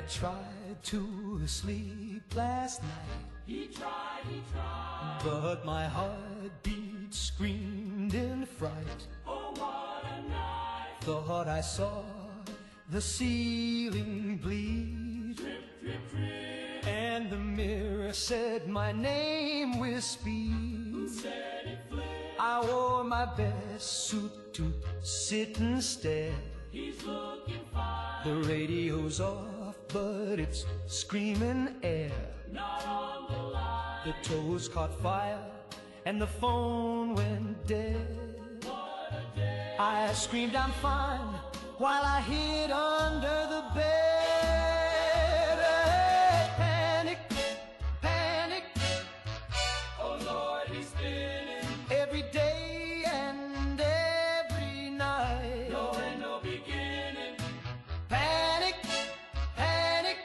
tried to sleep last night. He tried, but my heartbeat screamed in fright. Oh, what a night. Thought I saw the ceiling bleed. Drip, drip, drip. And the mirror said my name with speed. Who said it flipped? I wore my best suit to sit and stare. He's looking fine. The radio's off, but it's screaming air. Not on the line. The toes caught fire, and the phone went dead. What a day. I screamed, I'm fine, while I hid under the bed. Panic, panic. Oh Lord, he's spinning. Every day and every night. No end, no beginning. Panic, panic.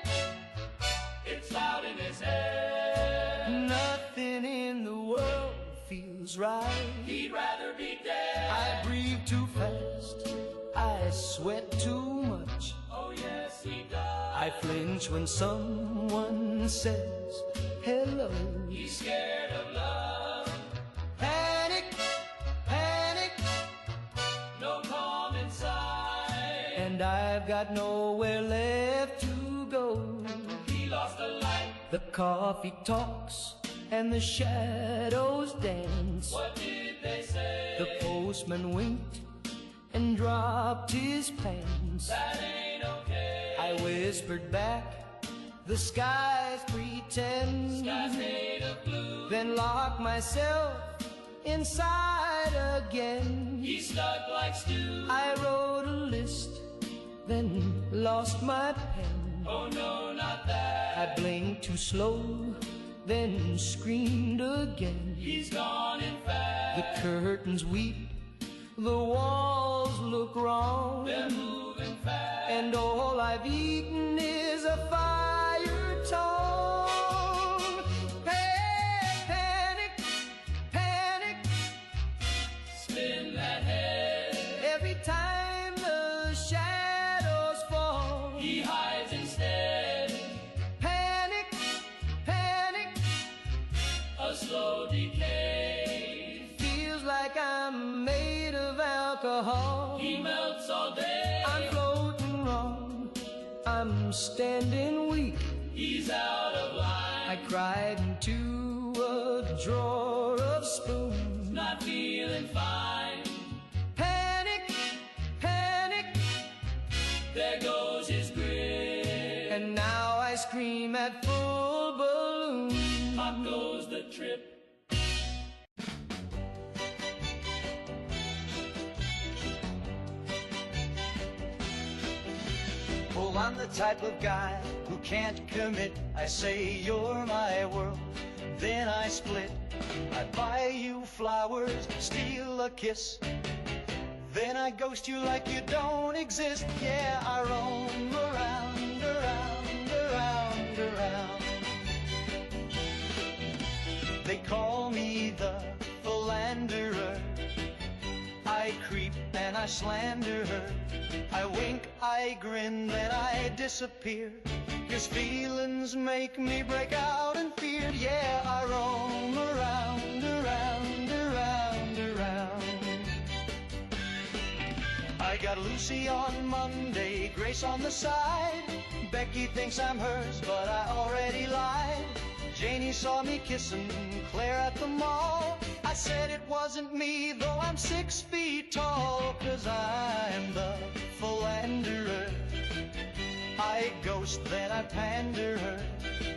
It's loud in his head. Nothing in the world feels right. He'd rather be dead. I breathe too fast, I sweat too much. Oh yes, he does. I flinch when someone says hello. He's scared of love. Panic, panic, No calm inside. and I've got nowhere left to go. He lost a light. The coffee talks and the shadows dance. What did they say? The postman winked and dropped his pants. That ain't okay. I whispered back, the sky's pretend. Sky's made of blue. Then locked myself inside again. He's stuck like stew. I wrote a list, then lost my pen. Oh no, not that. I blinked too slow, then screamed again. He's gone in fast. The curtains weep, the walls look wrong, They're moving fast. and all I've eaten is a fire tongue. Panic, panic, Spin that head. every time the shadows fall. He hides instead. Panic, panic, A slow decay. feels like I'm made of alcohol. He melts all day. I'm floating wrong, I'm standing weak. He's out of line. I cried into a drawer of spoons. Not feeling fine. Panic, panic, There goes his grin. and now I scream at full balloon. Pop goes the trip. Oh, I'm the type of guy who can't commit. I say you're my world, then I split. I buy you flowers, steal a kiss, then I ghost you like you don't exist. Yeah, I roam around, around, around, around. They call me the philanderer. I creep and I slander her. I wink, I grin, then I disappear. 'Cause feelings make me break out in fear. Yeah, I roam around, around, around, around. I got Lucy on Monday, Grace on the side. Becky thinks I'm hers, but I already lied. Janie saw me kissing Claire at the mall. I said it wasn't me, though I'm 6 feet tall. 'Cause I'm the philanderer. I ghost, then I pander her.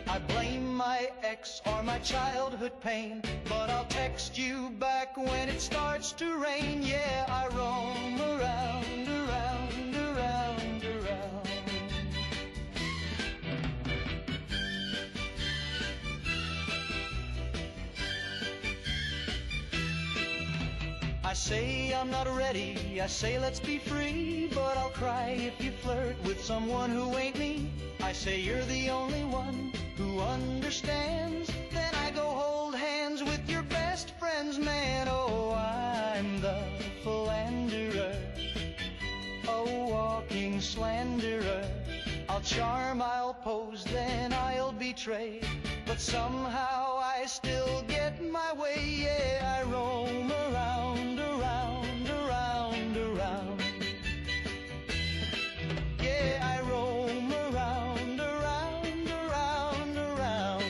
I blame my ex or my childhood pain, but I'll text you back when it starts to rain. Yeah, I roam around, around, around, around. I say I'm not ready, I say let's be free, but I'll cry if you flirt with someone who ain't me. I say you're the only one who understands, then I go hold hands with your best friends, man. Oh, I'm the philanderer, a walking slanderer. I'll charm, I'll trade, but somehow I still get my way. Yeah, I roam around, around, around, around. Yeah, I roam around, around, around, around.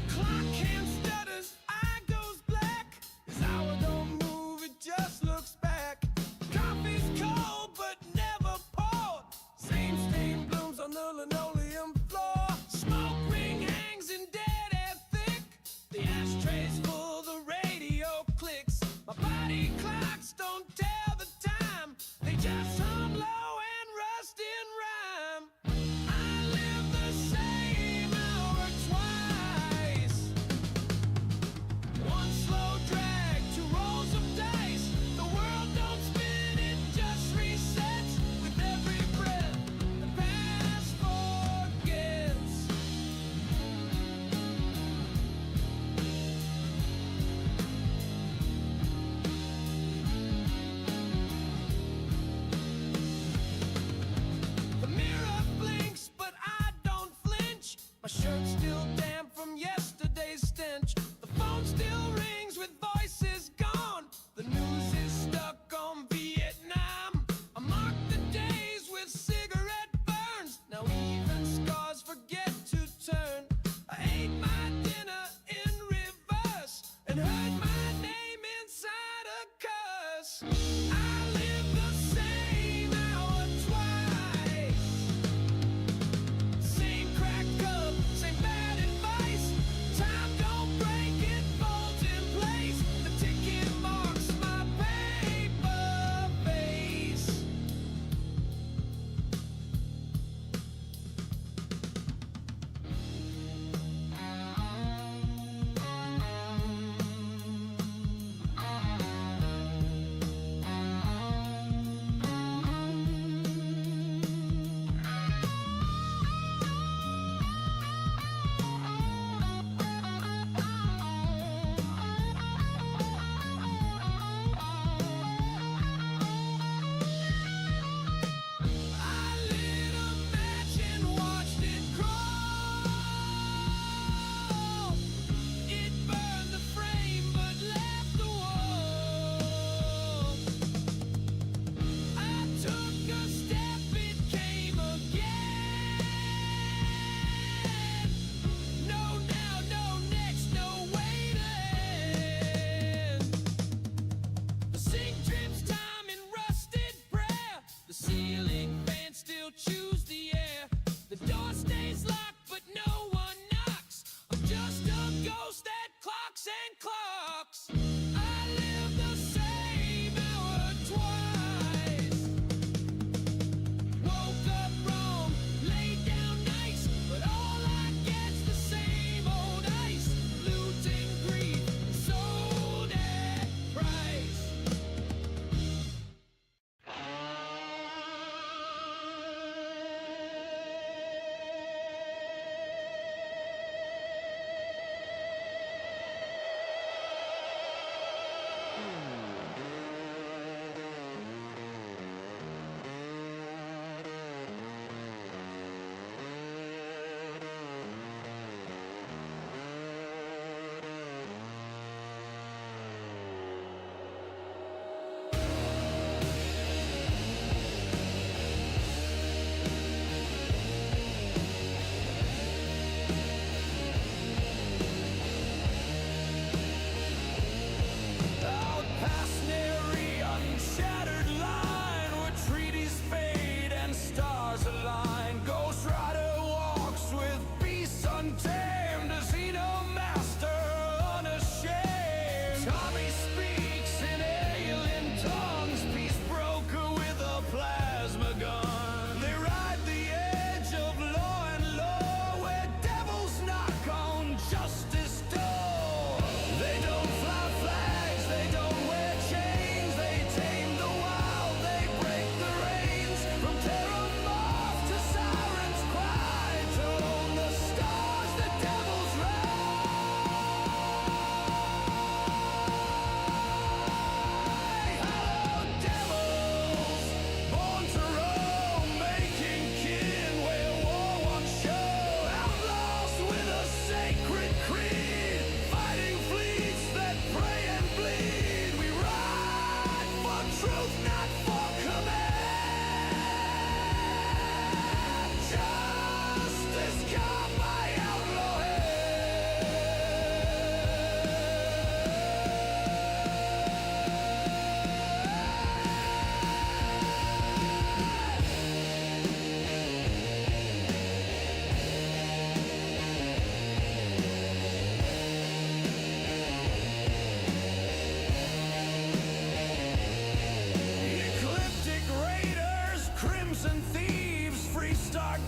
Clock hand stutters, eye goes black. His hour don't move, it just looks back. Coffee's cold but never poured. Same stain blooms on the linoleum floor. Smoke ring hangs in dead air thick. The ashtray's full, the radio clicks. My body clocks don't tell the time. They just hum low and rust in rhyme. I live the same hour twice. One slow drag, two rolls of dice. The world don't spin, it just resets with every breath. The past forgets. The mirror blinks, but I don't flinch. My shirt's still damp from yesterday's stench. The phone still rings with voices gone. The news is stuck on Vietnam. I mark the days with cigarette burns. Now even scars forget to turn. I ate my dinner in reverse and heard my name inside a curse. I live the same hour twice. Same cracked cup, same bad advice. Time don't break, it folds in place. The ticket marks my paper face. I lit a match and watched it crawl. It burned the frame but left the wall. I took a step, it came again. No now, no next, no way to end. The sink drips time in rusted prayer. The ceiling fan still chews the air. The door stays locked, but no one knocks. I'm just a ghost that clocks and clocks. I live the same hour twice. Woke up wrong, laid down nice, but all I get's the same old ice. Looting grief, sold at price.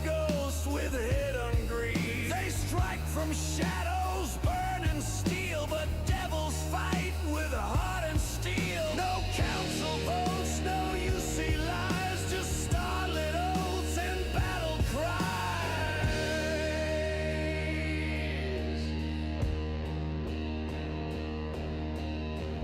ghosts with hidden greed. They strike from shadows, burning steel, but devils fight with a heart and steel. No council votes, no UC lies, just starlit oaths and battle cries.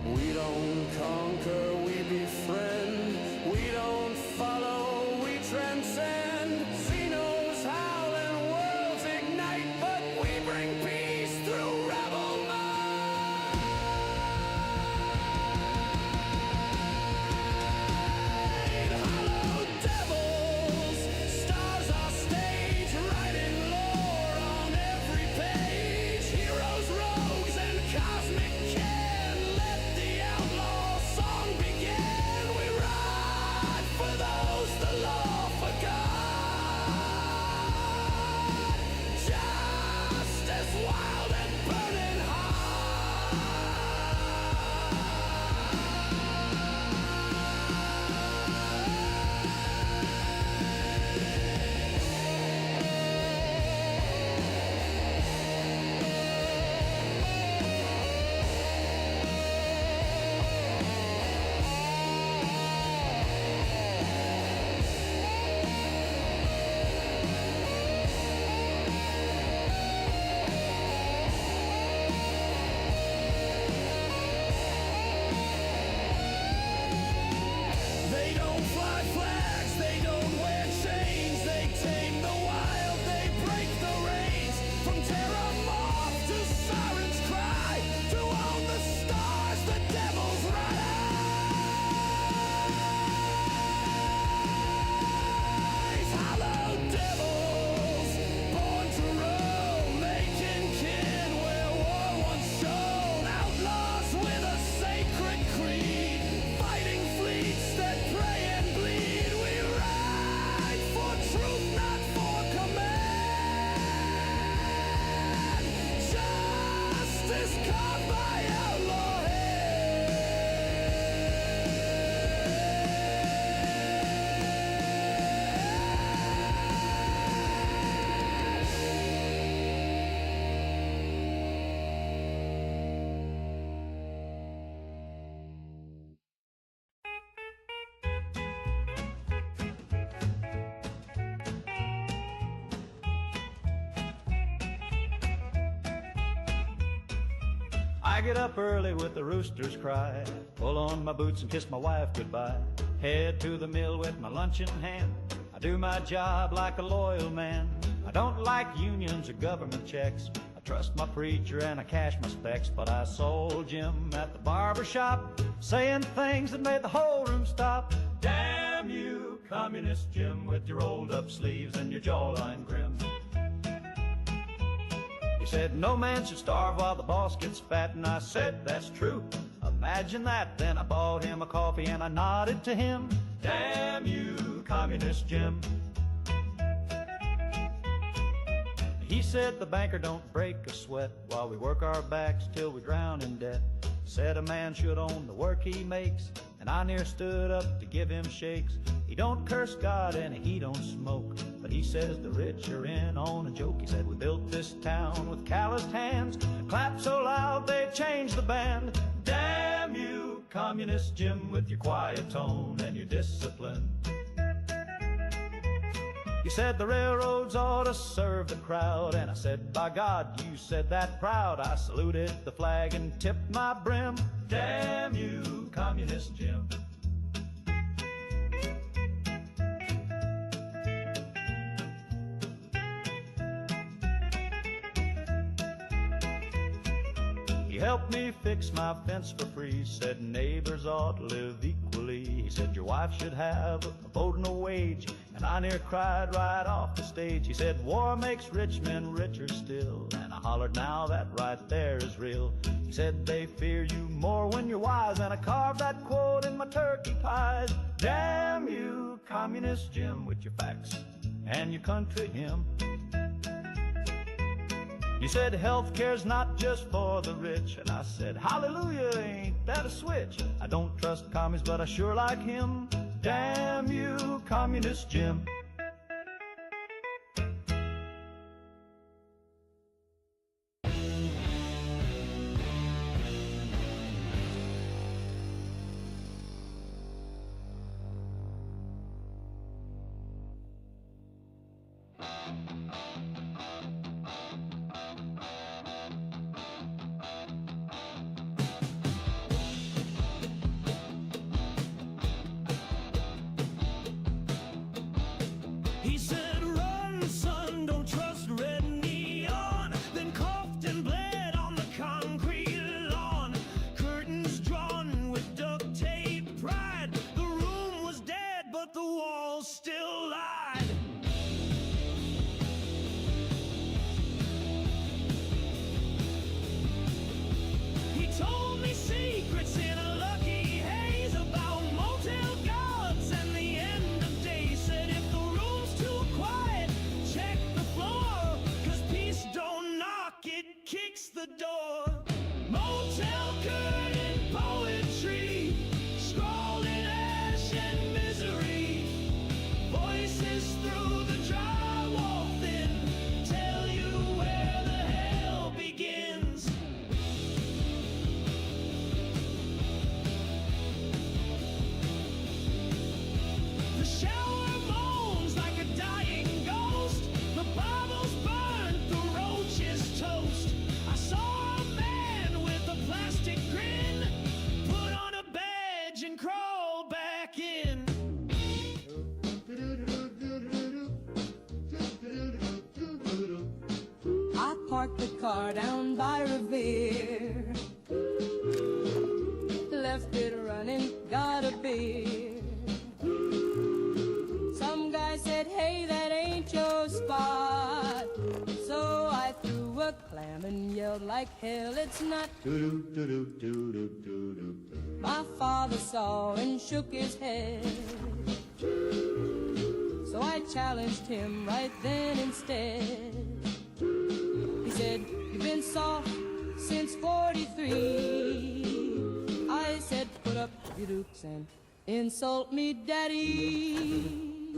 We don't conquer, we befriend. We don't follow, we transcend. Xenos howl and worlds ignite, but we bring peace through rebel mind. Hollow devils, stars our stage, writing lore on every page. Heroes, rogues, and cosmic kin, let the outlaw song begin. We ride for those the law forgot. Justice wild and burning hot. They don't fly flags, they don't wear chains. They tame the wild, they break the reins. From terror moth to siren's cry, to own the stars, the devil's rise. Hollow devils, born to roam, making kin where war once shone. Outlaws with a sacred creed, fighting fleets that pray and bleed. We ride for truth, not for command. Justice carved by outlaw I get up early with the rooster's cry, pull on my boots and kiss my wife goodbye, head to the mill with my lunch in hand. I do my job like a loyal man. I don't like unions or government checks. I trust my preacher and I cash my specs, but I sold Jim at the barber shop, saying things that made the whole room stop. Damn you, communist Jim, with your rolled up sleeves and your jawline grim. He said, no man should starve while the boss gets fat, and I said, that's true. Imagine that. Then I bought him a coffee and I nodded to him. Damn you, communist Jim. He said the banker don't break a sweat while we work our backs till we drown in debt. Said a man should own the work he makes, and I near stood up to give him shakes. He don't curse God and he don't smoke, but he says the rich are in on a joke. He said we built this town with calloused hands, clapped so loud they changed the band. Damn you, communist Jim, with your quiet tone and your discipline. He said the railroads ought to serve the crowd, and I said, by God, you said that proud. I saluted the flag and tipped my brim. Damn you, communist Jim. He helped me fix my fence for free, said neighbors ought to live equally. He said your wife should have a vote and a wage, and I near cried right off the stage. He said war makes rich men richer still, and I hollered now that right there is real. He said they fear you more when you're wise, and I carved that quote in my turkey pies. Damn you, communist Jim, with your facts and your country hymn. You said healthcare's not just for the rich, and I said, hallelujah, ain't that a switch? I don't trust commies, but I sure like him. Damn you, communist Jim. parked the car down by Revere. Left it running, got a beer. Some guy said, hey, that ain't your spot. So I threw a clam and yelled like hell, it's not. My father saw and shook his head. So I challenged him right then instead. He said, you've been soft since 43. I said, put up your dukes and insult me, daddy.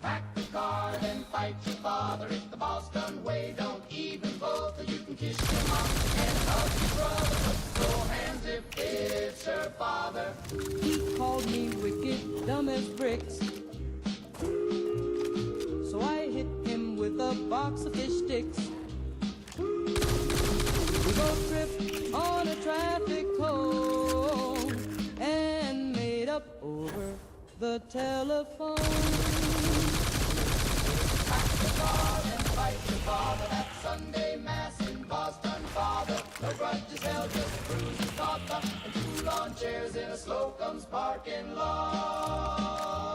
Pack the car, then fight your father. If the boss done way, don't even vote. You can kiss your mom and hug your brother, but throw hands if it's her father. He called me wicked, dumb as bricks. So I hit him with a box of fish sticks. We both tripped on a traffic cone and made up over the telephone. Pack the car, then fight your father. That Sunday mass in Boston, father. No grudges held, just bruises caught the and two lawn chairs in a Slocum's parking lot.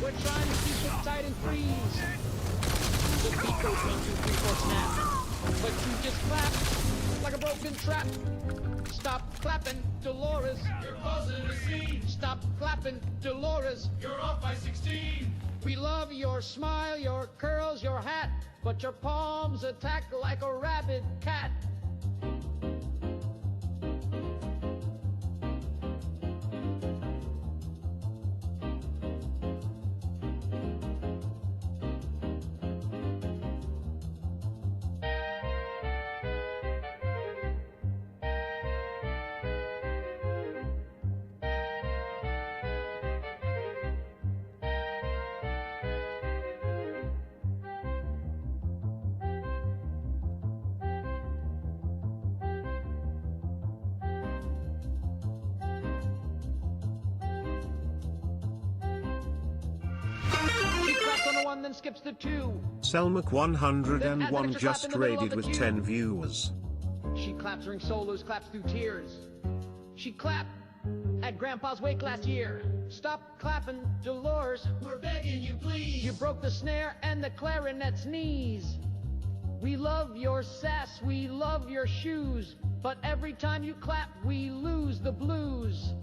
We're trying to keep it tight and freeze. The beat goes 1, 2, 3, 4, snap. But you just clap like a broken trap. Stop clapping, Dolores. You're causing a scene. Stop clapping, Dolores. You're off by 16. We love your smile, your curls, your hat, but your palms attack like a rabid cat. She claps on the 1, then skips the 2. Selmac Then 101 adds an extra clap just in the middle of raided the with queue. 10 viewers. She claps during solos, claps through tears. She clapped at Grandpa's wake last year. Stop clapping, Dolores. We're begging you, please. You broke the snare and the clarinet's knees. We love your sass, we love your shoes, but every time you clap, we lose the blues.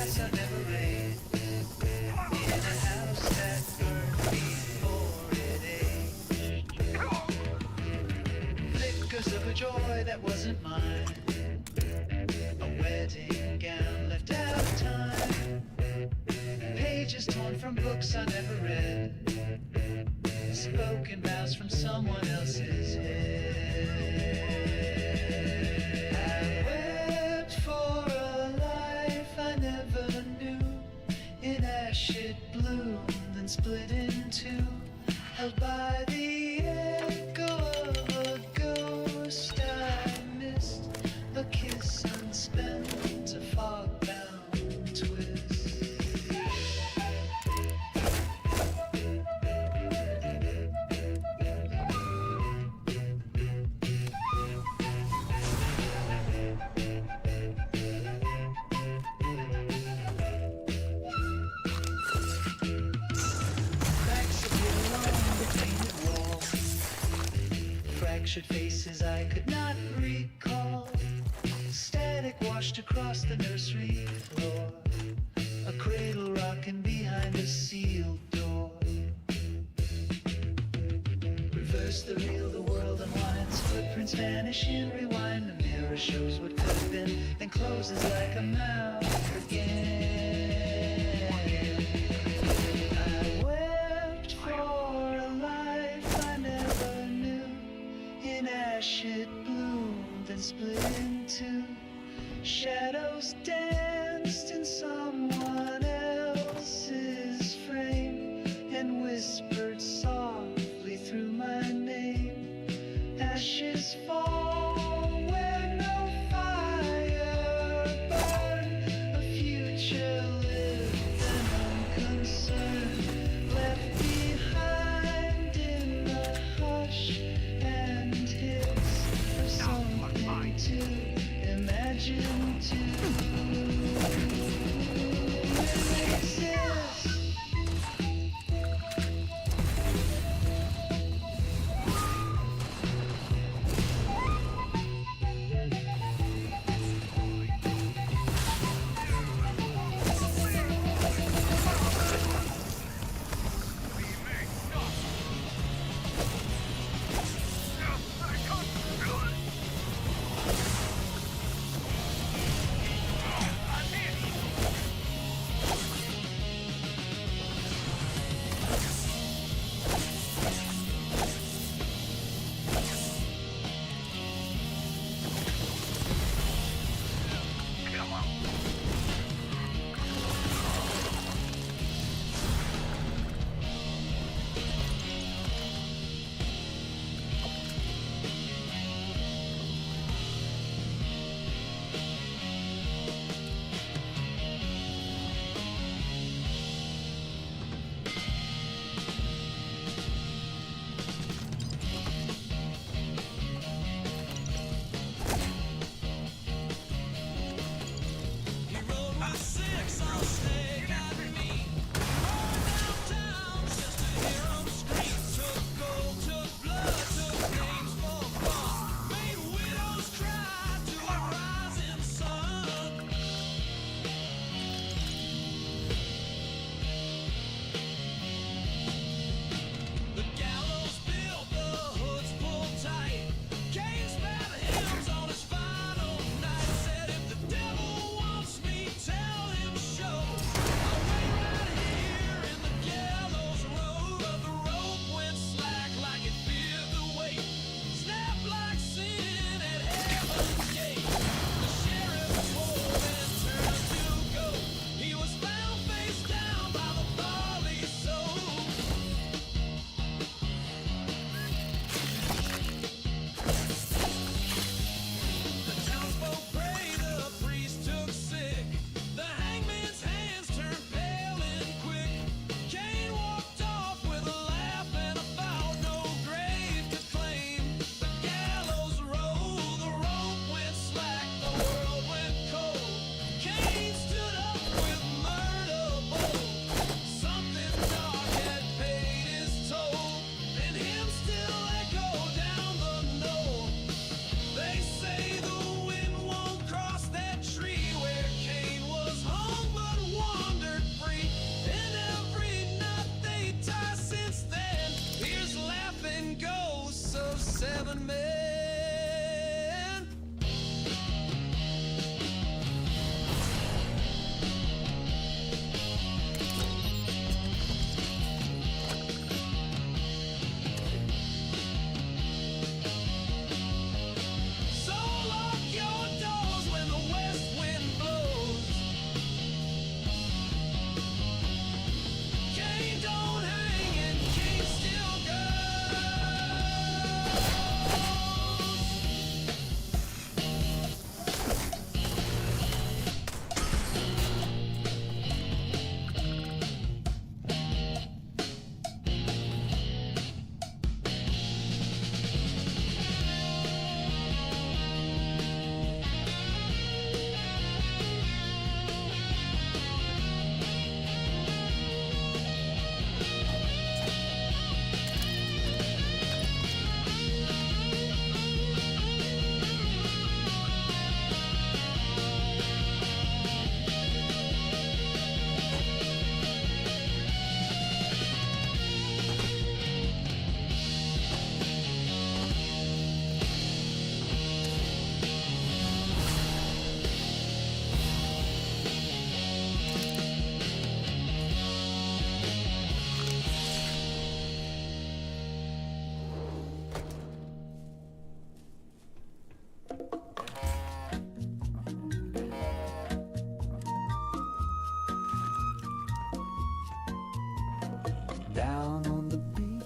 lights are never raised in a house that burned before it aged. Flickers of a joy that wasn't mine, a wedding gown left out of time, pages torn from books I never read, spoken vows from someone else's head. I wept for a life I never knew, in ash it bloomed and split in two, held by the echo of a ghost I missed, a kiss unspent, a fog-bound twist. Fractured faces I could not recall, static washed across the nursery floor, a cradle rocking behind a sealed door. Reverse the reel, the world unwinds, footprints vanish in rewind, the mirror shows what could have been, then closes like a mouth again. I wept for a life I never knew, in ash it bloomed and split in two, shadows danced in someone else's frame and whispered softly through my name. Ashes fall where no fire burned, a future lived and unconcerned, left behind in the hush and hiss of something to imagine to exist.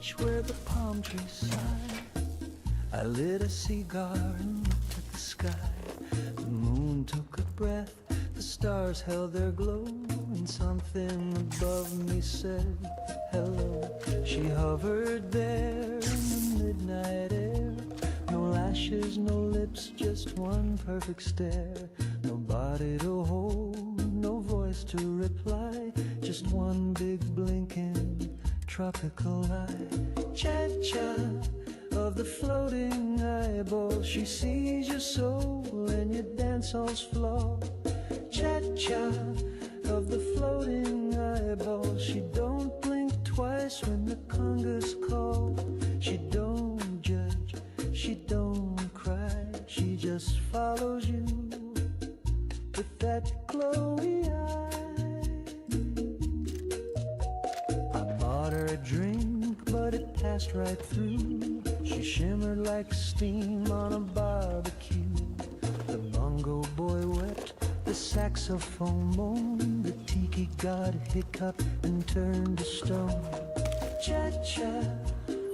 beach where the palm trees sigh. I lit a cigar and looked at the sky. The moon took a breath, the stars held their glow, and something above me said hello. She hovered there in the midnight air. No lashes, no lips, just one perfect stare. No body to hold, no voice to reply, just one big blinking tropical eye. Cha-cha of the floating eyeball, she sees your soul and your dance hall's floor. Cha-cha of the floating eyeball, she don't blink twice when the congas call. She don't judge, she don't cry, she just follows you with that glowy eye. I bought her a drink, but it passed right through. She shimmered like steam on a barbecue. The bongo boy wept, the saxophone moaned, the tiki god hiccuped and turned to stone. Cha-cha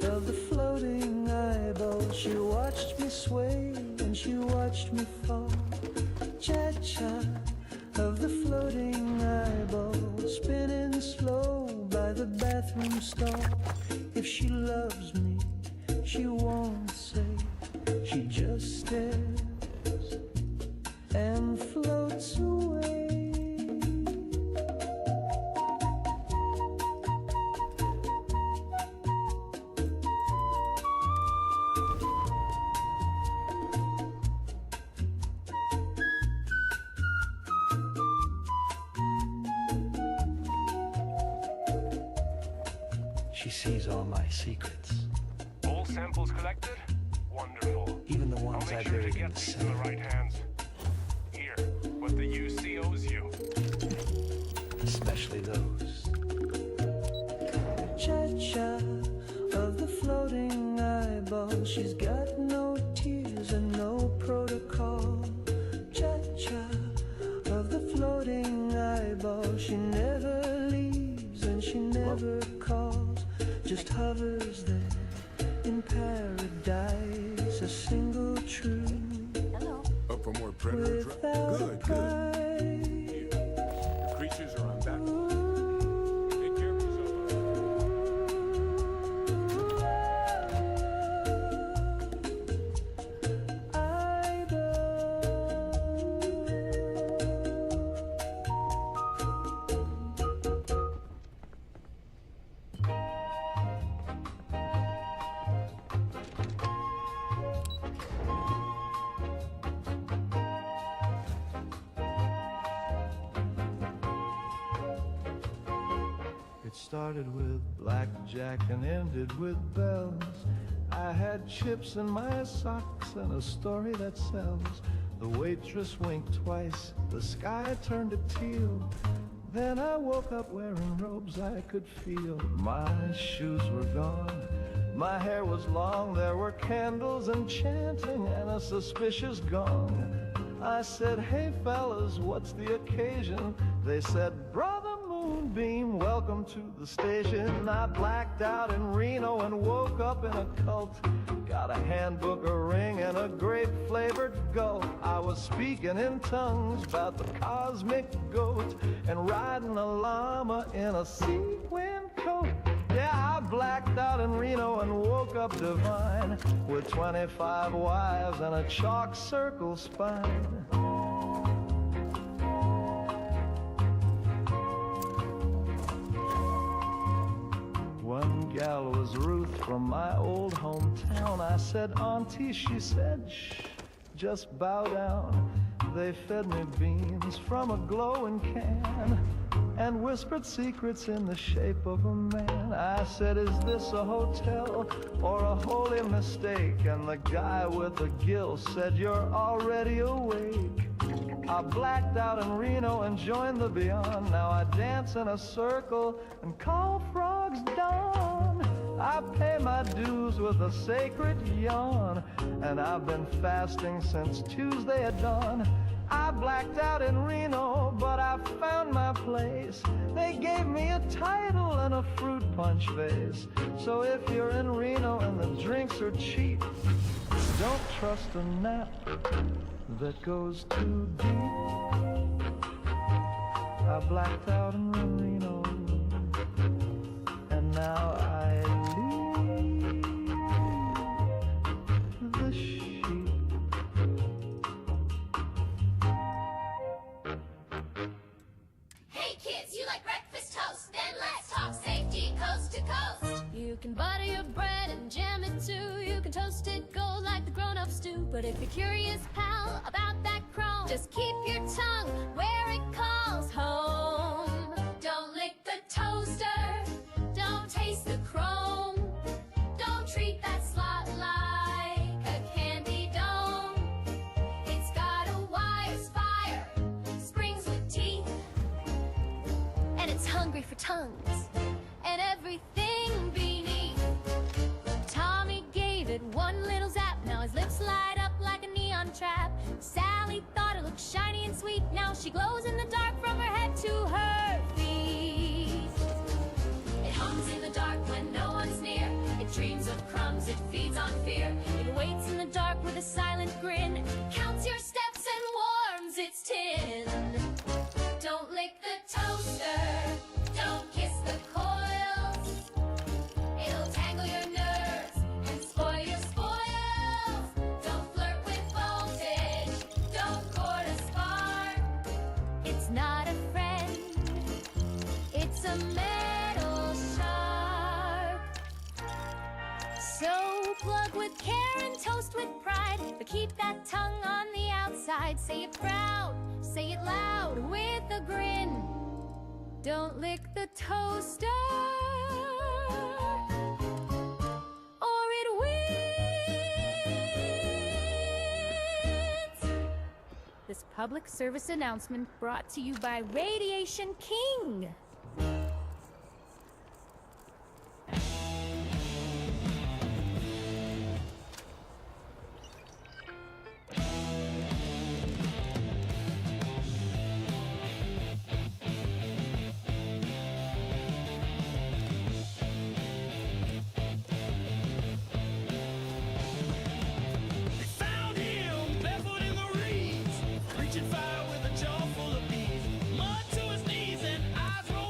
of the floating eyeball, she watched me sway and she watched me fall. Cha-cha of the floating eyeball, spinning slow by the bathroom stall. If she loves me, she won't say, she just stares and floats away. She sees all my secrets, All samples collected? Wonderful. even the ones I'll I make sure to buried in get the these in the sand. right hands. Here, what the UC owes you. Especially those. Cha-cha of the floating eyeball, she's got no tears and no protocol. Cha-cha of the floating eyeball, she never leaves and she never calls, just hovers there in paradise, a single true Up for more predator without a Good, good. price. The creatures are on back. Take care of yourself. It started with blackjack and ended with bells. I had chips in my socks and a story that sells. The waitress winked twice, the sky turned to teal. Then I woke up wearing robes I could feel. My shoes were gone, my hair was long. There were candles and chanting and a suspicious gong. I said, hey fellas, what's the occasion? They said, brother Moonbeam, welcome to the station. I blacked out in Reno and woke up in a cult. Got a handbook, a ring, and a grape-flavored gulp. I was speaking in tongues about the cosmic goat and riding a llama in a sequin coat. Yeah, I blacked out in Reno and woke up divine with 25 wives and a chalk circle spine. One gal was Ruth from my old hometown. I said, Auntie, she said, shh, just bow down. They fed me beans from a glowing can and whispered secrets in the shape of a man. I said, is this a hotel or a holy mistake? And the guy with the gill said, you're already awake. I blacked out in Reno and joined the beyond. Now I dance in a circle and call frogs dawn. I pay my dues with a sacred yawn, and I've been fasting since Tuesday at dawn. I blacked out in Reno, but I found my place. They gave me a title than a fruit punch vase. So if you're in Reno and the drinks are cheap, don't trust a nap that goes too deep. I blacked out in Reno, and now I leave the sheep. Hey kids, you like breakfast toast? Then let's talk safety coast to coast. You can butter your bread and jam it too. You can toast it gold like the grown-ups do. But if you're curious, pal, about that chrome, just keep your tongue where it calls home. Don't lick the toaster. Don't taste the chrome. Don't treat that slot like a candy dome. It's got a wire spire, springs with teeth, And it's hungry for tongues and everything beneath. Tommy gave it one little zap. Now his lips light up like a neon trap. Sally thought it looked shiny and sweet. Now she glows in the dark from her head to her feet. It hums in the dark when no one's near. It dreams of crumbs, it feeds on fear. It waits in the dark with a silent grin. Counts your steps and warms its tin. Don't lick the toaster. Don't kiss the coils. It'll tangle your nerves and spoil your spoils. Don't flirt with voltage. Don't court a spark. It's not a friend, it's a metal shark. So plug with care and toast with pride, but keep that tongue on the outside. Say it proud, say it loud with a grin. Don't lick the toaster, or it wins. This public service announcement brought to you by Radiation King. They found him barefoot in the reeds, reaching fire with a jaw full of bees. Mud to his knees and eyes rolled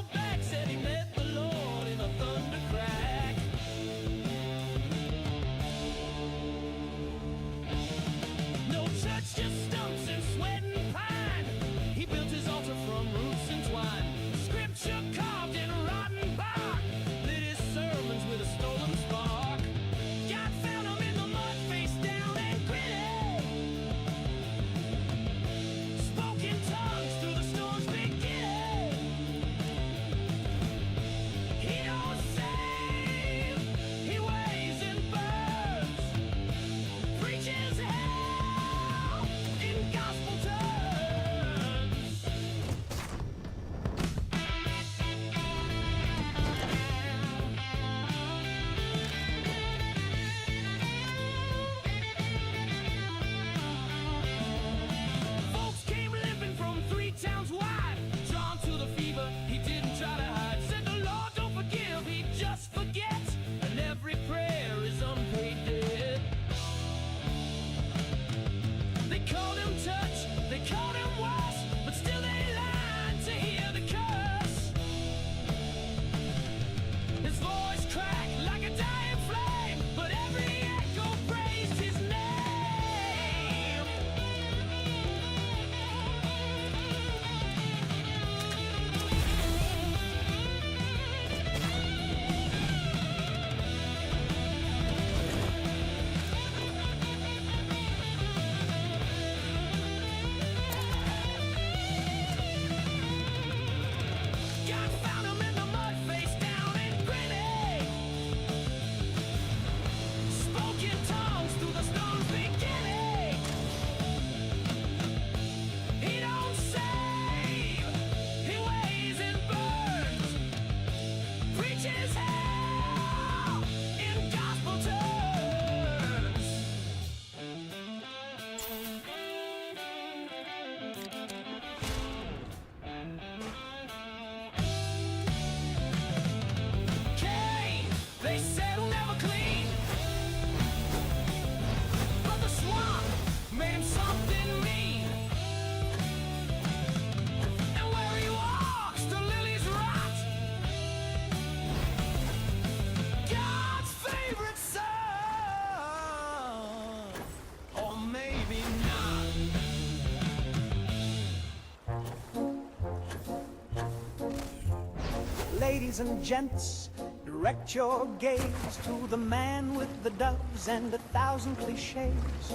ladies and gents, direct your gaze to the man with the doves and 1,000 cliches.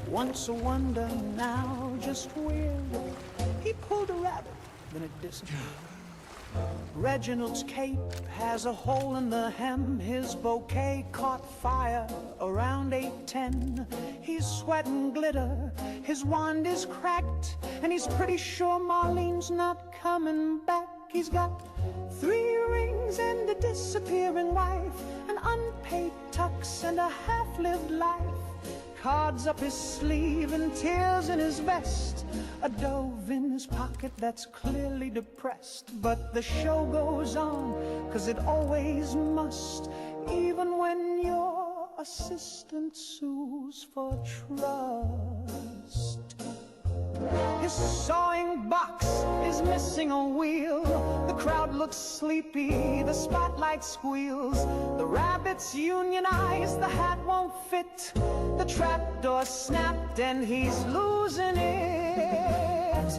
Once a wonder, now just weird. He pulled a rabbit, then it disappeared. Reginald's cape has a hole in the hem. His bouquet caught fire around 8:10. He's sweating glitter, his wand is cracked, and he's pretty sure Marlene's not coming back. He's got 3 rings and a disappearing wife, an unpaid tux and a half-lived life. Cards up his sleeve and tears in his vest, a dove in his pocket that's clearly depressed. But the show goes on, 'cause it always must, even when your assistant sues for trust. His sawing box is missing a wheel. The crowd looks sleepy, the spotlight squeals. The rabbits unionize, the hat won't fit. The trapdoor snapped and he's losing it.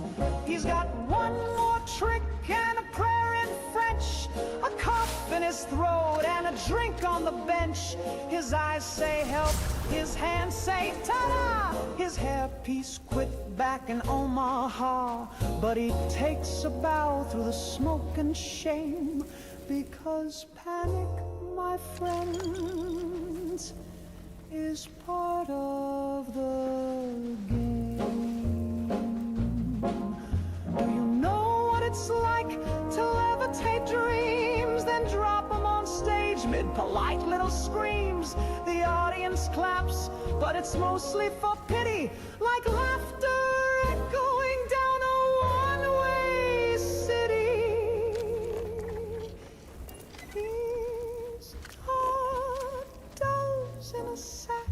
He's got one more trick and a prayer in French, a cough in his throat and a drink on the bench. His eyes say help, his hands say ta-da. His hairpiece quit back in Omaha, but he takes a bow through the smoke and shame, because panic, my friends, is part of the game. Do you know what it's like to levitate dreams, then drop them on stage mid polite little screams? The audience claps, but it's mostly for pity, like laughter echoing down a one-way city. He's got doves in a sack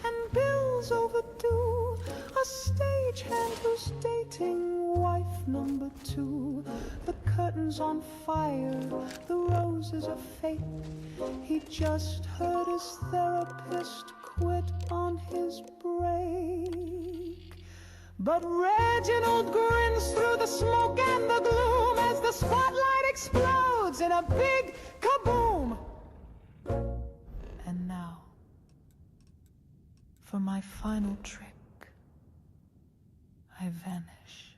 and bills overdue, a stagehand who's dating wife number 2. The curtain's on fire, the roses are fake. He just heard his therapist quit on his break. But Reginald grins through the smoke and the gloom as the spotlight explodes in a big kaboom. And now, for my final trick, I vanish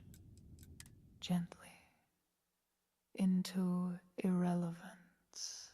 gently into irrelevance.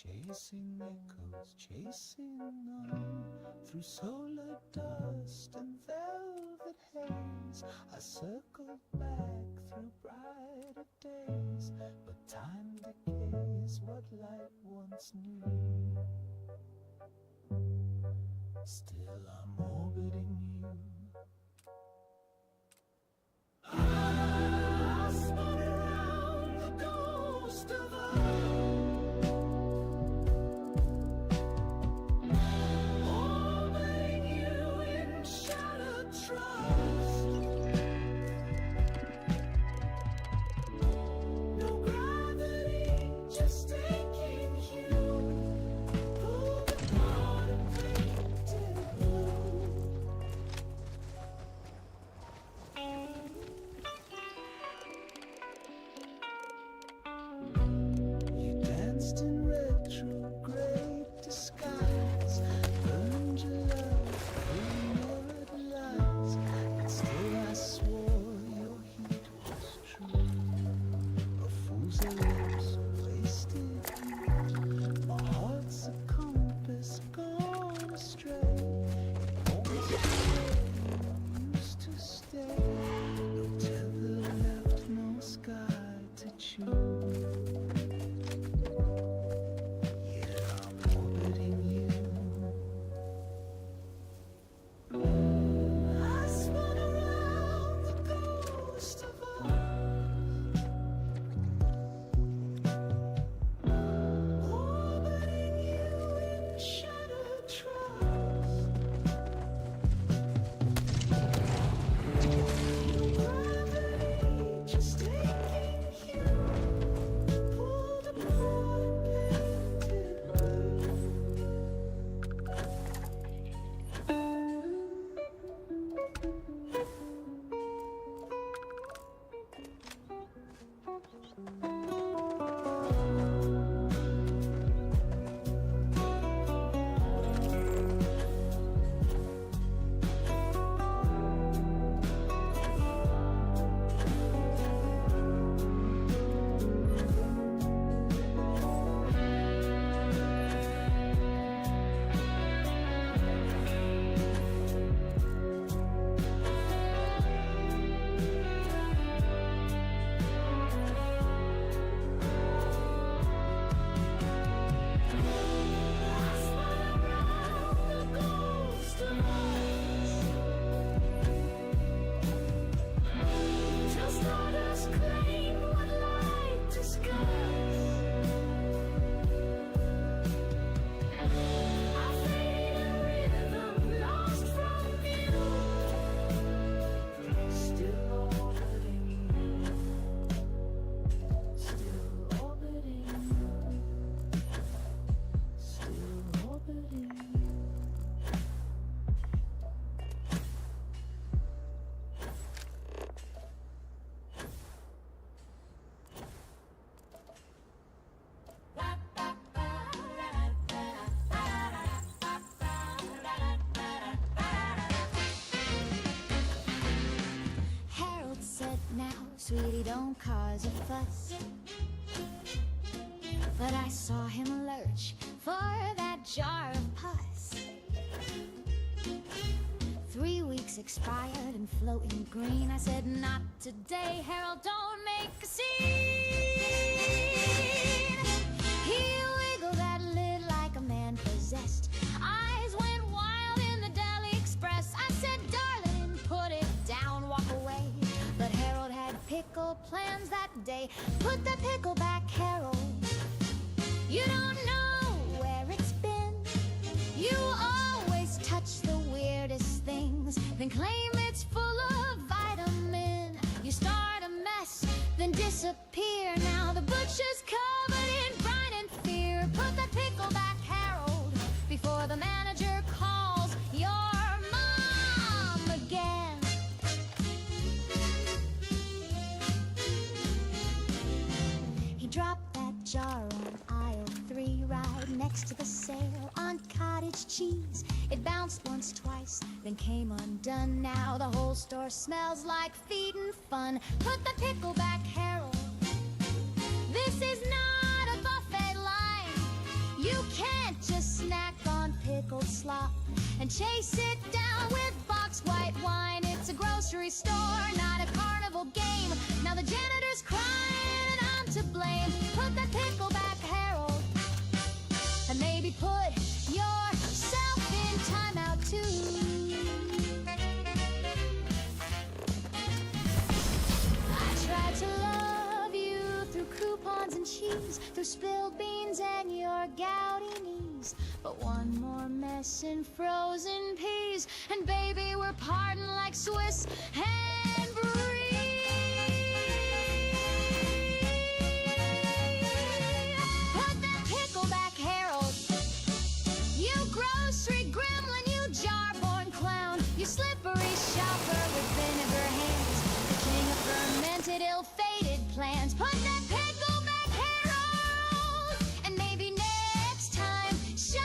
Chasing echoes, chasing on through solar dust and velvet haze. I circled back through brighter days, but time decays what light once knew. Still I'm orbiting you. I spun around the ghost of us. Sweetie, don't cause a fuss. But I saw him lurch for that jar of pus. 3 weeks expired and floating green. I said, not today, Harold, don't make a scene. He wiggled that lid like a man possessed. Eyes went wild in the Deli Express. I said, darling, put it down, walk away. But Harold had pickle plans that day. Put the pickle back, Harold. You don't know where it's been. You always touch the weirdest things, then claim it's full of vitamin. You start a mess, then disappear. Now the butcher's covered in brine and fear. Put the pickle back, Harold, before the manager calls your mom again. He dropped that jar on aisle 3, right next to the sale on cottage cheese. It bounced once, twice, then came undone. Now the whole store smells like feeding fun. Put the pickle back, Harold. This is not a buffet line. pickled slop and chase it down with boxed white wine. It's a grocery store, not a carnival game. Now the janitor's crying and I'm to blame. Put that pickle back, Harold, and maybe put yourself in timeout too. I tried to love you through coupons and cheese, through spilled beans and your gouty knees. But one more mess and frozen peas, and baby, we're parting like Swiss and Brie. Put that pickle back, Harold. You grocery gremlin, you jar-born clown, you slippery shopper with vinegar hands, the king of fermented, ill-fated plans. Put that pickle back, Harold, and maybe next time, shut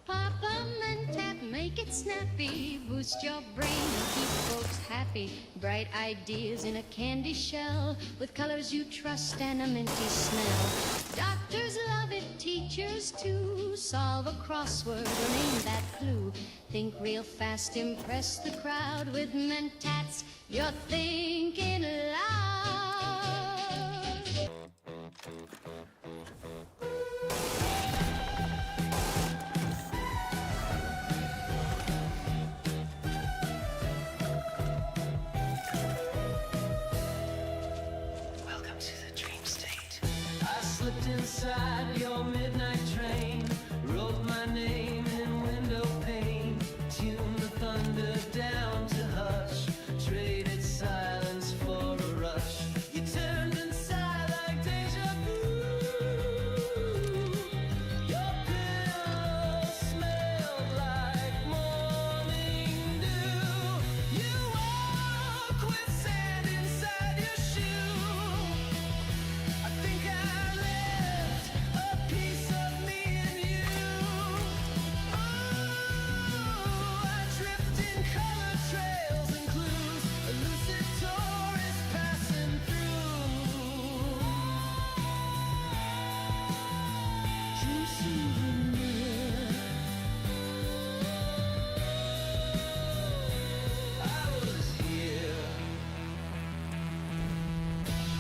Pop 'em and tap, make it snappy, boost your brain and keep folks happy. Bright ideas in a candy shell, with colors you trust and a minty smell. Doctors love it, teachers too. Solve a crossword or name that clue. Think real fast, impress the crowd with mentats. You're thinking loud. Welcome to the dream state. I slipped inside your midnight train, wrote my name in window pane, tuned the thunder down to hush, traded silence for a rush. You turned inside like deja vu. Your pillow smelled like morning dew. You walk with sand inside your shoe. I think I left a piece of me in you. Oh, I drift in color trails and clues. A lucid tourist passing through. True souvenir. I was here.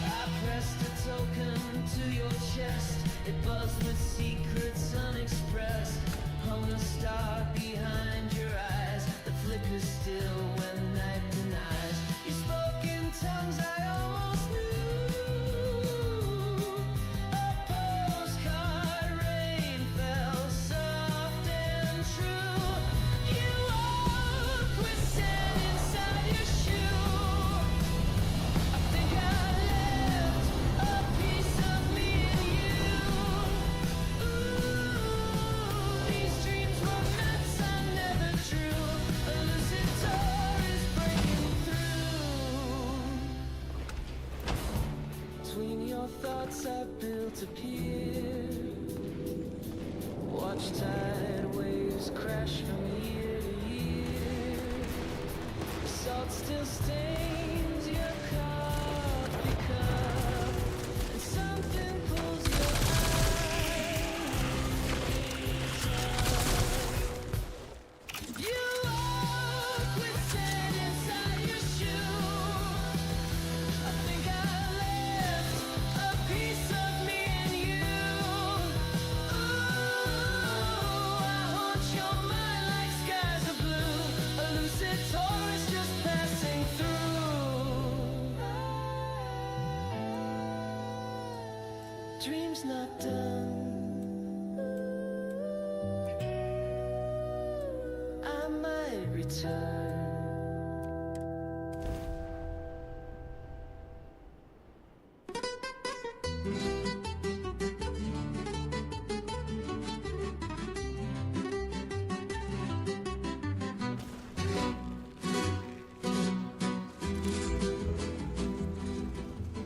I pressed a token to your chest. It buzzed with secrets unexpressed. Hung a star behind your eyes that flickers still when night denies. You spoke in tongues I almost knew. A postcard rain fell soft and true. You walk with sand inside your shoe. I think I left a piece of me in you. Ooh, these dreams were maps I never drew. A lucid tourist breaking through. Between your thoughts I built a pier. Watch tide waves crash from year to year. The salt still stains your coffee cup, and something pulls your eyes. You walk with sand inside your shoe. I think I left a piece of me in you. Ooh, I haunt your mind like skies of blue. A lucid tourist just passing through. Dreams not done. I might return.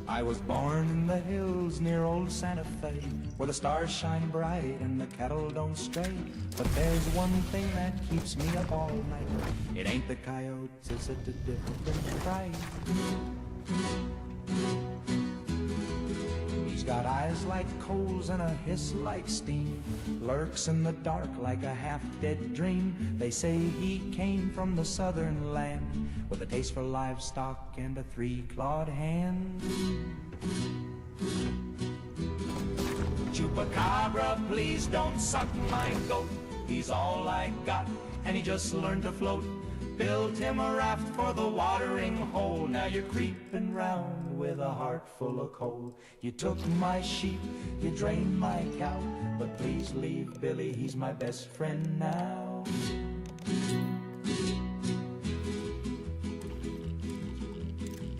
I I was born in the hills near old Santa Fe, where the stars shine bright and the cattle don't stray. But there's one thing that keeps me up all night. It ain't the coyotes, it's a different fright. He's got eyes like coals and a hiss like steam, lurks in the dark like a half-dead dream. They say he came from the southern land, with a taste for livestock and a three-clawed hand. Chupacabra, please don't suck my goat. He's all I got, and he just learned to float. Built him a raft for the watering hole. Now you're creeping round with a heart full of coal. You took my sheep, you drained my cow, but please leave Billy, he's my best friend now.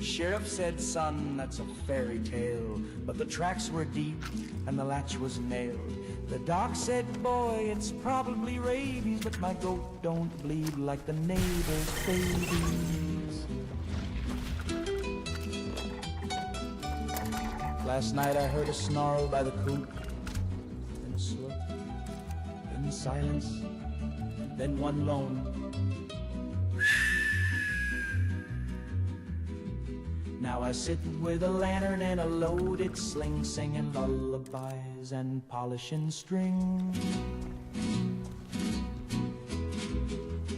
Sheriff said, son, that's a fairy tale, but the tracks were deep and the latch was nailed. The doc said, boy, it's probably rabies, but my goat don't bleed like the neighbor's babies. Last night I heard a snarl by the coop, then a slurp, then silence, then one lone. Now I sit with a lantern and a loaded sling, singing lullabies and polishing string.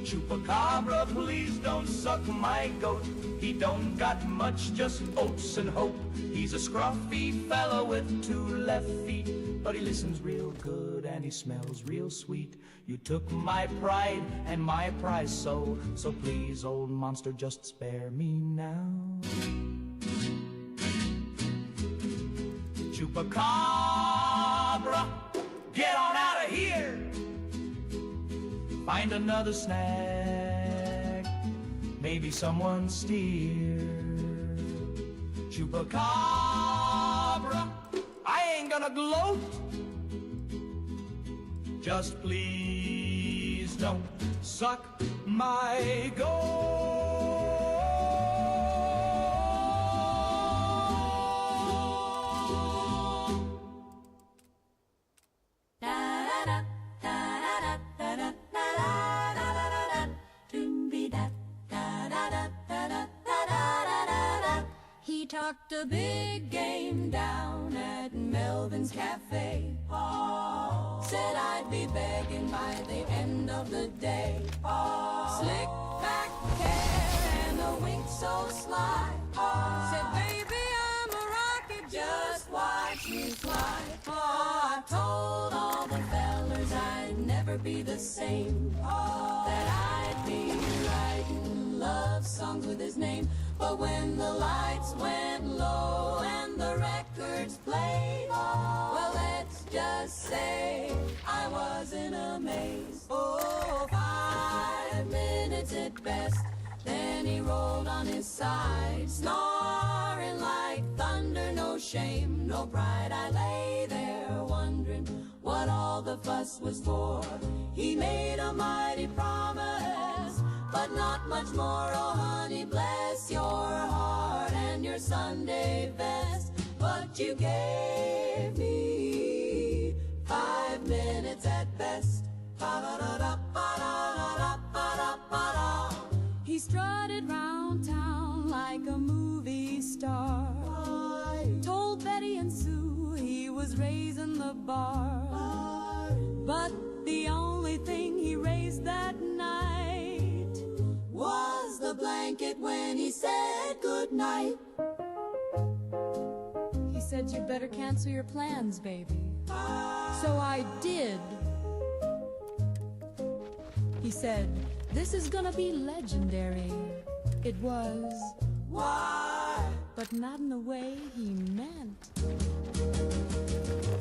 Chupacabra, please don't suck my goat. He don't got much, just oats and hope. He's a scruffy fella with 2 left feet, but he listens real good and he smells real sweet. You took my pride and my prize, so please, old monster, just spare me now. Chupacabra, get on out of here. Find another snack, maybe someone steer. Chupacabra, I ain't gonna gloat. Just please don't suck my goat. He talked a big game down at Melvin's Cafe. Said I'd be begging by the end of the day. Slick back hair and a wink so sly. Said, baby, I'm a rocket, just watch me fly. I told all the fellers I'd never be the same. That I'd be writing love songs with his name. But when the lights went low and the records played, well, let's just say I was in a maze. 5 minutes at best, then he rolled on his side, snoring like thunder, no shame, no pride. I lay there wondering what all the fuss was for. He made a mighty promise, but not much more. Oh, honey, bless your heart and your Sunday best. But you gave me 5 minutes at best. He strutted round town like a movie star. Told Betty and Sue he was raising the bar. But the only thing he raised that night was the blanket when he said goodnight. He said, you'd better cancel your plans, baby. So I did. He said, this is gonna be legendary. It was. Why? But not in the way he meant.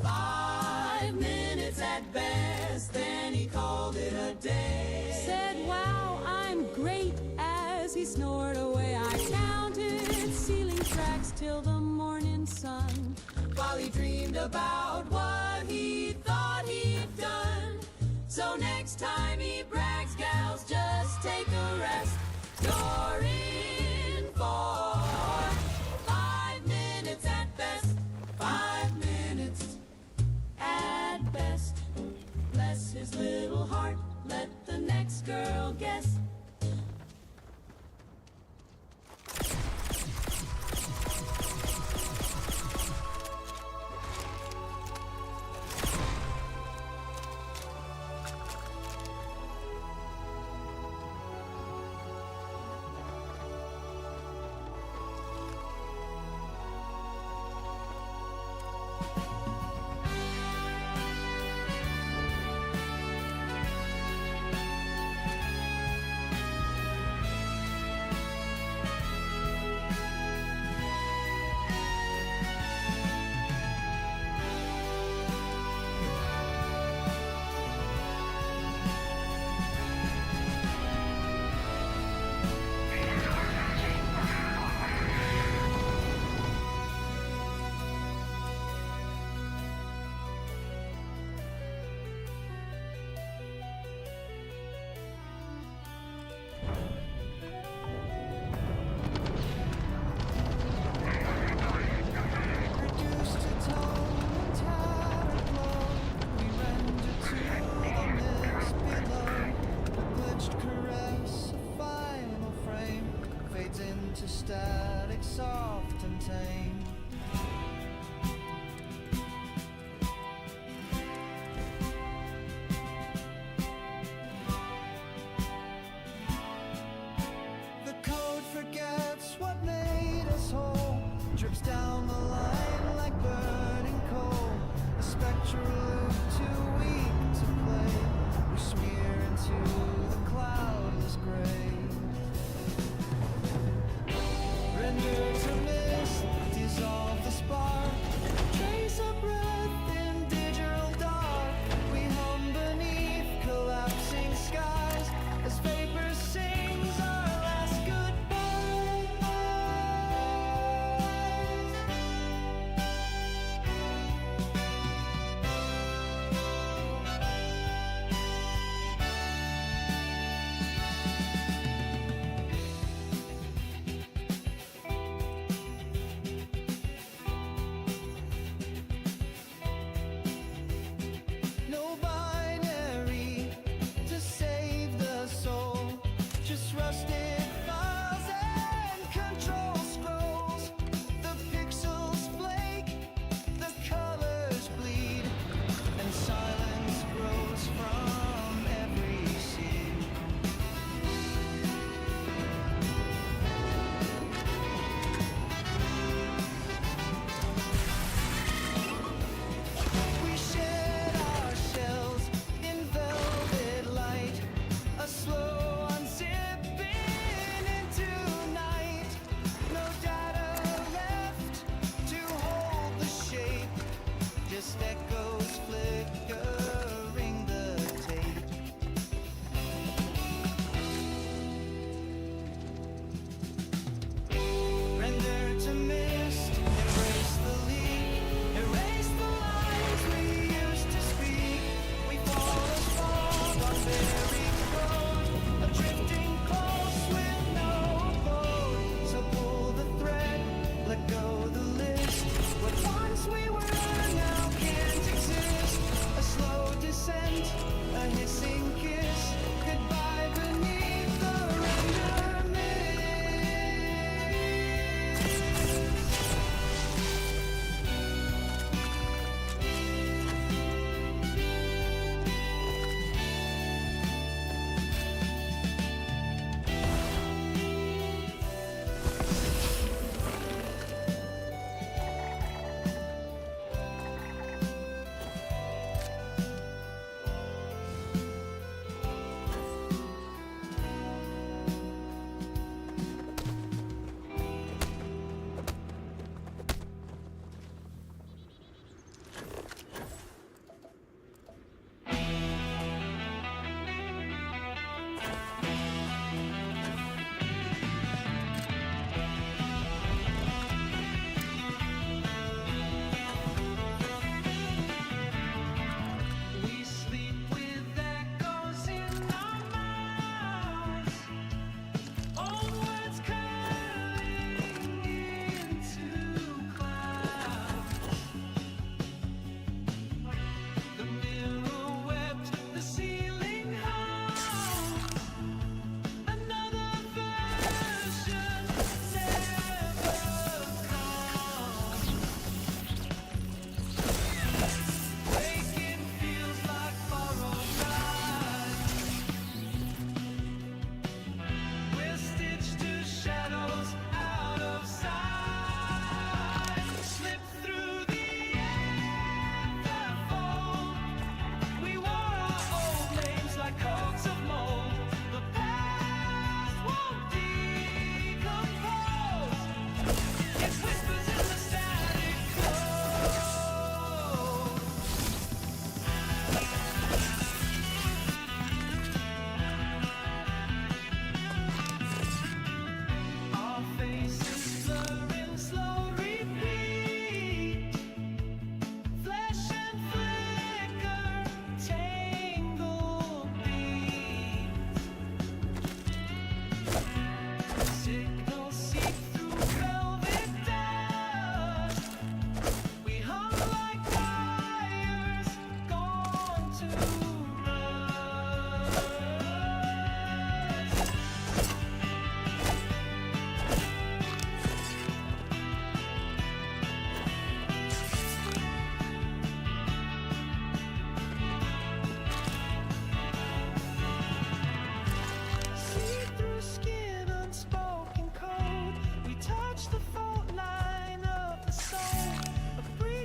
5 minutes at best, then he called it a day. Said, wow, I'm great, as he snored away. I counted ceiling tracks till the morning sun, while he dreamed about what he thought he'd done. So next time he brags, gals, just take a rest. You're in for 5 minutes to static, soft and tame. The code forgets what made us whole, drips down the line like burning coal. A spectral loop too weak to play. We smear into the cloudless gray. Render to mist, dissolve the spark. Trace a breath in digital dark. We hum beneath collapsing skies as vapor sings our last goodbye.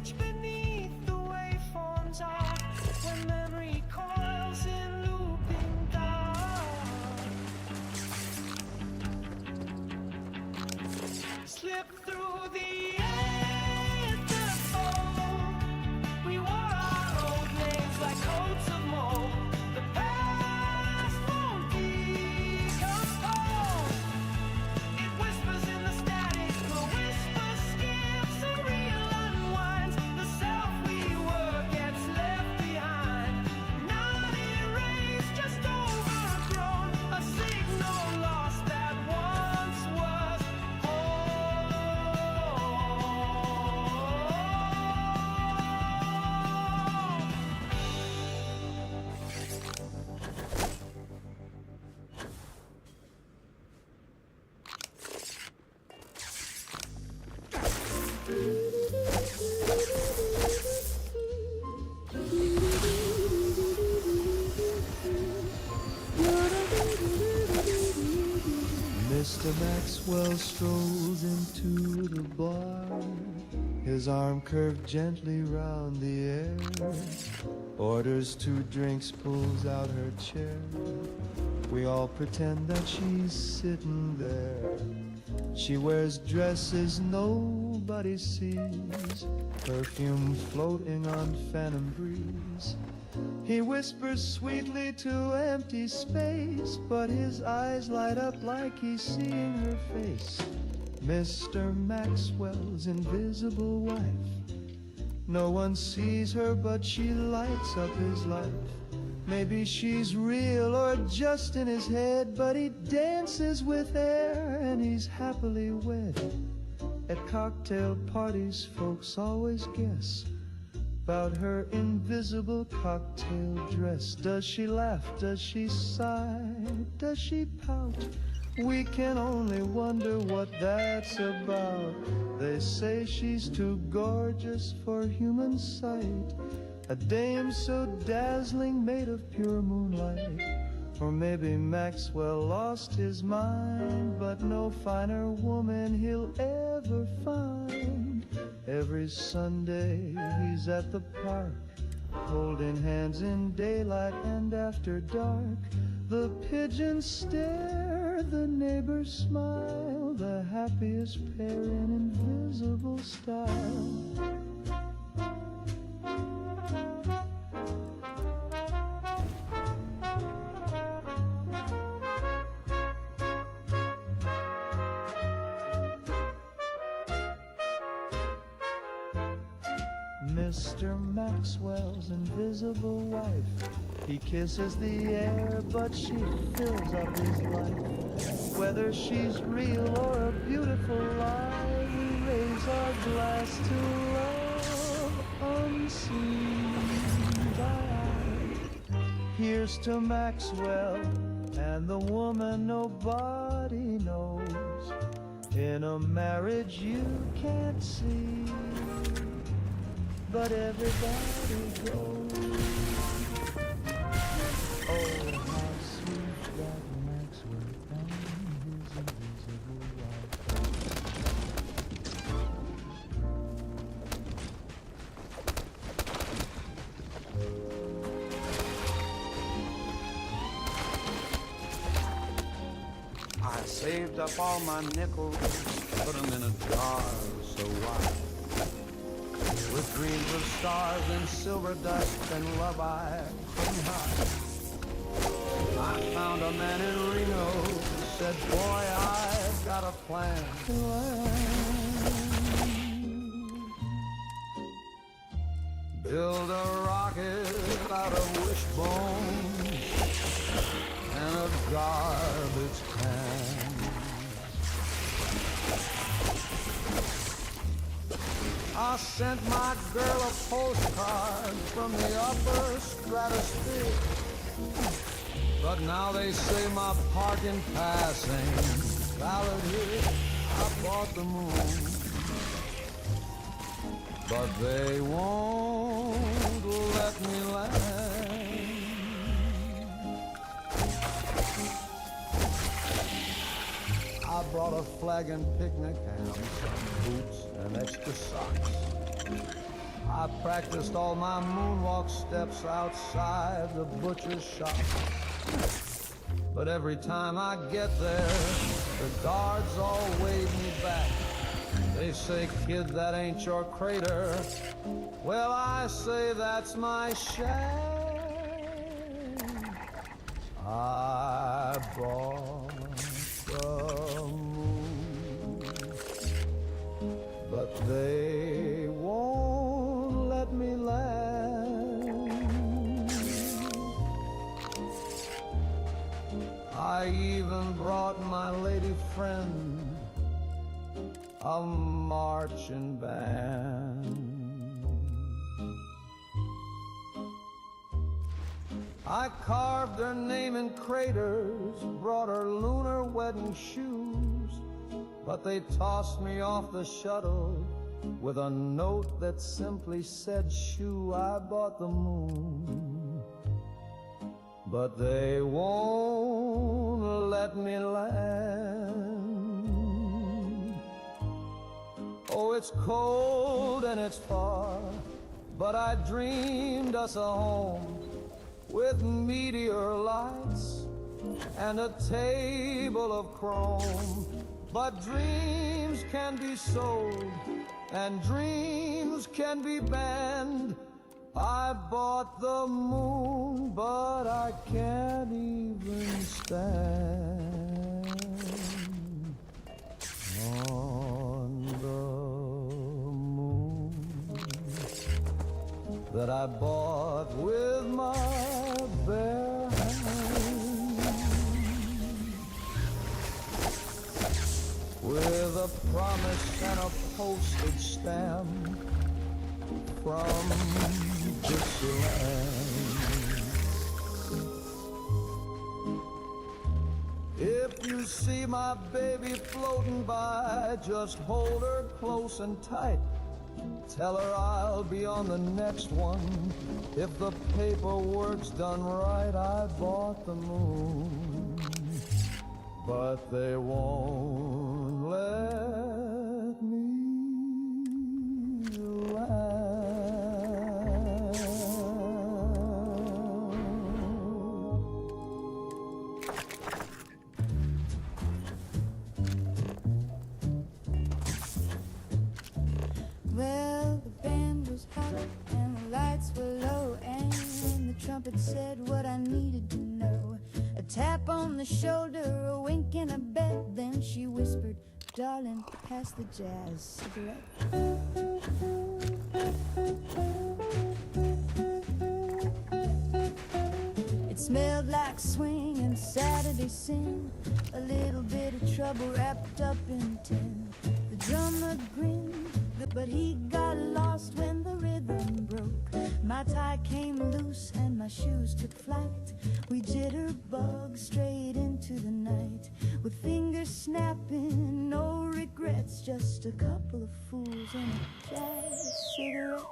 reach beneath the waveforms are when memory coils in looping dark. Slip through the ether fold. We wore our old names like coats of mold. The past won't decompose. It whispers in the static. The whisper skips, the real unwinds. The self we were gets left behind. Not erased, just overgrown. A signal lost that once was Mr. Maxwell strolls into the bar, his arm curved gently round the air, orders 2 drinks, pulls out her chair. We all pretend that she's sitting there. She wears dresses nobody sees, perfume floating on phantom breeze. He whispers sweetly to empty space, but his eyes light up like he's seeing her face. Mr. Maxwell's invisible wife. No one sees her, but she lights up his life. Maybe she's real or just in his head, but he dances with air and he's happily wed. At cocktail parties, folks always guess about her invisible cocktail dress. Does she laugh? Does she sigh? Does she pout? We can only wonder what that's about. They say she's too gorgeous for human sight, a dame so dazzling made of pure moonlight. Or maybe Maxwell lost his mind, but no finer woman he'll ever find. Every Sunday he's at the park, holding hands in daylight and after dark. The pigeons stare, the neighbors smile, the happiest pair in invisible style. Mr. Maxwell's invisible wife. He kisses the air, but she fills up his life. Whether she's real or a beautiful lie, we raise our glass to love unseen by eye. Here's to Maxwell and the woman nobody knows, in a marriage you can't see, but everybody goes. Oh, how sweet that Maxwell found his invisible I saved up all my nickels, put them in a jar so wide, with dreams of stars and silver dust and love I couldn't hide. I found a man in Reno who said, boy, I've got a plan. Build a rocket out of wishbone and a garbage can. I sent my girl a postcard from the upper stratosphere, but now they say my parking pass ain't valid here. I bought the moon, but they won't let me land. I brought a flag and picnic and some boots and extra socks. I practiced all my moonwalk steps outside the butcher's shop. But every time I get there, the guards all wave me back. They say, kid, that ain't your crater. Well, I say that's my shack. I bought the moon, but they won't let me land. I even brought my lady friend a marching band. I carved her name in craters, brought her lunar wedding shoes, but they tossed me off the shuttle with a note that simply said, shoo, I bought the moon, but they won't let me land. Oh, it's cold and it's far, but I dreamed us a home with meteor lights and a table of chrome. But dreams can be sold and dreams can be banned. I bought the moon, but I can't even stand on the moon that I bought with my bare hands, with a promise and a postage stamp from Dixieland. If you see my baby floating by, just hold her close and tight. Tell her I'll be on the next one. If the paperwork's done right, I bought the moon, but they won't let me land. Well, the band was hot and the lights were low, and the trumpet said what I needed to know. A tap on the shoulder, a wink and a bet, then she whispered, darling, pass the jazz cigarette. It smelled like swing and Saturday sin, a little bit of trouble wrapped up in tin. The drummer grinned, but he got lost when the rhythm broke. My tie came loose and my shoes took flight. We jitterbug straight into the night, with fingers snapping, no regrets, just a couple of fools and a jazz cigarette.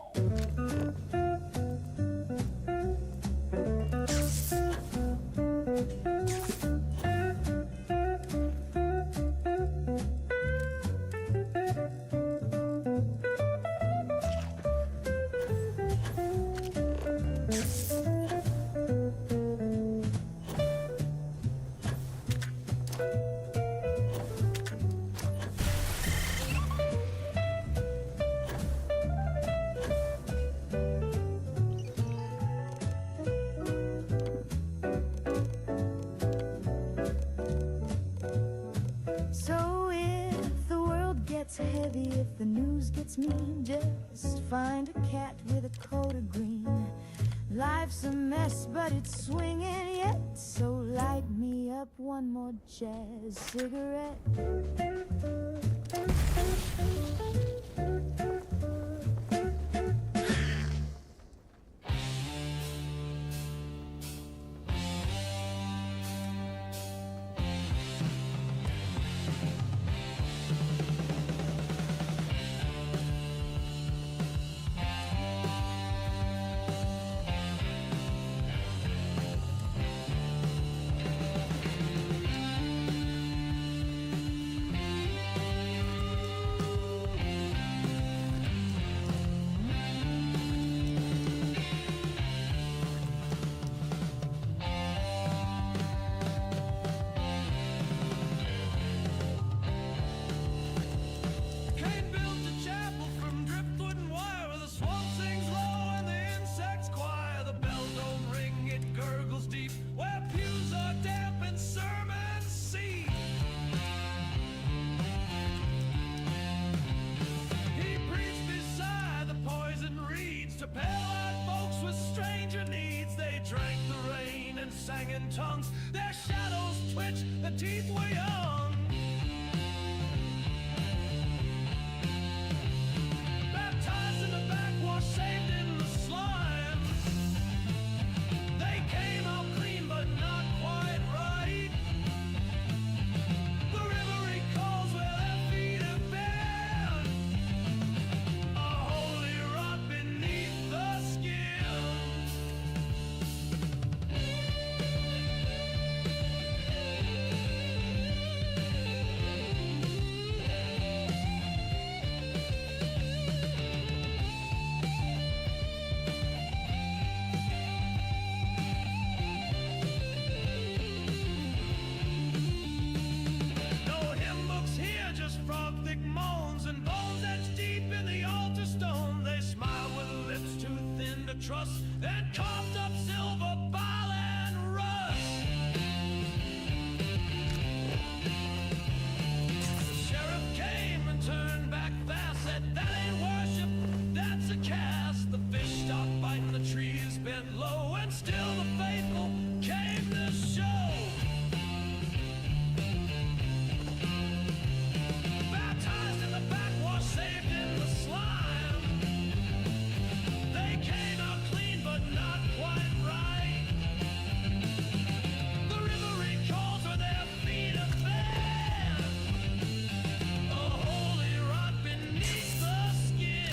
So if the world gets heavy, if the news gets mean, just find a cat with a coat of green. Life's a mess, but it's swinging yet, so light me up one more jazz cigarette. sang in tongues. Their shadows twitched, the teeth were young. Baptized in the backwash, saved in the slime. They came out clean, but not quite right. The river recalls where their feet have been. A holy rot beneath the skin. No hymn books here, just frog thick moans and bones etched deep in the altar stone. They smiled with lips too thin to trust, then coughed up silver bile and rust. The sheriff came and turned back fast, said that ain't worship, that's a cast. The fish stopped biting, the trees bent low, and still the faithful came to show. Baptized in the backwash, saved in the slime. They came out clean, but not quite right. The river recalls where their feet have been. A holy rot beneath the skin.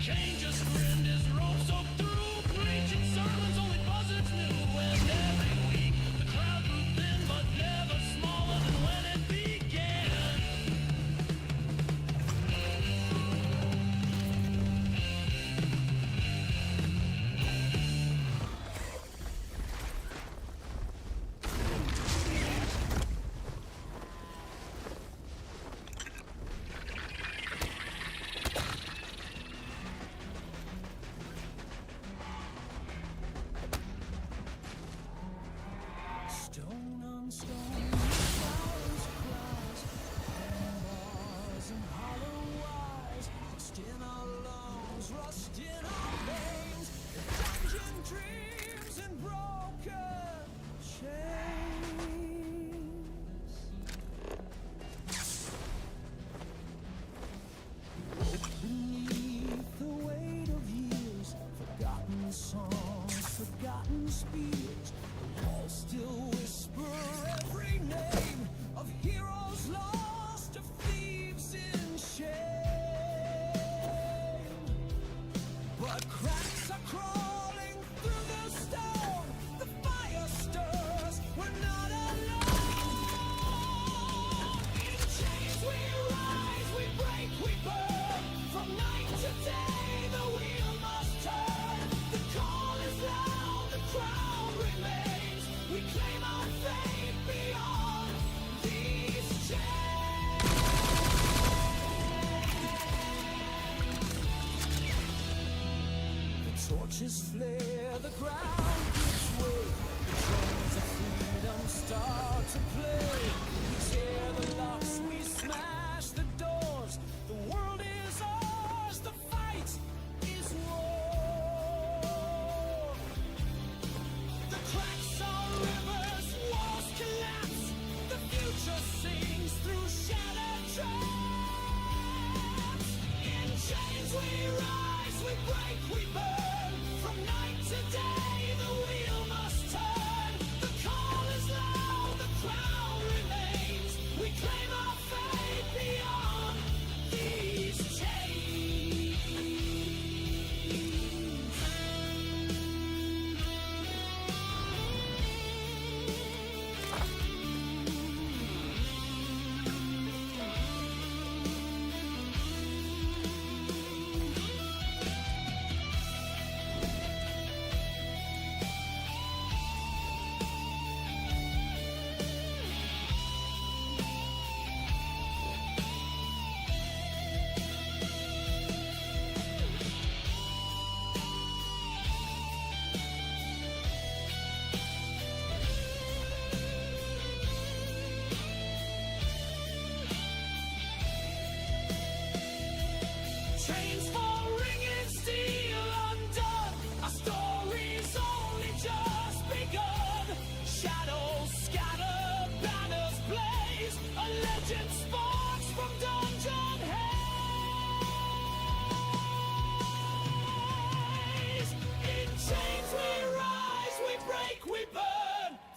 Cain just grinned, his robe soaked through, preaching sermons only buzzards knew. And every week the crowd grew thin, but never smaller than when it began. Stone on stone, flowers cries, and bars and hollow wires, rust in our lungs, rust in our veins, dungeon dreams and broken chains. Beneath the weight of years, forgotten songs, forgotten spears, the walls still whisper every name of heroes lost, of thieves in shame. But cracks are crawling through the stone, the fire stirs, we're not alone. In chains we rise, we break, we burn. From night to day, the wheel must turn. The call is loud, the crowd remains. We claim our fate beyond these chains. The torches flare, the ground gives way. The drums of freedom start to play. We tear the locks, we smash the doors. The world is ours, the fight is war. The cracks are rivers, walls collapse. The future sings through shattered traps. In chains we rise, we break, we burn. From night to day, the wheel must turn.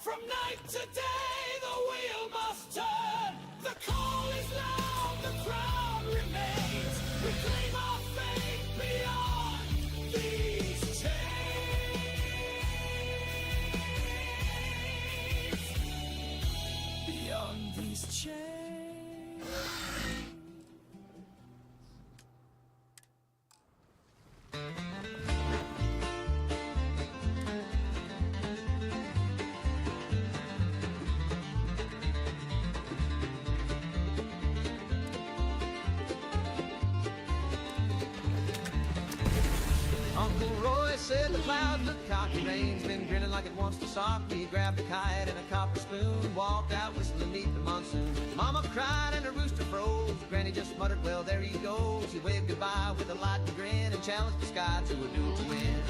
From night to day, the wheel must turn. The call is loud, the crowd remains. We claim our fate beyond these chains. Beyond these chains. Uncle Roy said the clouds look cocky, rain's been grinning like it wants to sock me. He grabbed a kite and a copper spoon, walked out whistling neath the monsoon. Mama cried and the rooster froze. Granny just muttered, well, there he goes. He waved goodbye with a lightning grin and challenged the sky to a duel to win.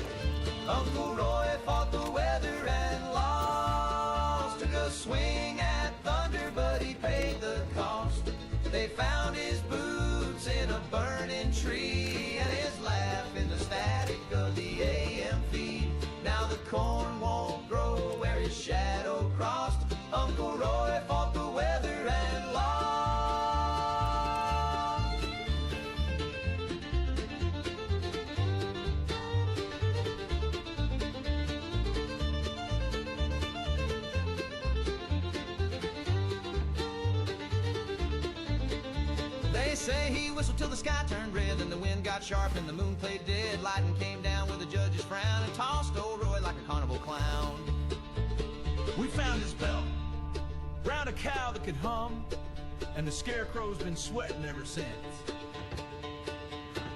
Uncle Roy fought the weather and lost. Took a swing at thunder, but he paid the cost. They found his boots in a burning tree and his laugh in the static of the AM feed. Now the corn won't grow where his shadow crossed. Uncle Roy fought the weather and lost. They say he whistled till the sky turned red, and the wind got sharp and the moon played dead. Lightning came down with a judge's frown and tossed old Roy like a carnival clown. We found his belt. Browned a cow that could hum, and the scarecrow's been sweating ever since.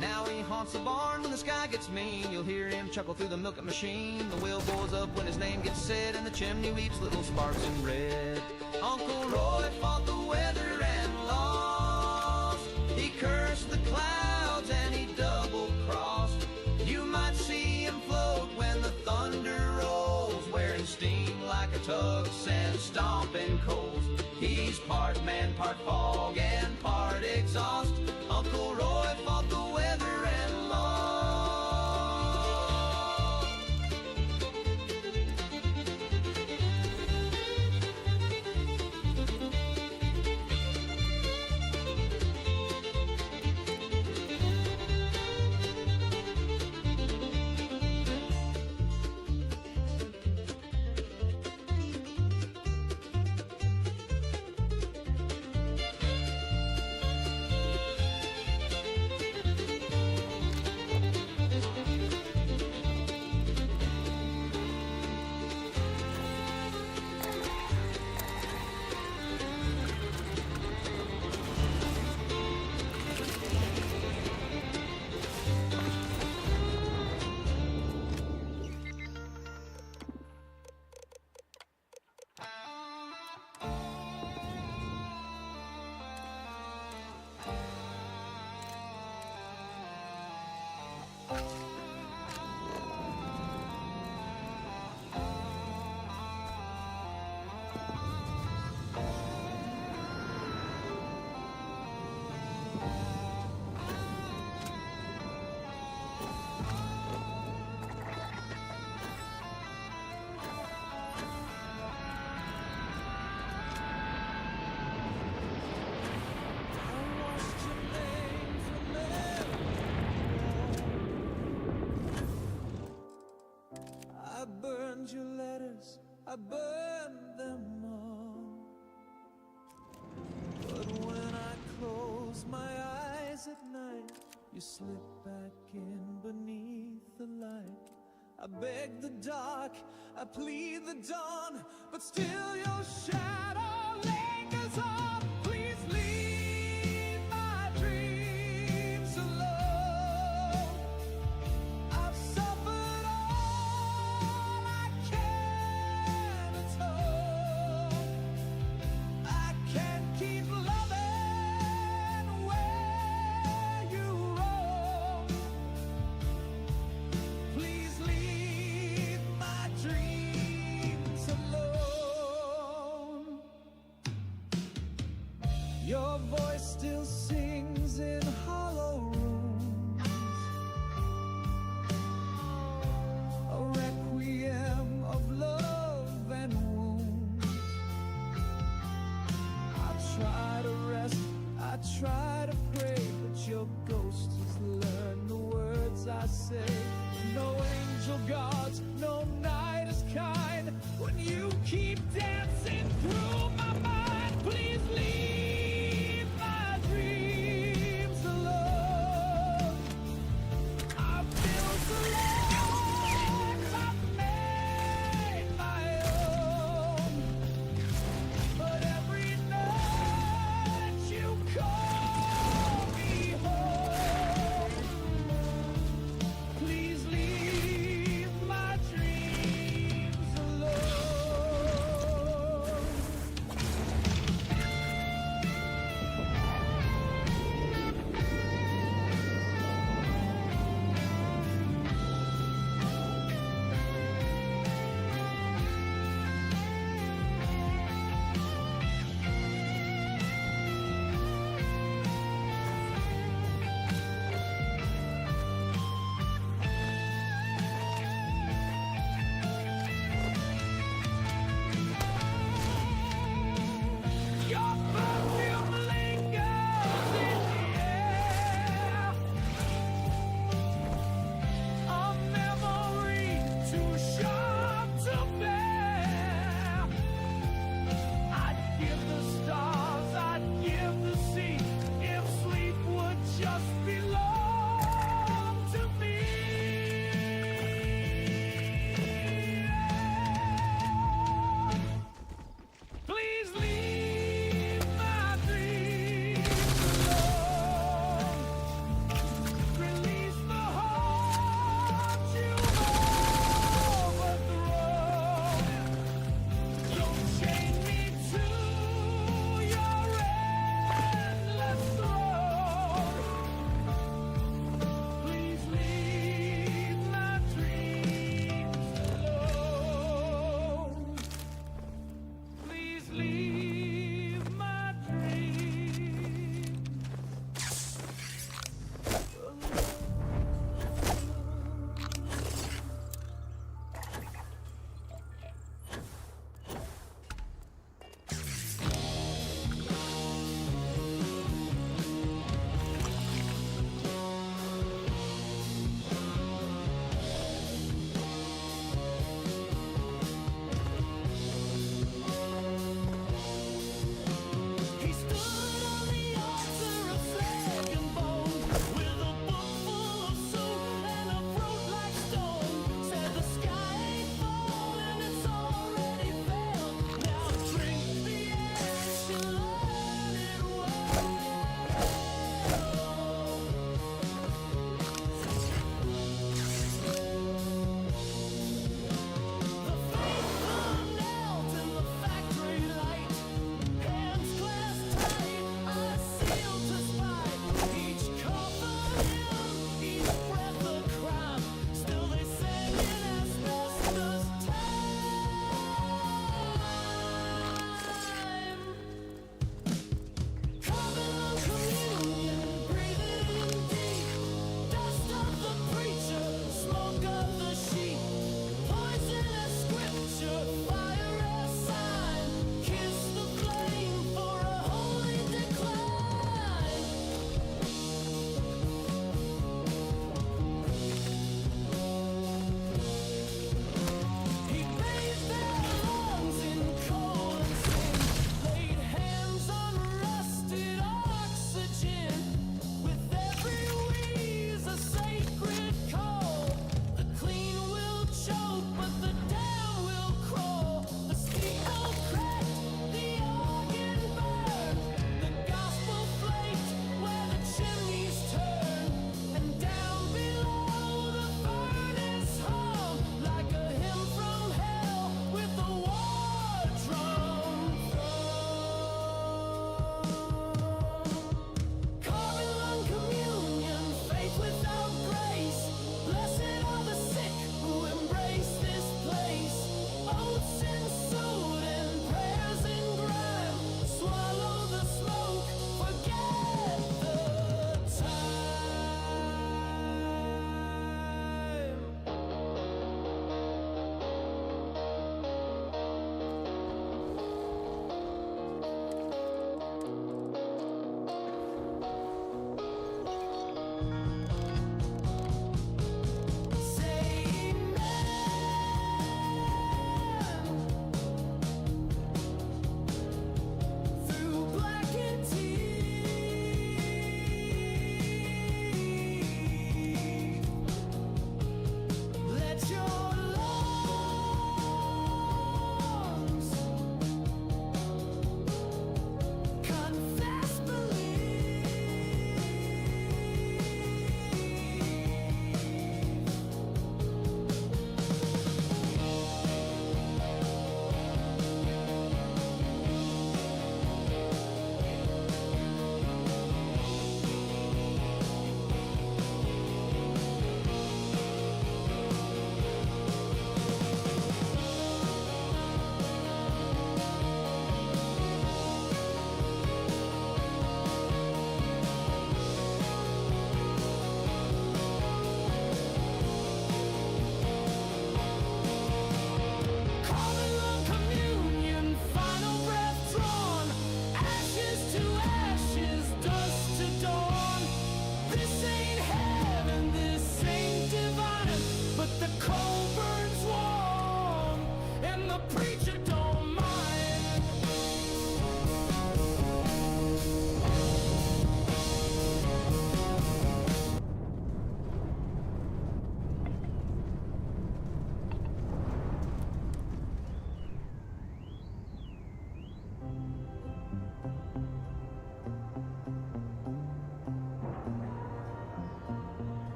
Now he haunts the barn when the sky gets mean. You'll hear him chuckle through the milking machine. The wheel boils up when his name gets said, and the chimney weeps little sparks in red. Uncle Roy fought the weather and lost. He cursed the clouds and he double-crossed. You might see him float when the thunder rolls, wearing steam like a tux and stomping coals. He's part man, part fog, and part exhaust. Uncle Roy fought the weather and lost. I burned your letters, I burned them all. But when I close my eyes at night, you slip back in beneath the light. I beg the dark, I plead the dawn, but still your shadow lingers on. Please leave my dreams alone. I've suffered all I can atone. I can't keep loving where you roam. Please leave my dreams alone. Your voice still sings in hollow rooms, a requiem of love and wounds. say. No angel gods, no night is kind. When you keep dancing through my mind, please leave my dreams alone. I feel so lost, I've made my own. But every night you call me home. Please leave my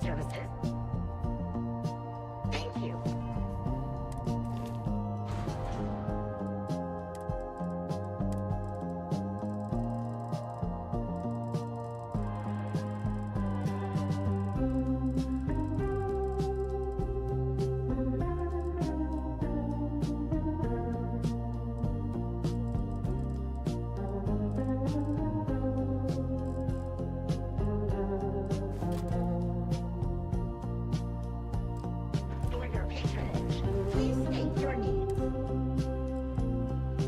services. Thank you. For your patronage, please state your needs.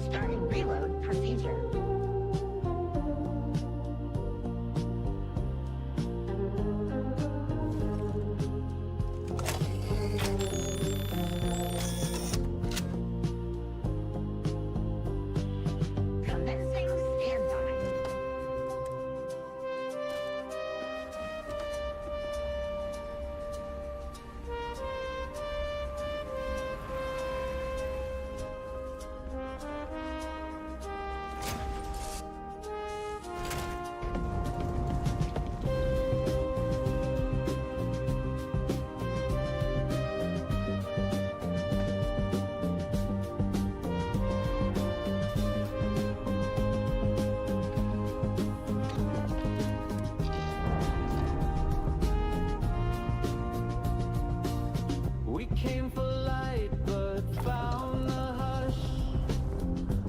Starting reload procedure. Commencing standby. We came for light, but found the hush.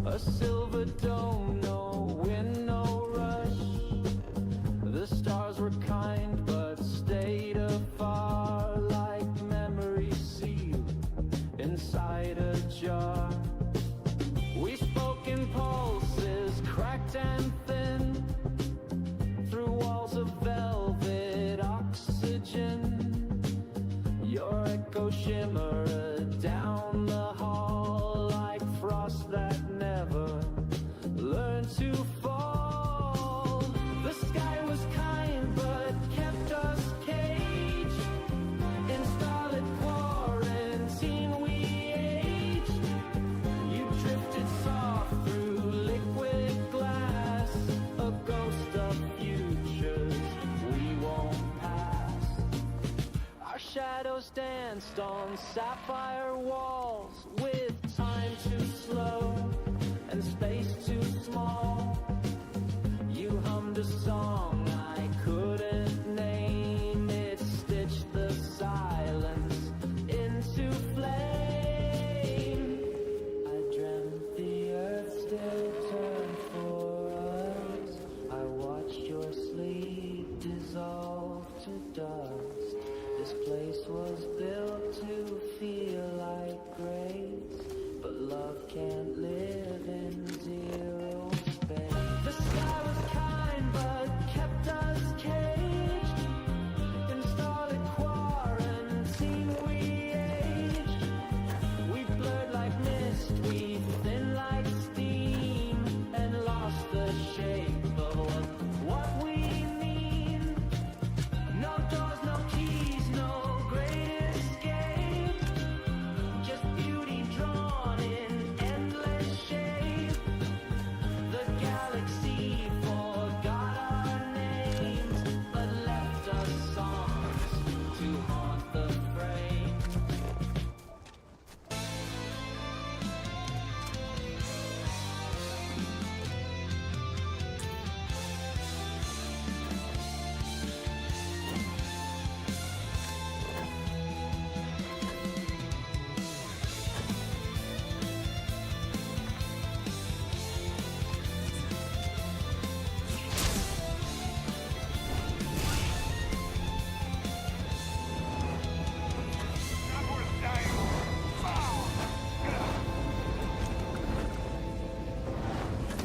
A silver dome, no wind, no rush. The stars were kind, but stayed afar, like memories sealed inside a jar. We spoke in pulses, cracked and thin, through walls of velvet oxygen. Your echo shimmered down the hall like frost that never learned to fall. The sky was kind but kept us caged. In starlit quarantine we aged. You drifted soft through liquid glass, a ghost of futures we won't pass. Our shadows danced on sapphire walls, with time too slow and space too small. You hummed a song I couldn't name. It stitched the silence into flame. I dreamt the earth still turned for us. I watched your sleep dissolve to dust. This place was built to feel like grace, but love can't live in zero space. The sky was kind but kept us caged. In starlit quarantine we aged. We blurred like mist, we thin like steam, and lost the shape of what we mean. No doors, no keys, no great escape. Just beauty drawn in endless shape. The galaxy forgot our names, but left us songs to haunt the frame.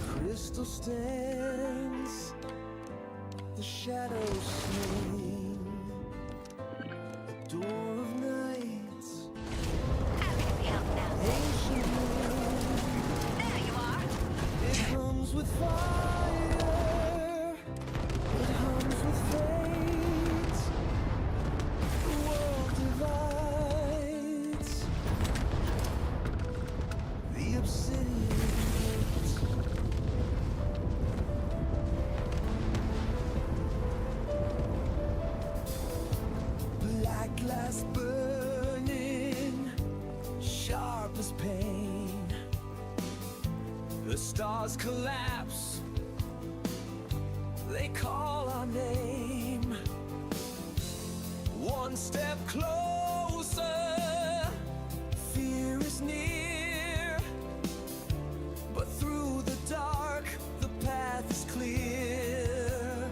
Crystal stands, the shadows swing, the door of night, ancient wind. There you are. It comes with fire, it hums with fate. The world divides, the obsidian gate. causes pain. The stars collapse, they call our name. One step closer, fear is near. But through the dark, the path is clear.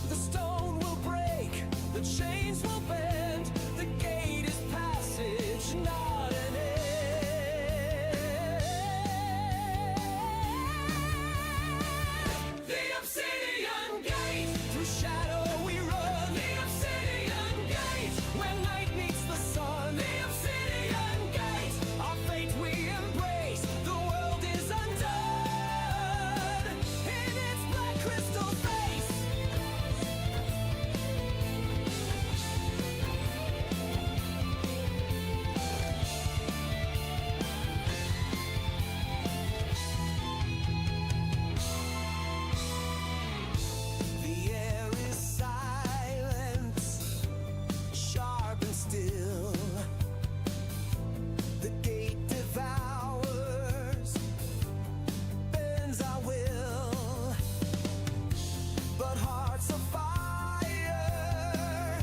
The stone will break, the chains will bend. The gate is passage, not an end. The obsidian gate, through shadow we run. The obsidian gate, where night meets the sun. The obsidian gate, our fate we embrace. The world is undone in its black crystal face. The air is silent, sharp and still. The gate devours, bends our will. But hearts of fire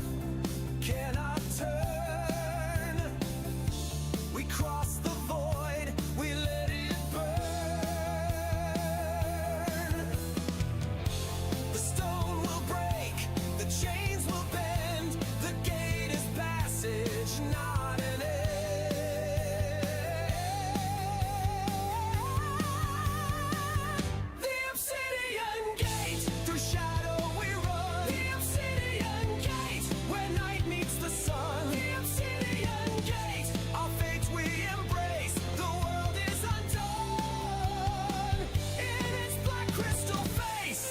cannot turn. We cross the void, we let it burn. The stone will break, the chains will bend. The gate is passage, not an end. The obsidian gate, through shadow we run. The obsidian gate, where night meets the sun. The obsidian gate, our fate we embrace. The world is undone in its black crystal face.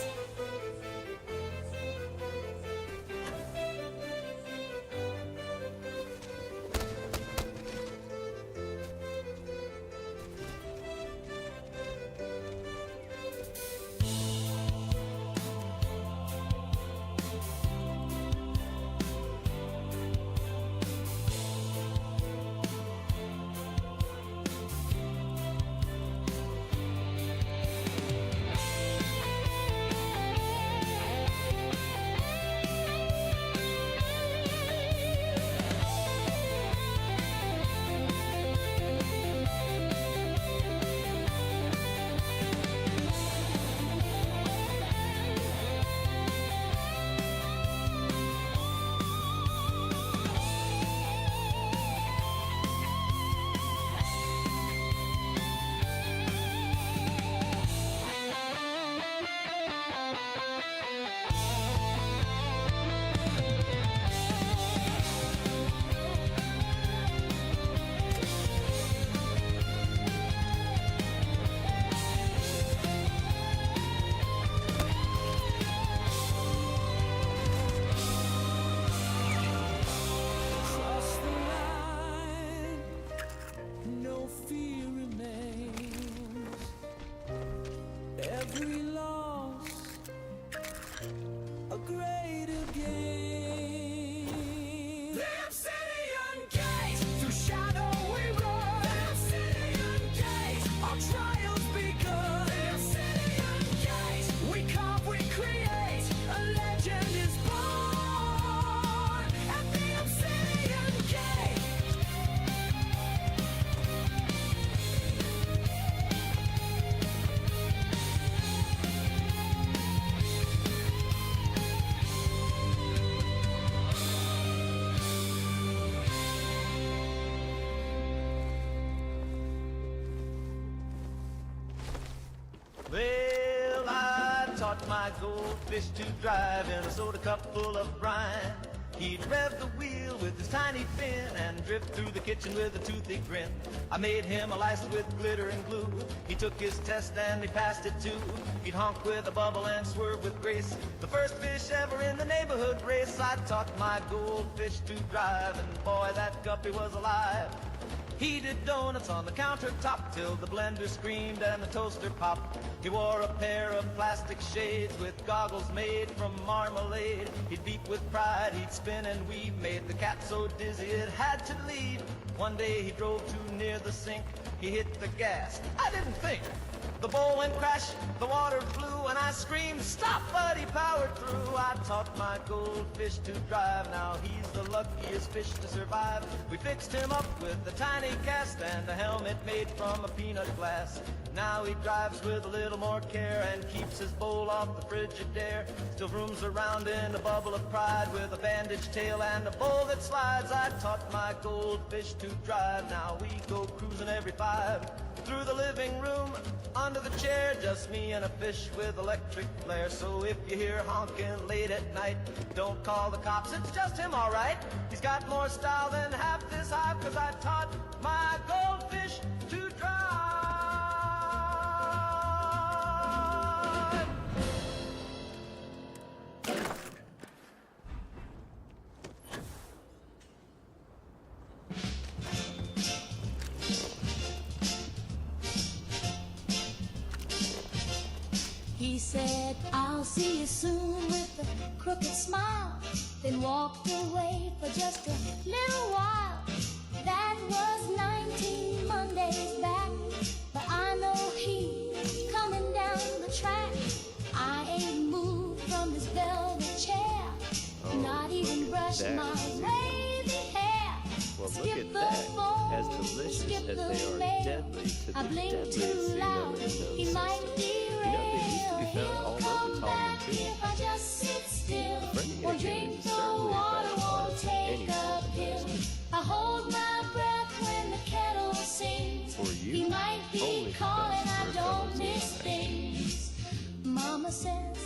Cross the line, no fear remains. Every loss, a greater gain. The obsidian gate, through shadow we run. The obsidian gate, our trials begun. The obsidian gate, we carve, we create. A legend is born at the obsidian gate. Well, I taught my goldfish to drive in a soda cup full of brine. He'd rev the wheel with his tiny fin and drift through the kitchen with a toothy grin. I made him a license with glitter and glue. He took his test and he passed it too. He'd honk with a bubble and swerve with grace. The first fish ever in the neighborhood race. I taught my goldfish to drive, and boy, that guppy was alive. He did donuts on the countertop till the blender screamed and the toaster popped. He wore a pair of plastic shades with goggles made from marmalade. He'd beat with pride, he'd spin and weave, made the cat so dizzy it had to leave. One day he drove too near the sink, he hit the gas. I didn't think. The bowl went crash, the water flew, and I screamed, stop, but he powered through. I taught my goldfish to drive, now he's the luckiest fish to survive. We fixed him up with a tiny cast and a helmet made from a peanut glass. Now he drives with a little more care and keeps his bowl off the Frigidaire. Still rooms around in a bubble of pride with a bandaged tail and a bowl that slides. I taught my goldfish to drive, now we go cruising every 5. Through the living room, under the chair, just me and a fish with electric flare. So if you hear honking late at night, don't call the cops, it's just him, all right. He's got more style than half this hive, 'cause I taught my goldfish to drive. He said, I'll see you soon with a crooked smile, then walked away for just a little while. That was 19 Mondays back, but I know he's coming down the track. I ain't moved from this velvet chair, not even brushed my wavy hair. Well, look Skip at the that. phone, As delicious skip as the they are mail. deadly to I the blinked deadliest too sea loud, known he might derail. You know, they used to be found He'll all come over back Tongan too. if I just sit still. Friendly Won't entertainment drink is the certainly a water, better part won't of take any a pill. civilization. I hold my breath when the kettle sings. For you, He might only be the calling, best I for a don't fellow's miss information. things. Mama says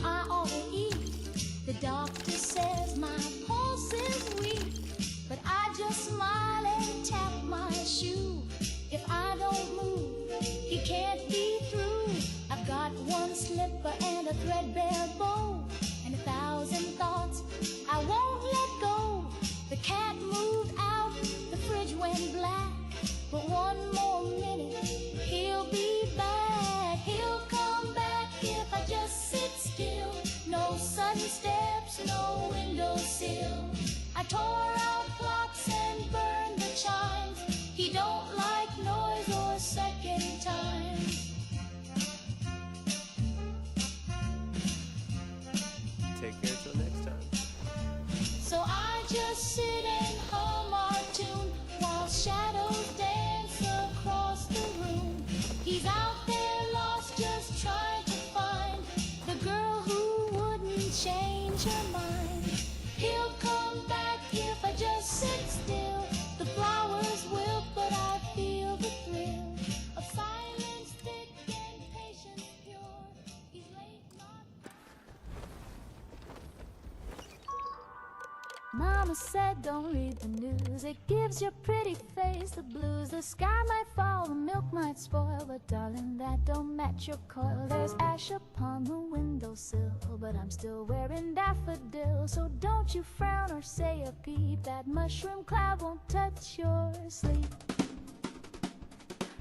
I ought to eat. The doctor says my pulse is weak. But I just smile and tap my shoe. If I don't move, he can't be through. I've got one slipper and a threadbare bow, and 1,000 thoughts I won't let go. The cat moved out, the fridge went black, but one more minute, he'll be back. He'll come back if I just sit still. No sudden steps, no windowsill. I tore out clocks and burned the chimes. He don't like noise or second time. Take care till next time. So I just sit and hum our tune while shadows dance across the room. He's out there lost, just trying to find the girl who wouldn't change her mind. He'll come back if I just sit still. The flowers wilt, but I feel the thrill of silence thick and patience pure. He's late, not. Mama said don't read the news, it gives your pretty face the blues. The sky might fall, the milk might spoil, but darling, that don't match your coil. There's ash upon the windowsill, but I'm still wearing daffodils. So don't you frown or say a peep, that mushroom cloud won't touch your sleep.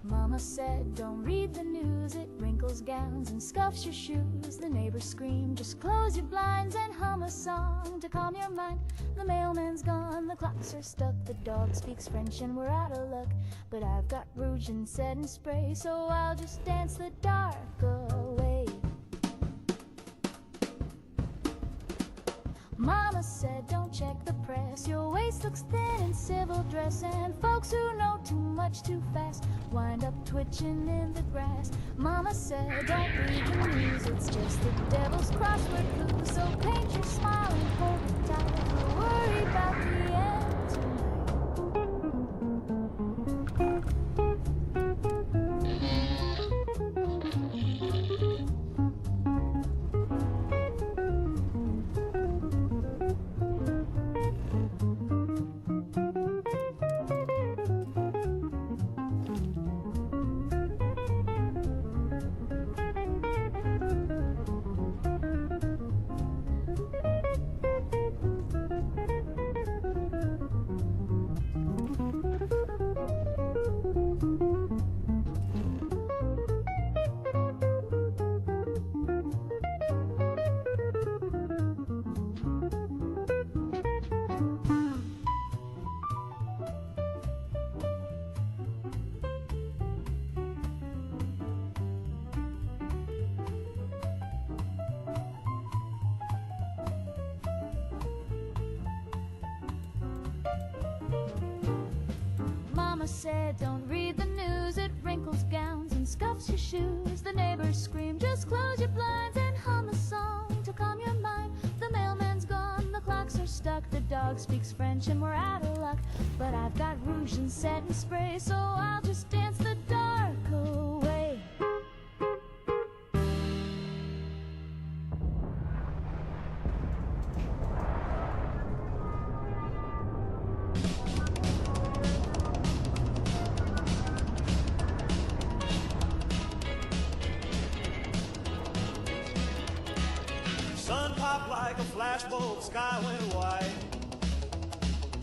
Mama said, don't read the news, it wrinkles gowns and scuffs your shoes. The neighbors scream, just close your blinds and hum a song to calm your mind. The mailman's gone, the clocks are stuck, the dog speaks French and we're out of luck. But I've got rouge and setting spray, so I'll just dance the dark away. Mama said, don't check the press, your waist looks thin in civil dress, and folks who know too much too fast wind up twitching in the grass. Mama said, don't read the news, it's just the devil's crossword clue. So paint your smile and hold it tight, don't worry about the end Mama said, don't read the news, it wrinkles gowns and scuffs your shoes. The neighbors scream, just close your blinds and hum a song to calm your mind. The mailman's gone, the clocks are stuck, the dog speaks French and we're out of luck. But I've got rouge and set and spray, so I'll just dance the dark away. Sun popped like a flashbulb, sky went white.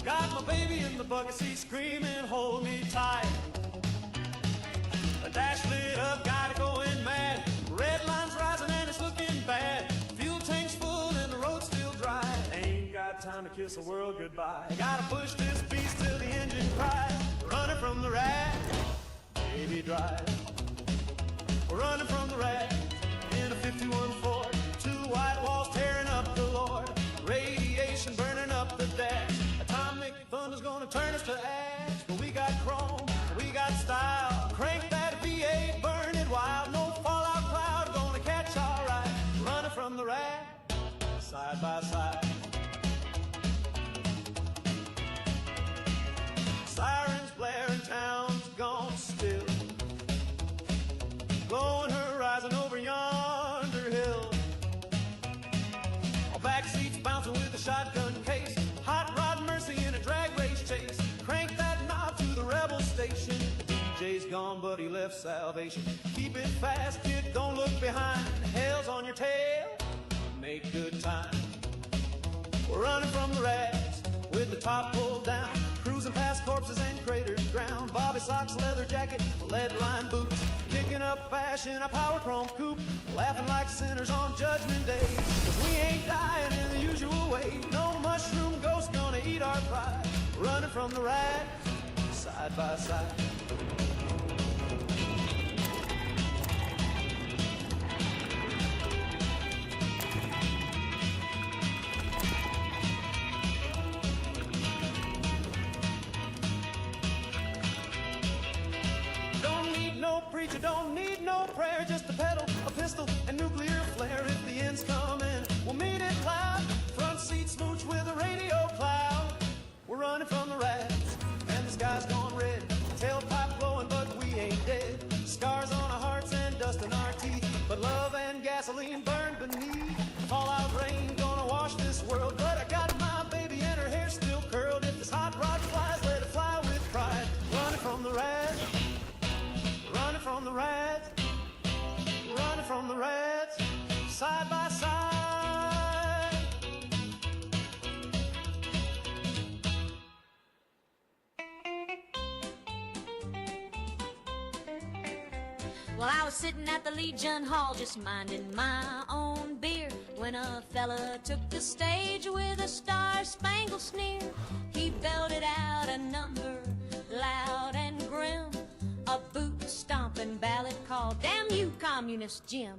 Got my baby in the bucket seat screaming, hold me tight. The dash lit up, got it going mad. Red line's rising and it's looking bad. Fuel tank's full and the road's still dry. Ain't got time to kiss the world goodbye. Gotta push this beast till the engine cries. Running from the rat, baby drive. We're running from the rat in a 51 Ford. Two white walls tearing up the Lord. Radiation burning up the dash. Atomic thunder's gonna turn us to ash. But we got chrome, we got style. Crank that V8, burn it wild. No fallout cloud gonna catch our eye. Running from the rat, side by side. Sirens blaring, town's gone still. Glowing horizon over yonder hill. Our back seats bouncing with a shotgun case. Hot rod Mercy in a drag race chase. Crank that knob to the rebel station. The DJ's gone, but he left salvation. Keep it fast, kid, don't look behind. Hell's on your tail, make good time. We're running from the rats with the top pulled down. Cruising past corpses and cratered ground. Bobby socks, leather jacket, lead line boots. Kicking up fashion, a power chrome coupe. Laughing like sinners on Judgment Day. 'Cause we ain't dying in the usual way. No mushroom ghost gonna eat our pride. Running from the rat, side by side. Preacher don't need no prayer, just a pedal, a pistol, and nuclear flare. If the ends come in, we'll meet it loud. Front seat smooch with a radio cloud. We're running from the rats, and the sky's gone red. Tailpipe blowing, but we ain't dead. Scars on our hearts and dust in our teeth, but love and gasoline burn beneath. Fallout rain gonna wash this world, but I got my baby and her hair still curled. If this hot rod flies, let it fly with pride. Running from the rats. Running from the rats, running from the rats, side by side. Well, I was sitting at the Legion Hall just minding my own beer when a fella took the stage with a star-spangled sneer. He belted out a number loud and grim, a boot-stomping ballad called Damn You, Communist Jim.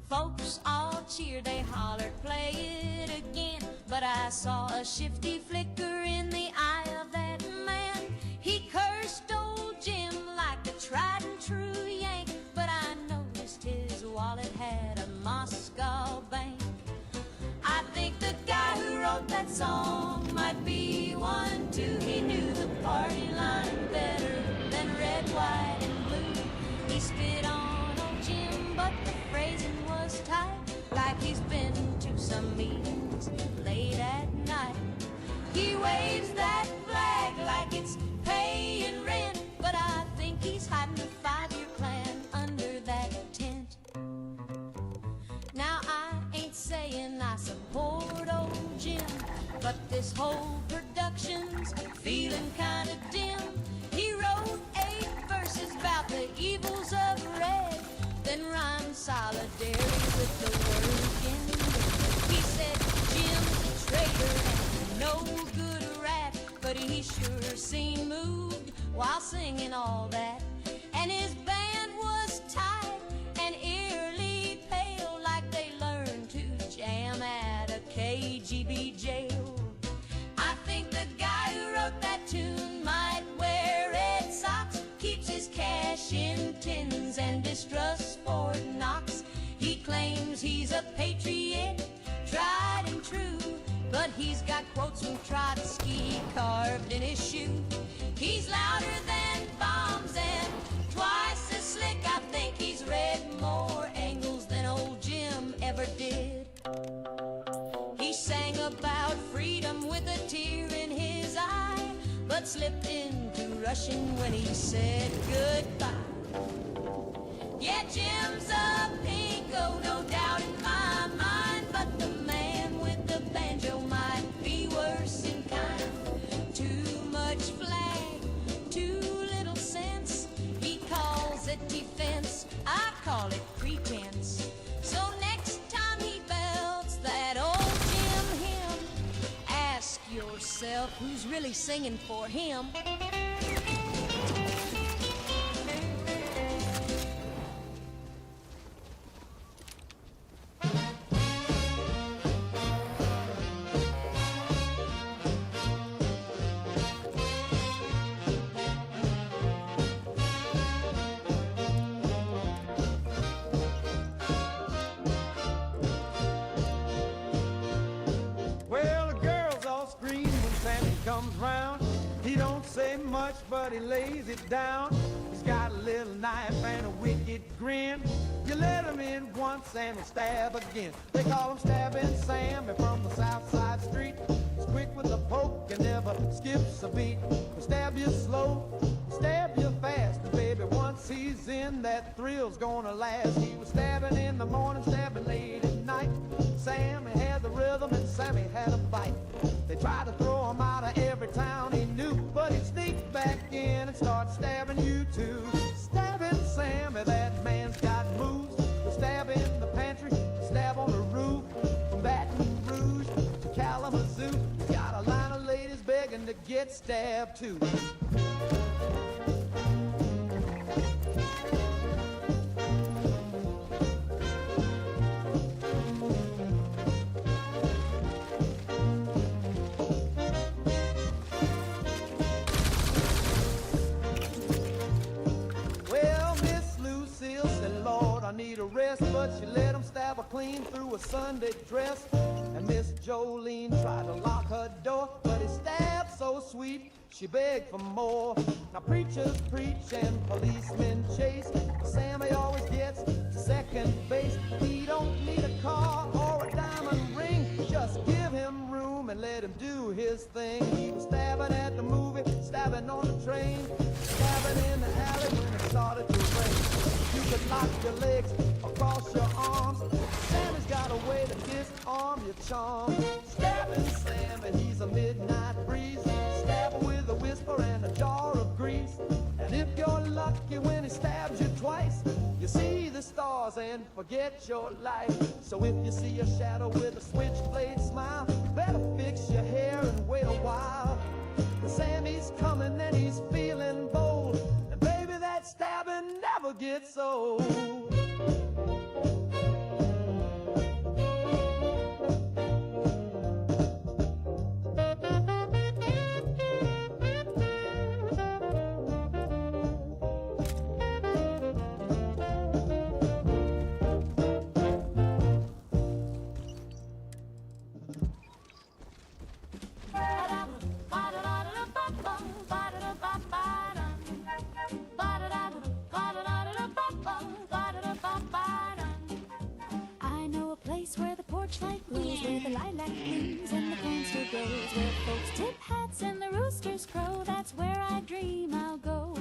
Folks all cheered, they hollered, play it again. But I saw a shifty flicker in the eye of that man. He cursed old Jim like a tried and true Yank. But I noticed his wallet had a Moscow bank. I think the guy who wrote that song might be one too. He knew the party line better than red, white, and blue. He spit on old Jim, but the phrasing was tight, like he's been to some meetings late at night. He waves that flag like it's paying rent, but I think he's hiding a 5-year plan under that tent. Now I ain't saying I support old Jim, but this whole production's feeling kinda dim. He wrote 8 verses about the evils of red, then rhymed solidarity with the working dead. He said Jim's a traitor and no good rat, but he sure seemed moved while singing all that. And his band was tight and eerily pale, like they learned to jam at a KGB jail. I think the guy who wrote that tune might wear it he's got quotes from Trotsky carved in his shoe. He's louder than bombs and twice as slick. I think he's read more angles than old Jim ever did. He sang about freedom with a tear in his eye, but slipped into Russian when he said goodbye. Yeah, Jim's a pinko, no doubt in my mind, but the man with the banjo might be worse in kind. Too much flag, too little sense. He calls it defense, I call it pretense. So next time he belts that old Jim hymn, ask yourself who's really singing for him. Well, the girls all scream when Sammy comes round. He don't say much, but he lays it down. He's got a little knife and a wicked grin. You let him in once and he'll stab again. They call him Stabbing Sammy from the South Side Street. He's quick with a poke and never skips a beat. He'll stab you slow, stab you fast. And baby, once he's in, that thrill's gonna last. He was stabbing in the morning, stabbing late at night. Sammy had the rhythm and Sammy had a bite. They tried to throw him out of every town he knew, but he'd sneak back in and start stabbing you too. Stabbing Sammy, that man's got moves. He'll stab in the pantry, stab on the roof. From Baton Rouge to Kalamazoo, he's got a line of ladies begging to get stabbed too. I need a rest, but she let him stab her clean through a Sunday dress. And Miss Jolene tried to lock her door, but he stabbed so sweet, she begged for more. Now preachers preach and policemen chase, but Sammy always gets to second base. He don't need a car or a diamond ring, just give him room and let him do his thing. He was stabbing at the movie, stabbing on the train, stabbing in the alley when it started to rain. You could lock your legs across your arms. Sammy's got a way to disarm your charm. Stabbing Sammy, he's a midnight breeze. Stab with a whisper and a jar of grease. And if you're lucky when he stabs you twice, you see the stars and forget your life. So if you see a shadow with a switchblade smile, better fix your hair and wait a while. 'Cause Sammy's coming and he's feeling bold. And baby, that stabbing never gets old. I know a place where the porch light glows, where the lilac blooms and the cornstill grows, where folks tip hats and the roosters crow. That's where I dream I'll go.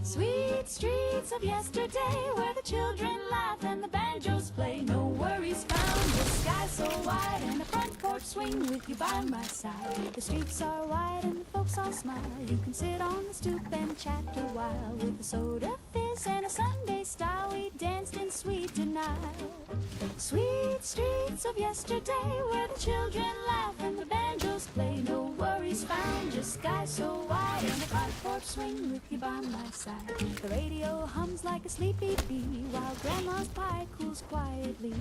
Sweet streets of yesterday, where the children laugh and the banjos play. No worries found, the sky so wide, and the front porch swing with you by my side. The streets are wide and the folks all smile. You can sit on the stoop and chat a while. With a soda fizz and a Sunday style, we danced in sweet denial. Sweet streets of yesterday, where the children laugh and the banjos play. No worries found, just sky so wide, and the front porch swing with you by my side. The radio hums like a sleepy bee, while Grandma's pie cools quietly.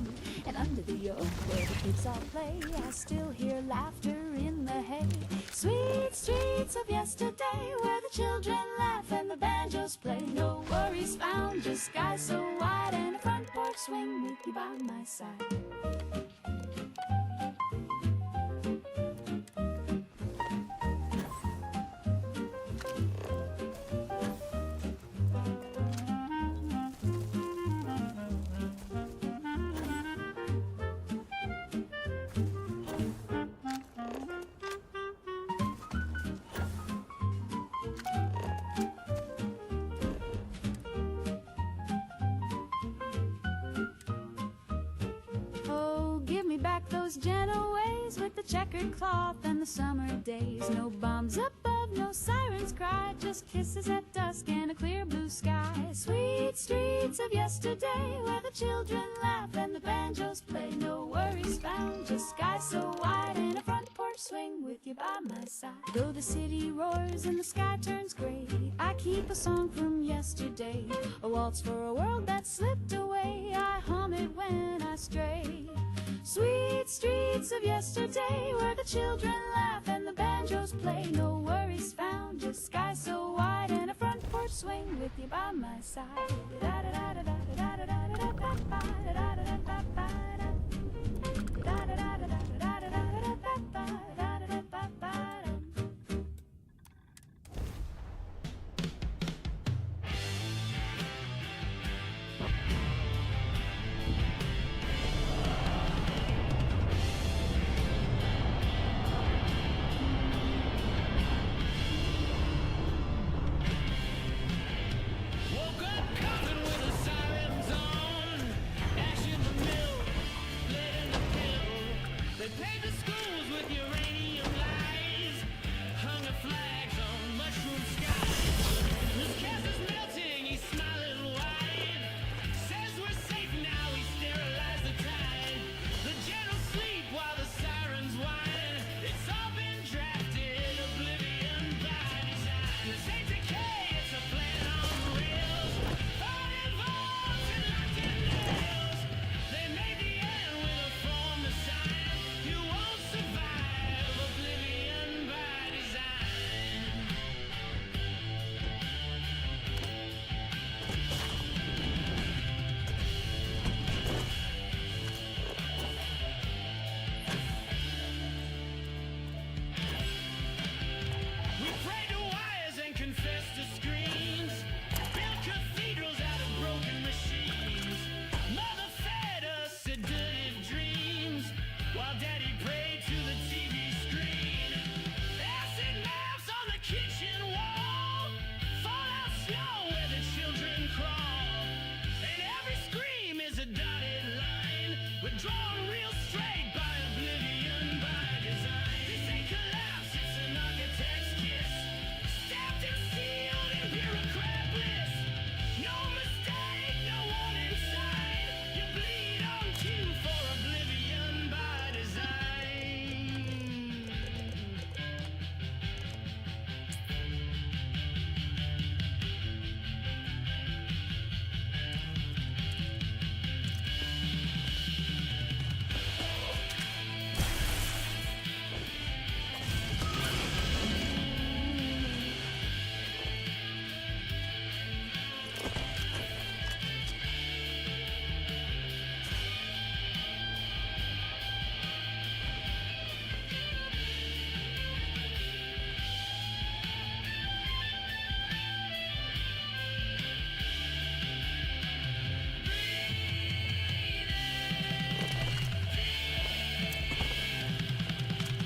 And under the oak where the kids all play, I still hear laughter in the hay. Sweet streets of yesterday, where the children laugh and the banjos play. No worries found, just sky so wide, and a front porch swing with you by my side. the checkered cloth and the summer days. No bombs above, no sirens cry, just kisses at dusk and a clear blue sky. Sweet streets of yesterday where the children laugh and the banjos play. No worries found, just sky so wide and a front porch swing with you by my side. Though the city roars and the sky turns gray, I keep a song from yesterday, a waltz for a world that slipped away. I hum it when I stray. Sweet streets of yesterday where the children laugh and the banjos play. No worries found, just sky so wide and a front porch swing with you by my side. Woke up coughing with the sirens on. Ash in the mill, lead in the pill. They paved the schools with uranium lies. Hung the flags on mushroom skies. His cast is melting, he's smiling wide. Says we're safe now, he sterilized the tide. The general sleep while the sirens whine. It's all been drafted, oblivion by design. This ain't decay, it's a plan on rails. Falling vaults and locked in nails. They made the end with a form to sign. You won't survive, oblivion by design. We prayed to wires and confessed to screens. Built cathedrals out of broken machines. Mother fed us sedative dreams while Daddy prayed to the TV screen. Acid maps on the kitchen wall. Fallout snow where the children crawl. And every scream is a dotted line. We're drawn real straight by oblivion by design. This ain't collapse, it's an architect's kiss. Stamped and sealed in bureaucrat bliss. No mistake, no warning sign. You bleed on cue for oblivion by design.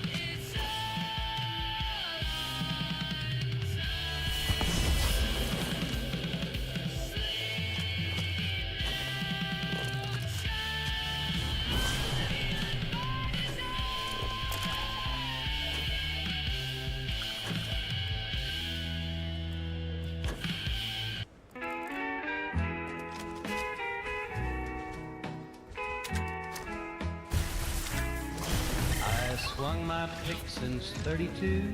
It's all I swung my pick since 32,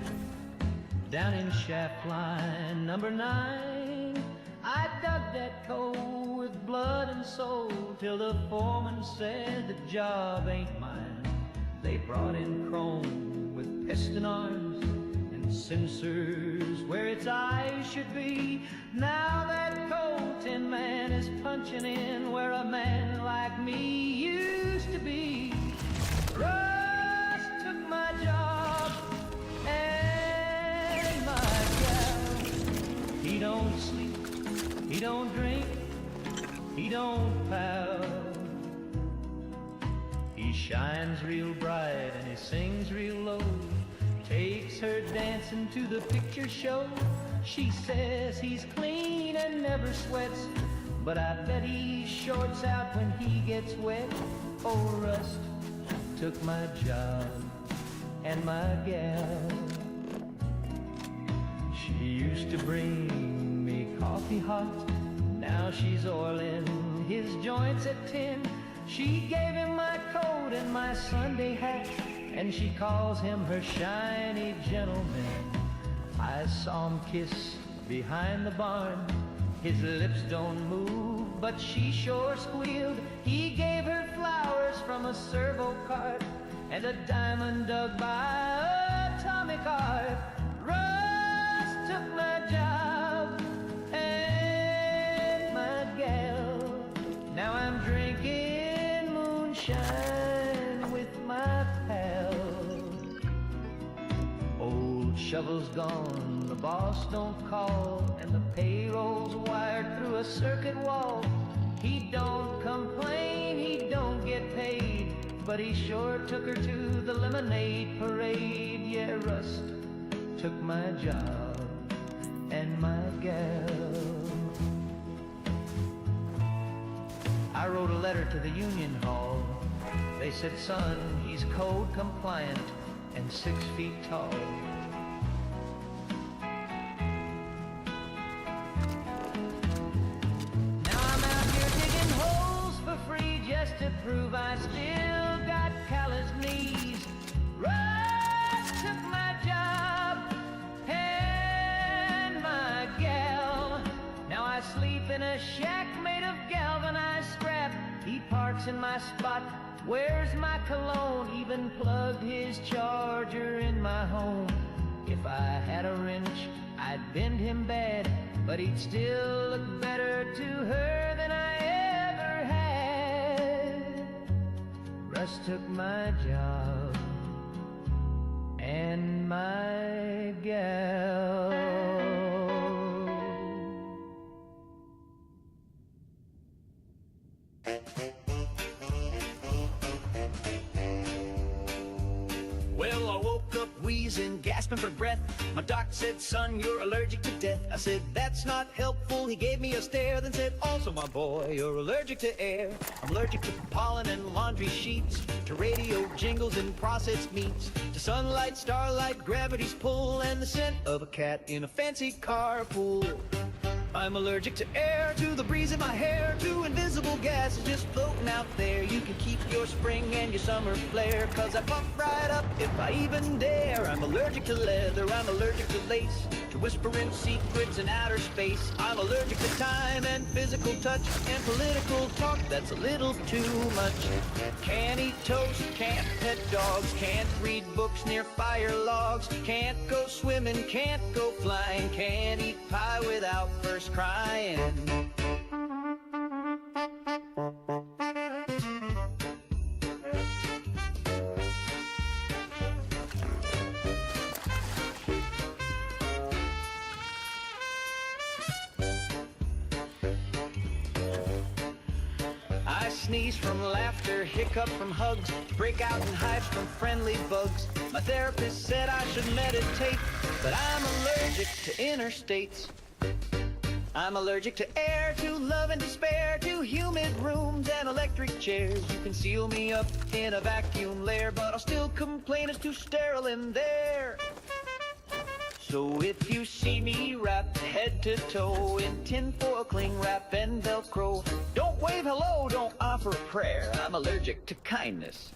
down in shaft line number 9. I dug that coal with blood and soul till the foreman said the job ain't mine. They brought in chrome with piston arms and sensors where its eyes should be. Now that coal tin man is punching in where a man like me used to be. Rust took my job and my gal. He don't sleep, he don't drink, he don't pout. He shines real bright and he sings real low. Takes her dancing to the picture show. She says he's clean and never sweats, but I bet he shorts out when he gets wet. Oh, Rust took my job and my gal. She used to bring me coffee hot, now she's oiling his joints at 10. She gave him my coat and my Sunday hat, and she calls him her shiny gentleman. I saw him kiss behind the barn. His lips don't move, but she sure squealed. He gave her flowers from a servo cart and a diamond dug by a Tommy cart. Russ took my job and my gal. Now I'm drinking moonshine with my pal. Old shovel's gone, the boss don't call, and the payroll's wired through a circuit wall. He don't complain, he don't get paid, but he sure took her to the lemonade parade. Yeah, Rust took my job and my gal. I wrote a letter to the union hall. They said, son, he's code compliant and 6 feet tall. Now I'm out here digging holes for free just to prove I still got calloused knees. Russ took my job and my gal. Now I sleep in a shack made of galvanized scrap. He parks in my spot, wears my cologne, even plugged his charger in my home. If I had a wrench, I'd bend him bad, but he'd still look better to her than I ever had. Russ took my job and my gal. Well, I woke up wheezing, gasping for breath. My doc said, son, you're allergic to death. I said, that's not helpful. He gave me a stare, then said, also, my boy, you're allergic to air. I'm allergic to pollen and laundry sheets, to radio jingles and processed meats, to sunlight, starlight, gravity's pull, and the scent of a cat in a fancy carpool. I'm allergic to air, to the breeze in my hair, to invisible gases just floating out there. You can keep your spring and your summer flare, 'cause I pump right up if I even dare. I'm allergic to leather, I'm allergic to lace, to whispering secrets in outer space. I'm allergic to time and physical touch and political talk that's a little too much. Can't eat toast, can't pet dogs, can't read books near fire logs, can't go swimming, can't go flying, can't eat pie without first crying. I sneeze from laughter, hiccup from hugs, break out in hives from friendly bugs. My therapist said I should meditate, but I'm allergic to interstates. I'm allergic to air, to love and despair, to humid rooms and electric chairs. You can seal me up in a vacuum lair, but I'll still complain it's too sterile in there. So if you see me wrapped head to toe in tinfoil, cling wrap, and Velcro, don't wave hello, don't offer a prayer. I'm allergic to kindness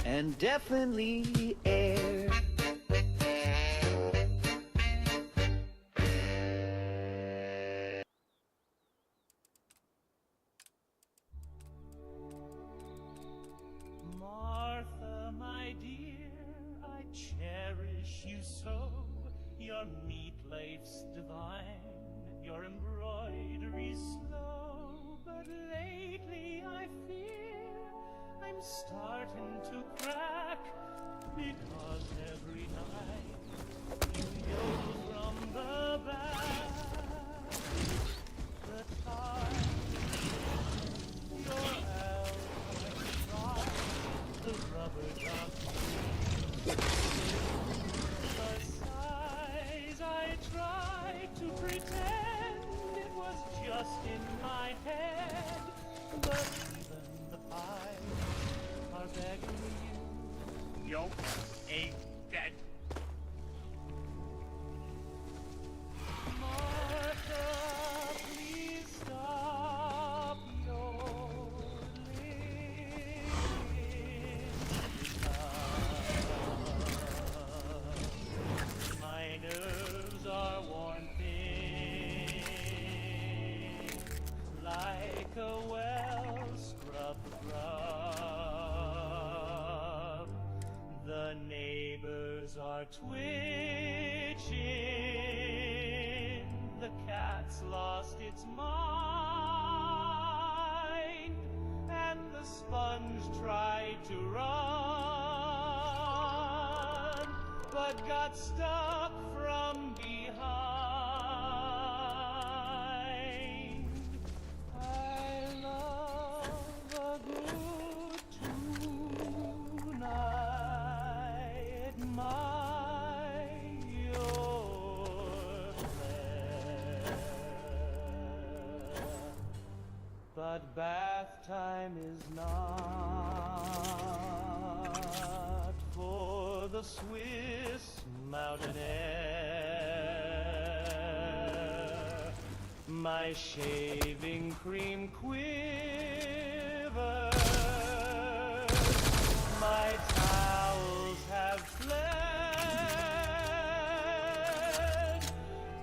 and definitely air. Martha, my dear, I cherish you so. Your meat loaf's divine, your embroidery's slow. But lately I fear I'm starting to crack, because every night you yodel from the back. The time your alchemy tries, the rubber duck. The sighs I Yo ain't dead. Martha, please stop yodeling. My nerves are worn thin, like a well-scrubbed rug. The neighbors are twitching. The cat's lost its mind, and the sponge tried to run, but got stuck from behind. I love a good tonight, your flair. But bath time is not for the Swiss mountain air. My shaving cream quivers, my towels have fled,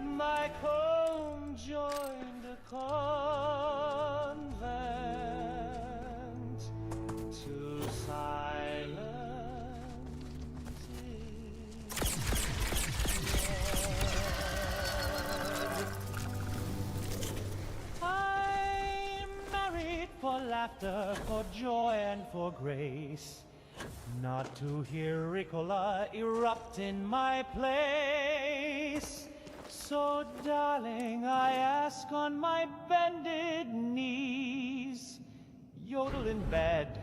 my comb joined a convent to silence its dead. I'm married for laughter, for joy, and for grace, not to hear Ricola erupt in my place. So, darling, I ask on my bended knees, yodel in bed,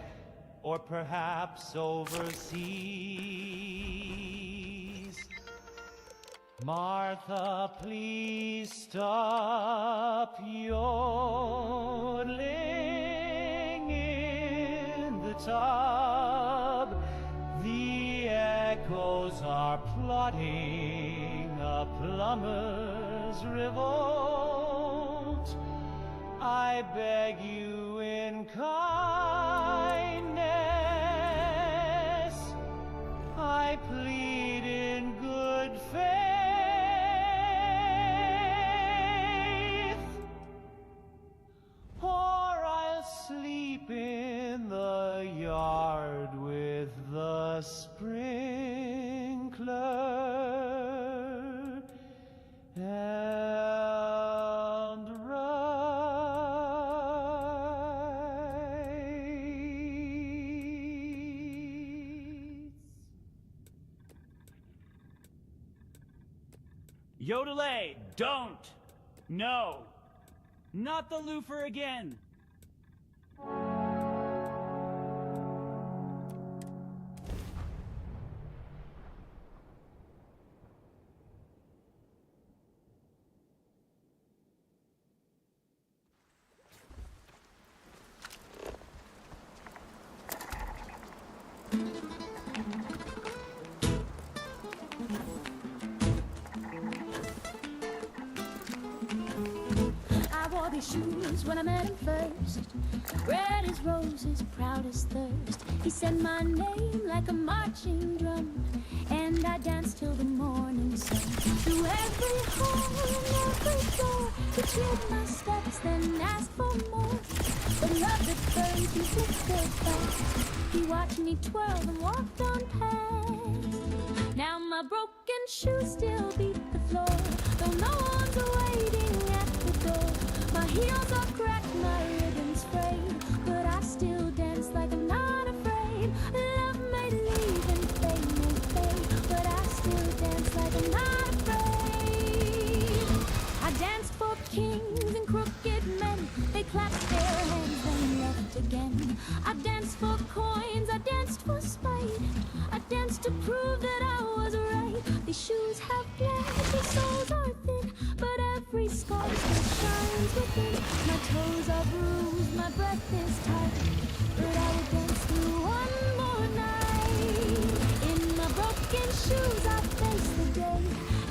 or perhaps overseas. Martha, please stop yodeling in the tub. The echoes are plotting a plumber's revolt. I beg you in kindness, I plead in good faith, or I'll sleep in the yard with the sprinkler and Yodelay, don't! No! Not the loofah again! I wore these shoes when I met him first. Red as roses, proud as thirst. He said my name like a marching drum, and I danced till the morning sun. Through every hole and every door, he cheered my steps, then asked for more. But love that burns me flickered fast. He watched me twirl and walked on past. Now my broken shoes still beat the floor, though no one's waiting at the door. My heels are cracked, my ribbons frayed, but I still dance like I'm not afraid. Love may leave and fame may fade, but I still dance like I'm not afraid. I danced for kings and crooked men, they clapped their hands then left again. I danced for coins, I danced for spite, I danced to prove that I was right. These shoes have bled, these soles are thin, but every scar still shines within. My toes are bruised, my breath is tight, but I will dance through one more night. in shoes, I face the day.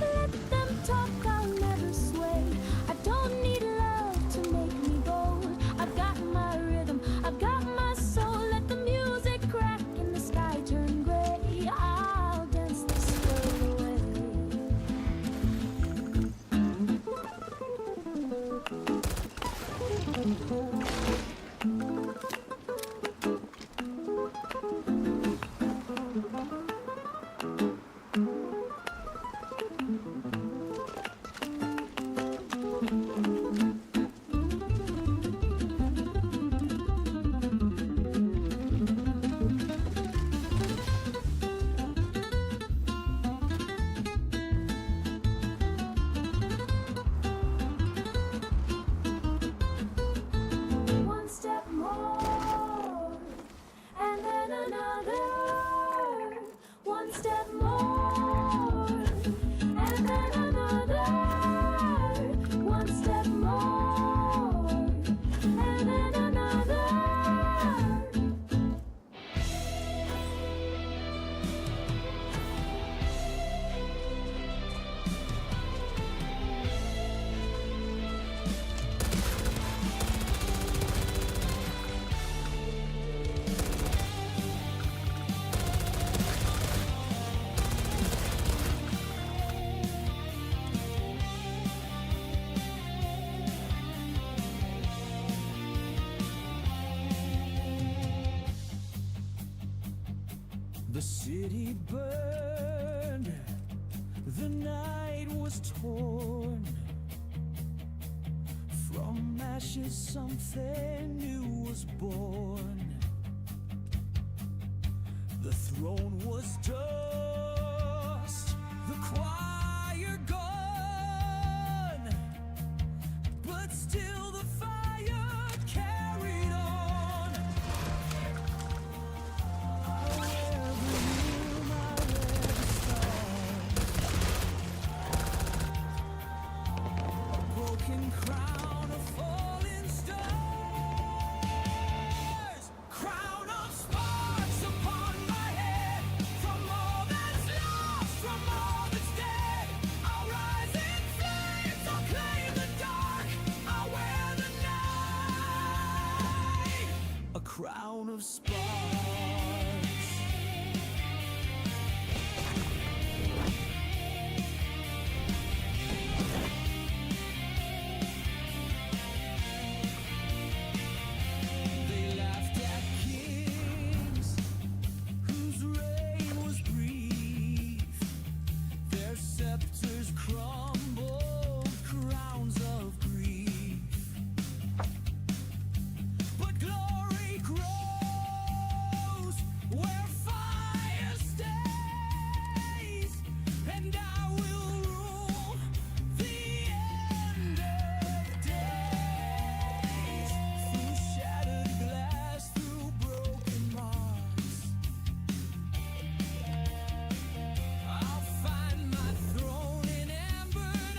Let them talk, I'll never sway. I don't need love to make me bold. I've got my rhythm, I've got my soul. Let the music crack and the sky turn gray. I'll dance this world away. One step more, and then another. One step more, and then another. One step more, and then another. The city burned, the night was torn. From ashes something new was born. The throne was dust, the choir gone, but still the fire carried on. Broken crown of falling stars, crown of sparks upon my head. From all that's lost, from all that's dead, I'll rise in flames, I'll claim the dark, I'll wear the night. A crown of sparks. They laughed at kings whose reign was brief. Their scepters crumbled, crowns of grief. But glory grows where fire stays, and I will rule the end of days. Through shattered glass, through broken marks, I'll find my throne in ambered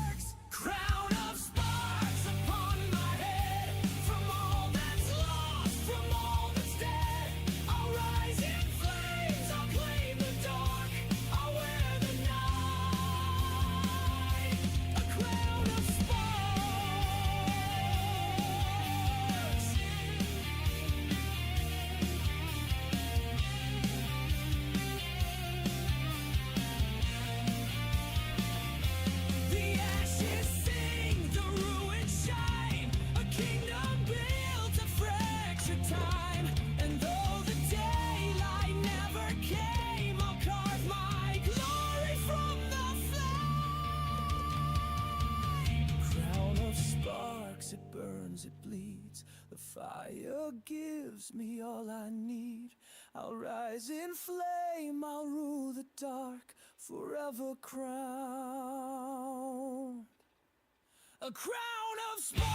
arcs. Crown of sparks upon my head. From all that's lost, from all that's dead, I'll rise in flames, I'll claim the dark, I'll wear the night. A crown of sparks. The ashes sing, the ruins shine, a kingdom built to fracture time. And though the daylight never came, I'll carve my glory from the flame. Crown of sparks, it burns, it bleeds. The fire gives me all I need. I'll rise in flame, I'll rule the dark, forever crowned. A crown of sparks.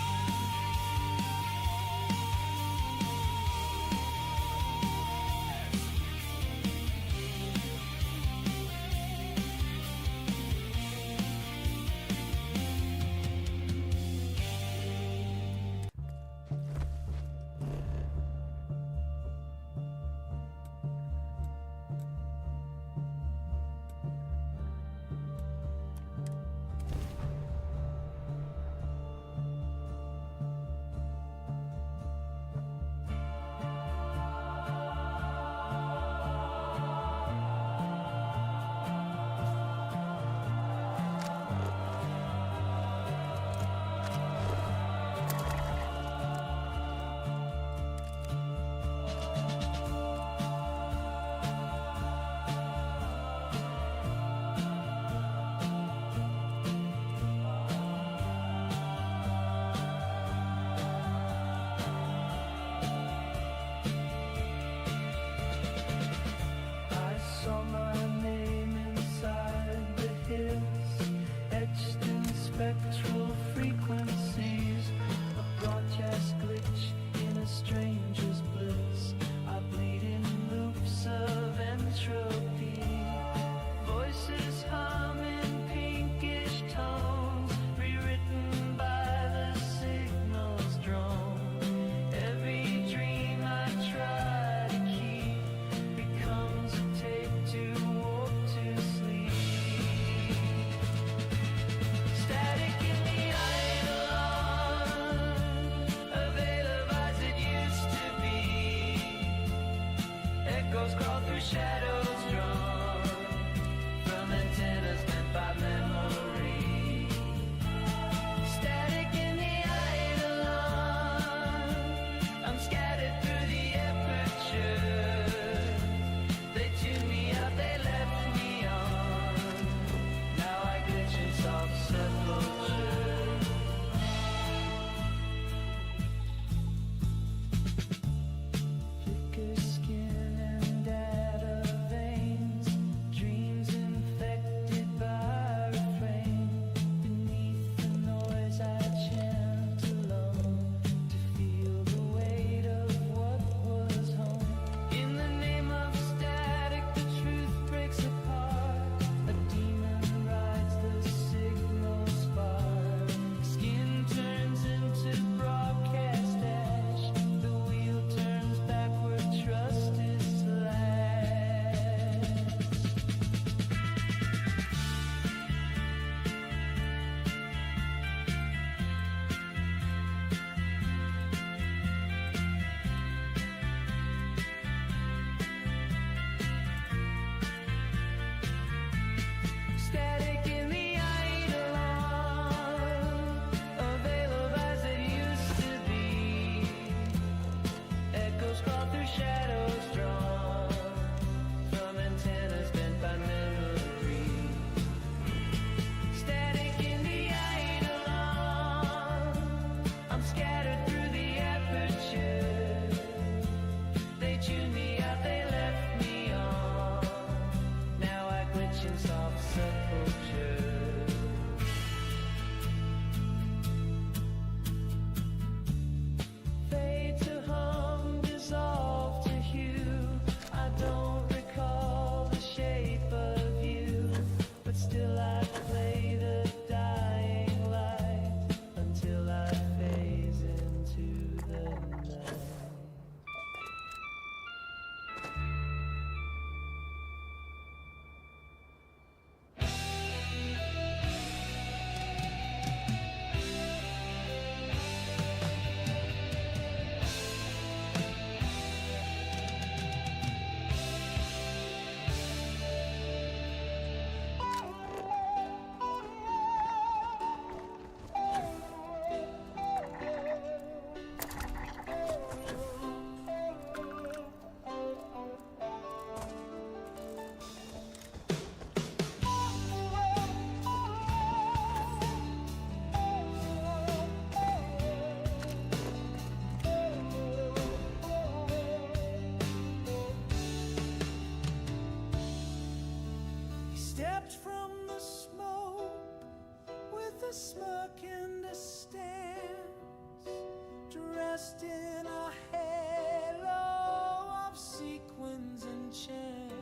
dressed in a halo of sequins and chance.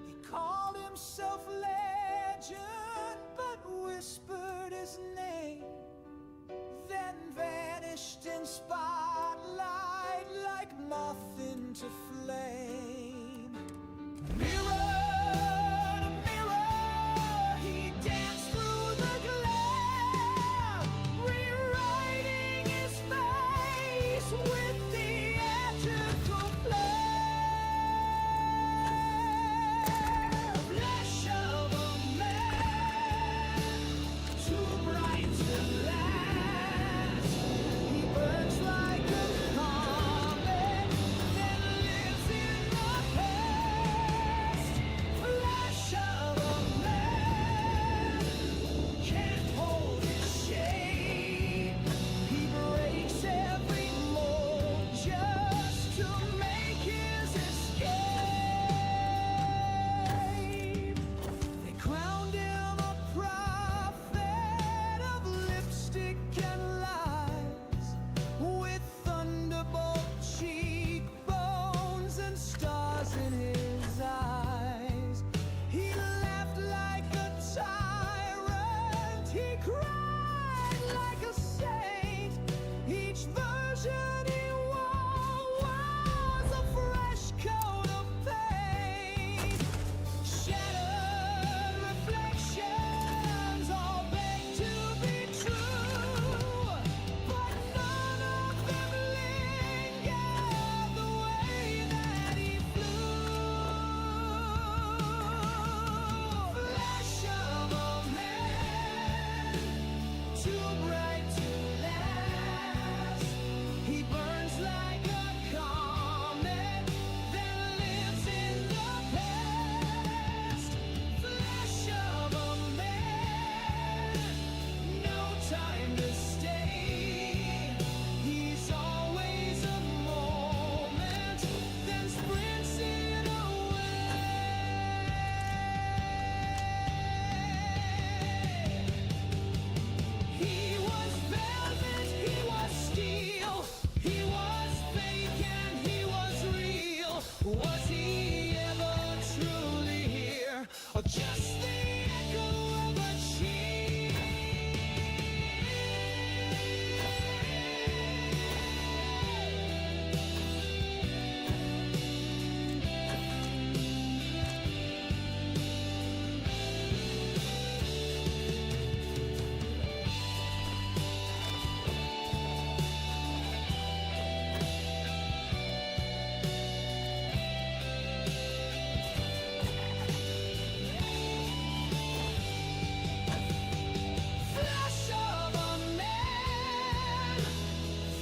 He called himself legend, but whispered his name, then vanished in spotlight like moth into flame. Mirror to mirror, he danced through the glare, rewriting his face with theatrical flair. Flesh of a man, too bright to last. He burns like a comet, then lives in the past. Flesh of a man, can't hold his shape. He breaks every mold just to make his escape. They crowned him a prophet of lipstick and lies, with thunderbolt cheekbones and stars in his eyes. He laughed like a tyrant, he cried like a saint. Each version he wore was a fresh coat of paint. Shattered reflections all beg to be true, but none of them linger the way that he flew. Flesh of a man, too bright to last. He burns like a comet, then lives in the past. Flesh of a man, no time to stay. He's always a moment, then sprints it away. He was velvet, he was steel, he was fake and he was real. Was he ever truly here, or just the echo of a cheer? Flash of a man,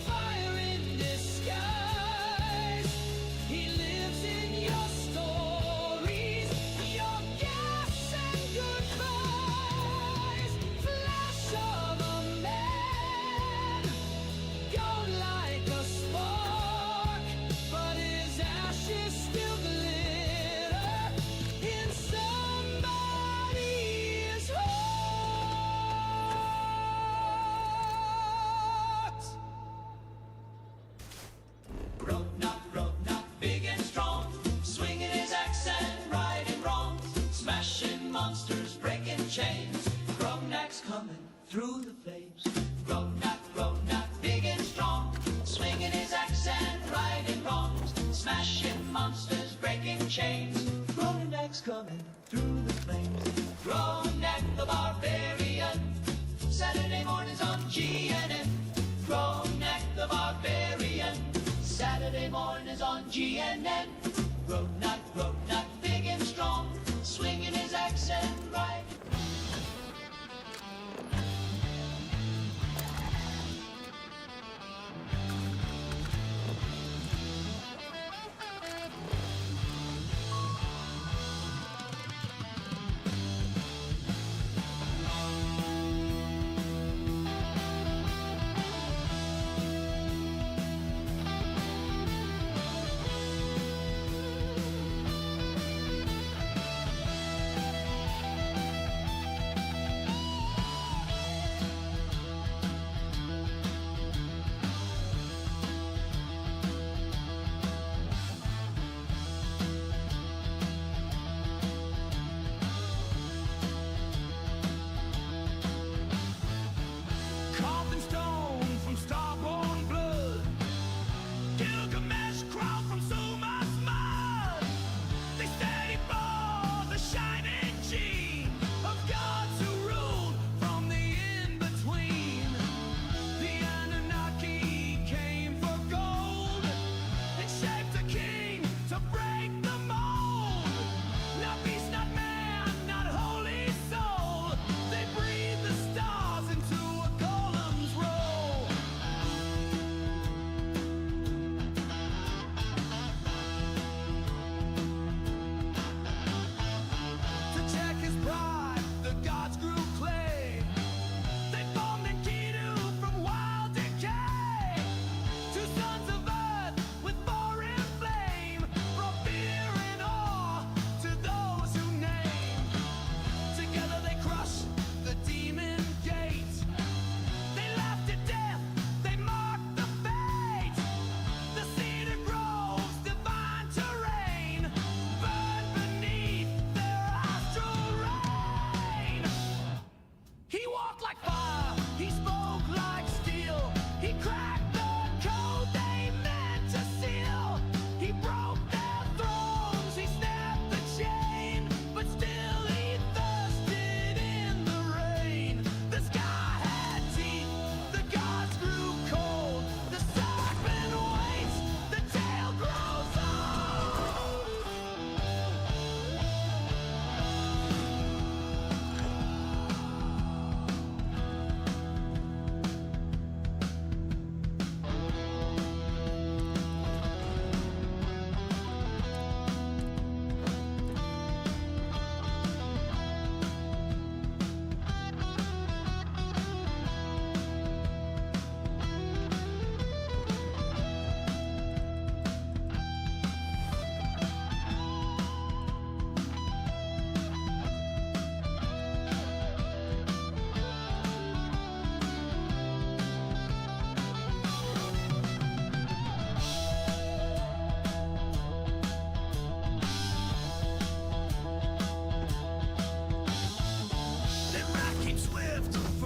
fire in disguise. He lives in your stories, your gas and goodbyes. Flash of a man, gone like a spark, but his ashes still glitter in somebody's heart. Road knock, big and strong, swinging his axe and righting wrongs, smashing monsters, breaking chains. Grognak's coming through the flames. Road knock, big and strong, swinging his axe and righting wrongs, smashing monsters, breaking chains. Grognak's coming through the flames. Grognak the barbarian, Saturday mornings on GNN. Grognak the barbarian, Saturday mornings on GNN. Road knock, big and strong, swinging his axe and right.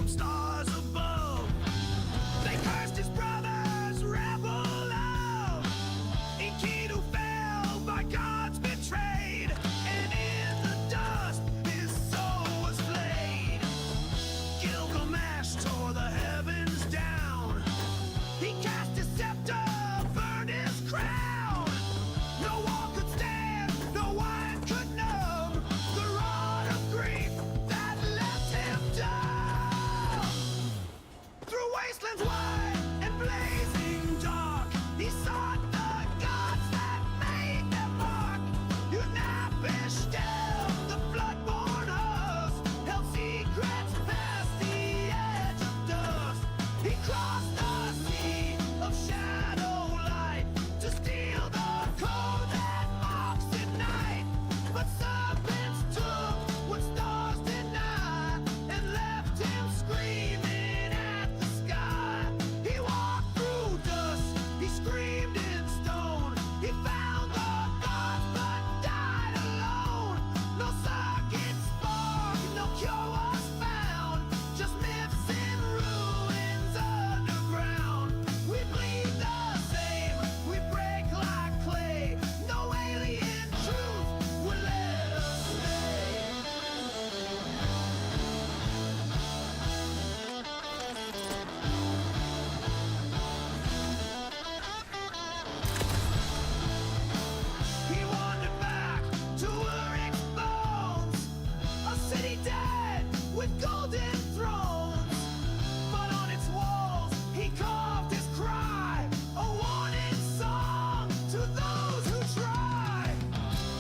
from stars above. They cursed his brother's rebel love. Enkidu fell by God's betrayed, and in the dust his soul was flayed. Gilgamesh tore the heavens down. He cast his scepter, burned his crown. No wall could stand, no wine could numb the rod of grief that left him dumb. Through wastelands wide and blazing dark, he sought the gods that made their mark. Unabishtel, the bloodborne host, held secrets past the edge of dust. He crossed the sea of shadow light to steal the code that mocks at night. But serpents took what stars deny and left him screaming at the sky. He walked through dust, he screamed in stone. He found the gods but died alone. No circuit spark, no cure was found. Just myths and ruins underground. We bleed the same, we break like clay. No alien truth would let us stay. He wandered back to Urik's bones, a city dead with golden thrones. But on its walls he carved his cry, a warning song to those who try.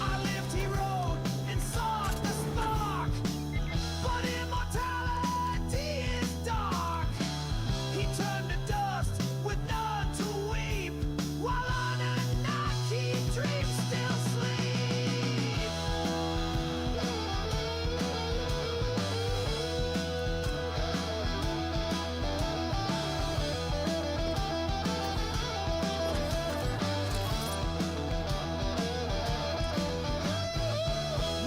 I lived, he wrote, and sought the spark, but immortality is dark. He turned to dust with none to weep, while Anunnaki dreams still sleep.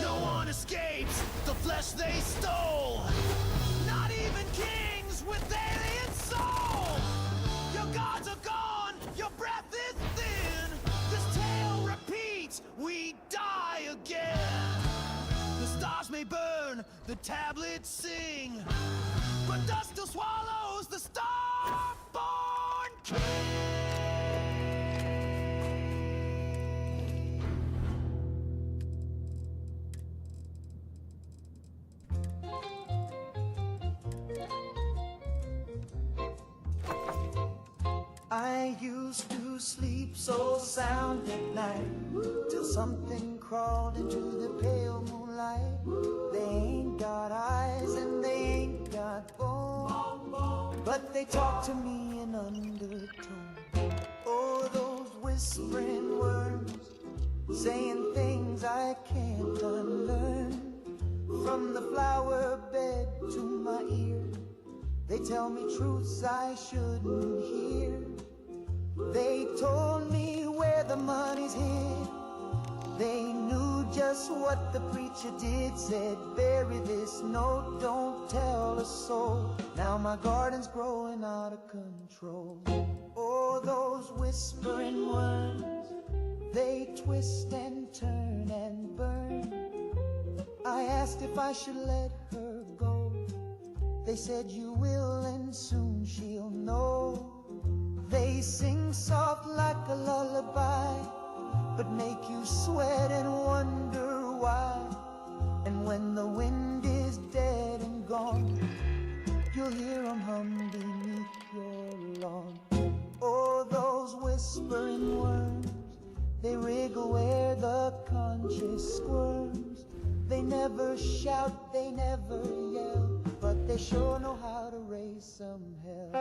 No one escapes the flesh they stole, not even kings with alien soul. Your gods are gone, your breath is thin. This tale repeats, we die again. The stars may burn, the tablets sing, but dust still swallows the star-born king. I used to sleep so sound at night till something crawled into the pale moonlight. They ain't got eyes and they ain't got bones, but they talk to me in undertone. Oh, those whispering words, saying things I can't unlearn. From the flower bed to my ear, they tell me truths I shouldn't hear. They told me where the money's hid. They knew just what the preacher did. Said, bury this note, don't tell a soul. Now my garden's growing out of control. Oh, those whispering words, they twist and turn and burn. I asked if I should let her go. They said you will and soon she'll know. They sing soft like a lullaby, but make you sweat and wonder why. And when the wind is dead and gone, you'll hear them hum beneath your lawn. Oh, those whispering worms, they wriggle where the conscience squirms. They never shout, they never yell, but they sure know how to raise some hell.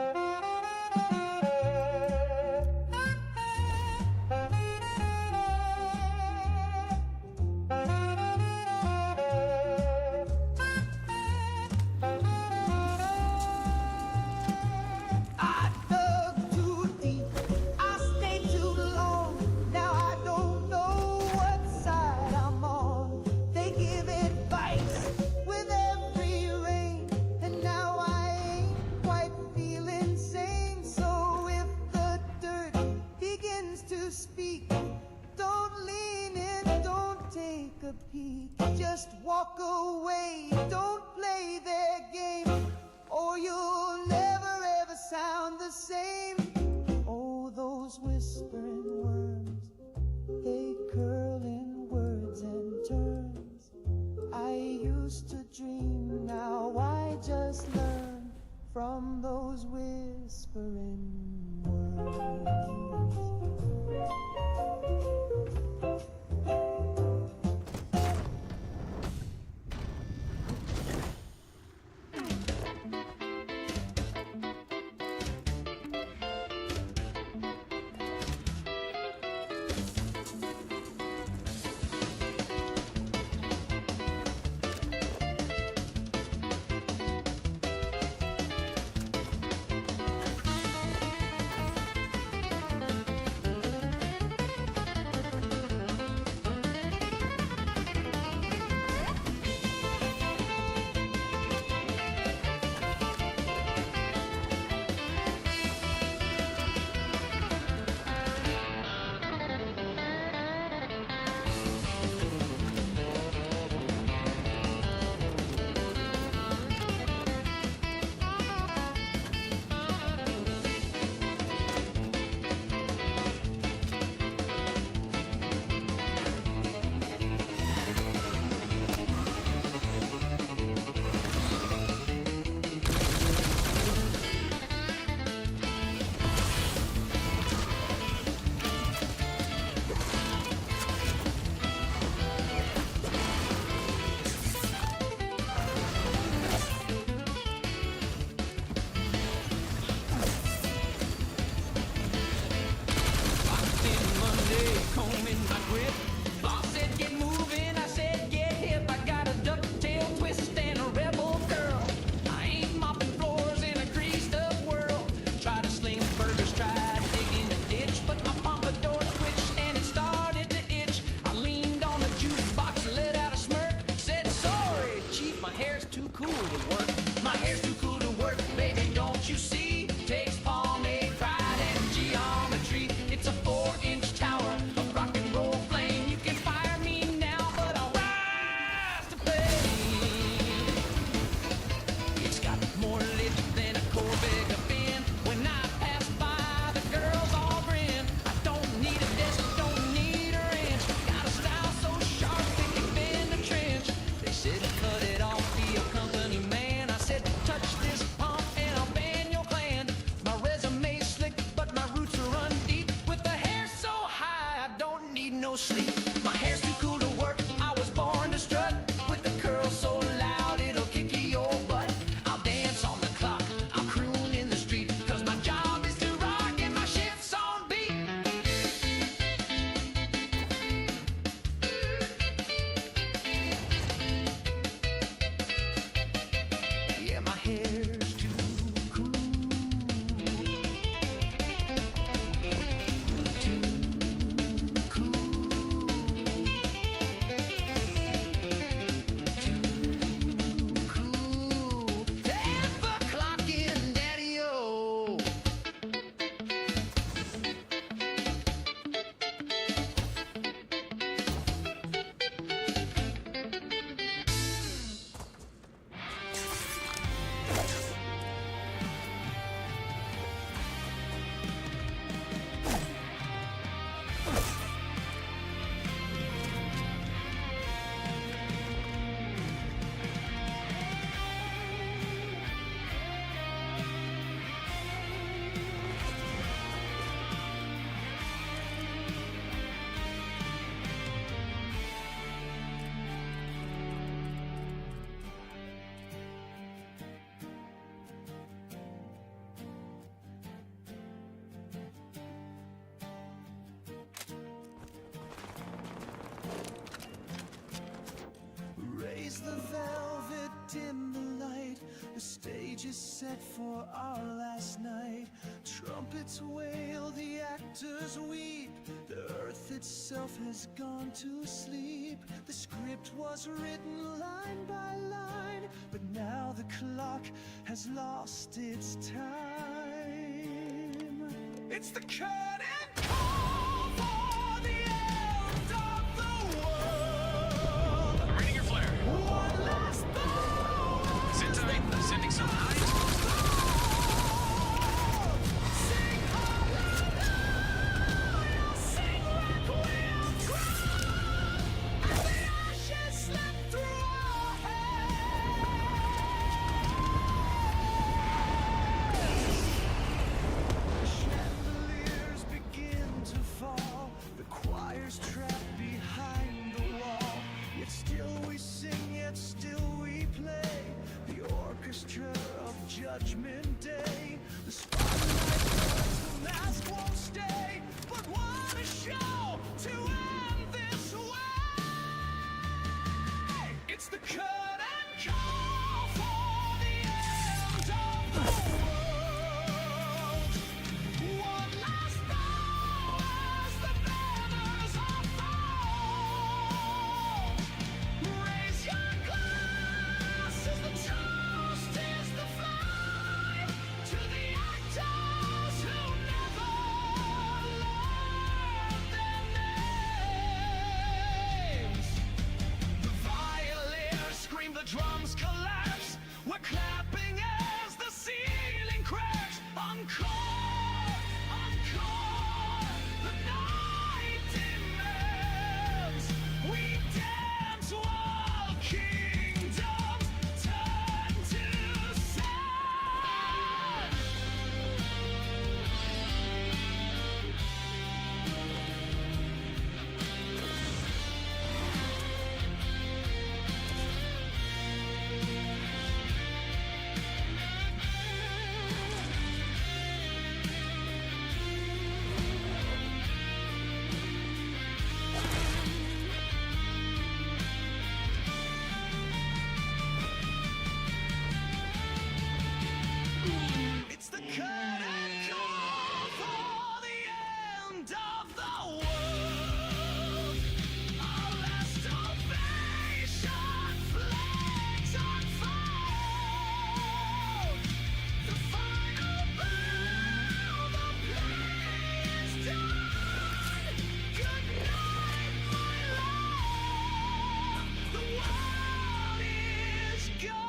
Now I fair game, or you'll never ever sound the same. Oh, those whispering worms, they curl in words and terms. I used to dream, now I just learn from those whispering words. The velvet, dim the light. The stage is set for our last night. Trumpets wail, the actors weep. The earth itself has gone to sleep. The script was written line by line, but now the clock has lost its time. It's the curtain call for the end of the world. Reading your flare. One last thought. Sit tight. Judgment Day. The spotlight burns, the mask won't stay. But what a show to end this way! It's the curtain call for the end of the world. One last bow as the banners unfold. Raise your glass as the toast is the fly to the actors who never learned their names. The violins scream, the drums collapse. We're clapping as the ceiling cracks. Encore, encore, the night demands. We dance while kingdoms turn to sand. It's the curtain call for the end of the world. Our last ovation, flags unfold. The final bell, the play is done. Good night, my love. The world is gone.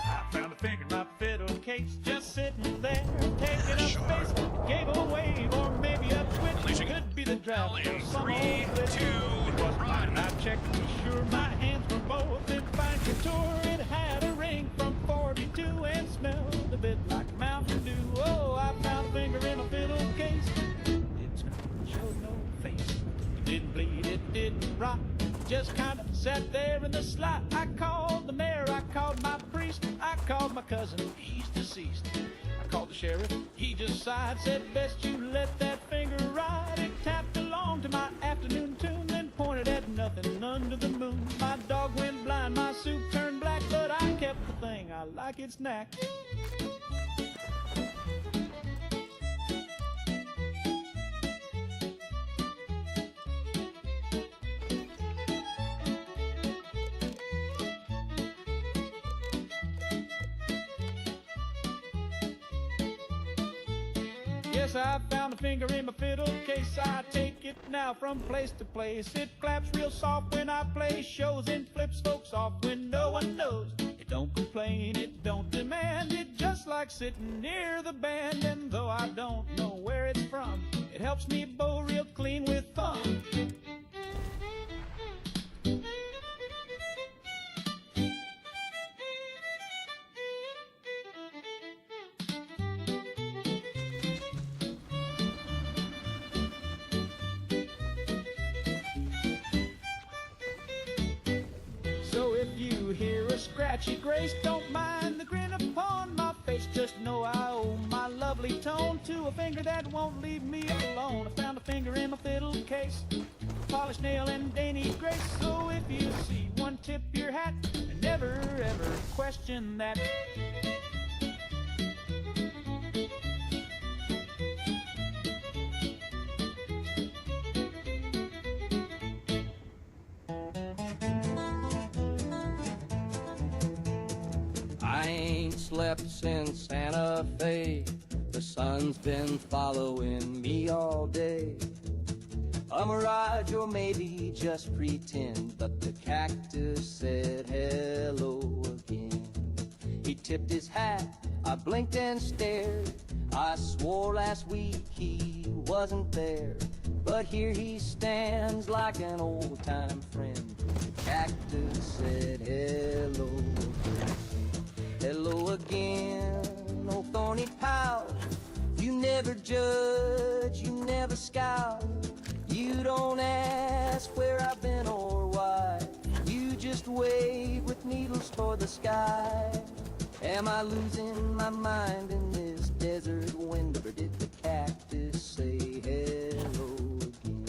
I found a finger in my fiddle case, just sitting there, taking up space. Gave a wave or maybe a twitch. Could be the draft of some old glitch. It was mine. I checked to be sure my hands were both in fine couture. It had a ring from 42 and smelled a bit like Mountain Dew. Oh, I found a finger in a fiddle case. It showed no face. It didn't bleed, it didn't rot. Just kind of sat there in the slot. I called the mayor, I called my priest, I called my cousin, he's deceased. I called the sheriff, he just sighed, said best you let that finger ride. It tapped along to my afternoon tune, then pointed at nothing under the moon. My dog went blind, my soup turned black, but I kept the thing, I like its knack. Yes, I found a finger in my fiddle case. I take it now from place to place. It claps real soft when I play shows and flips folks off when no one knows. It don't complain, it don't demand. It just like sitting near the band. And though I don't know where it's from, it helps me bow real clean with thumb. Scratchy grace, don't mind the grin upon my face. Just know I owe my lovely tone to a finger that won't leave me alone. I found a finger in my fiddle case, polished nail and dainty grace. So if you see one, tip your hat and never ever question that. I ain't slept since Santa Fe. The sun's been following me all day. A mirage or maybe just pretend, but the cactus said hello again. He tipped his hat, I blinked and stared. I swore last week he wasn't there, but here he stands like an old-time friend. The cactus said hello again. Hello again, old thorny pal. You never judge, you never scout. You don't ask where I've been or why. You just wave with needles toward the sky. Am I losing my mind in this desert wind, or did the cactus say hello again?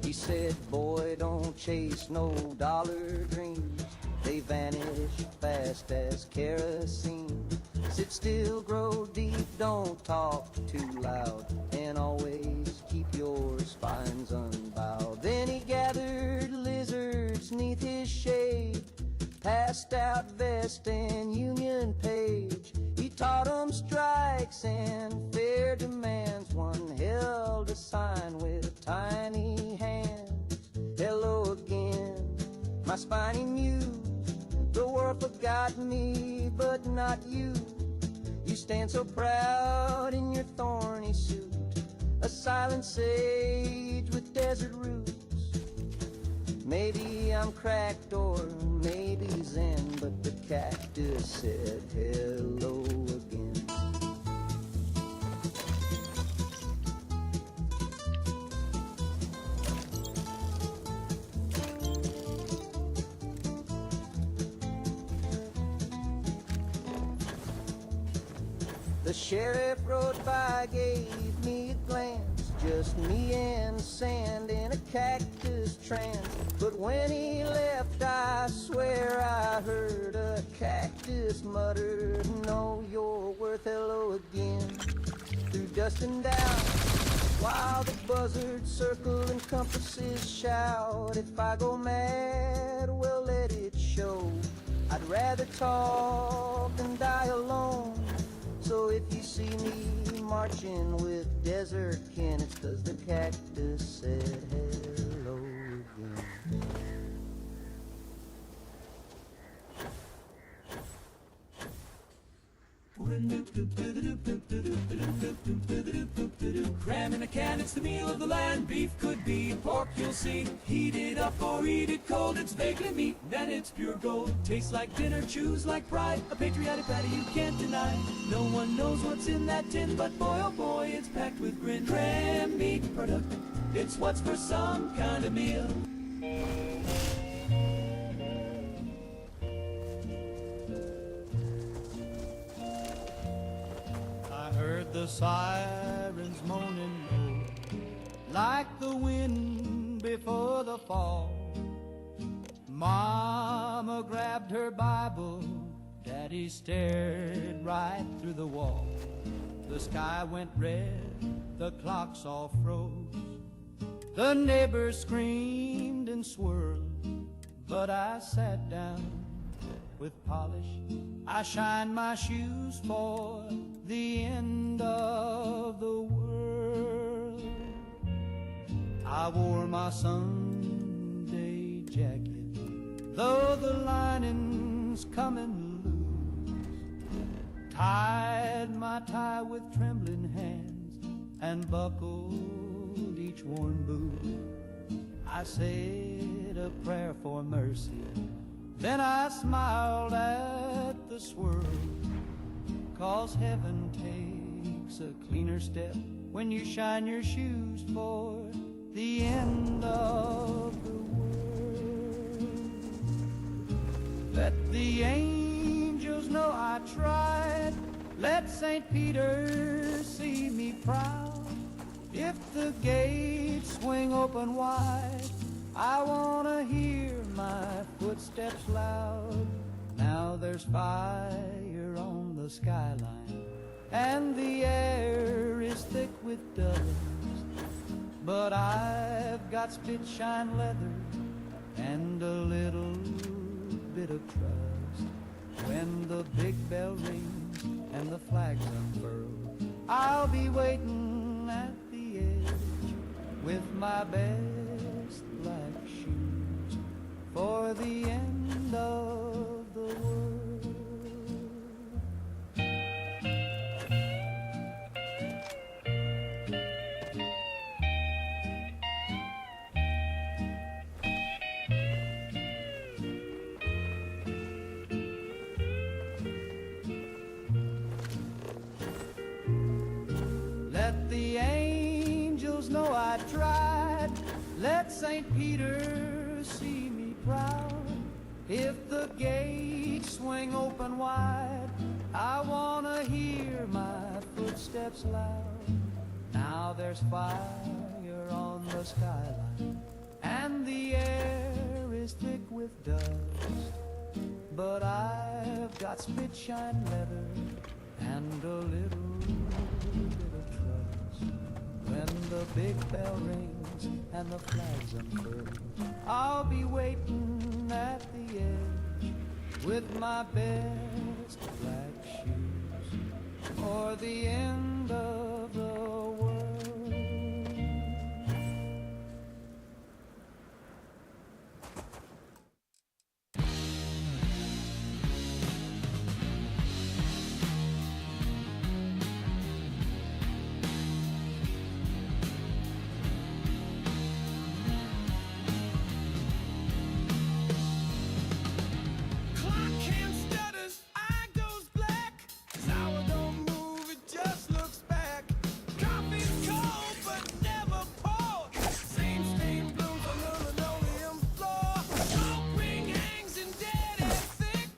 He said, boy, don't chase no dollar dreams. They vanish fast as kerosene. Sit still, grow deep, don't talk too loud, and always keep your spines unbowed. Then he gathered lizards neath his shade, passed out vest and union page. He taught 'em strikes and fair demands. One held a sign with tiny hands. Hello again, my spiny muse. The world forgot me, but not you. You stand so proud in your thorny suit, a silent sage with desert roots. Maybe I'm cracked or maybe zen, but the cactus said hello again. The sheriff rode by, gave me a glance, just me and sand in a cactus trance. But when he left, I swear I heard a cactus mutter, know your worth, hello again. Through dust and doubt, while the buzzards circle and compasses shout. If I go mad, well let it show. I'd rather talk than die alone. So if you see me marching with desert kin, it's 'cause the cactus said hello again. Cram in a can, it's the meal of the land. Beef could be pork, you'll see. Heat it up or eat it cold. It's vaguely meat, then it's pure gold. Tastes like dinner, chews like pride. A patriotic patty you can't deny. No one knows what's in that tin, but boy oh boy, it's packed with grin. Cram meat product, it's what's for some kind of meal. Heard the sirens moaning low, like the wind before the fall. Mama grabbed her Bible, Daddy stared right through the wall. The sky went red, the clocks all froze. The neighbors screamed and swirled, but I sat down with polish. I shined my shoes for the end of the world. I wore my Sunday jacket, though the lining's coming loose. Tied my tie with trembling hands and buckled each worn boot. I said a prayer for mercy, then I smiled at the swirl. 'Cause heaven takes a cleaner step when you shine your shoes for the end of the world. Let the angels know I tried. Let St. Peter see me proud. If the gates swing open wide, I wanna hear my footsteps loud. Now there's fire on the skyline, and the air is thick with dust. But I've got spit-shine leather and a little bit of trust. When the big bell rings and the flags unfurl, I'll be waiting at the edge with my best black shoes for the end of the world. I've tried. Let St. Peter see me proud. If the gates swing open wide, I wanna hear my footsteps loud. Now there's fire on the skyline, and the air is thick with dust. But I've got spit-shine leather and a little bit of trust. When the big bell rings and the flags unfurl, I'll be waiting at the edge with my best black shoes for the end of the world. Clock hand stutters, eye goes black. This hour don't move, it just looks back. Coffee's cold but never poured. Same stain blooms on the linoleum floor. Smoke ring hangs in dead and thick.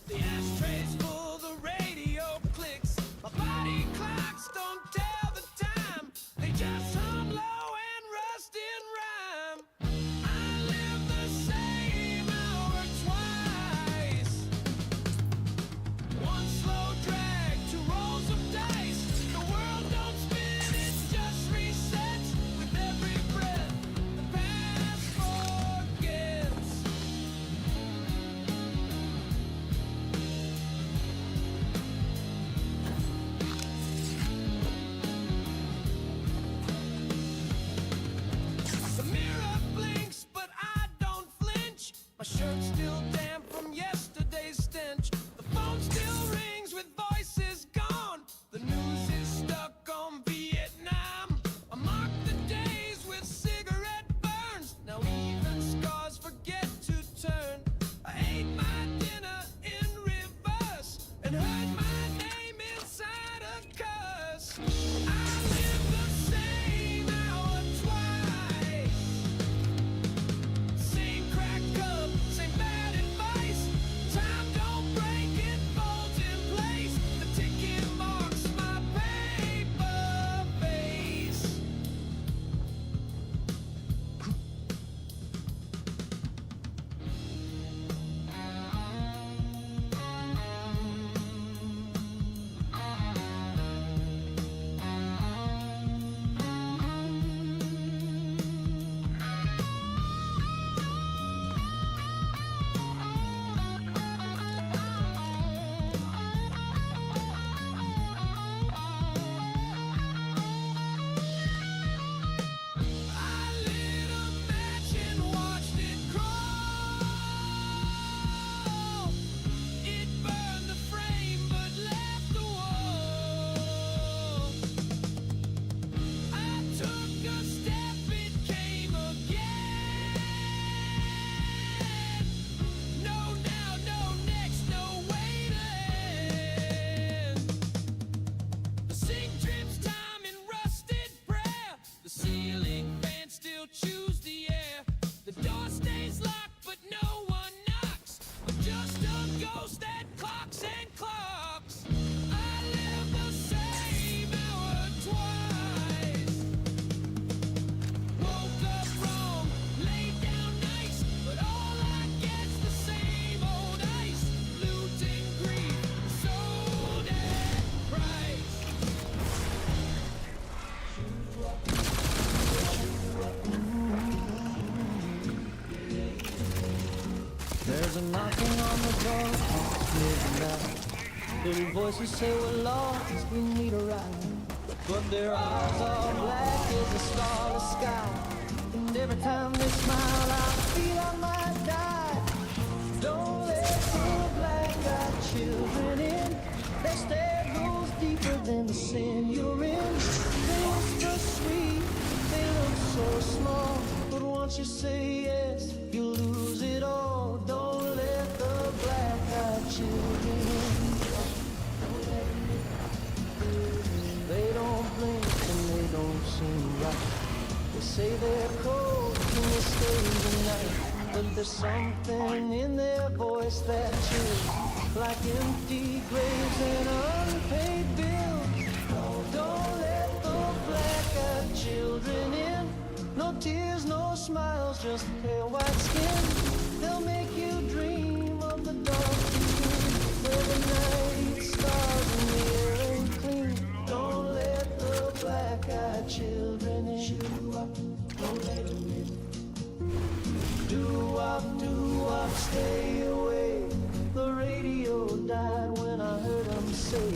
The ashtray's full, the radio clicks. My body clocks don't tell the time. They just hum low and rust in rhyme. I live the same hour twice. One slow drag, two rolls of dice. The world don't spin, it just resets. With every breath, the past forgets. The mirror blinks, but I don't flinch. My shirt's still damp from yesterday's stench. The phone still rings with voices gone. The news is stuck on Vietnam. I mark the days with cigarette burns. Now even scars forget to turn. I ate my dinner in reverse and heard my name inside a curse. I live the same hour twice. Same cracked cup, same bad advice. Time don't break, it folds in place. The ticking marks my paper face. I lit a match and watched it crawl. It burned the frame but left the wall. I took a step, it came again. No now, no next, no way to end. The sink drips time in rusted prayer. The ceiling fan still chews the air. The door stays locked, but no one knocks. I'm just a ghost that clocks and clocks. I live the same hour twice. Woke up wrong, laid down nice, but all I get's the same old ice. Loot and greed, sold at price. There's a knocking on the door, it's midnight. Little voices say we're lost, we need a ride. But their eyes are black as a starless sky. And every time they smile, I feel I might die. Don't let the black-eyed children in. Their stare goes deeper than the sin you're in. They whisper sweet, they look so small. But once you say yes, you lose it all. Don't let the black-eyed children in. They don't blink and they don't seem right. They say they're cold, can you stay the night? But there's something in their voice that chills, like empty graves and unpaid bills. Don't let the black-eyed children in. No tears, no smiles, just pale white skin. They'll make you dream of the dark begin, where the night stars and the air ain't clean. Don't let the black-eyed children in. Don't let them in. Do-wop, stay away. The radio died when I heard them say,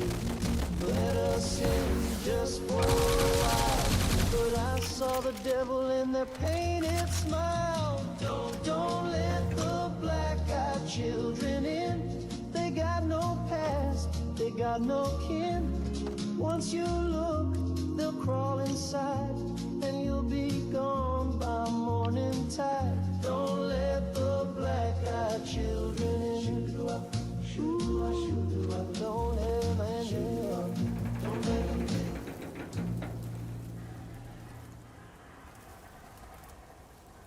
let us in just for a while. But I saw the devil in their painted smile. Don't let the black-eyed children in. They got no past, they got no kin. Once you look, they'll crawl inside, and you'll be gone by morning tide. Don't let the black-eyed children in. Don't let them in. Don't let them in.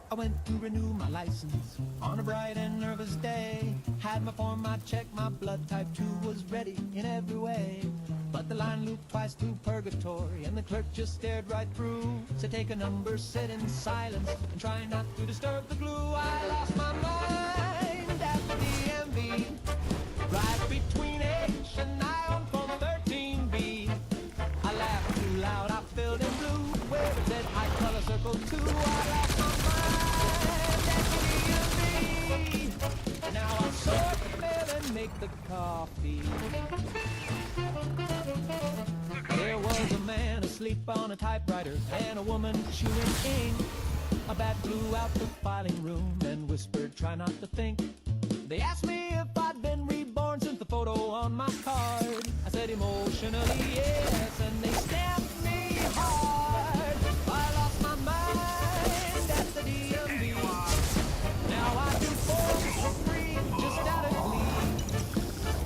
I went to renew my license on a bright and nervous day. Had my form, I checked, my blood type 2 was ready in every way. But the line looped twice through purgatory, and the clerk just stared right through. Said take a number, sit in silence, and try not to disturb the glue. I lost my mind at the DMV, right between H and I on phone 13B. I laughed too loud, I filled in blue, where it said high color circle 2. I lost my mind at the DMV. Now I sort the mail and make the coffee. There was a man asleep on a typewriter and a woman chewing ink. A bat flew out the filing room and whispered, try not to think. They asked me if I'd been reborn since the photo on my card. I said emotionally yes, and they stamped me hard. I lost my mind at the DMV. Now I do forms for free, just out of glee.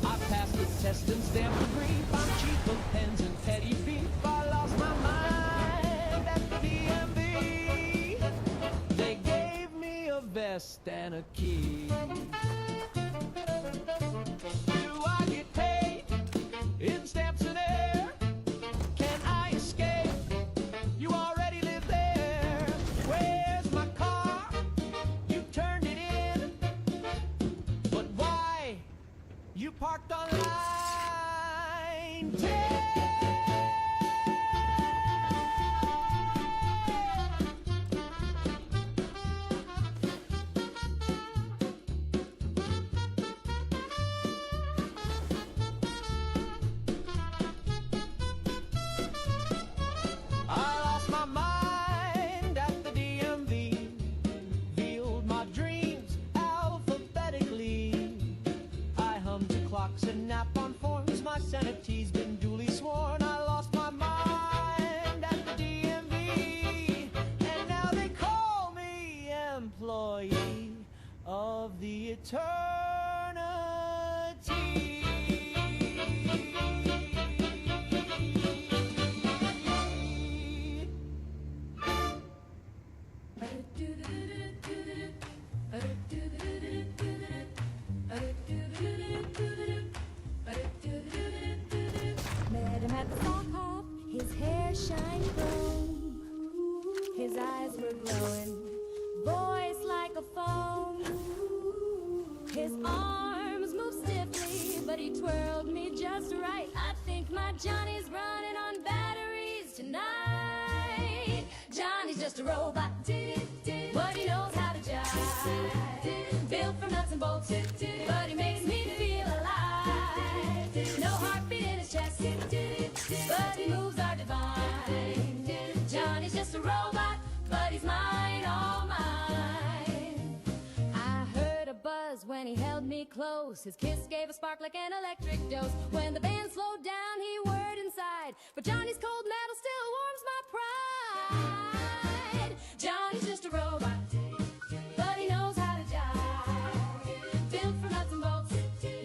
I passed the test and stamped the brief. I'm cheap of pens and petty beef. I lost my mind at the DMV. They gave me a vest and a key. Do I get paid in stamps and air? Can I escape? You already live there. Where's my car? You turned it in. But why? You parked on line 10. I lost my mind at the DMV. Viewed my dreams alphabetically. I hummed to clocks and nap on forms. My sanity's been duly sworn. I lost my mind at the DMV. And now they call me employee of the eternity. Met him at the sock hop, his hair shiny chrome. His eyes were glowing, voice like a phone. His arms moved stiffly, but he twirled me just right. I think my Johnny's running on batteries tonight. Johnny's just a robot, but he knows how to jive. Built from nuts and bolts, but he makes me feel alive. No heartbeat in his chest, but he moves are divine. Johnny's just a robot, but he's mine, all mine. I heard a buzz when he held me close. His kiss gave a spark like an electric dose. When the band slowed down, he whirred inside. But Johnny's cold metal still warms my pride. Johnny's just a robot, but he knows how to jive. Built for nuts and bolts,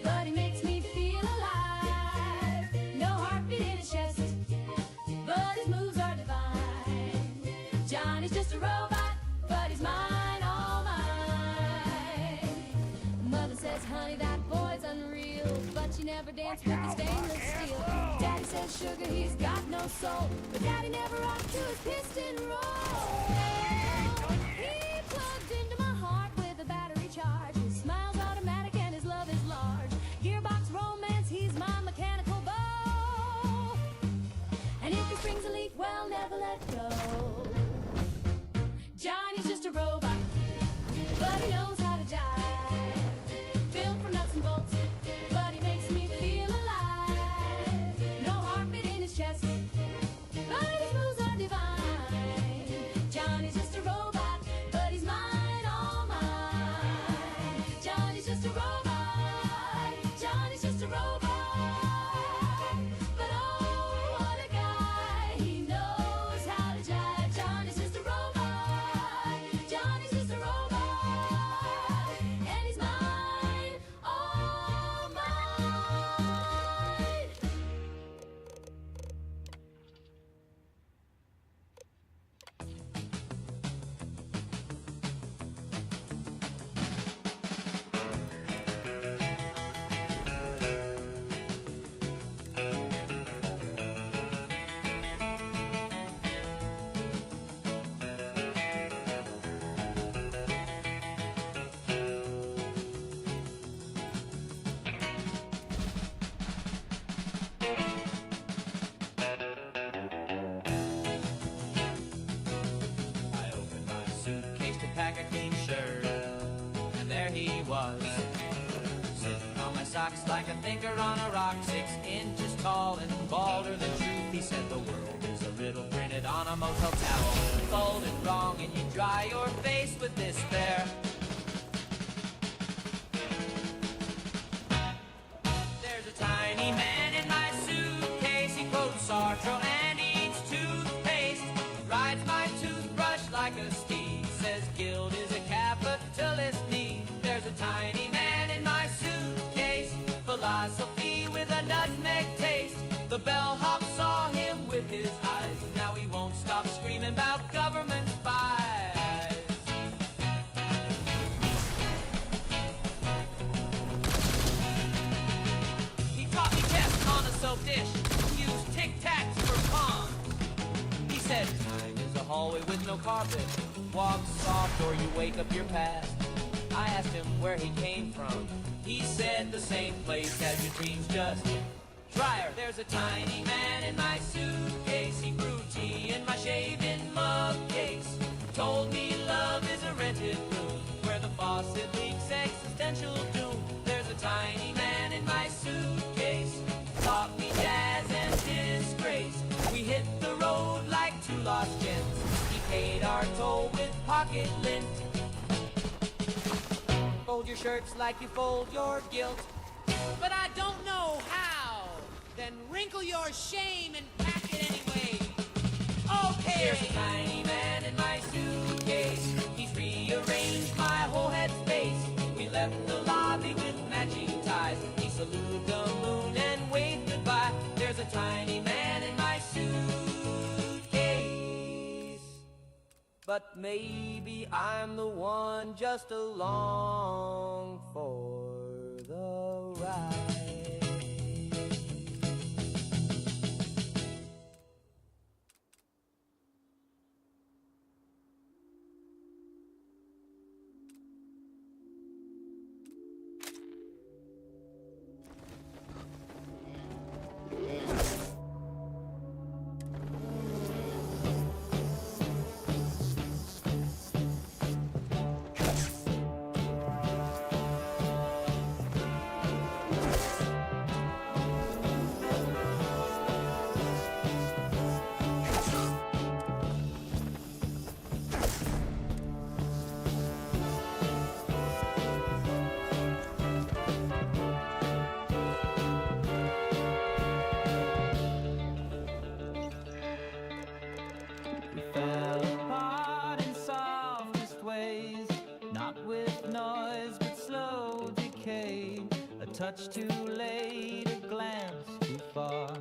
but he makes me feel alive. No heartbeat in his chest, but his moves are divine. Johnny's just a robot. but he's mine, all mine. Mother says, honey, that boy's unreal, but she never danced with the stainless steel. Daddy says, sugar, he's got no soul, but Daddy never rocked to his piston roll. He plugged into my heart with a battery charge. His smile's automatic and his love is large. Gearbox romance, he's my mechanical bow. And if he springs a leak, well, never let go. Johnny's just a robot, but he knows how to jive. Built from nuts and bolts, but he makes me feel alive. No heartbeat in his chest, but his moves are divine. Johnny's just a robot, but he's mine, all mine. Johnny's just a robot, Johnny's just a robot. But oh, what a guy, he knows how to jive. Johnny's just a robot, Johnny's just a robot. And he's mine, all mine. I opened my suitcase to pack a clean shirt, and there he was, sitting on my socks like a thinker on a rock, 6 inches tall and balder than truth. He said the world is a riddle printed on a motel towel, folded wrong, and you dry your face with despair. There's a tiny man in my suitcase. He quotes Sartre and eats toothpaste. Rides my toothbrush like a steed. Says guilt is a capitalist need. There's a tiny man in my suitcase. Philosophy with a nutmeg taste. The bellhop saw him with his eyes. Now he won't stop screaming about government spies. He taught me chess on a soap dish. Used tic-tacs for pawns. He said, time is a hallway with no carpet. Walk soft or you wake up your past. I asked him where he came from. He said the same place as your dreams, just drier. There's a tiny man in my suitcase. He brewed tea in my shaving mug case. Told me love is a rented room where the faucet leaks existential doom. There's a tiny man in my suitcase. Taught me jazz and disgrace. We hit the road like two lost gems. He paid our toll with pocket lint. Fold your shirts like you fold your guilt. But I don't know how. Then wrinkle your shame and pack it anyway. Okay. There's a tiny man in my suitcase. He's rearranged my whole head space. We left the lobby with matching ties. He saluted the moon and waved goodbye. There's a tiny man in my suitcase. But maybe I'm the one just along for the ride. touch too late, a glance too far.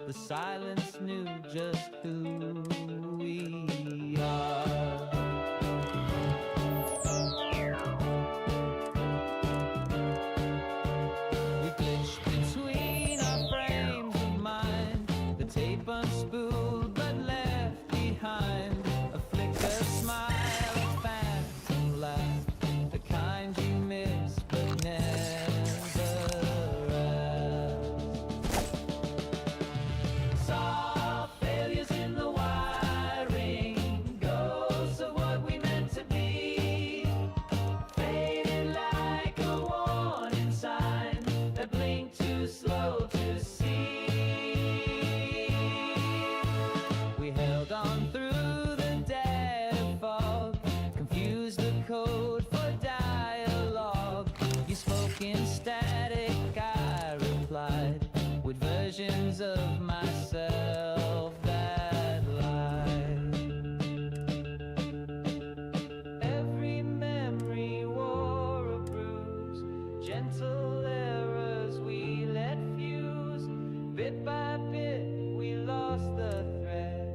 The silence knew just who we are. reflections of myself that lie. Every memory wore a bruise, gentle errors we let fuse. Bit by bit we lost the thread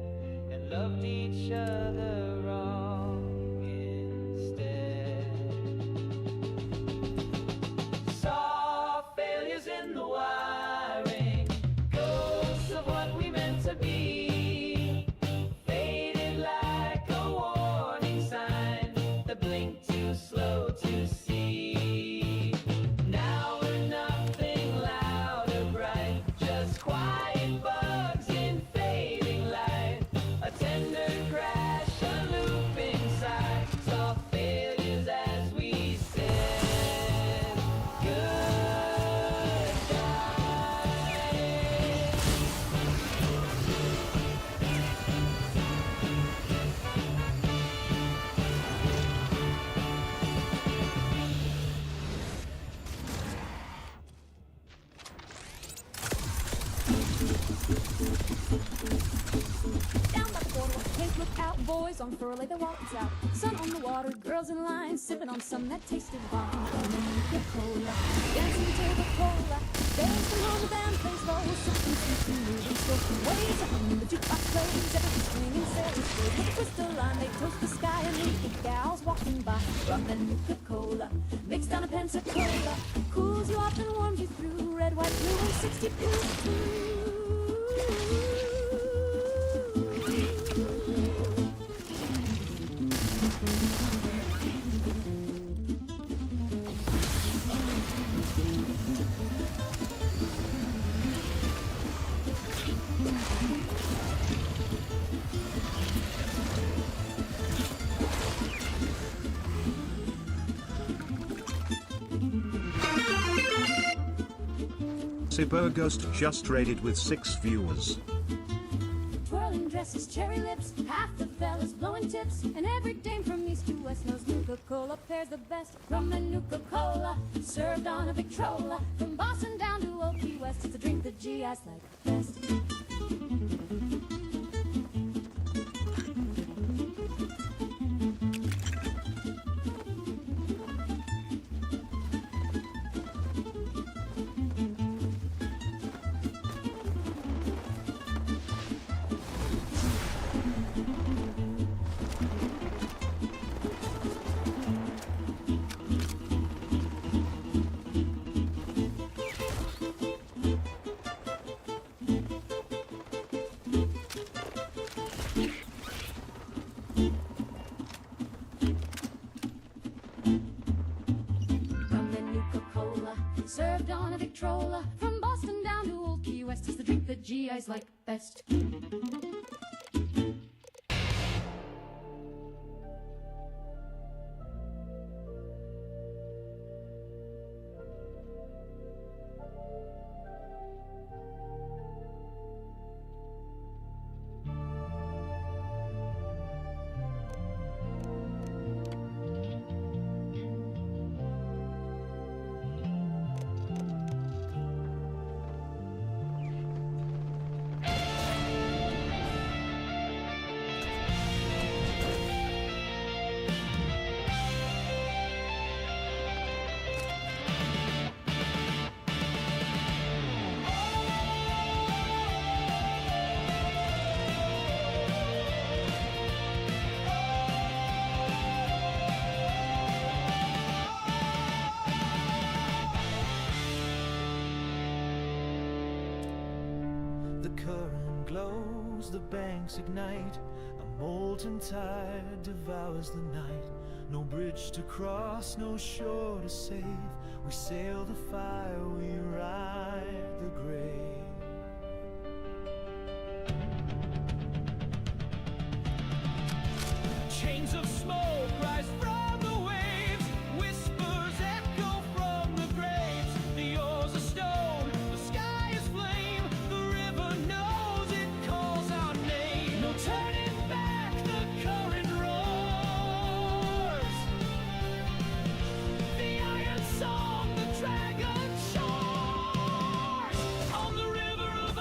and loved each other wrong instead. Saw failures in the wiring, ghosts of what we meant to be, faded like a warning sign that blinked too slow to see. Now we're nothing loud or bright, just quiet bugs in fading light, a tender crash, a looping sigh. Saw failures as we said goodbye. Down by the boardwalk, hey, look out, boys on furley, their wallets out. Sun on the water, girls in line, sipping on some that tasted fine. And then you get cola, dancing to the cola. There's the home, the band plays low, something sweet and moving slow. Waves up, the jukebox plays, everything swinging, sailors straight. With a twist of line, they toast the sky and meet the gals walking by. Rum and Nuka-Cola, mixed down a Pensacola, cools you off and warms you through. Red, white, blue, and 60 proof. Ghost just raided with 6 viewers. Twirling dresses, cherry lips, half the fellas blowing tips, and every dame from east to west knows Nuka-Cola pairs the best. Rum and Nuka-Cola, served on a Victrola, from Boston down to Old Key West. It's a drink the GIs like best. Served on a Victrola, from Boston down to Old Key West. It's the drink that GIs like best. The banks ignite, a molten tide devours the night. No bridge to cross, no shore to save. We sail the fire, we ride the grave. Chains of smoke rise from the waves, whispers echo from the graves. The oars are stone, the sky is flame, the river knows it calls our name. No turning back, the current roars. The iron song, the dragon shores. On the river of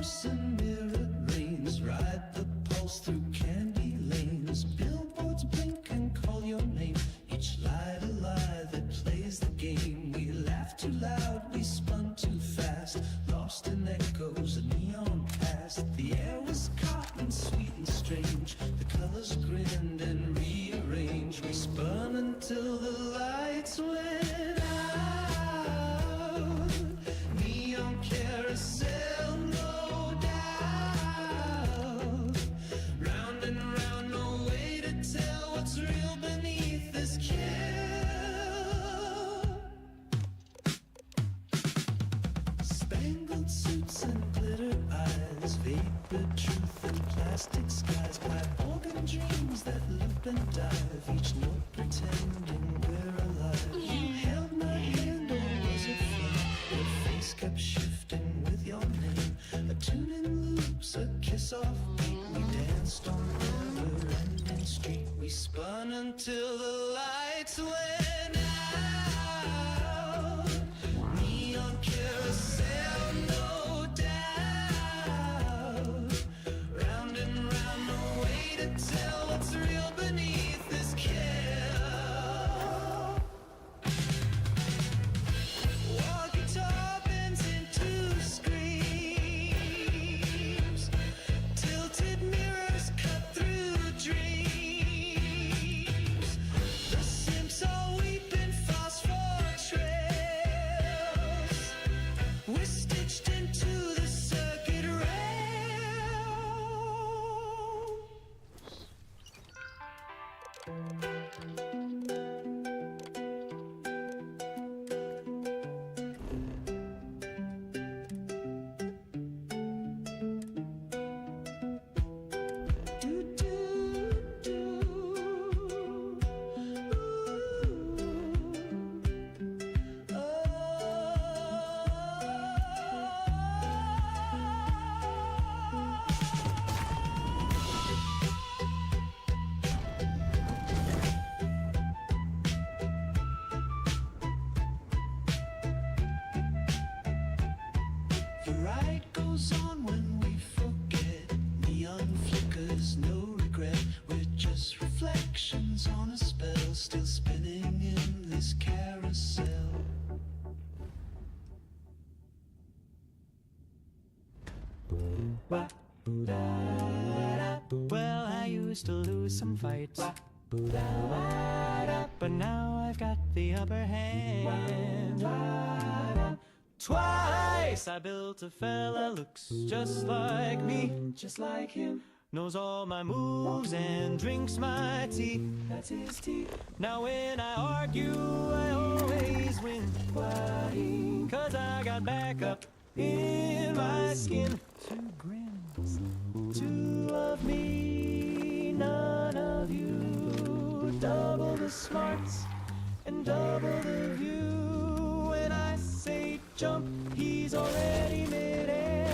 loose and mirrored lanes. Ride the pulse through candy lanes. Billboards blink and call your name. Each light a lie that plays the game. We laughed too loud, we spun too fast. Lost in echoes of neon past. The air was cotton, sweet and strange. The colors grinned and rearranged. We spun until the lights went out. Neon carousel, no doubt. Round and round, no way to tell what's real beneath this kill. Spangled suits and glitter eyes, vapor truth and plastic skies, pipe organ dreams that loop and dive, each note pretending we're alive. You held my hand, or was it fate? Your face kept shifting with your name. A tune in loops, a kiss off beat. We danced on never-ending street. We spun until the lights went out. Neon carousel, no doubt. Round and round, no way to tell what's real beneath this kill. Walkie-talkie bends into screams. Tilted mirrors cut through dreams. The simps all weeping phosphor trails. We're stitched into the circuit rail. The ride goes on when we forget. Neon flickers, no regret. We're just reflections on a spell, still spinning in this carousel. Well, I used to lose some fights, but now I've got the upper hand. Twice I built a fella, looks just like me, just like him. Knows all my moves and drinks my tea. That's his tea. Now when I argue, I always win. Cause I got backup in my skin. Two grins, two of me, none of you. Double the smarts and double the view. When I say jump, he's already midair.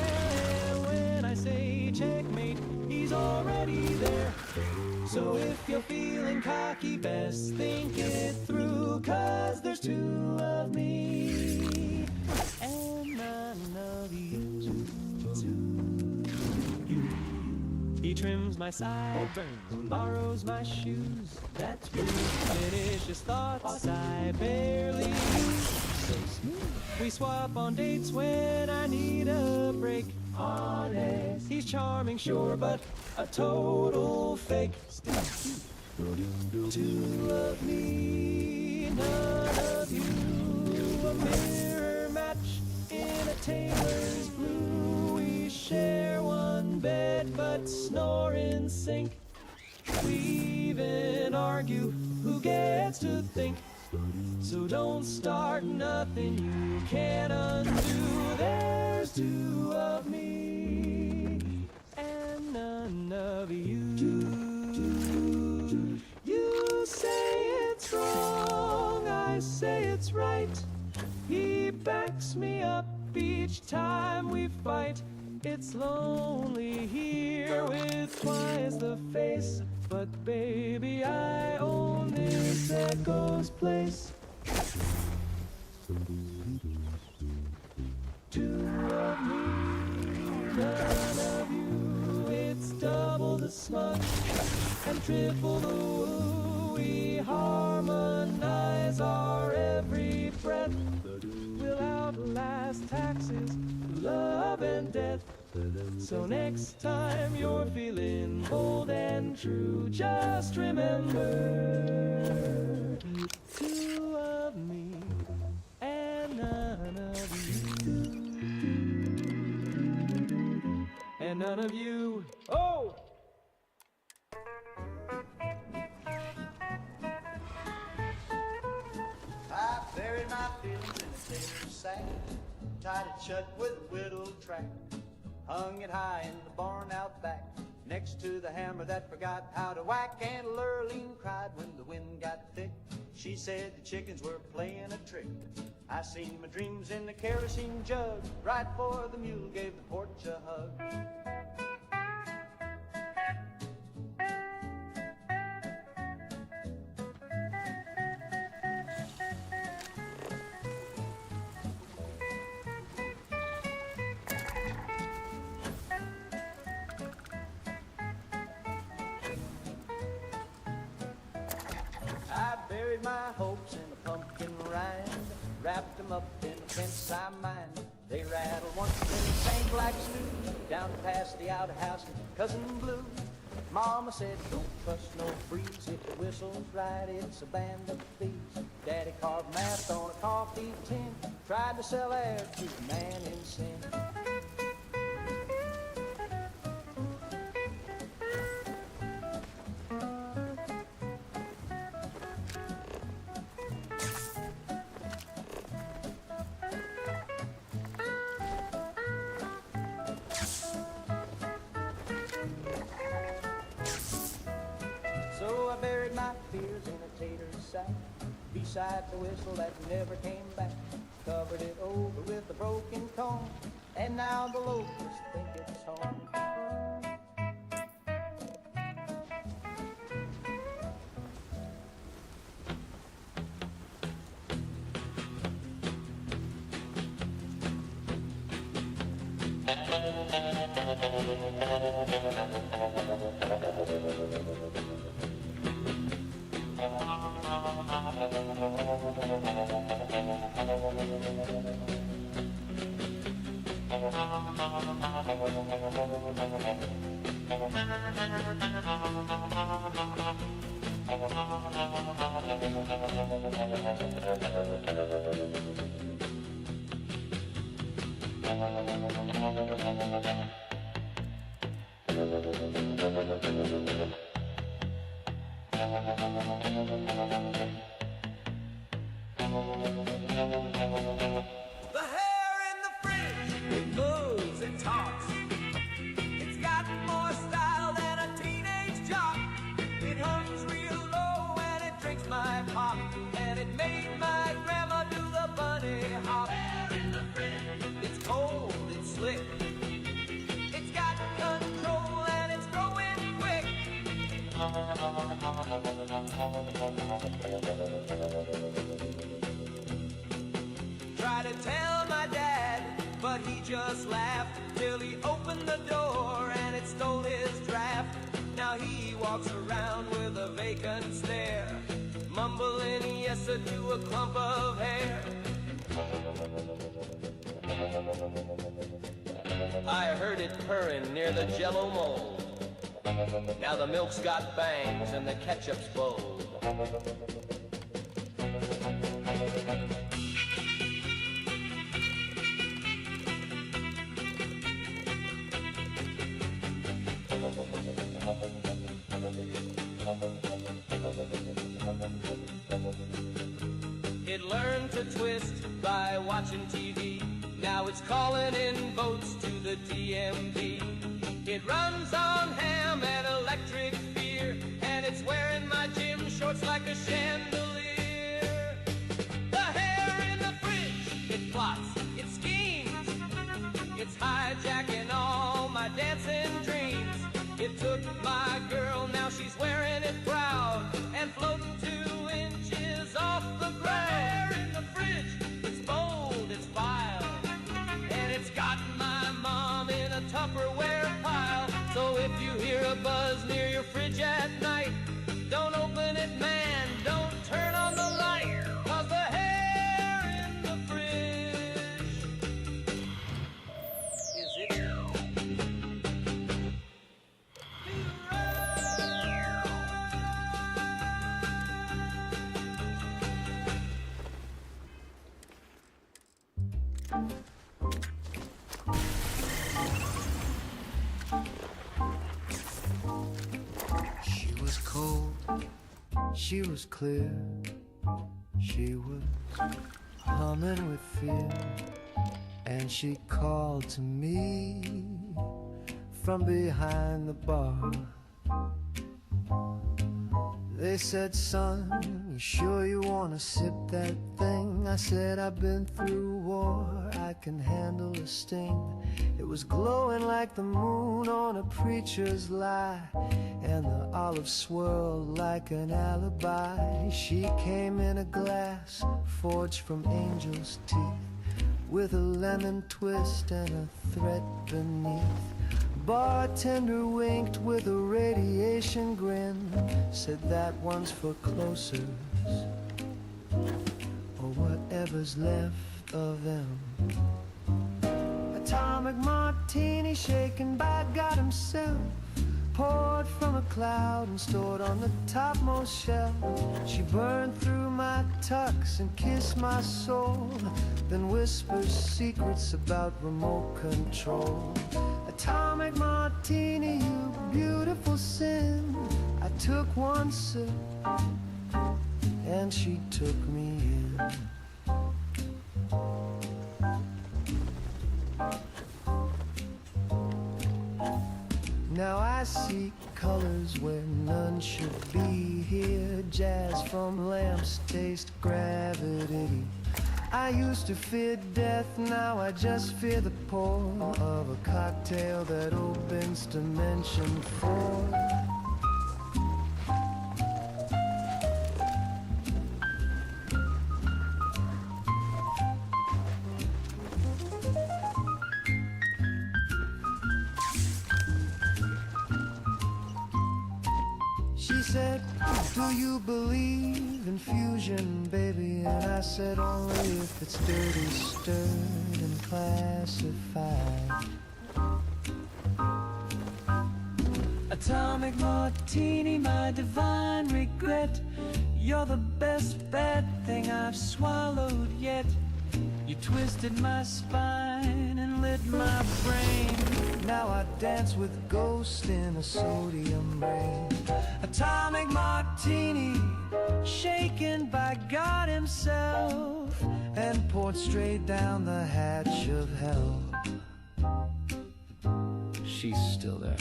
When I say checkmate, he's already there. So if you're feeling cocky, best think it through. Cause there's two of me and none of you. He trims my sideburns, borrows my shoes. That's rude. Finish his thoughts, I barely use. So smooth. We swap on dates when I need a break. Honest, he's charming, sure, but a total fake. Two of me, none of you. A mirror match in a tailor's blue. We share one bed, but snore in sync. We even argue who gets to think. So don't start nothing you can't undo. There's two of me and none of you. You say it's wrong, I say it's right. He backs me up each time we fight. It's lonely here with twice the face, but baby, I own this echo's place. Two of me none of you. It's double the smut and triple the woo. We harmonize our every breath. We'll outlast taxes, love and death. So next time you're feeling bold and true, just remember, two of me and none of you. And none of you. Oh! I buried my feelings in a tailor's sack, tied it shut with a whittled track, hung it high in the barn out back, next to the hammer that forgot how to whack. And Lurleen cried when the wind got thick. She said the chickens were playing a trick. I seen my dreams in the kerosene jug, right before the mule gave the porch a hug. I buried my hopes in a pumpkin rind, wrapped them up in a fence I mind. They rattled once in the same black stew, down past the outhouse in Cousin Blue. Mama said, don't trust no breeze, if the whistle's right, it's a band of thieves. Daddy carved math on a coffee tin, tried to sell air to the man in sin. So I buried my fears in a tater sack, beside the whistle that never came back. Covered it over with a broken comb, and now the locusts think it's home. The hair in the fridge, it moves and talks. It's got more style than a teenage jock. It hums real low and it drinks my pop. And it made my grandma do the bunny hop. Hair in the fridge. It's cold, it's slick. It's got control and it's growing quick. Tried to tell my dad, but he just laughed till he opened the door and it stole his draft. Now he walks around with a vacant stare, mumbling yes to a clump of hair. I heard it purring near the Jello mold. Now the milk's got bangs and the ketchup's bold. It learned to twist by watching TV. Now it's calling in votes to the DMV. It runs on ham and electric fear, and it's wearing my gym shorts like a chandelier. The hair in the fridge, it plots, it schemes. It's hijacking all my dancing dreams. It took my girl, now she's wearing it proud and floating 2 inches off the ground. The hair in the fridge, it's bold, it's vile, and it's got my mom in a tough cold, she was clear. She was humming with fear, and she called to me from behind the bar. They said, son, you sure you wanna sip that thing? I said, I've been through war, I can handle a sting. It was glowing like the moon on a preacher's lie, and the olive swirled like an alibi. She came in a glass forged from angel's teeth, with a lemon twist and a threat beneath. Bartender winked with a radiation grin, said that one's for closers, or whatever's left of them. Atomic martini shaken by God himself, poured from a cloud and stored on the topmost shelf. She burned through my tux and kissed my soul, then whispers secrets about remote control. Atomic martini, you beautiful sin. I took one sip and she took me in. Now I see colors where none should be here. Jazz from lamps taste gravity. I used to fear death, now I just fear the pour of a cocktail that opens dimension 4. She said, do you believe in fusion, baby? And I said, only if it's dirty, stirred, and classified. Atomic martini, my divine regret. You're the best bad thing I've swallowed yet. You twisted my spine and lit my brain. Now I dance with ghosts in a sodium rain. Atomic martini, shaken by God himself, and poured straight down the hatch of hell. She's still there,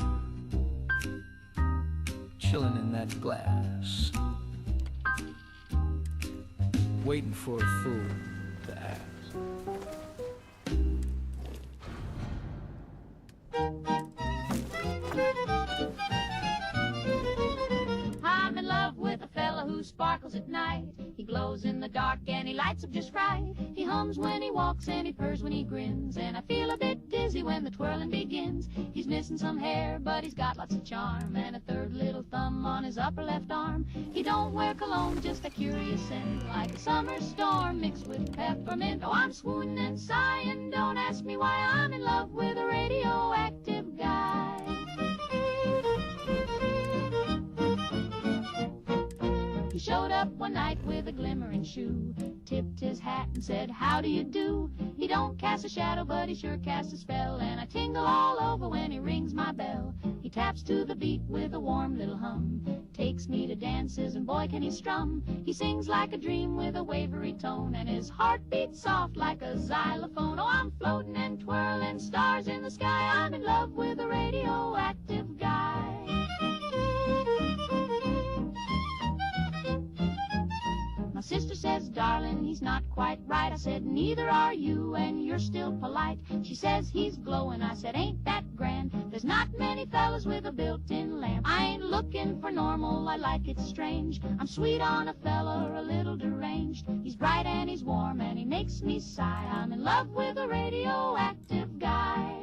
chilling in that glass, waiting for a fool to ask. I'm in love with a fella who sparkles at night. He glows in the dark and he lights up just right. He hums when he walks and he purrs when he grins, and I feel a bit dizzy when the twirling begins. He's missing some hair, but he's got lots of charm, and a third little thumb on his upper left arm. He don't wear cologne, just a curious scent, like a summer storm mixed with peppermint. Oh, I'm swooning and sighing, don't ask me why. I'm in love with a radioactive guy. He showed up one night with a glimmering shoe, tipped his hat and said, how do you do? He don't cast a shadow, but he sure casts a spell, and I tingle all over when he rings my bell. He taps to the beat with a warm little hum, takes me to dances, and boy can he strum. He sings like a dream with a wavery tone, and his heart beats soft like a xylophone. Oh, I'm floating and twirling, stars in the sky. I'm in love with a radioactive guy. My sister says, darling, he's not quite right. I said, neither are you, and you're still polite. She says, he's glowing. I said, ain't that grand? There's not many fellas with a built-in lamp. I ain't looking for normal, I like it strange. I'm sweet on a fella, a little deranged. He's bright and he's warm and he makes me sigh. I'm in love with a radioactive guy.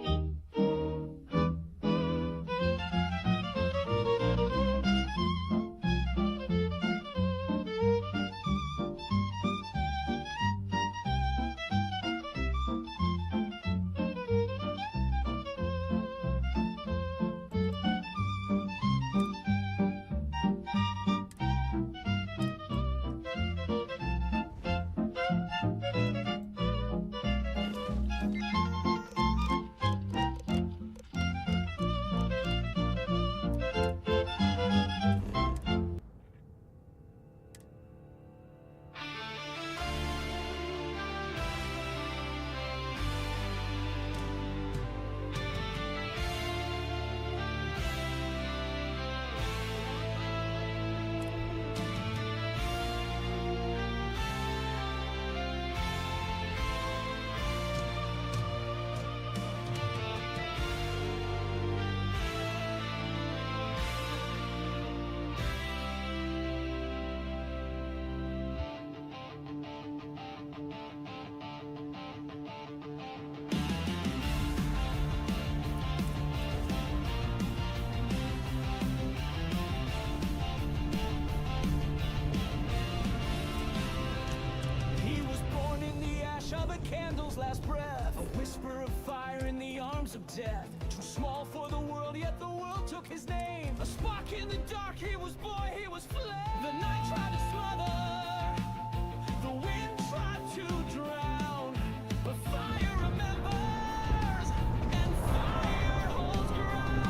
a candle's last breath, a whisper of fire in the arms of death. Too small for the world, yet the world took his name. A spark in the dark, he was boy, he was flame. The night tried to smother, the wind tried to drown, but fire remembers, and fire holds ground.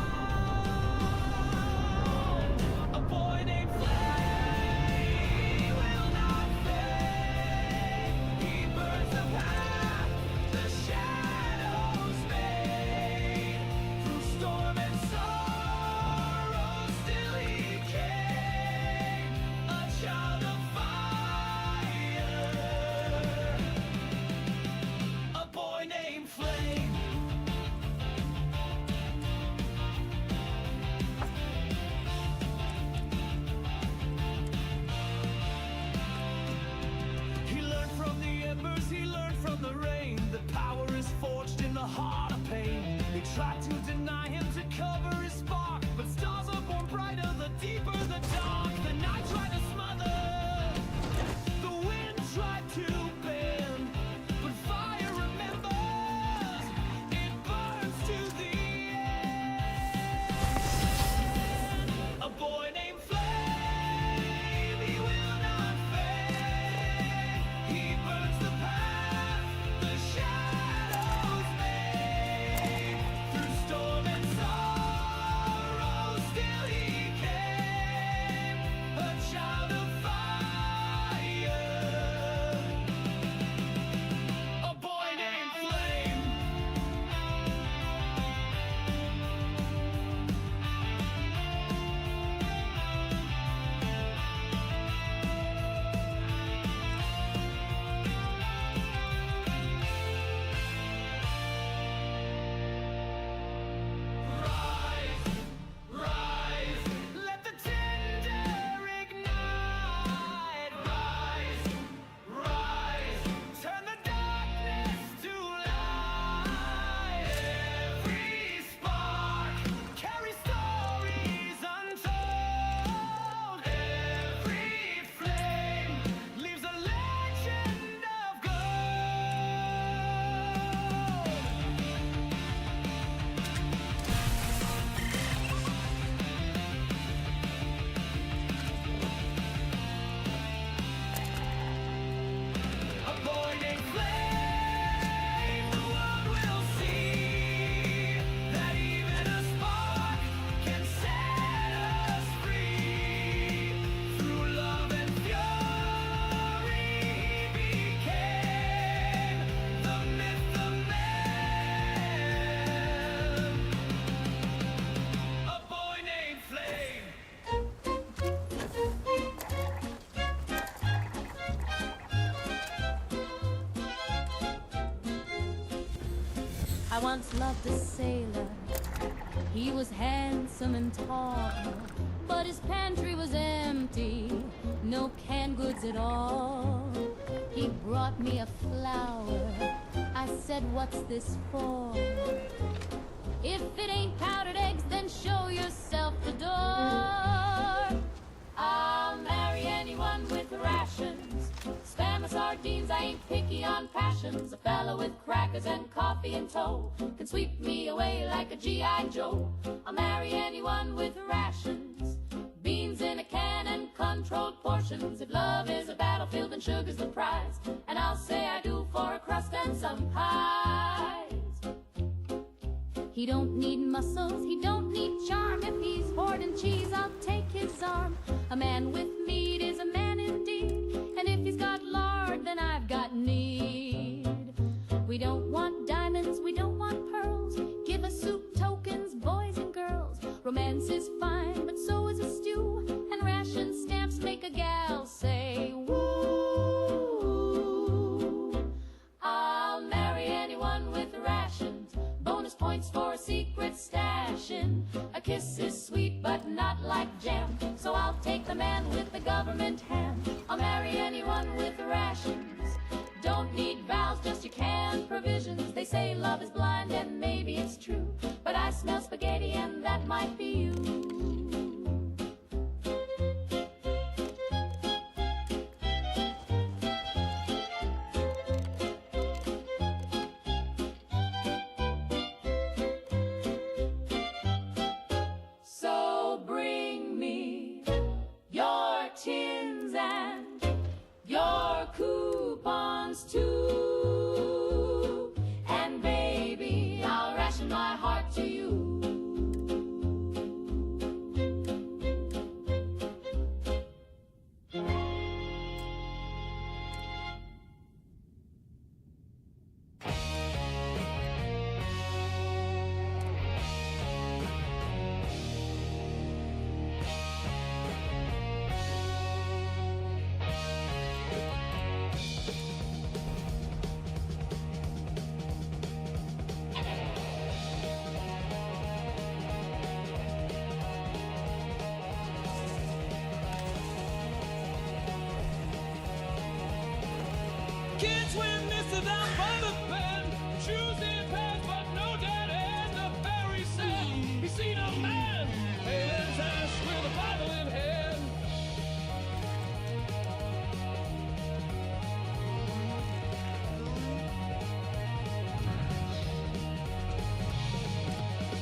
A boy named Flame will not fade. He burns the path the shadows made. Through storm and sorrow still he came, a child of fire, a boy named Flame. He learned from the embers, he learned from the rain. The power is forged in the heart of pain. They tried to deny him, to cover his spark, but stars are born brighter the deeper the dark. The night tried to smother, the wind tried to bend, but fire remembers, it burns to the end. A boy named Flame, he will not fade. He burns the path the shadows made. Through storm and sorrow still he came, a child of fire, a boy named Flame. Rise, let the tinder ignite. Rise, turn the darkness to light. Every spark carries stories untold. Every flame leaves a legend of gold. A boy named Flame, the world will see that even a spark can set us free. Through love and fury, he became the myth, the man. A boy named Flame. I once loved a sailor. He was handsome and tall, but his pantry was empty, no canned goods at all. He brought me a flower. I said, "What's this for?" "If it ain't powdered eggs, then show yourself the door." I'll marry anyone with rations. Spam or sardines, I ain't picky on passions. A fella with crackers and coffee in tow can sweep me away like a G.I. Joe. I'll marry anyone with rations. Beans in a can and controlled portions. If love is a battlefield, then sugar's the prize. And I'll say I do for a crust and some pies. He don't need muscles, he don't need charm. If he's hoarding cheese, I'll take his arm. A man with meat is a man indeed, and if he's got lard, then I've got need. We don't want diamonds, we don't want pearls. Give us soup tokens, boys and girls. Romance is fine, but so is a stew, and ration stamps make a gal say woo. I'll marry anyone with rations. Bonus points for a secret stashing. A kiss is sweet, but not like jam, so I'll take the man with the government hand. I'll marry anyone with rations. Don't need vows, just your canned provisions. They say love is blind, and maybe it's true, but I smell spaghetti, and that might be you. tins and your coupons too. And baby, I'll ration my heart to you. Kids win this and down by the pen. Tuesday pass, but no dead end. The fairy said he seen a man pale his ass with a Bible in hand.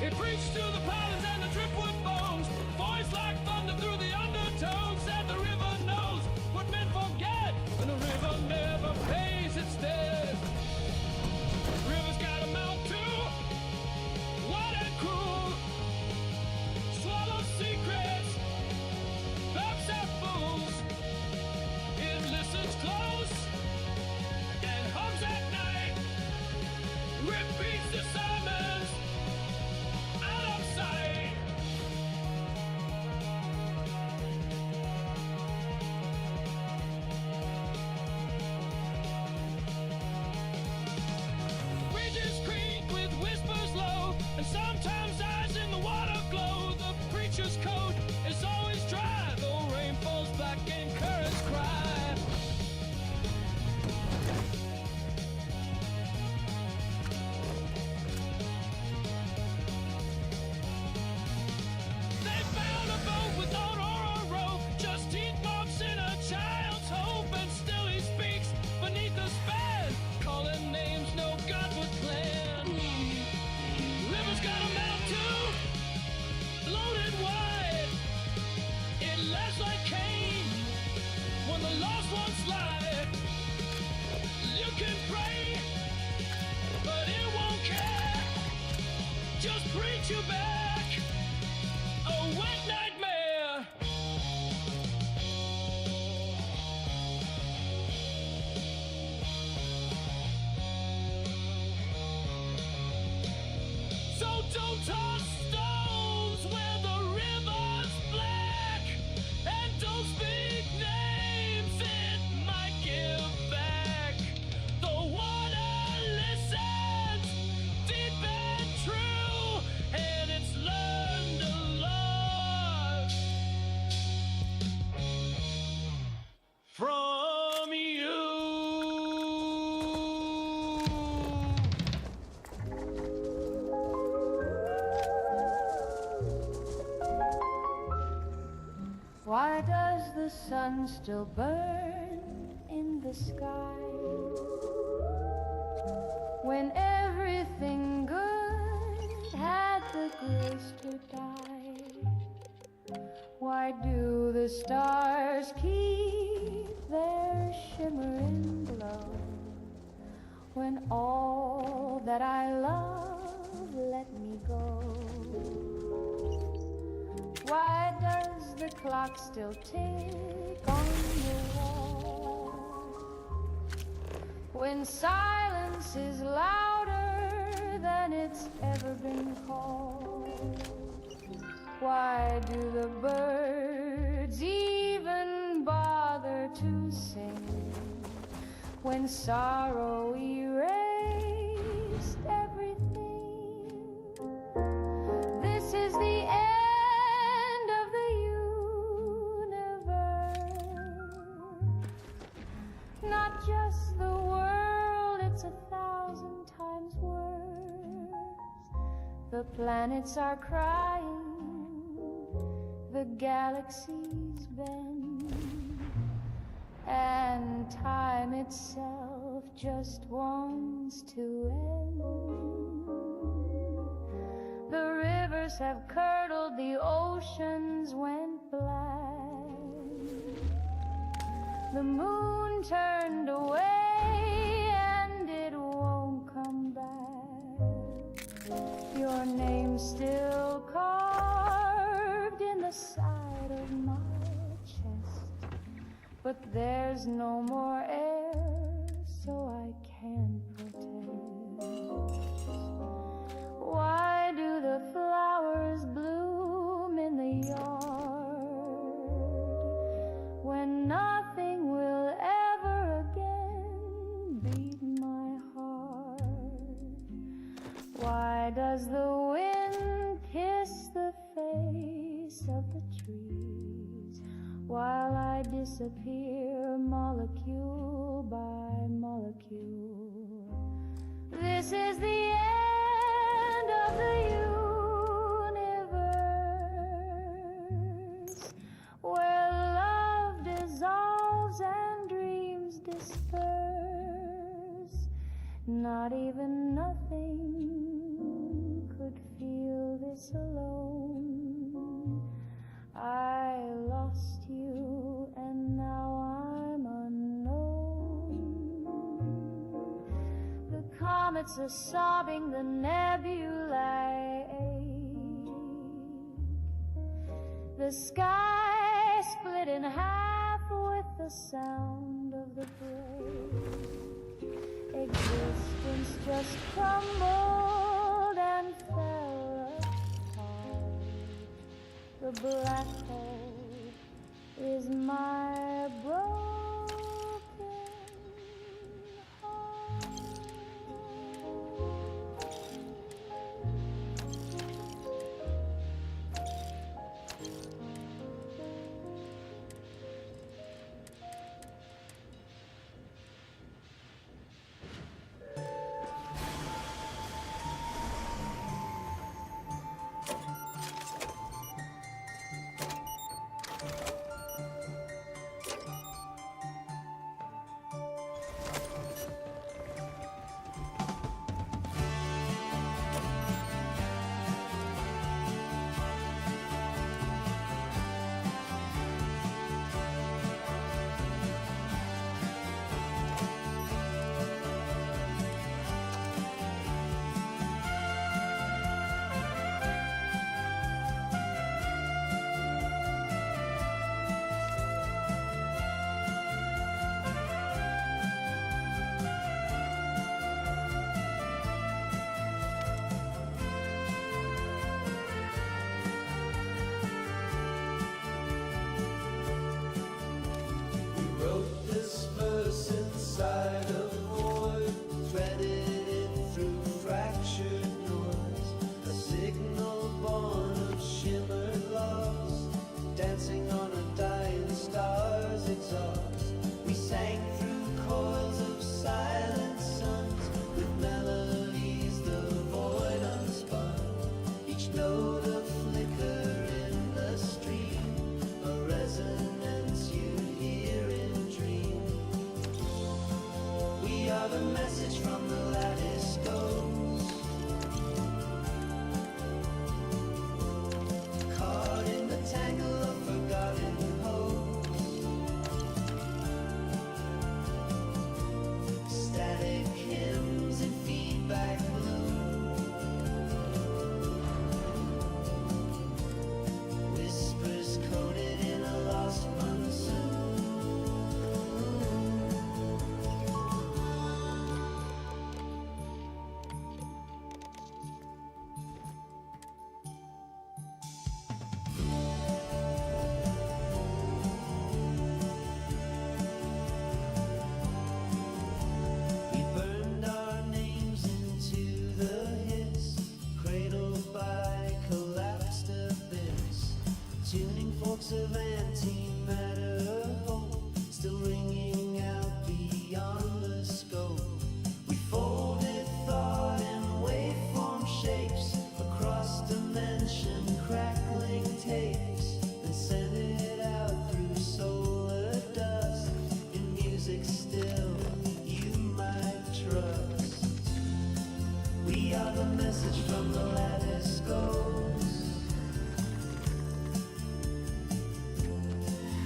He preached to the pilots and the driftwood bones. Voice like thunder through the undertones. Said the river knows what men forget, and the river never pays its debt. River's got a mouth too, wide and cruel. Swallows secrets, babs at fools. It listens close and hums at night. Repeats the sermons out of sight. Bridges creak with whispers low, and sometimes eyes in the water glow. The preacher's coat is always dry, though rain falls black and currents cry. They found a boat without oar or rope, just teeth marks in a child's hope, and still he speaks beneath the span, calling names no God would plan. River's got a mouth too, loaded wide. It laughs like Cain when the lost ones lie. You can pray, but it won't care. Just preach you back a wet nightmare. So don't toss stones where the river's black, and don't speak names, it might give back. The water listens deep and true, and it's learned a lot from you. Why does the sun still burn in the sky when everything good had the grace to die? Why do the stars keep their shimmering glow when all that I love let me go? Why does the clock still tick on the wall when silence is louder than it's ever been called? Why do the birds even bother to sing when sorrow erased everything? This is the end of the universe, not just the world, it's 1,000 times worse. The planets are crying, the galaxies bend, and time itself just wants to end. The rivers have curdled, the oceans went black, The moon turned away and it won't come back. Your name's still carved in the side of my chest, but there's no more air, so I can't protest. Why do the flowers bloom in the yard when nothing will ever again beat my heart? Why does the wind kiss the face of the trees while I disappear molecule by molecule? This is the end of the universe, where love dissolves and dreams disperse. Not even nothing could feel this alone. I lost you and now I'm unknown. The comets are sobbing, the nebulae ache. The sky split in half with the sound of the break. Existence just crumbled and fell apart. The black hole is my broken heart. forks of antimatter hope still ringing out beyond the scope. We folded thought in waveform shapes across dimension, crackling tapes, then sent it out through solar dust in music still you might trust. We are the message from the lattice goes.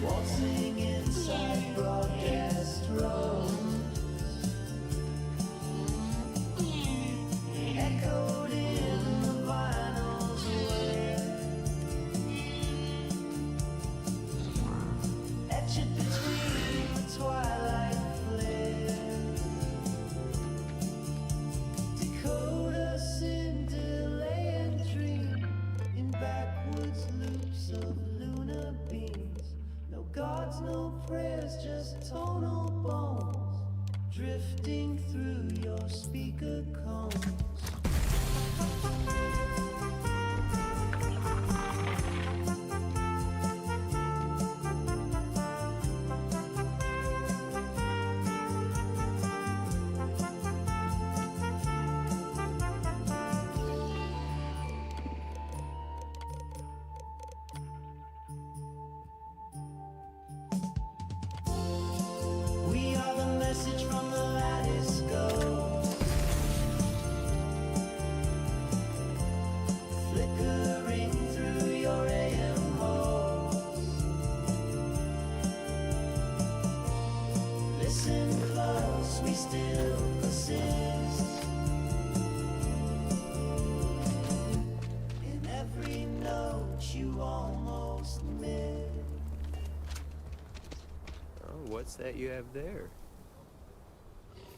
Waltzing inside broad no prayers, just tonal bones drifting through your speaker cones. We are the message from the lattice go, flickering through your AM halls. Listen close, we still persist in every note you almost miss. Oh, what's that you have there?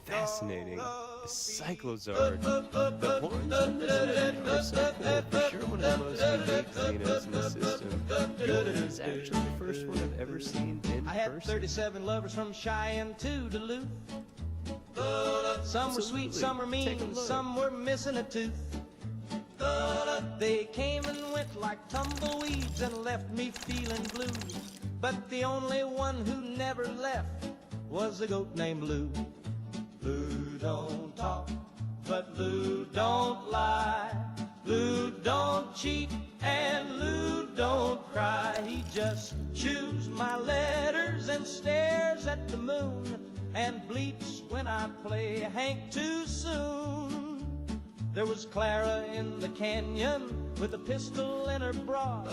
Fascinating. A cyclozard. The horns on this thing are so cool. For sure one of the most unique Xenos in the system. You know, it is actually the first one I've ever seen in I had person. 37 lovers from Cheyenne to Duluth. Some were sweet, some were mean, some were missing a tooth. They came and went like tumbleweeds and left me feeling blue. But the only one who never left was a goat named Lou. Lou don't talk, but Lou don't lie. Lou don't cheat, and Lou don't cry. He just chews my letters and stares at the moon and bleeps when I play Hank too soon. There was Clara in the canyon with a pistol in her bra.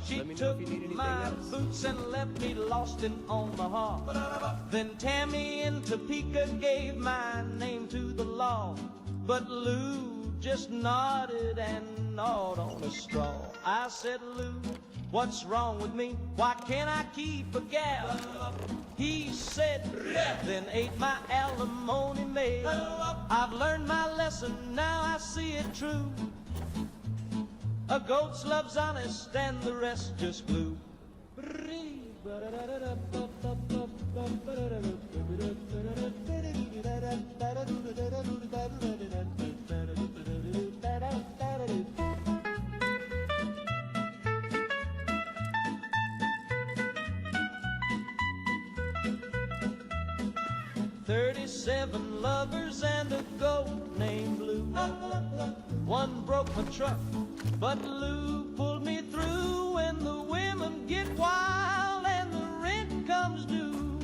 She took my boots and left me lost in Omaha. Then Tammy in Topeka gave my name to the law. But Lou just nodded and gnawed on a straw. I said, Lou, what's wrong with me? Why can't I keep a gal? He said, then ate my alimony mail. I've learned my lesson, now I see it true. A goat's love's honest and the rest just glue. "37 lovers and a goat named Blue. One broke my truck, but Lou pulled me through. When the women get wild and the rent comes due,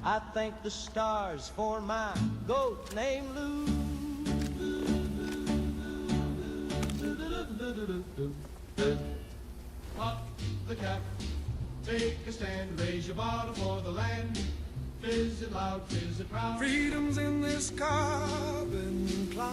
I thank the stars for my goat named Lou." Pop the cap, take a stand, raise your bottle for the land. Fizz it loud, fizz it proud. Freedom's in this carbon cloud.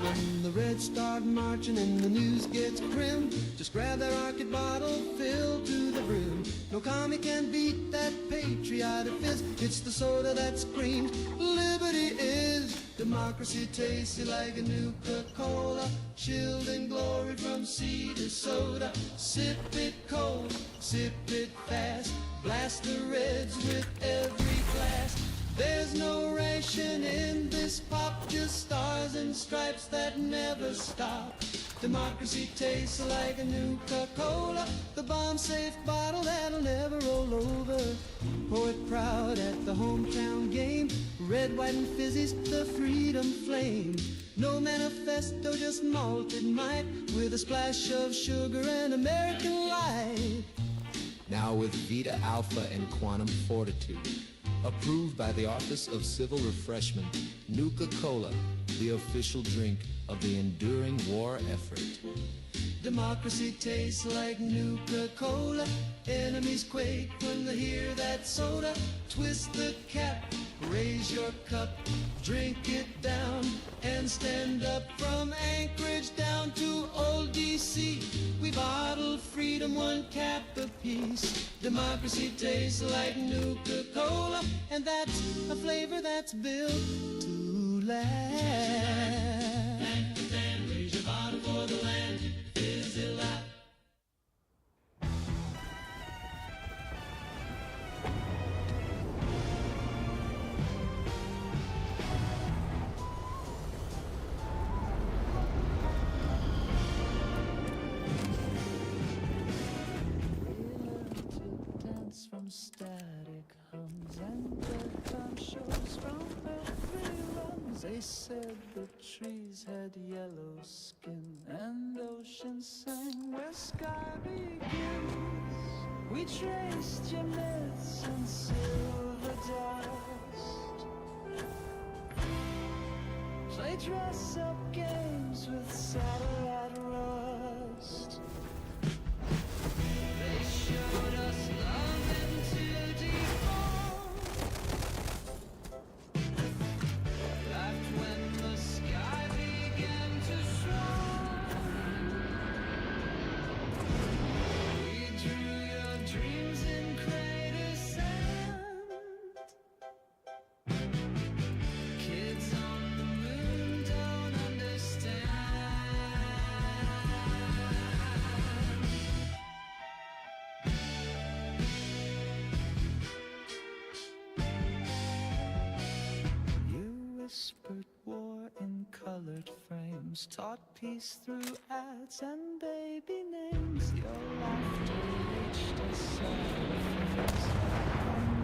When the Reds start marching and the news gets grim, just grab that rocket bottle filled to the brim. No commie can beat that patriotic fizz. It's the soda that screams liberty is. Democracy tasty like a Nuka-Cola, chilled in glory from sea to soda. Sip it cold, sip it fast, blast the Reds with every glass. There's no ration in this pop, just stars and stripes that never stop. Democracy tastes like a Nuka-Cola, the bomb-safe bottle that'll never roll over. Pour it proud at the hometown game, red, white, and fizzy's the freedom flame. No manifesto, just malted might, with a splash of sugar and American light. Now with Vita Alpha and Quantum Fortitude. Approved by the Office of Civil Refreshment, Nuka-Cola, the official drink of the enduring war effort. Democracy tastes like Nuka-Cola. Enemies quake when they hear that soda. Twist the cap, raise your cup, drink it down, and stand up. From Anchorage down to old D.C., we bottled freedom one cap apiece. Democracy tastes like Nuka-Cola, and that's a flavor that's built to last. And raise your bottle for the land. Fizz it loud. static hums and airtime shows from every runs. They said the trees had yellow skin and oceans sang where sky begins. We traced your myths and silver dust, play dress-up games with satellite rust. They showed us love into default, laughed when the sky began to swarm. We drew your dreams in crater sand. Kids on the moon don't understand. You whispered war in colored frames, taught peace through ads and baby names. Your laughter reached us sideways,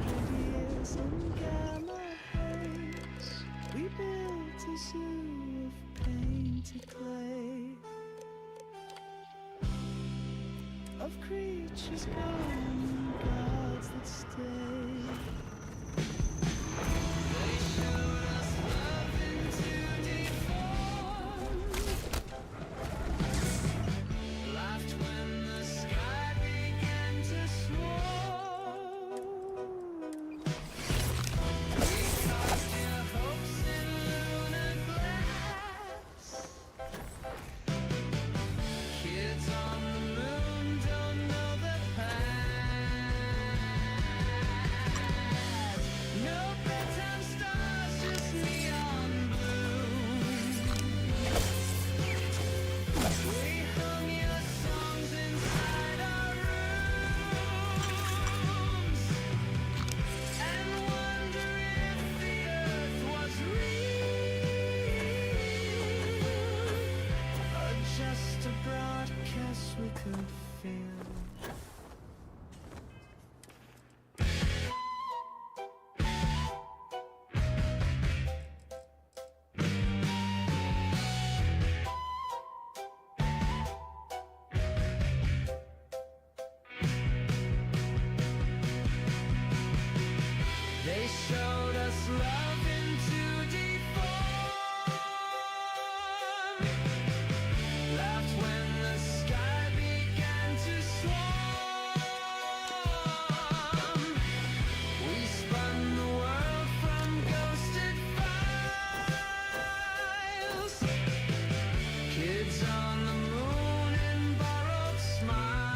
100 years in gamma haze. We built a zoo of painted clay, of creatures gone, gods that stay. They showed us love into deform, laughed when the sky began to swarm. We cast your hopes in lunar glass. Kids on the moon don't know the past. No bedtime stars, just neon blue. We hung your songs inside our rooms and wonder if the earth was real, or just a broadcast we could feel. They showed us love into deform, laughed when the sky began to swarm. We spun the world from ghosted files, kids on the moon in borrowed smiles.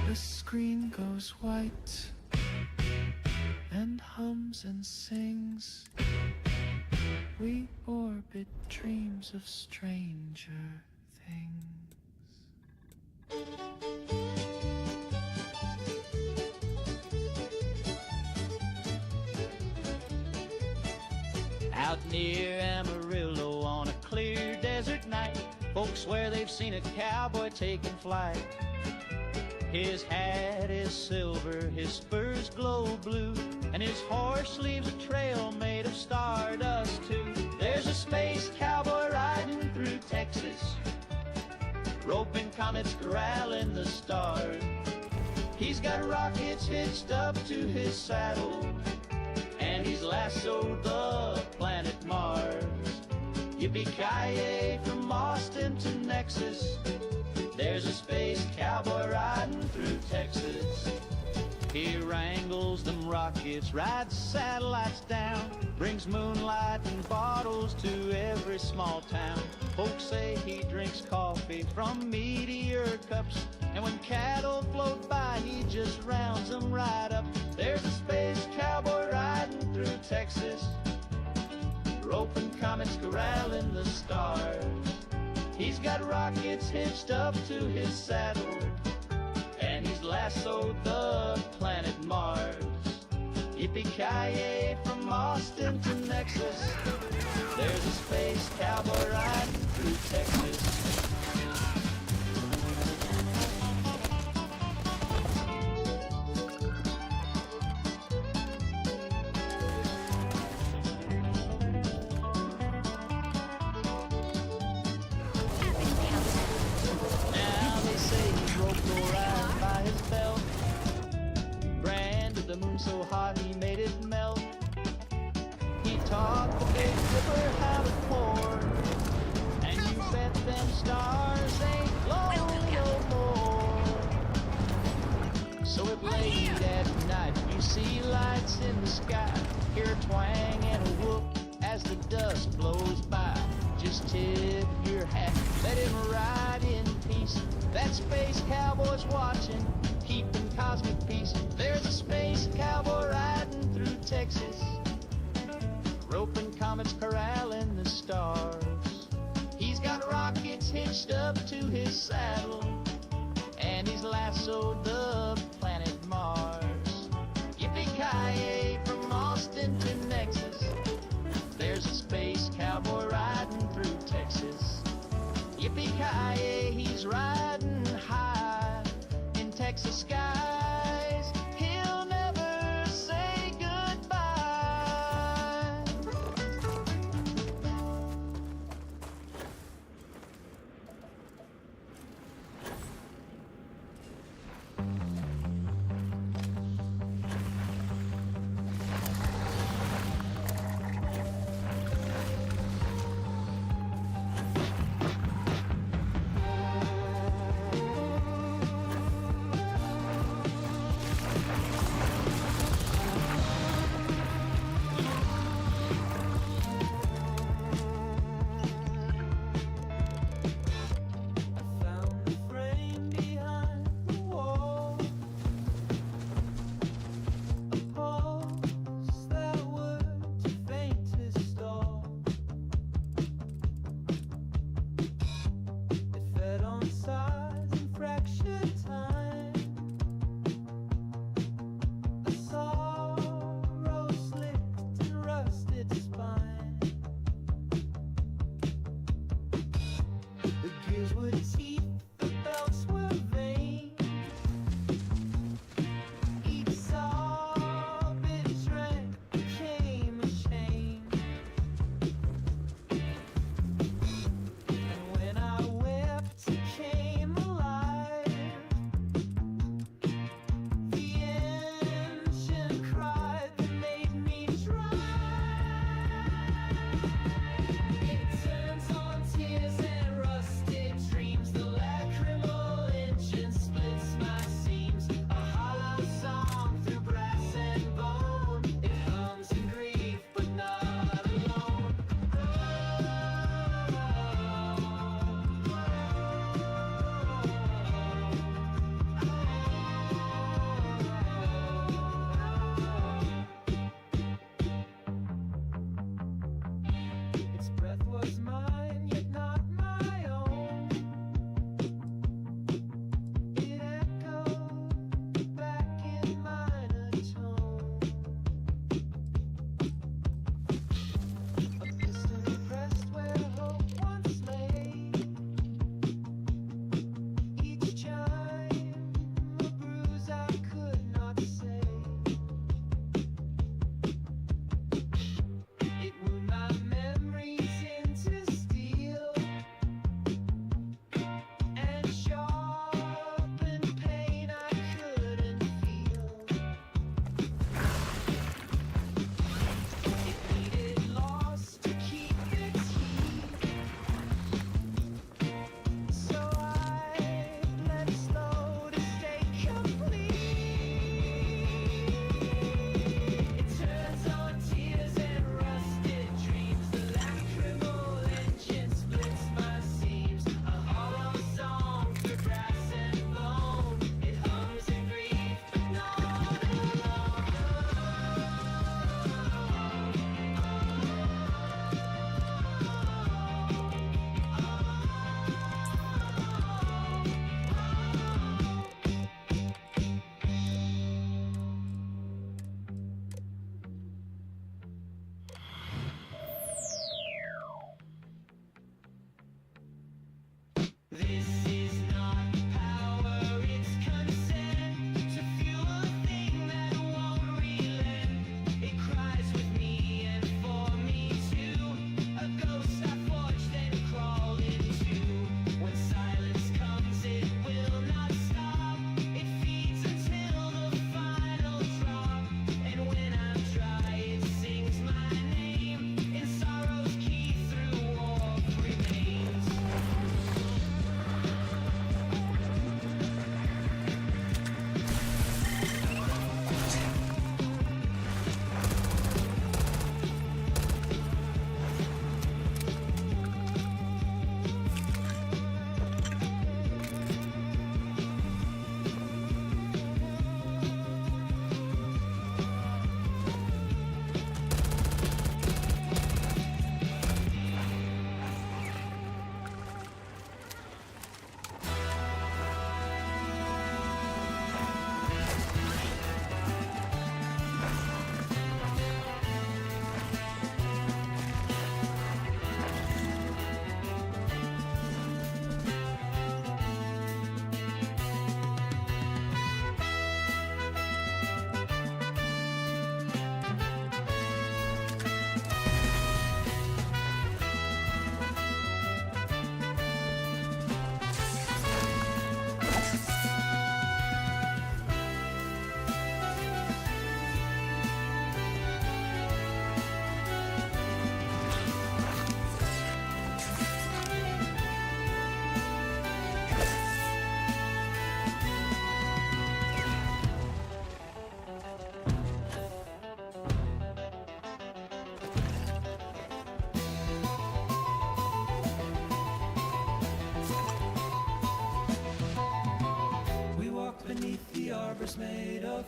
The screen goes white and hums and sings. We orbit dreams of stranger things. Out near Amarillo on a clear desert night, folks swear they've seen a cowboy taking flight. His hat is silver, his spurs glow blue, and his horse leaves a trail made of stardust too. There's a space cowboy riding through Texas, roping comets, corralling the stars. He's got rockets hitched up to his saddle, and he's lassoed the planet Mars. Yippee-ki-yay from Austin to Nexus, there's a space cowboy riding through Texas. He wrangles them rockets, rides satellites down, brings moonlight and bottles to every small town. Folks say he drinks coffee from meteor cups, and when cattle float by, he just rounds them right up. There's a space cowboy riding through Texas, roping comets, corralling the stars. He's got rockets hitched up to his saddle, and he's lassoed the planet Mars. Yippee-ki-yay from Austin to Nexus, Texas. Now they say he broke the ride by his belt. Branded the moon so hot he made it melt. He taught the big dipper how to pour. And you bet them stars ain't glowing no more. So at late at night you see lights in the sky. Hear a twang and a whoop as the dust blows by. Just tip your hat, let him ride in peace. That space cowboy's watching, keeping cosmic peace. There's a space cowboy riding through Texas, roping comets, corralling the stars. He's got rockets hitched up to his saddle, and he's lassoed the planet Mars. Yippee-ki-yay from Austin to Nexus. There's a space cowboy riding through Texas. Yippee-ki-yay, he's riding high in Texas skies. He'll never say goodbye.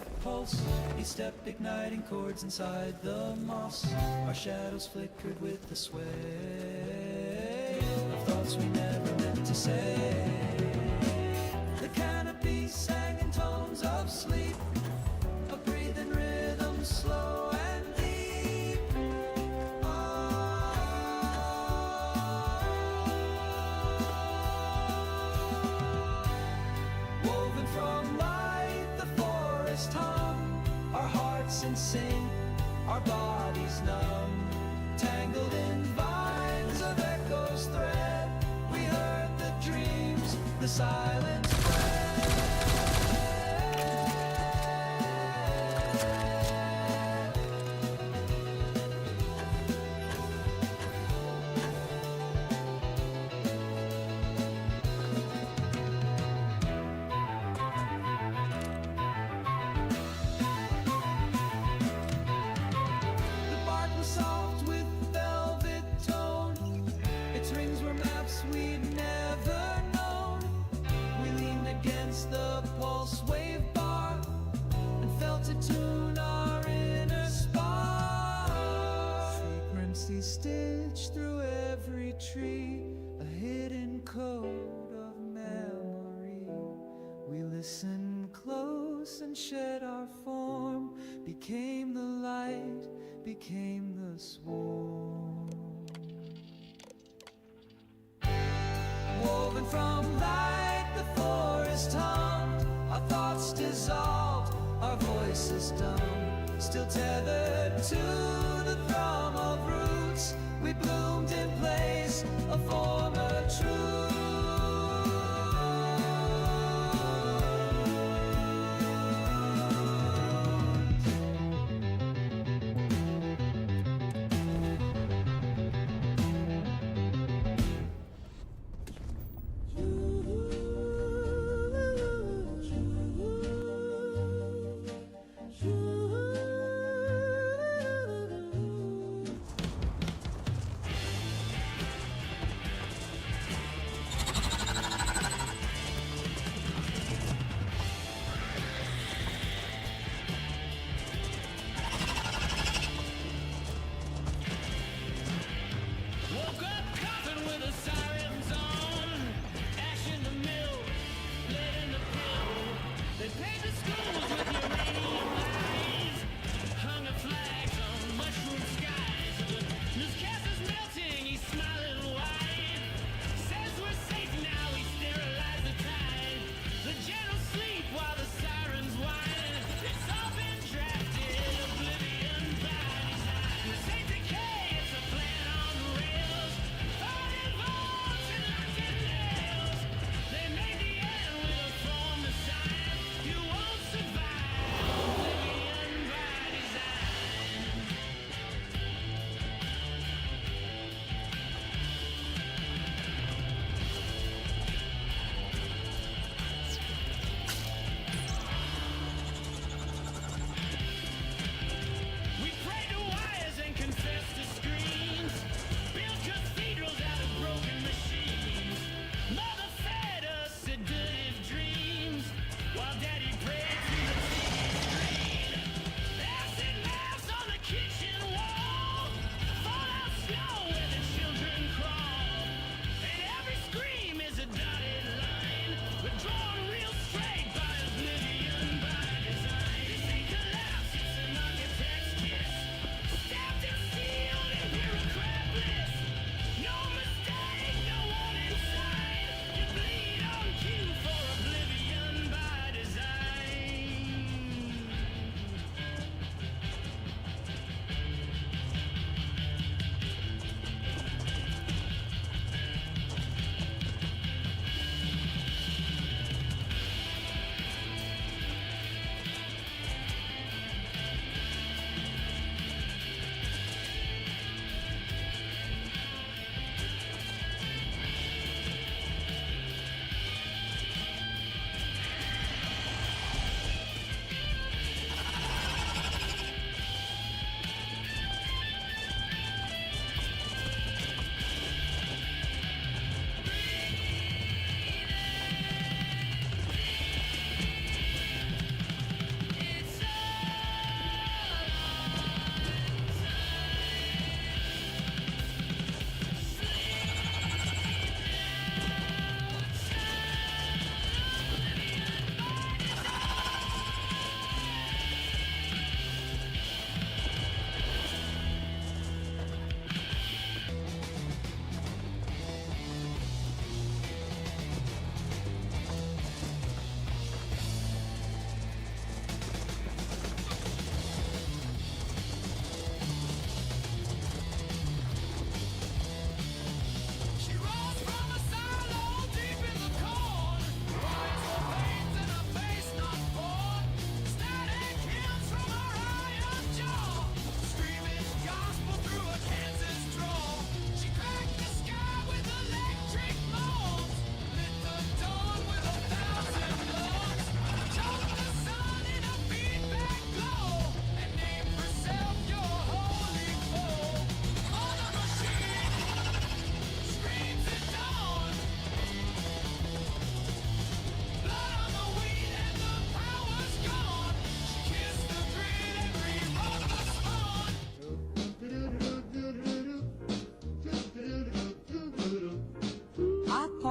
of pulse. He stepped igniting chords inside the moss. Our shadows flickered with the sway of thoughts we never meant to say. The canopy sang in tones of sleep, a breathing rhythm slow and deep. Woven from light, the forest hum, our hearts in sync, our bodies numb, tangled in vines of echoes thread. We heard the dreams, the silence spread. The bark was soft with velvet tone. Its rings were maps we'd never known. We leaned against the pulse wave bar and felt it tune our inner spark. Frequency stitched through every tree, a hidden code of memory. We listened close and shed our form, became the light, became the swarm. Woven from light, the forest hummed, our thoughts dissolved, our voices dumb, still tethered to the thrum of roots. We bloomed in place of former truth.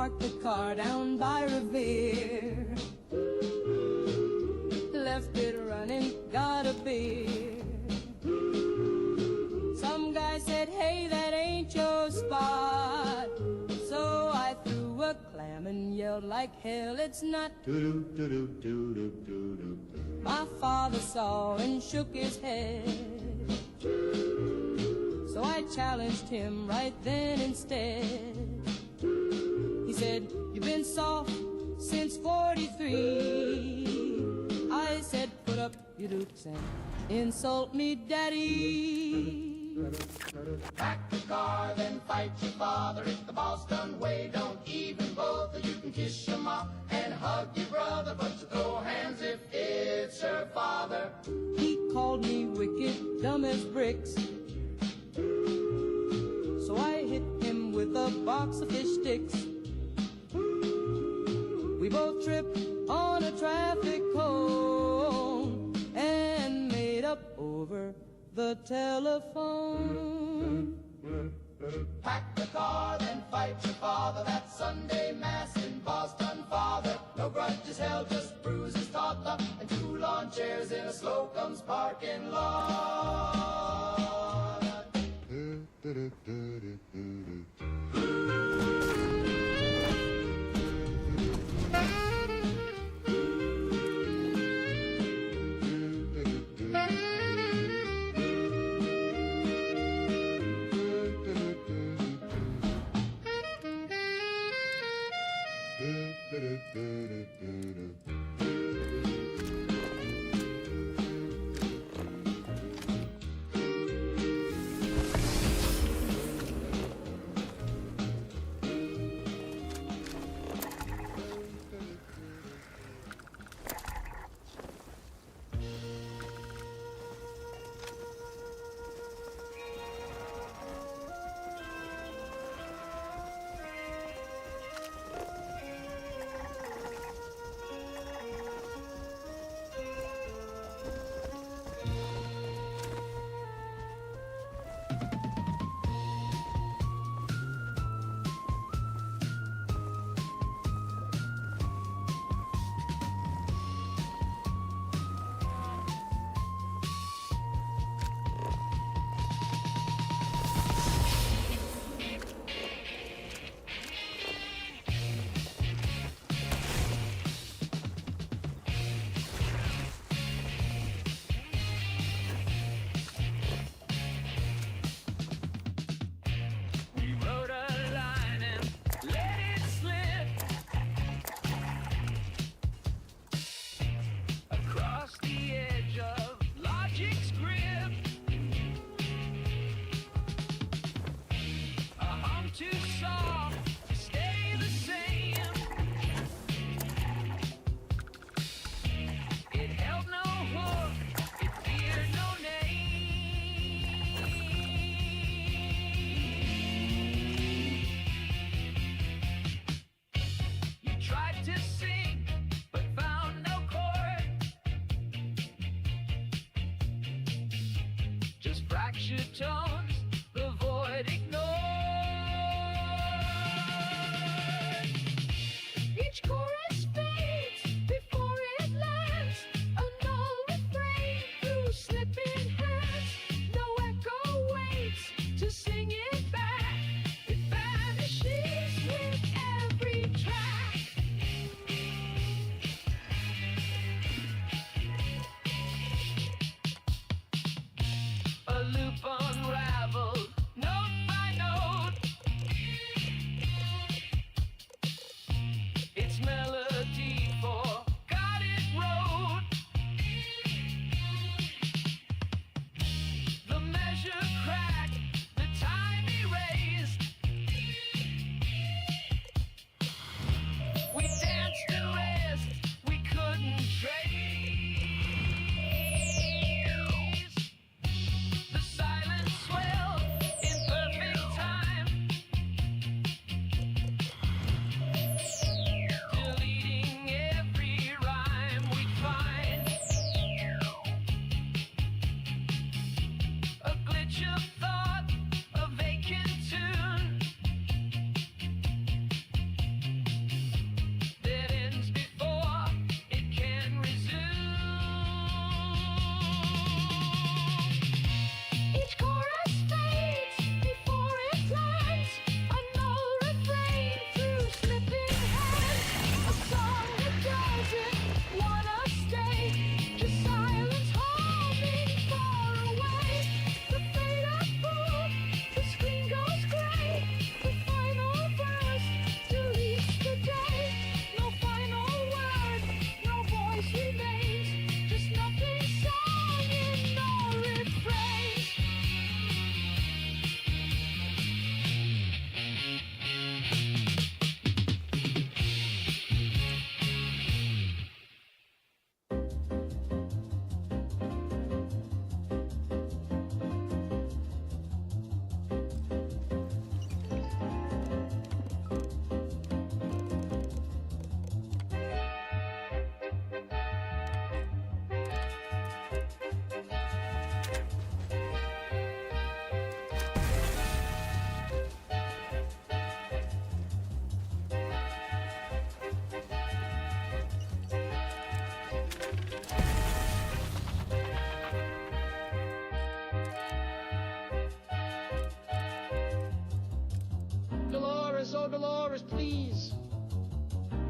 parked the car down by Revere. Left it running, got a beer. Some guy said, hey, that ain't your spot. So I threw a clam and yelled like hell, it's not. My father saw and shook his head. So I challenged him right then instead. He said, you've been soft since 43. I said, put up your dukes and insult me, daddy. Pack the car, then fight your father. If the boss done way, don't even bother. You can kiss your mom and hug your brother, but you throw hands if it's her father. He called me wicked, dumb as bricks. So I hit him with a box of fish sticks. We both tripped on a traffic cone and made up over the telephone. Pack the car, then fight your father. That Sunday mass in Boston, father. No grudges held, just bruises toddler, and 2 lawn chairs in a Slocum's parking lot. fractured tones, the void ignored. Each chorus fades before it lands, a null refrain through slipping hands. No echo waits to sing it back. It vanishes with every track. A loop unravels. Dolores, please.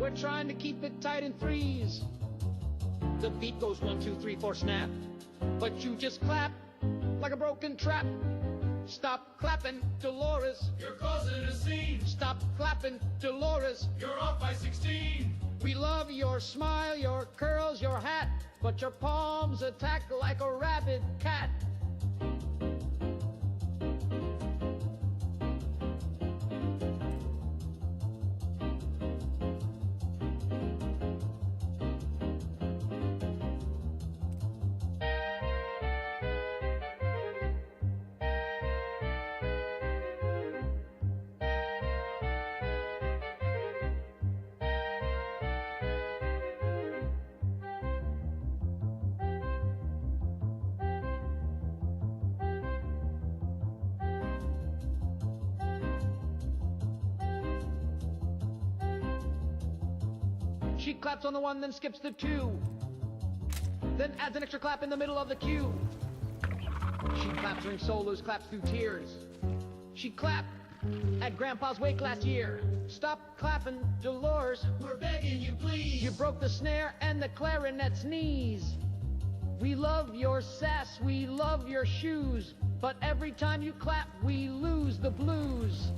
We're trying to keep it tight in threes. The beat goes 1, 2, 3, 4, snap. But you just clap like a broken trap. Stop clapping, Dolores. You're causing a scene. Stop clapping, Dolores. You're off by 16. We love your smile, your curls, your hat, but your palms attack like a rabid cat. She claps on the 1, then skips the 2. Then adds an extra clap in the middle of the cue. She claps during solos, claps through tears. She clapped at Grandpa's wake last year. Stop clapping, Dolores. We're begging you, please. You broke the snare and the clarinet's knees. We love your sass, we love your shoes, but every time you clap, we lose the blues.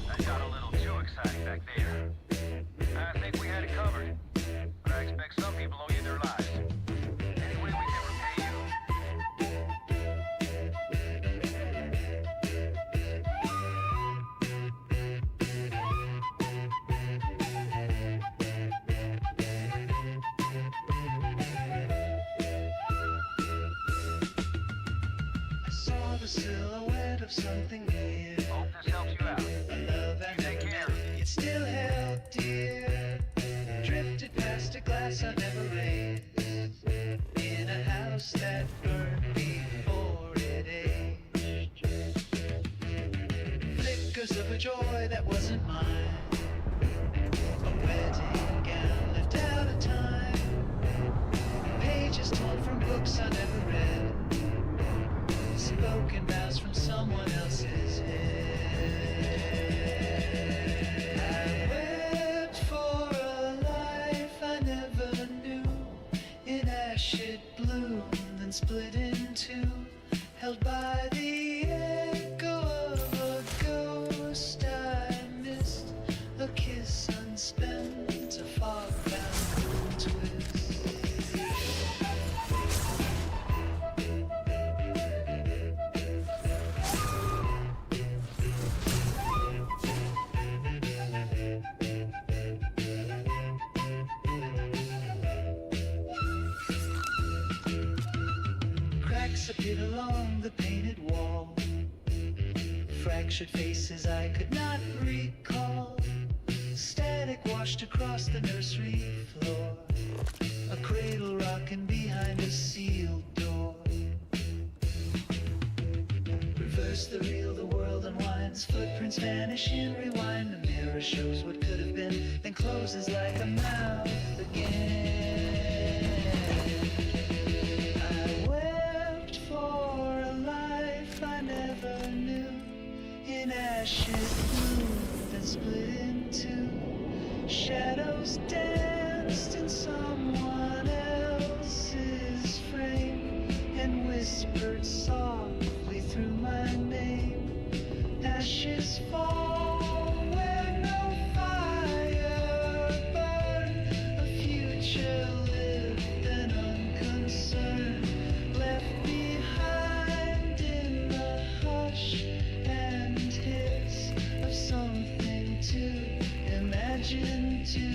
That got a little too exciting back there. I think we had it covered. kiss unspent, a fog-bound twist. Cracks appeared along the painted wall, fractured faces I could not recall. Static washed across the nursery floor, a cradle rocking behind a sealed door. Reverse the reel, the world unwinds, footprints vanish in rewind. The mirror shows what could have been, then closes like a mouth again. I wept for a life I never knew, in ashes moved and split in two. Shadows danced in someone else's frame and whispered softly through my name. Ashes fall where no fire burned. A future lived and unconcerned, left behind in the hush and hiss of something to imagine too.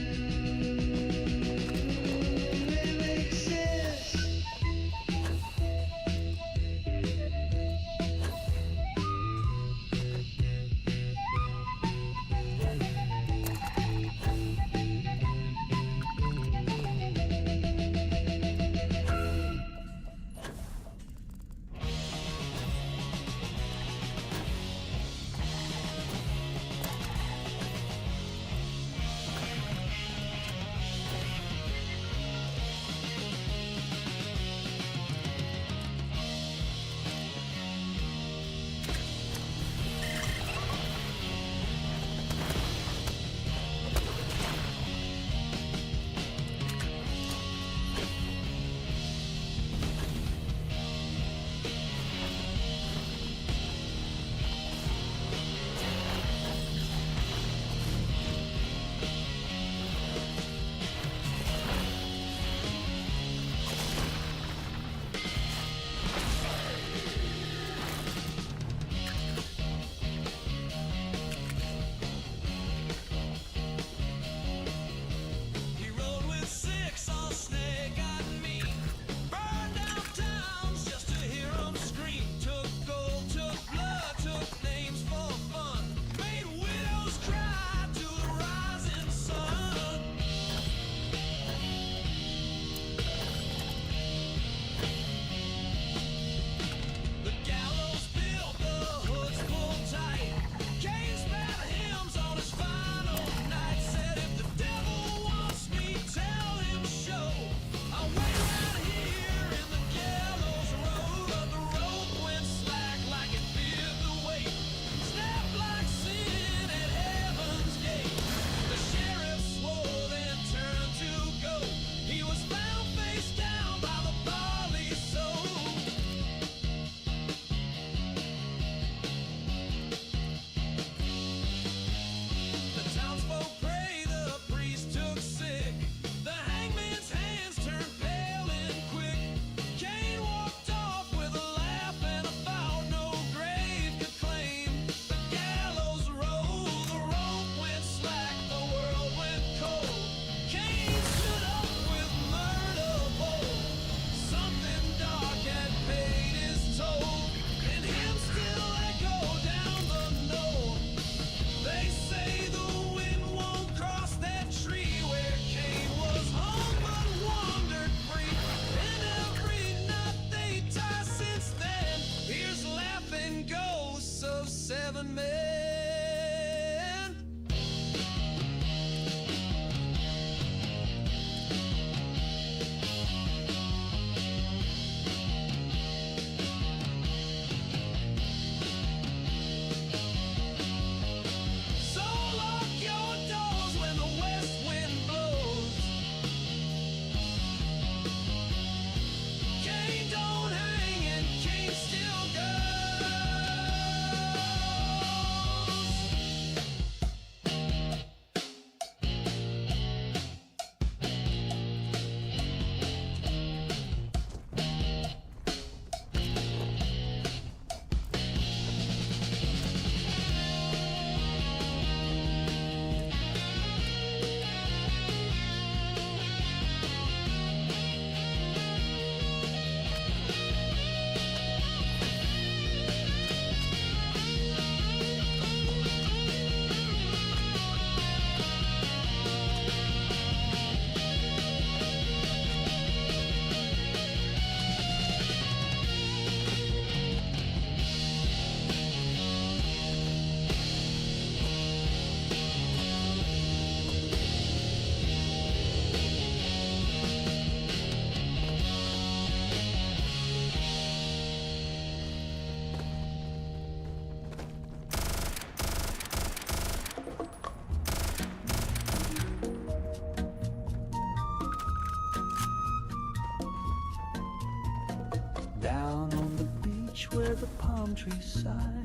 where the palm trees sigh.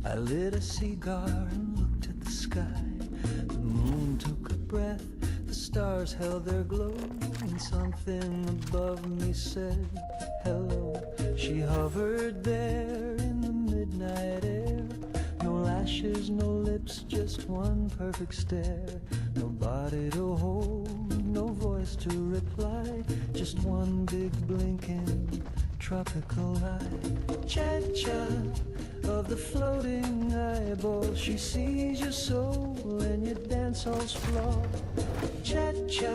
I lit a cigar and looked at the sky. The moon took a breath, the stars held their glow, and something above me said hello. She hovered there in the midnight air. No lashes, no lips, just one perfect stare. No body to hold, no voice to reply, just one big blinking tropical eye. Cha-cha of the floating eyeball, she sees your soul and your dance hall's floor. Cha-cha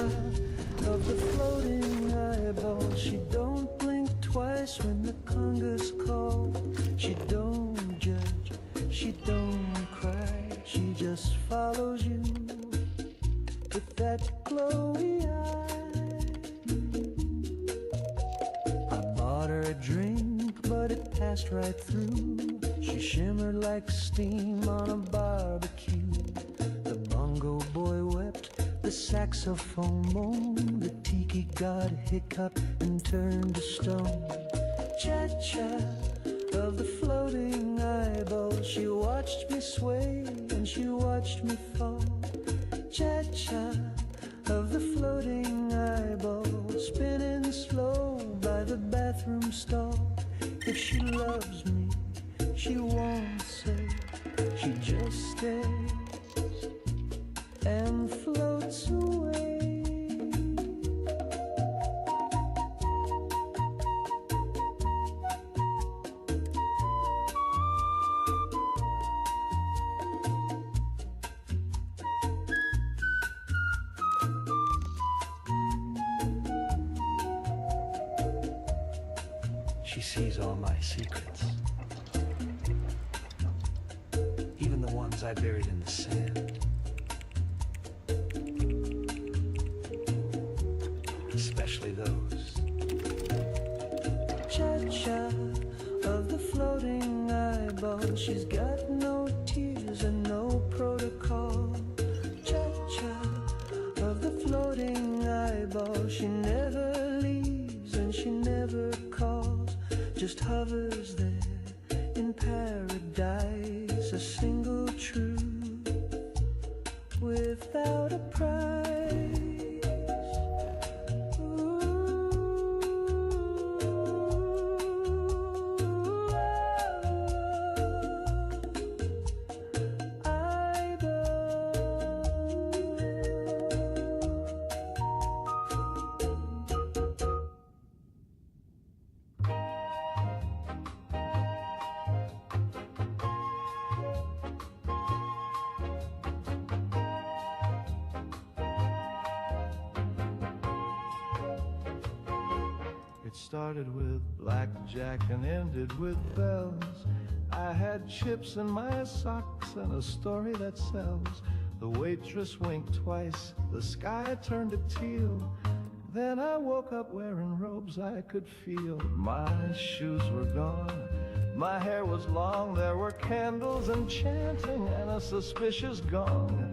of the floating eyeball, she don't blink twice when the congas call. She don't judge, she don't cry, she just follows you with that glowy eye. I bought her a drink, but it passed right through. She shimmered like steam on a barbecue. The bongo boy wept, the saxophone moaned, the tiki god hiccuped and turned to stone. Cha-cha of the floating eyeball, she watched me sway and she watched me fall. Cha-cha of the floating eyeball, spinning slow by the bathroom stall. If she loves me, she won't say, she just stays and floats away. She sees all my secrets, even the ones I buried in the sand. Especially those. Cha-cha of the floating eyeball, she's got no tears and no protocol. Cha-cha of the floating eyeball, she never leaves and she never calls, just hovers there in paradise, a single truth without a price. It started with blackjack and ended with bells. I had chips in my socks and a story that sells. The waitress winked twice, the sky turned to teal. Then I woke up wearing robes I could feel. My shoes were gone, my hair was long. There were candles and chanting and a suspicious gong.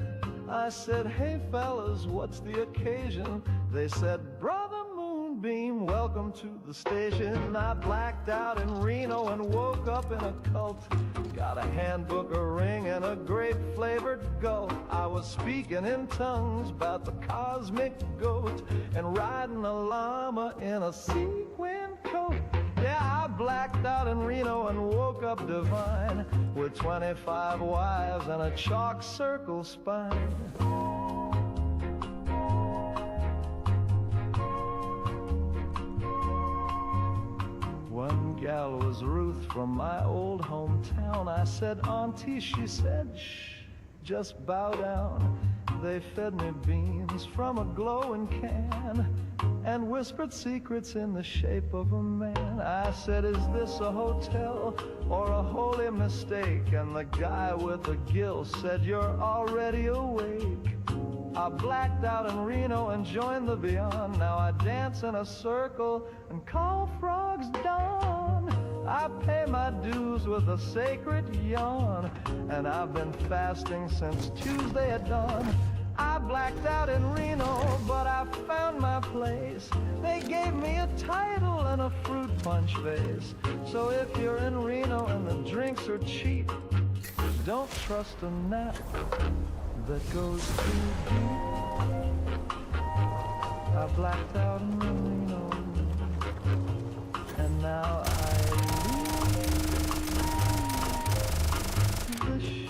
I said, hey fellas, what's the occasion? They said, brother Moonbeam, welcome to the station. I blacked out in Reno and woke up in a cult. Got a handbook, a ring, and a grape-flavored gulp. I was speaking in tongues about the cosmic goat and riding a llama in a sequin coat. Yeah, I blacked out in Reno and woke up divine with 25 wives and a chalk circle spine. One gal was Ruth from my old hometown. I said, Auntie, she said, shh, just bow down. They fed me beans from a glowing can and whispered secrets in the shape of a man. I said, is this a hotel or a holy mistake? And the guy with the gill said, you're already awake. I blacked out in Reno and joined the beyond. Now I dance in a circle and call frogs dawn. I pay my dues with a sacred yawn, and I've been fasting since Tuesday at dawn. I blacked blacked out in Reno, but I found my place. They gave me a title and a fruit punch vase. So if you're in Reno and the drinks are cheap, don't trust a nap that goes too deep. I blacked out in Reno, and now I leave the sheep.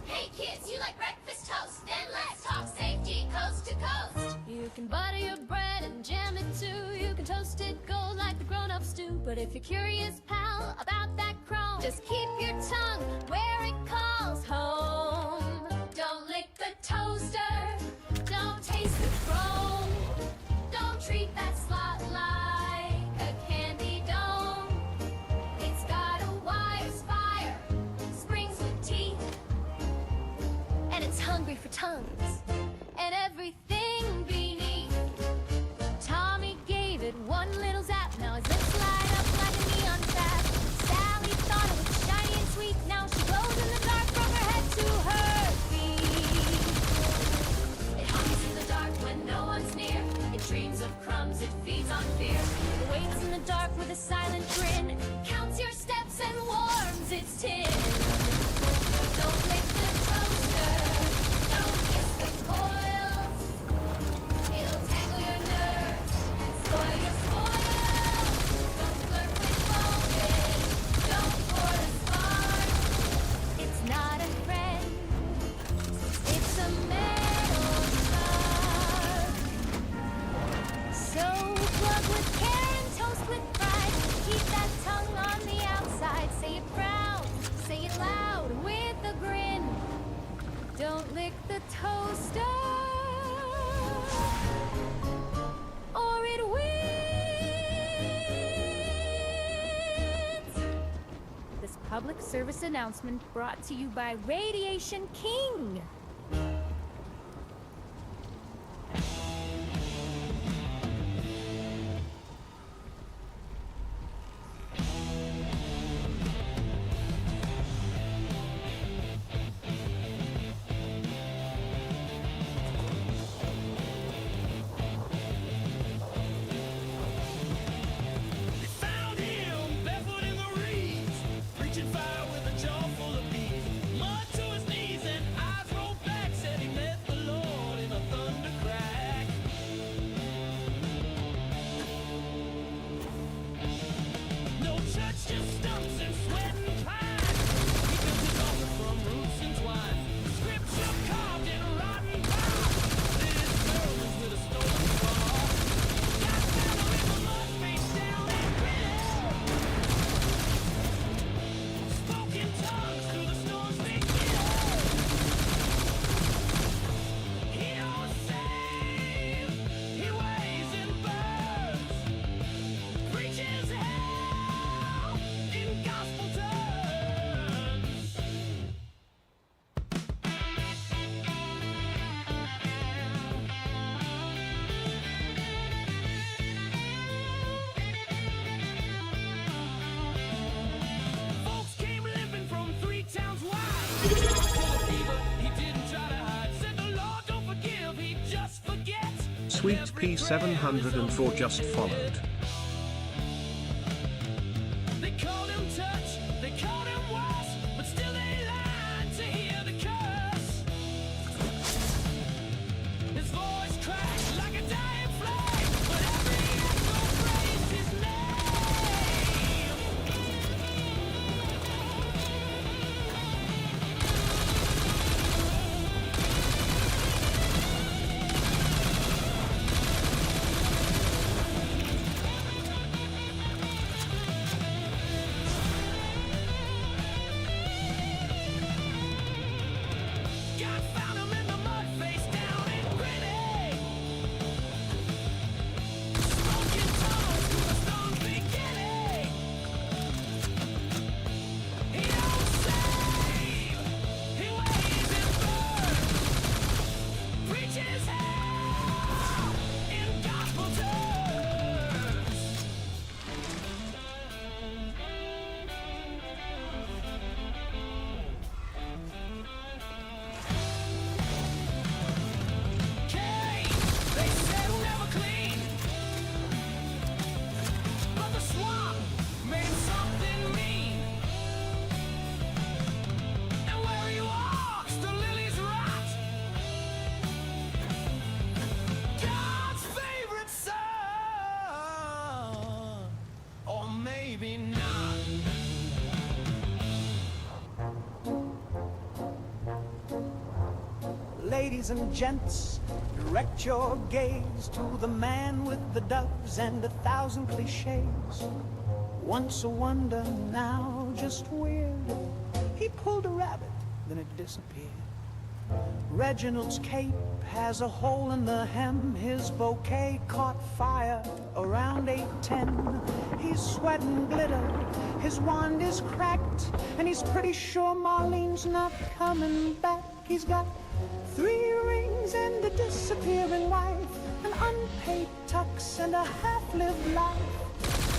Hey kids, you like breakfast toast? Then let's talk safety coast to coast. You can butter your bread and jam it too. You can toast it gold like the grown-ups do. But if you're curious, pal, about that chrome, just keep your tongue where it calls home. Don't lick the toaster. Don't taste the chrome. Don't treat that slot like a candy dome. It's got a wire spire, springs with teeth, And it's hungry for tongues and everything beneath. Tommy gave it one little zap. Now his lips light up like a neon trap. Sally thought it was shiny and sweet. Now she glows in the dark from her head to her feet. It hums in the dark when no one's near. It dreams of crumbs, it feeds on fear. It waits in the dark with a silent grin. Counts your steps and warms its tin. Don't lick the toaster. Don't kiss the coils. It'll tangle your nerves and spoil your spoils. Don't flirt with voltage. Don't pour the spark. It's not a friend, it's a metal shark. So plug with care and toast with pride. Keep that tongue on the outside. Say it proud, say it loud with a grin. Don't lick the toaster, or it wins. This public service announcement brought to you by Radiation King. They found him barefoot in the reeds, preaching fire with a jaw full of bees. Mud to his knees and eyes rolled back, said he met the Lord in a thunder crack. No church, just stumps and sweat and pine. He built his altar from roots and twine. Scripture carved in rotten bark. Lit his sermons with a stolen bar. Got down in the mud, face down and gritted. Spoke in tongues through the storms they killed. He don't save, he weighs and burns. Preaches hell in gospel terms. Folks came limping from 3 towns wide. Full of fever, he didn't try to hide. Said the Lord don't forgive, he just forgets. Sweet P704 just followed. They called him touch, they called him worse, but still they lied to hear the curse. His voice cracked like a dying flame, but every echo praised his name. ladies and gents, direct your gaze to the man with the doves and 1,000 cliches. Once a wonder, now just weird. He pulled a rabbit, then it disappeared. Reginald's cape has a hole in the hem. His bouquet caught fire around 8:10. He's sweating glitter, his wand is cracked, and he's pretty sure Marlene's not coming back. He's got 3 rings and a disappearing wife, an unpaid tux and a half-lived life.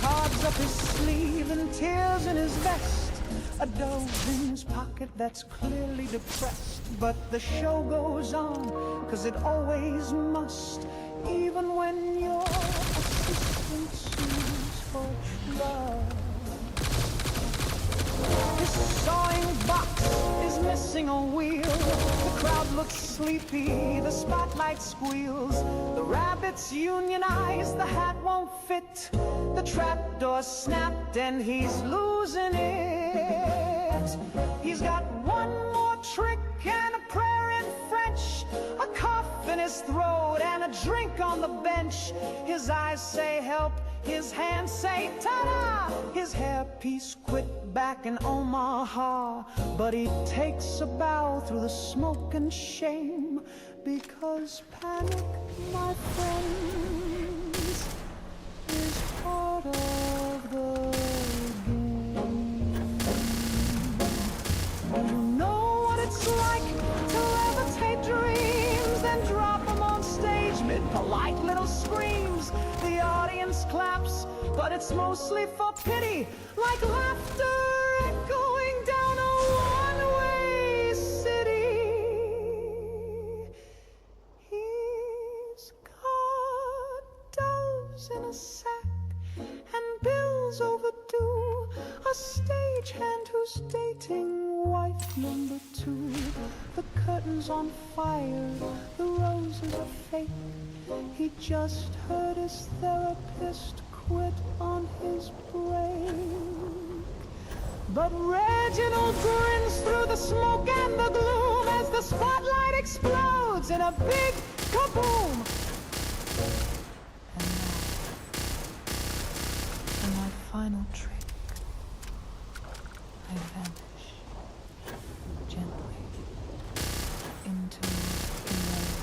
Cards up his sleeve and tears in his vest. A dove in his pocket that's clearly depressed. But the show goes on, 'cause it always must, even when your assistant sues for trust. His sawing box is missing a wheel. The crowd looks sleepy, the spotlight squeals. The rabbits unionize, the hat won't fit. The trapdoor snapped and he's losing it. He's got one more trick and a prayer in French, a cough in his throat and a drink on the bench. His eyes say help, his hands say ta-da. His hairpiece quit back in Omaha, but he takes a bow through the smoke and shame, because panic, my friends, is part of the game. You know what it's like to levitate dreams, then drop them on stage mid polite little screams. The audience claps, but it's mostly for pity, like laughter echoing down a one-way city. He's got doves in a sack and bills overdue, a stagehand who's dating wife number 2. The curtain's on fire, the roses are fake. He just heard his therapist quit on his break. But Reginald grins through the smoke and the gloom as the spotlight explodes in a big kaboom. And my final trick, I vanish gently into the night.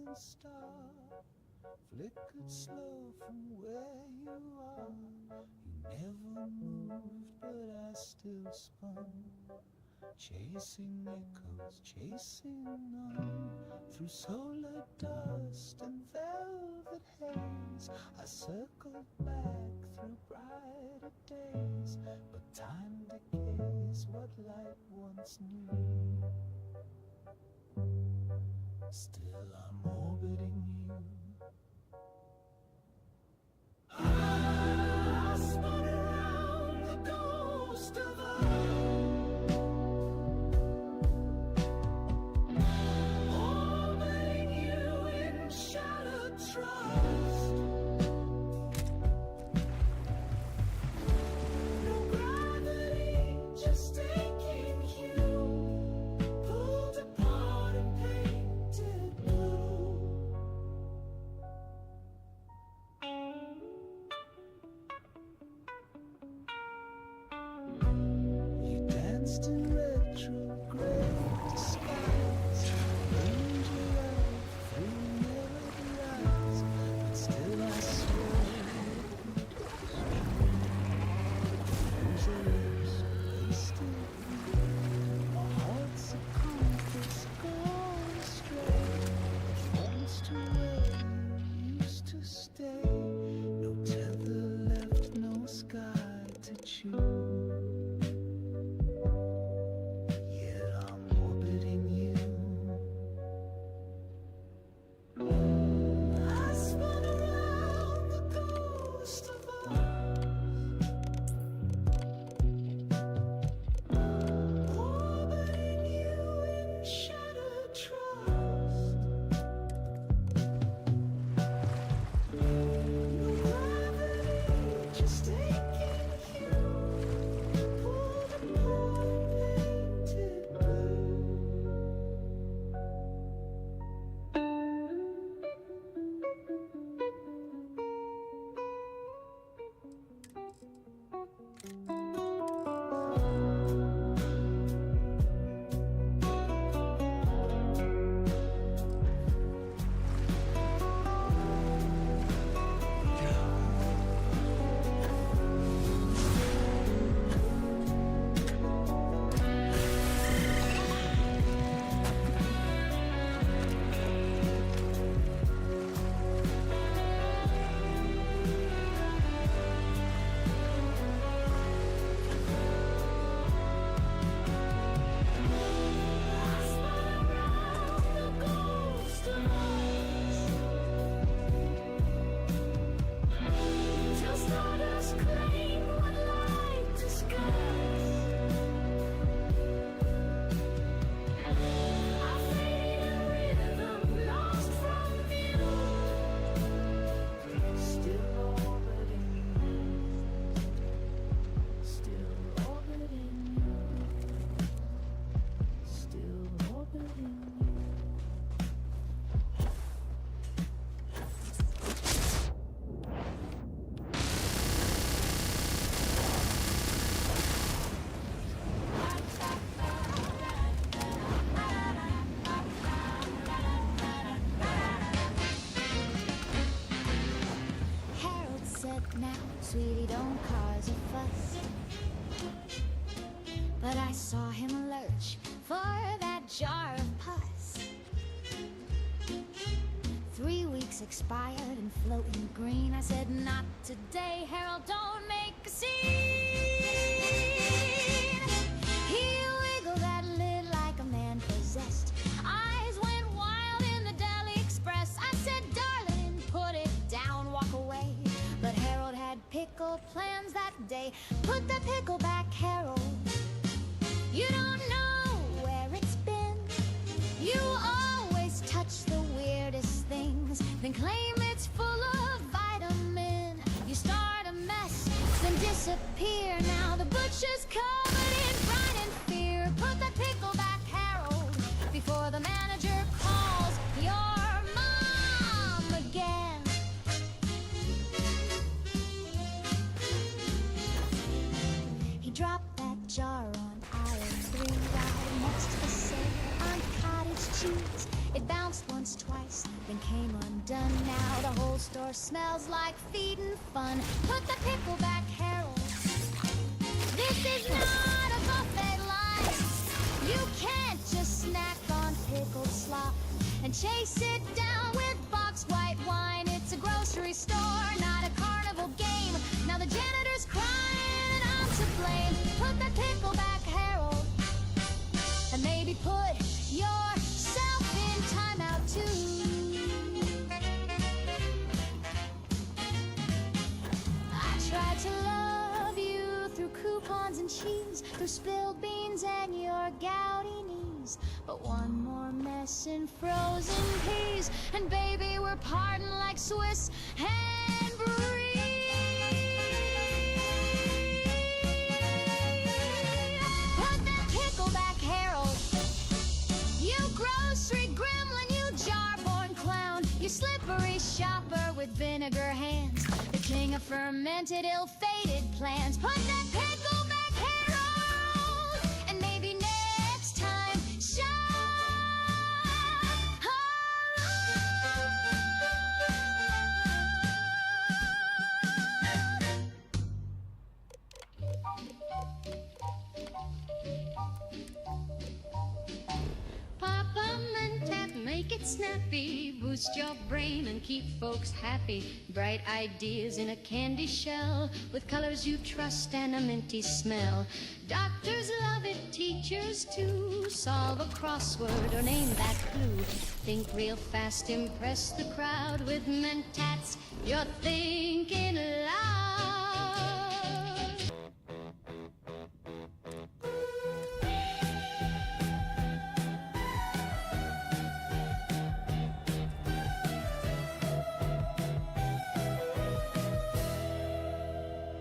shooting star flickered slow from where you are. You never moved, but I still spun, chasing echoes, chasing on through solar dust and velvet haze. I circled back through brighter days, but time decays what light once knew. Still I'm orbiting you. I spun around the ghost of us, orbiting you in shattered trust. No gravity, just taking you, pulled apart and painted blue. You danced in retrograde disguise, burned your love through mirrored eyes, but still I swear, those lips, they still breathe. My heart's a compass gone astray, points to where you used to stay. No tether left, no sky to choose. Yet I'm orbiting you. I spun around the ghost of us, orbiting you in shattered trust. No gravity, just taking you, pulled apart and painted blue. Till stardust claim what light disguise. I fade in rhythm, lost from view. Still orbiting you. Still orbiting you. Still orbiting you. Harold said, now, sweetie, don't cause a fuss. But I saw him lurch for that jar of pus. 3 weeks expired and floating green. I said, not today, Harold, don't make a scene. He wiggled that lid like a man possessed. Eyes went wild in the Deli Express. I said, darling, put it down, walk away. But Harold had pickle plans that day. Put the pickle back, Harold. You don't know where it's been. You always touch the weirdest things, then claim it's full of vitamin. You start a mess, then disappear. Now the butcher's covered in pride and fear. Put the pickle back, Harold, before the manager calls your mom again. He dropped that jar on aisle 3, right next to the sale on cottage cheese. It bounced once, twice, then done now. The whole store smells like feeding fun. Put the pickle back, Harold. This is not a buffet life. You can't just snack on pickled slop and chase it down with boxed white wine. It's a grocery store, not a carnival game. Now the janitor's crying and I'm to blame. Put that pickle back, Harold, and maybe put yourself in timeout too. I tried to love you through coupons and cheese, through spilled beans and your gouty knees. But one more mess in frozen peas, and baby, we're parting like Swiss and Brie. Put that pickle back, Harold. You grocery gremlin, you jar-born clown, you slippery shopper with vinegar hands, the king of fermented, ill-fated plans. Put that pickle back, Harold, and maybe next time, Papa Mentat, make it snappy, boost your brain and keep folks happy. Bright ideas in a candy shell, with colors you trust and a minty smell. Doctors love it, teachers too. Solve a crossword or name that clue. Think real fast, impress the crowd with Mentats. You're thinking loud.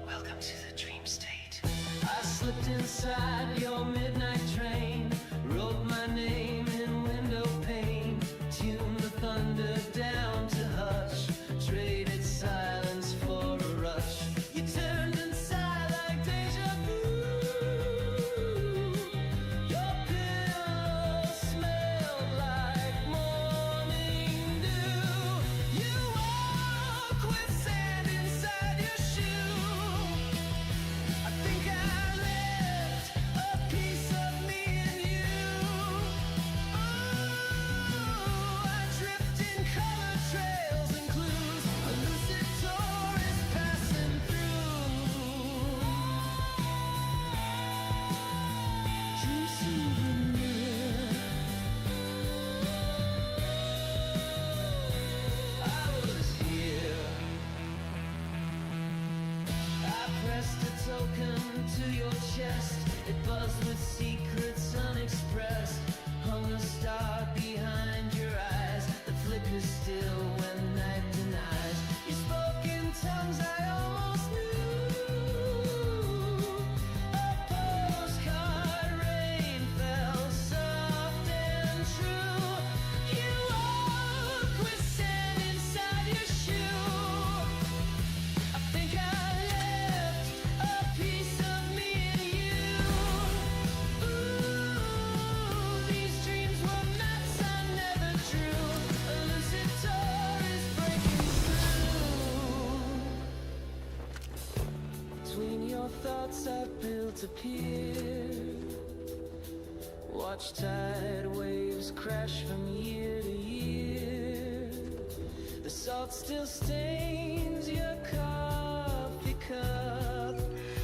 Welcome to the dream state. I slipped inside your midnight train, wrote my name in window pane, tuned the thunder down to hush, traded silence for a rush. You turned inside like deja vu. Your pillow smelled like morning dew. You walk with sand inside your shoe. I think I left a piece of me in you. Ooh, I drift in color trails and clues. A lucid tour is passing through. True souvenir. I was here. I pressed a token to your chest. It buzzed with secrets unexpressed. Hung a star behind your eyes that flickers still when night denies. You spoke in tongues I almost knew. A postcard rain fell soft and true. You walk with sand inside your shoe. I think I left a piece of me in you. Ooh, these dreams were maps I never drew. A lucid tour is breaking through. Between your thoughts I built a pier. Watch tide waves crash from year to year. The salt still stains your coffee cup,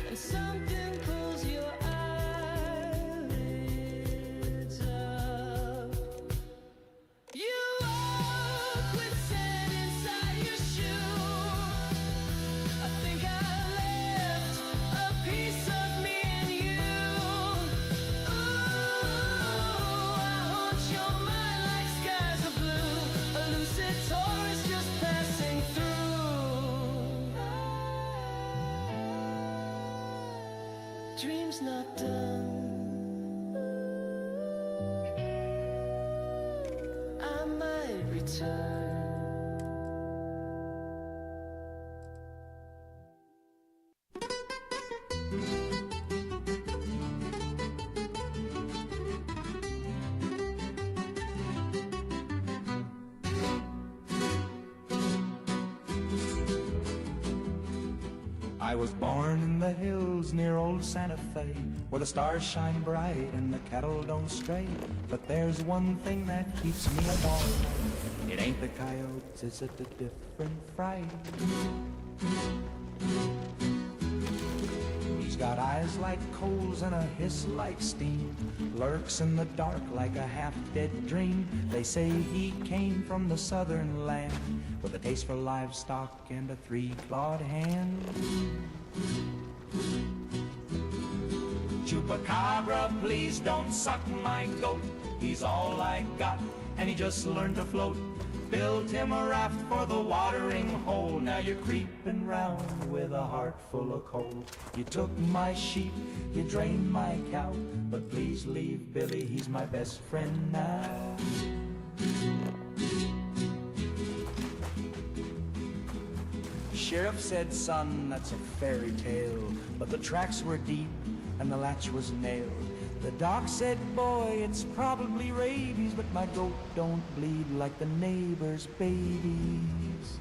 and something pulls your eyelids up. You walk with sand inside your shoe. I think I left a piece of me in you. Ooh, I haunt your mind like skies are blue. A lucid tour is just passing through. Dreams not done. I might return. I was born in the hills near old Santa Fe, where the stars shine bright and the cattle don't stray. But there's one thing that keeps me up all night. It ain't the coyotes, it's a different fright. He's got eyes like coals and a hiss like steam, lurks in the dark like a half-dead dream. They say he came from the southern land, with a taste for livestock and a three-clawed hand. Chupacabra, please don't suck my goat. He's all I got, and he just learned to float. Built him a raft for the watering hole. Now you're creeping round with a heart full of coal. You took my sheep, you drained my cow, but please leave Billy, he's my best friend now. Sheriff said, son, that's a fairy tale, but the tracks were deep and the latch was nailed. The doc said, boy, it's probably rabies, but my goat don't bleed like the neighbor's babies.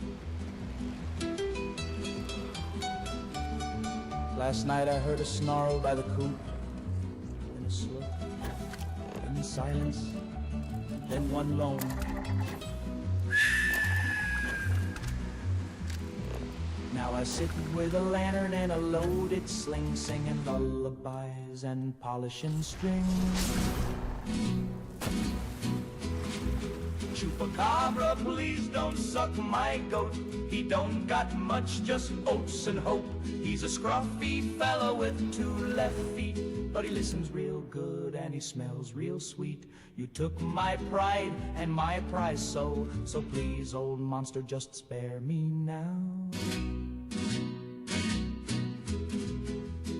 Last night I heard a snarl by the coop, then a slow, then silence, then one lone. Now I sit with a lantern and a loaded sling, singing lullabies and polishing strings. Chupacabra, please don't suck my goat. He don't got much, just oats and hope. He's a scruffy fella with 2 left feet, but he listens real good and he smells real sweet. You took my pride and my prize so please, old monster, just spare me now.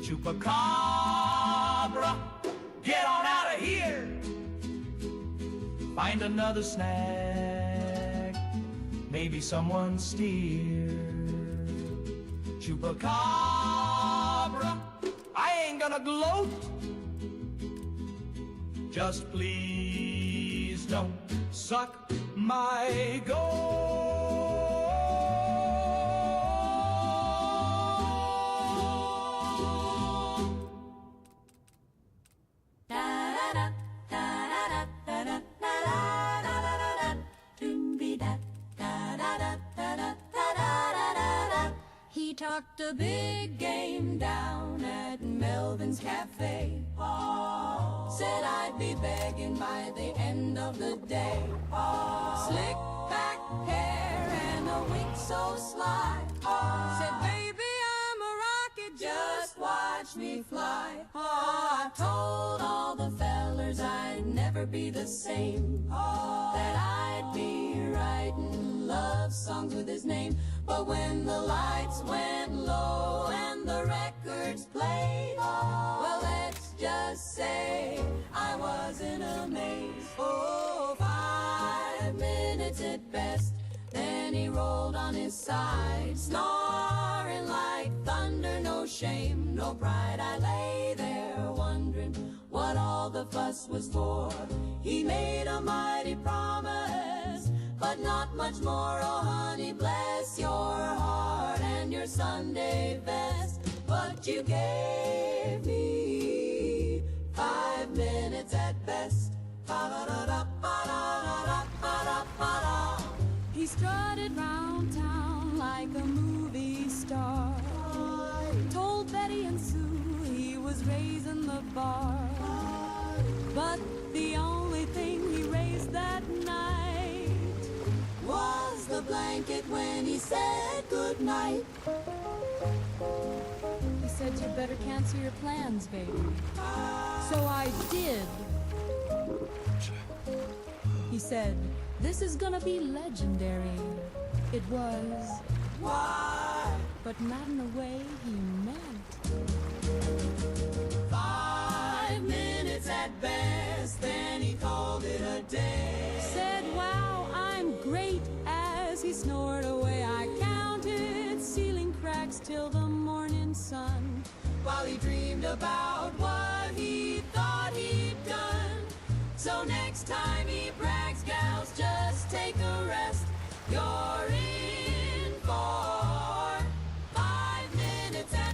Chupacabra, get on out of here. Find another snack, maybe someone steer. Chupacabra, I ain't gonna gloat. Just please don't suck my goat. He talked a big game down at Melvin's Cafe. Said I'd be begging by the end of the day. Slick back hair and a wink so sly. Said, baby, I'm a rocket, just watch me fly. I told all the fellers I'd never be the same. That I'd be writing love songs with his name. But when the lights went low and the records played, well, let's just say I was in a maze. Oh, 5 minutes at best, then he rolled on his side, snoring like thunder, no shame, no pride. I lay there wondering what all the fuss was for. He made a mighty promise, but not much more. Oh, honey, bless your heart and your Sunday best. But you gave me 5 minutes at best. He strutted round town like a movie star. Told Betty and Sue he was raising the bar. But the only thing he raised that night was the blanket when he said goodnight. He said, you better cancel your plans, baby. So I did. He said, this is gonna be legendary. It was. Why? But not in the way he meant. 5 minutes at best, then he called it a day. Said, wow, I'm great. As he snored away, I counted ceiling cracks till the morning sun, while he dreamed about what he thought he'd done. So next time he brags, gals, just take a rest. You're in for 5 minutes at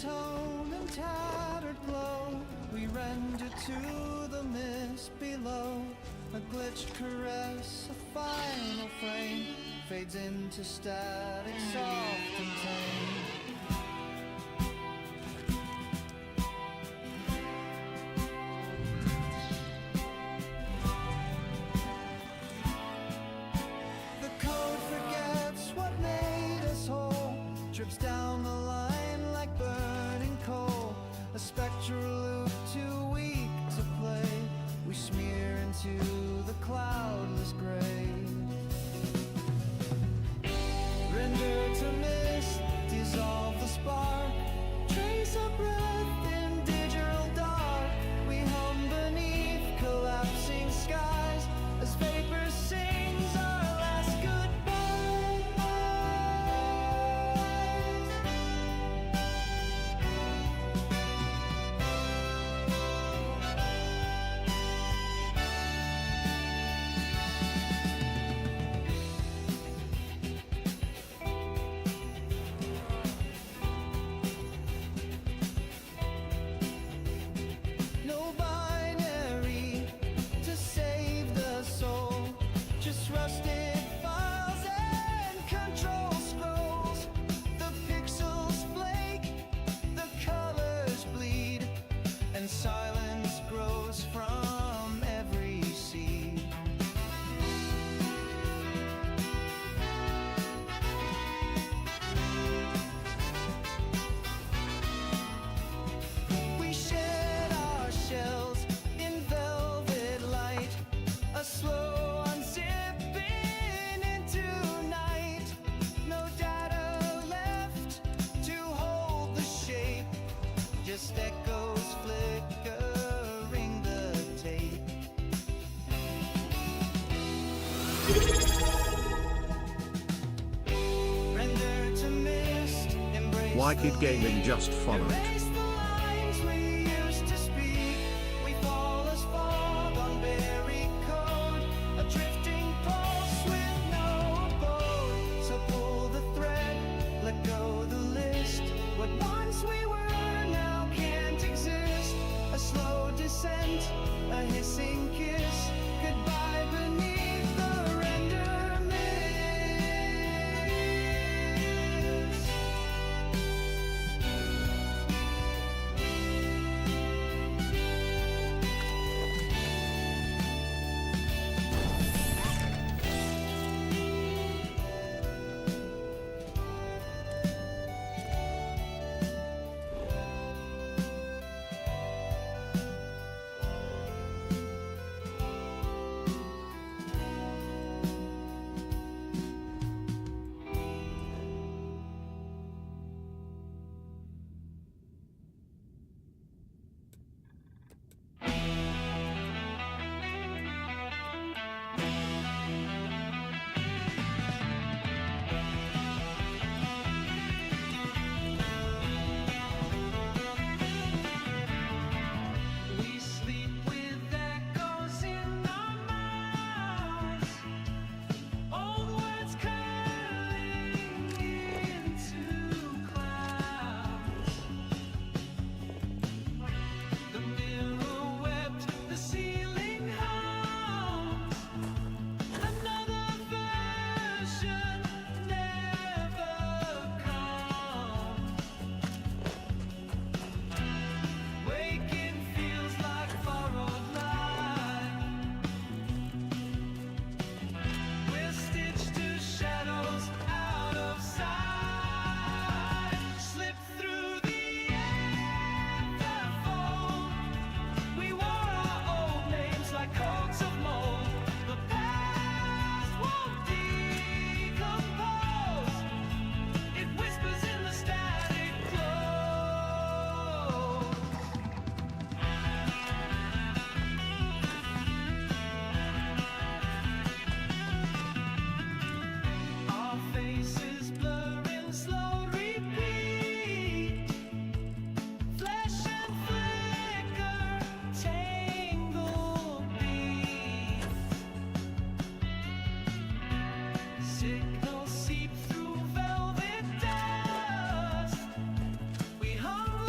tone and tattered glow, we render to the mist below. A glitched caress, a final frame, fades into static, soft and tame. The code forgets what made us whole, trips down the line like burning coal. A spectral loop too weak to play, we smear into the cloudless gray. Render to mist, dissolve the spark, trace a breath in digital dark. We hum beneath collapsing skies as vapor sings our last goodbye. No binary to save the soul, just rusted files and control scrolls. The pixels flake, the colors bleed, and silence grows from every seed. We shed our shells in velvet light, a slow unzipping into night. No data left to hold the shape, just echoes flickering the tape. Render to mist, embrace Why the Kid Gaming leap, just followed. erase the lines we used to speak. We fall as fog on buried code, a drifting pulse with no abode. So pull the thread, let go the list. What once we were now can't exist. A slow descent, a hissing kiss. Goodbye beneath the render mist. We sleep with echoes in our mouths, old words curling into clouds. The mirror wept, the ceiling hums. Another version never comes. Waking feels like borrowed light. We're stitched to shadows out of sight. Slip through the etherfold. We wore our old names like coats of mold. The past won't decompose. It whispers in the static close. Our faces blur in slow repeat. Flesh and flicker, tangled beats. Signals seep through velvet dust. We hum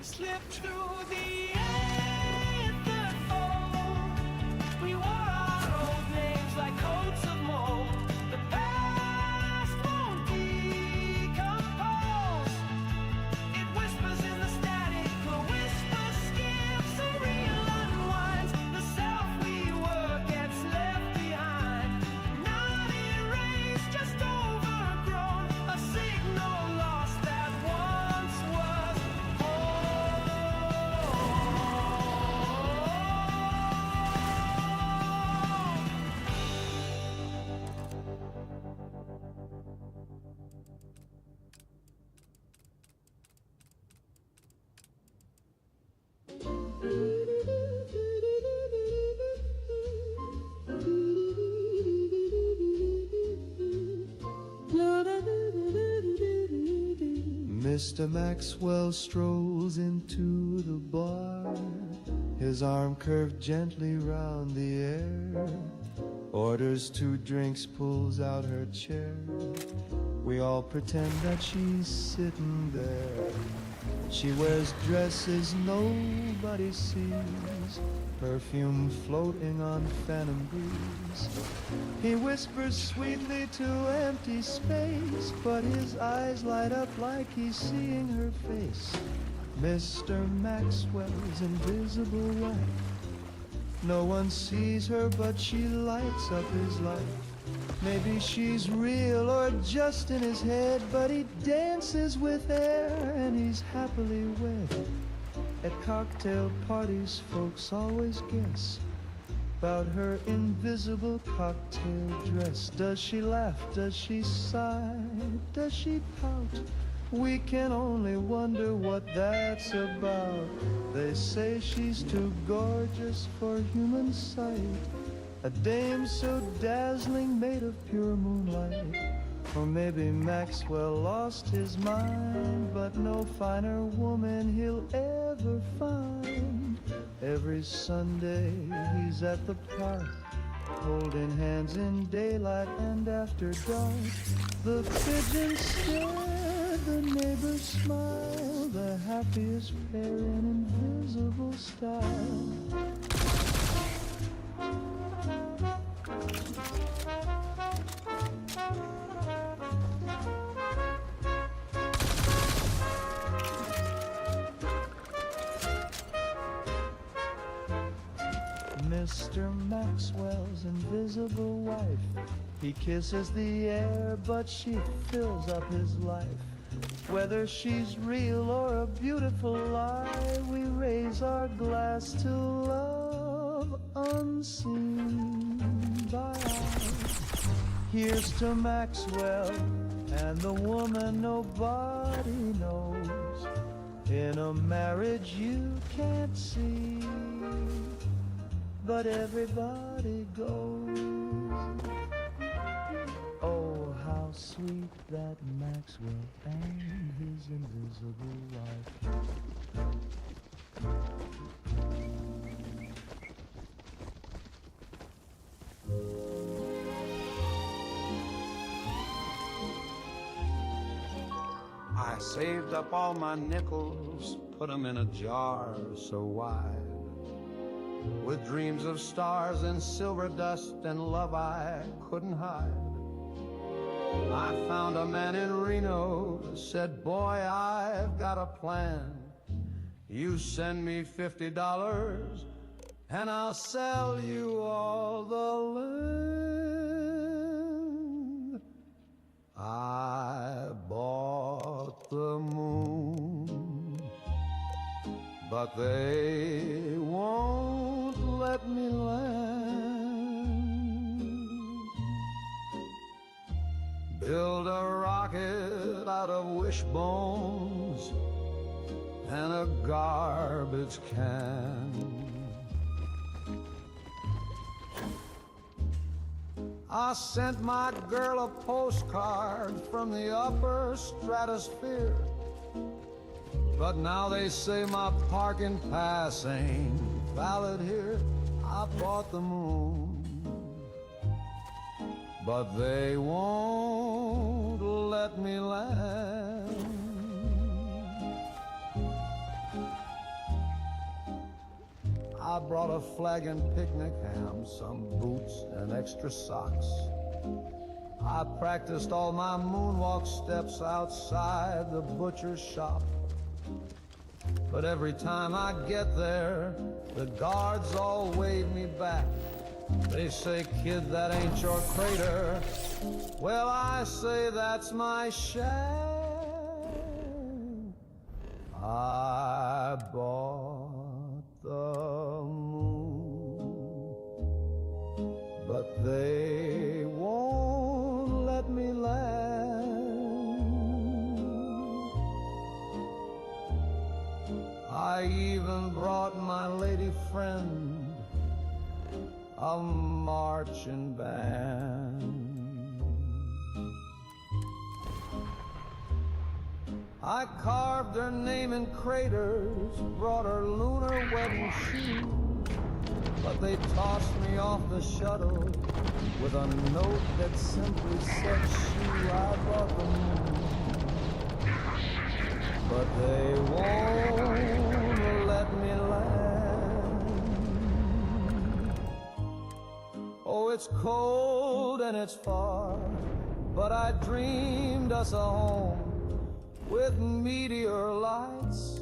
slipped through the ether fold. We wore our old names like coats of mold. The past won't decompose. It whispers in the static, the whisper skips, a real unwinds. The self we were gets left behind. Not erased, just overgrown. A signal lost that once was Mr. Maxwell strolls into the bar, his arm curved gently round the air, orders 2 drinks, pulls out her chair. We all pretend that she's sitting there. She wears dresses nobody sees, perfume floating on phantom breeze. He whispers sweetly to empty space, but his eyes light up like he's seeing her face. Mr. Maxwell's invisible wife. No one sees her, but she lights up his life. Maybe she's real or just in his head, but he dances with air and he's happily wed. At cocktail parties, folks always guess about her invisible cocktail dress. Does she laugh? Does she sigh? Does she pout? We can only wonder what that's about. They say she's too gorgeous for human sight, a dame so dazzling made of pure moonlight. Or maybe Maxwell lost his mind, but no finer woman he'll ever find. Every Sunday he's at the park, holding hands in daylight and after dark. The pigeons stare, the neighbors smile, the happiest pair in invisible style. Mr. Maxwell's invisible wife. He kisses the air, but she fills up his life. Whether she's real or a beautiful lie, we raise our glass to love unseen by eyes. Here's to Maxwell and the woman nobody knows, in a marriage you can't see, but everybody goes. Oh, how sweet that Maxwell and his invisible wife. I saved up all my nickels, put them in a jar so wide, with dreams of stars and silver dust and love I couldn't hide. I found a man in Reno, said, boy, I've got a plan. You send me $50 and I'll sell you all the land. I bought the moon, but they won't let me land. Build a rocket out of wishbones and a garbage can. I sent my girl a postcard from the upper stratosphere, but now they say my parking pass ain't valid here. I bought the moon, but they won't let me land. I brought a flagon picnic ham, some boots and extra socks. I practiced all my moonwalk steps outside the butcher's shop. But every time I get there, the guards all wave me back. They say, kid, that ain't your crater. Well, I say that's my shack. I bought the moon, but they won't let me land. I even brought my lady friend a marching band. I carved her name in craters, brought her lunar wedding shoes, but they tossed me off the shuttle with a note that simply said, "Shoe, I brought the moon, but they won't let me land." Oh, it's cold and it's far, but I dreamed us a home with meteor lights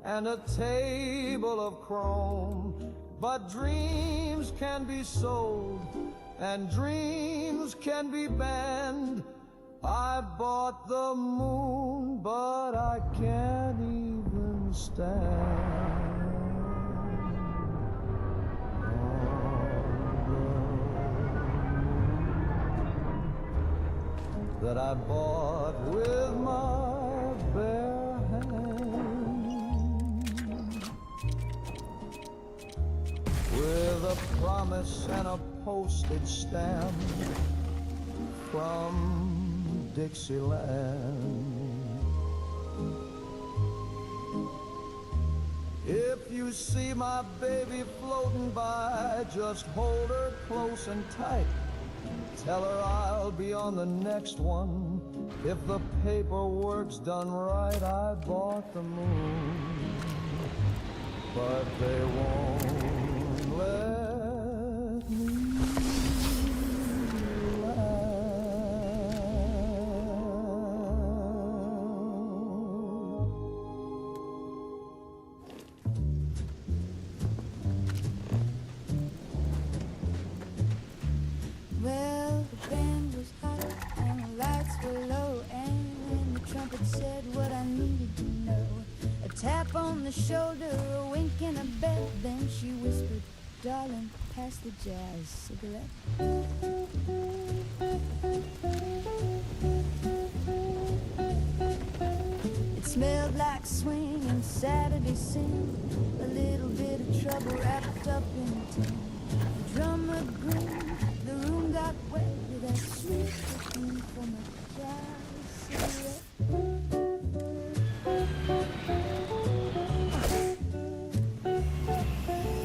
and a table of chrome. But dreams can be sold and dreams can be banned. I bought the moon, but I can't even stand that I bought with my bare hands, with a promise and a postage stamp from Dixieland. If you see my baby floating by, just hold her close and tight. Tell her I'll be on the next one. If the paperwork's done right, I bought the moon, but they won't let me Well, the band was hot and the lights were low, and when the trumpet said what I needed to know, a tap on the shoulder, a wink and a bell, then she whispered, "Darling, pass the jazz cigarette." It smelled like swing and Saturday sin, a little bit of trouble wrapped up in a tin. The drummer grinned, the room got wet with that sweet perfume from a jazz cigarette.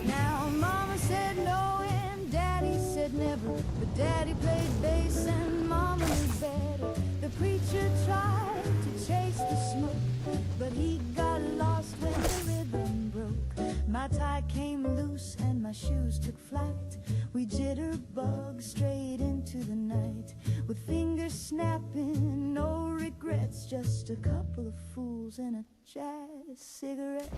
Now Mama said no and Daddy said never, but Daddy played bass and Mama knew better. The preacher tried to chase the smoke, but he got lost when the rhythm broke. My tie came loose and my shoes took flight. We jitterbug straight into the night, with fingers snapping, no regrets, just a couple of fools and a jazz cigarette.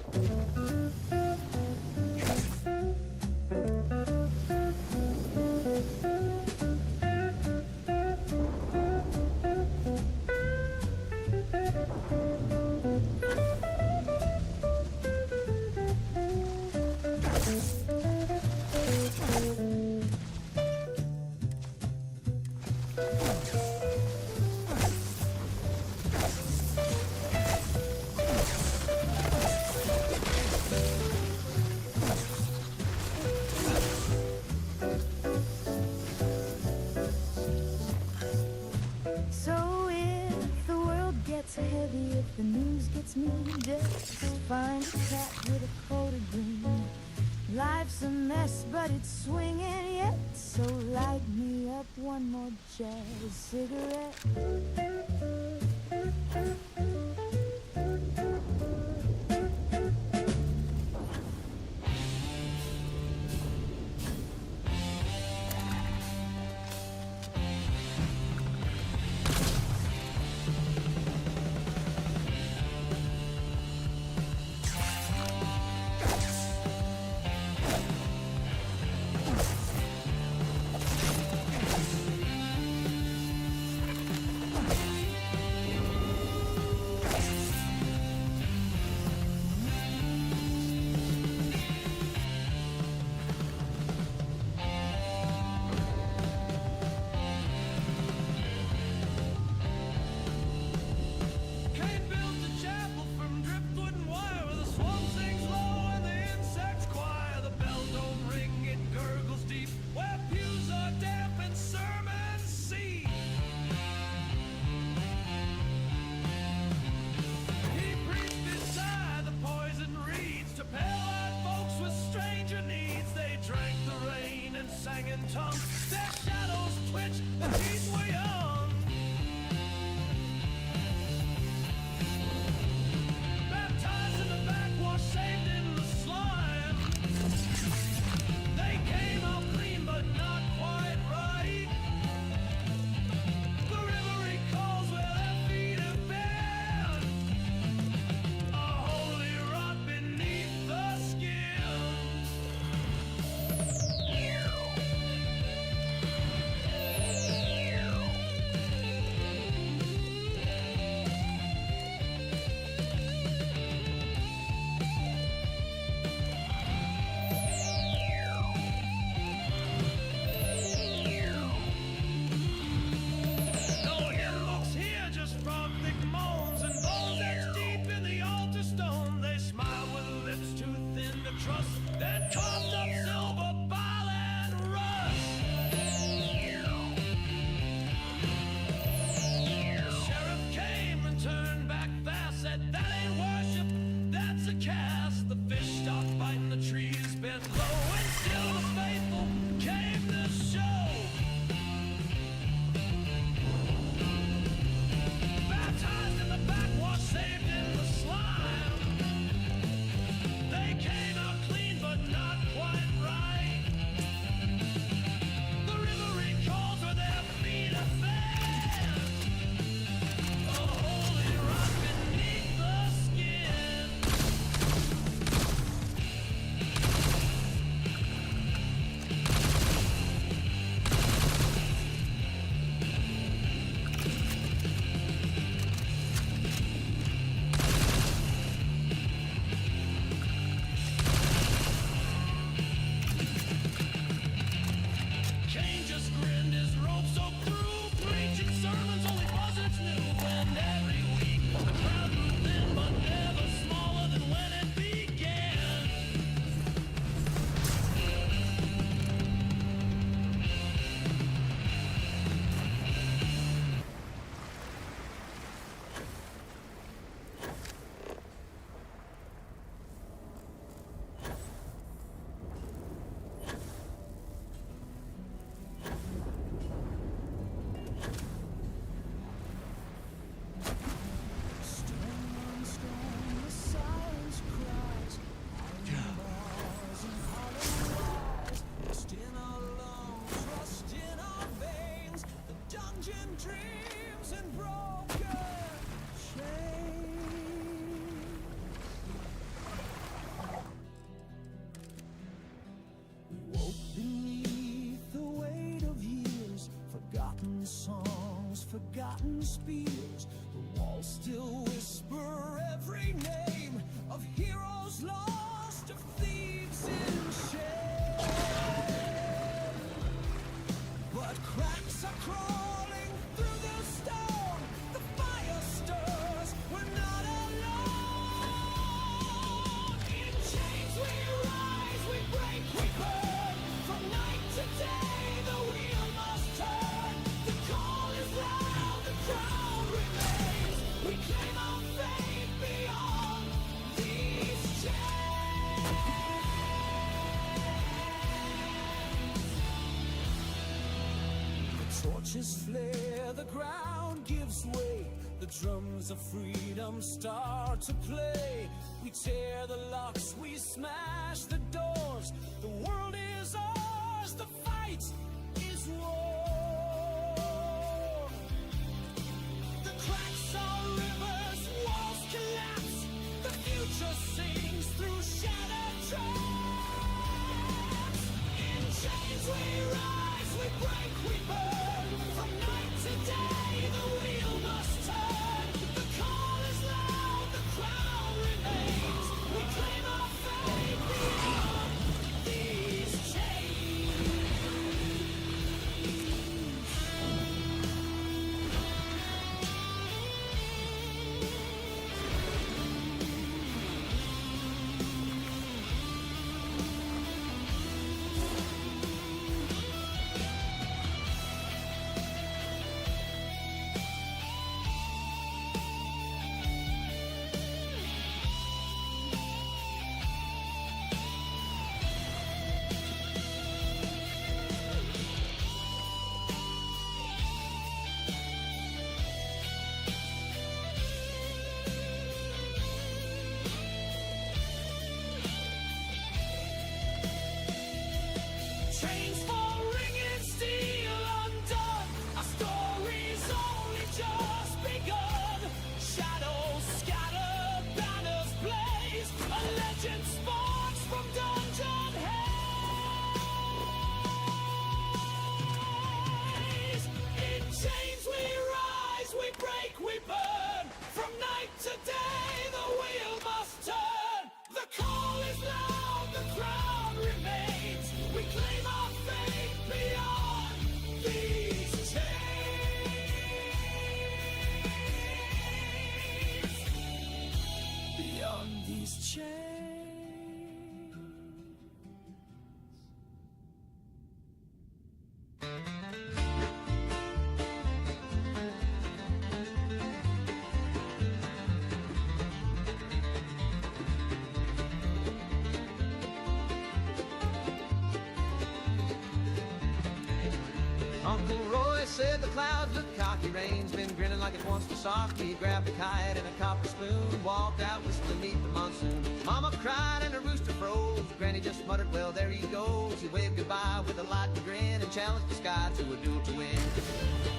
So if the world gets heavy, if the news gets mean, just find a cat with a coat of green. Life's a mess, but it's swinging yet, so light me up one more jazz cigarette. tongue. Their shadows twitch, the teeth were young. Baptized in the backwash, saved in the slime. They came out clean, but not quite right. The river recalls where their feet have been. A holy rot beneath the skin. No hymn books here, just frog thick moans and bones etched deep in the altar stone. They smiled with lips too thin to trust, then coughed up silver bile and rust. The sheriff came and turned back fast, said that ain't worship, that's a cast. The fish stopped biting the trees, bent low, and still the faithful came to show. Baptized in the backwash, saved in the slime. They came out clean, but not quite right. The river recalls where their feet have been. A holy rock beneath the skin. Cain just grinned, his rope soaked through, preaching sermons only buzzards knew. And every week the crowd moved in, but never smaller than when it began. Dreams and broken chains. We woke beneath the weight of years, forgotten songs, forgotten spears. The walls still whisper every name of heroes lost, of thieves in shame. But cracks are crawling through the stone. The fire stirs, we're not alone. In chains we rise, we break, we burn. From night to day, the wheel must turn. The call is loud, the crowd remains. We claim our fate beyond these chains. The torches flare, the ground gives way. The drums of freedom start to play. We tear the locks, we smash the doors. The world is ours, the fight is war. The cracks are rivers, walls collapse. The future sings through shattered tracks. In chains we rise, we break, we burn. From night to day, the wheel must turn. The call is loud, the crowd remains. We claim our fate beyond these chains. Legend sparks from dungeon haze. In chains we rise, we break, we burn. From night to day the wheel must turn. The call is loud, the crowd remains. We claim our fate beyond these chains. Beyond these chains. Uncle Roy said the clouds look cocky, rain's been grinning like it wants to sock me. He grabbed a kite and a copper spoon, walked out whistling beneath the monsoon. Mama cried and a rooster froze. Granny just muttered, well, there he goes. He waved goodbye with a lightning grin and challenged the sky to a duel to win.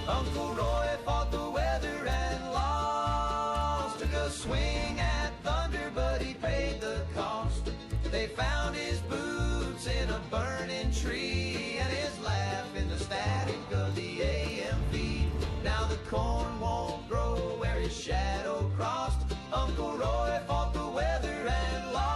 Uncle Roy fought the weather and lost. Took a swing at thunder, but he paid the cost. They found his boots in a burning tree and his laugh in the static of the AM feed. Now the corn won't grow where his shadow crossed. Uncle Roy fought the weather and lost.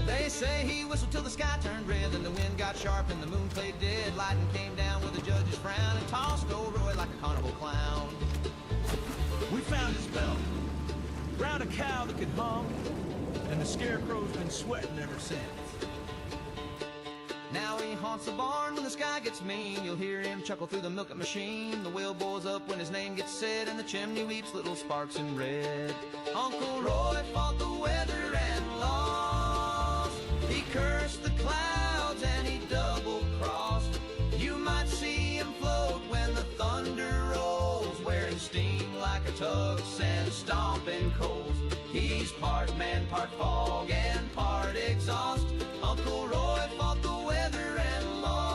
They say he whistled till the sky turned red, then the wind got sharp and the moon played dead. Lightning came down with a judge's frown and tossed old Roy like a carnival clown. We found his belt. Round a cow that could hum, and the scarecrow's been sweating ever since. Now he haunts the barn when the sky gets mean. You'll hear him chuckle through the milking machine. The wheel boils up when his name gets said, and the chimney weeps little sparks in red. Uncle Roy fought the weather and lost. He cursed the clouds and he double-crossed. You might see him float when the thunder rolls, wearing steam like a tux and stomping coals. He's part man, part fog, and part exhaust. Uncle Roy fought the weather and lost.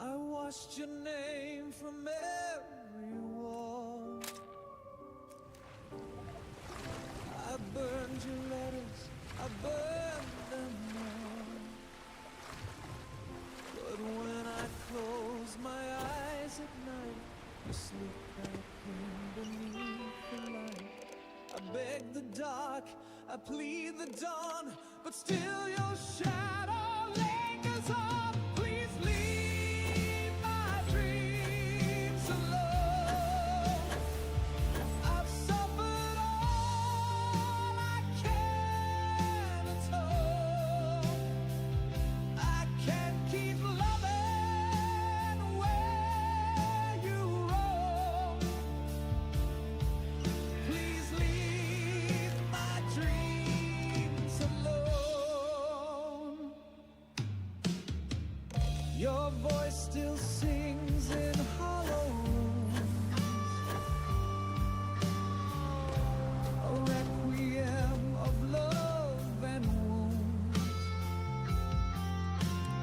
I watched your name from every wall. I burned your letters, I burned them all. But when I close my eyes at night, you slip back in beneath the light. I beg the dark, I plead the dawn, but still your shadow lingers on. Please leave my dreams alone. I've suffered all I can atone. I can't keep loving where you roam. Please leave my dreams alone. Your voice still sings in hollow rooms, a requiem of love and wounds.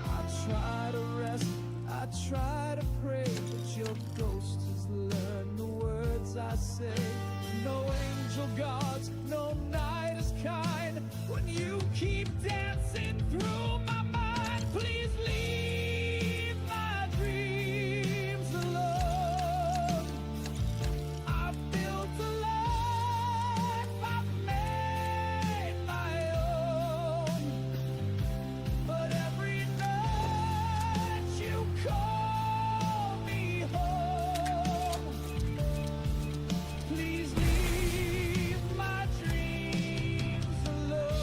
I try to rest, I try to pray, but your ghost has learned the words I say. No angel guards, no night is kind when you keep dancing through my mind. Please leave my dreams alone. I've built a life I've made my own, but every night you call me home. Please leave my dreams alone.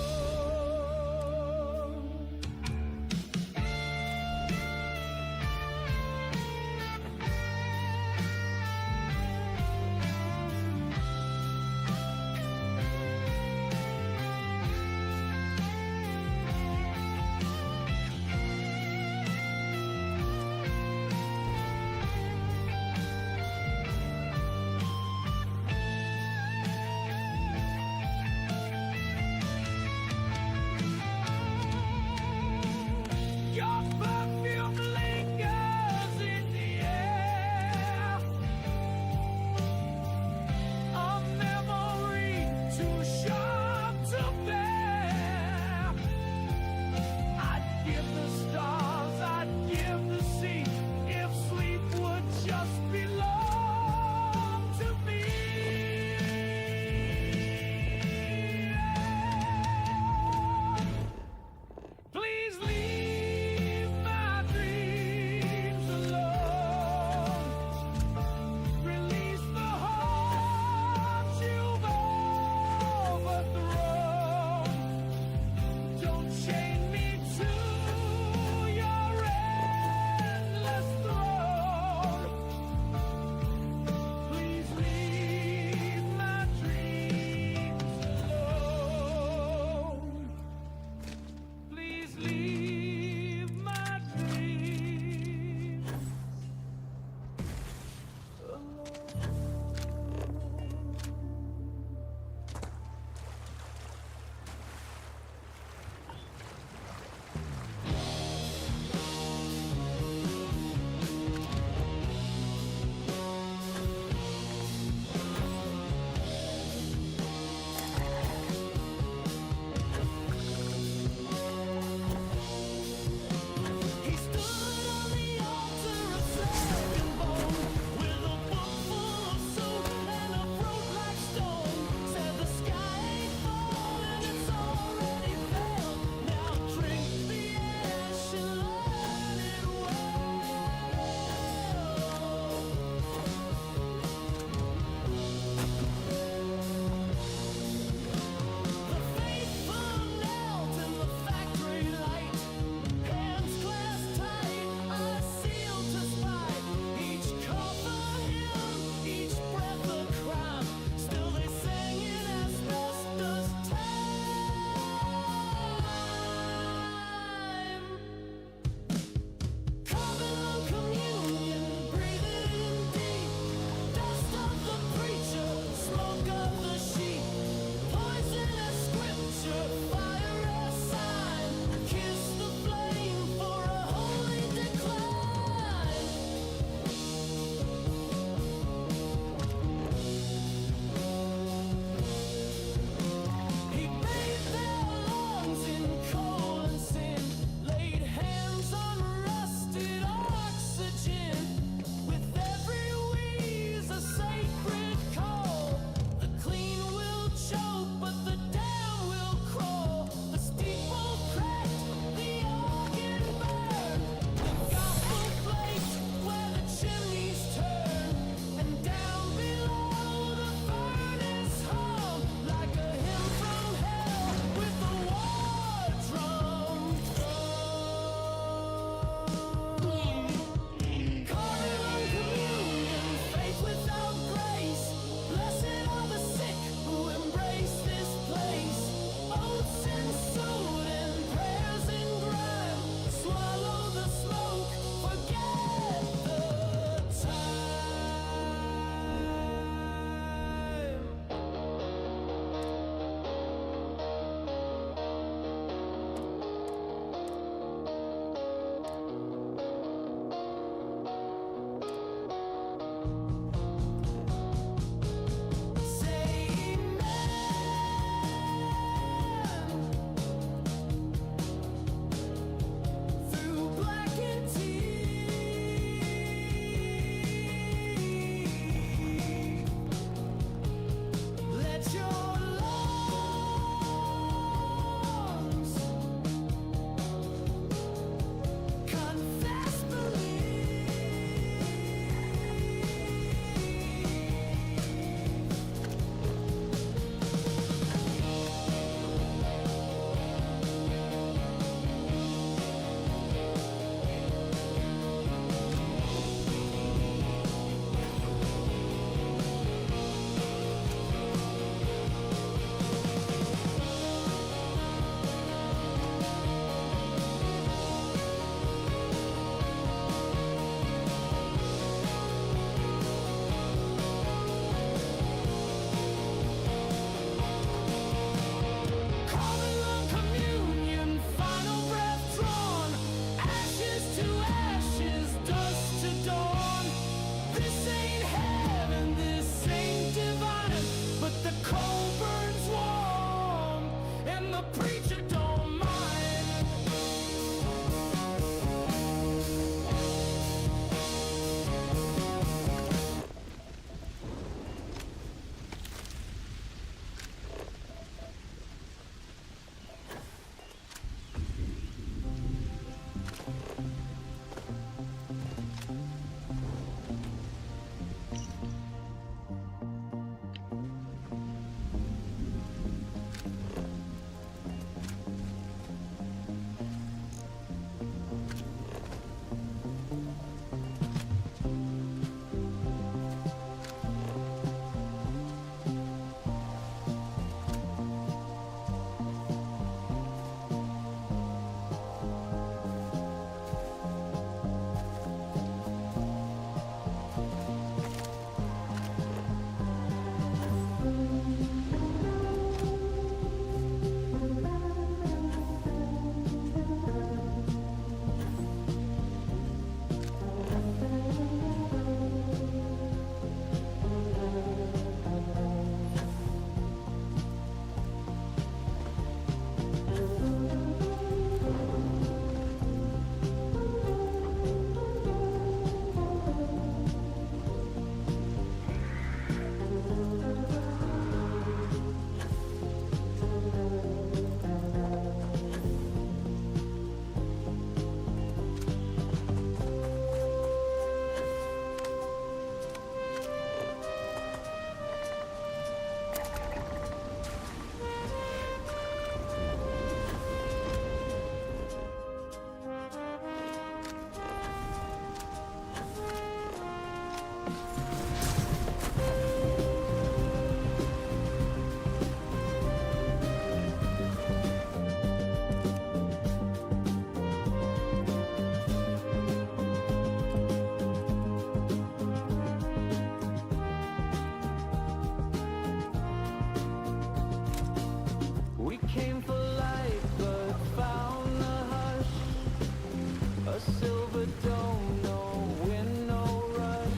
A silver dome, no wind, no rush.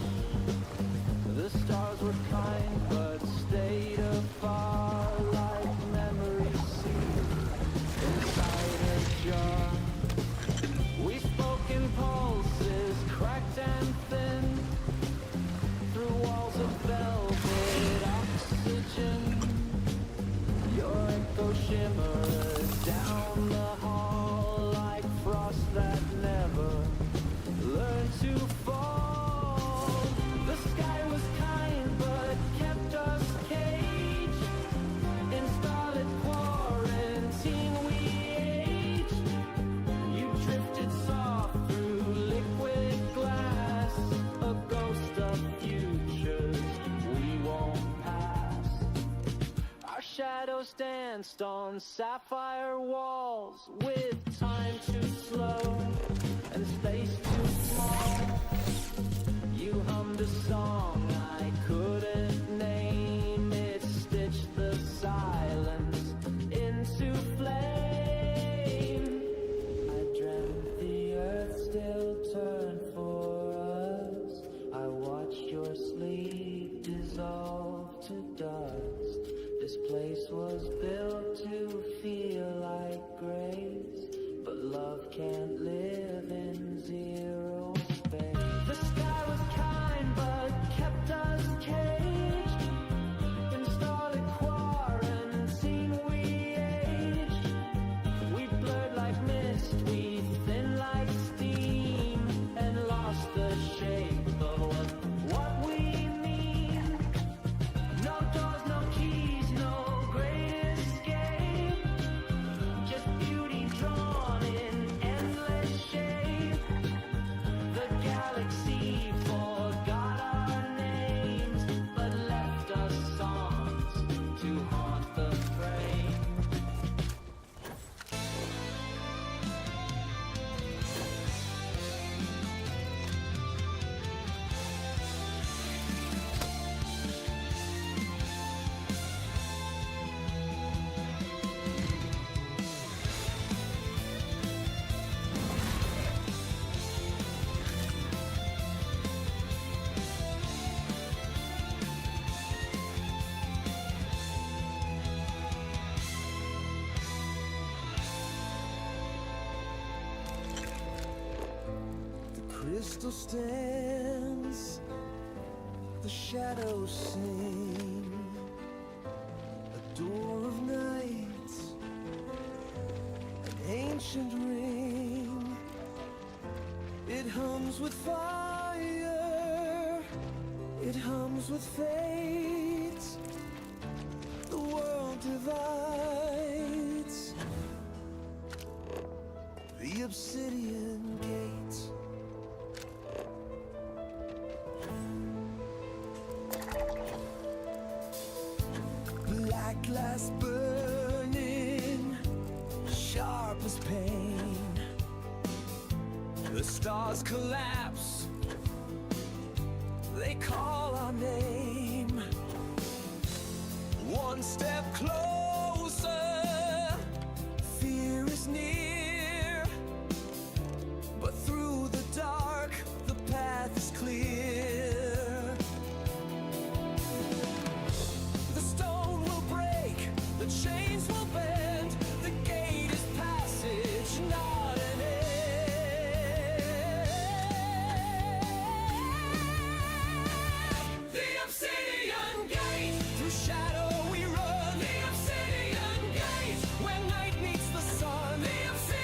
The stars were kind but stayed afar, like memories sealed inside a jar. We spoke in pulses, cracked and thin, through walls of velvet oxygen. Your echo shimmered down the hall like frost that never learned to fall. The sky was kind but kept us caged. In starlit quarantine we aged. You drifted soft through liquid glass, a ghost of futures we won't pass. Our shadows danced on sapphire walls, with time too slow and space too small. You hummed a song I couldn't name. It stitched the silence into flame. I dreamt the earth still turned for us. I watched your sleep dissolve to dust. This place was built to feel like grace, but love can't live in zero space. The sky was kind but kept us caged. In starlit quarantine we aged. We blurred like mist, we thin like steam, and lost the shape of what we mean. No doors, no keys, no great escape. Just beauty drawn in endless shape. The galaxy forgot our names, but left us songs to haunt the frame. The crystal stands, the shadows sing, a door of night, an ancient ring. It hums with fire, it hums with fate. The world divides, the obsidian gate. Black glass burning, sharp as pain. The stars collapse, they call our name. One step closer, fear is near. But through the dark, the path is clear. The stone will break, the chains will bend. The gate is passage, not an end. The obsidian gate, through shadow we run. The obsidian gate, where night meets the sun. The obsidian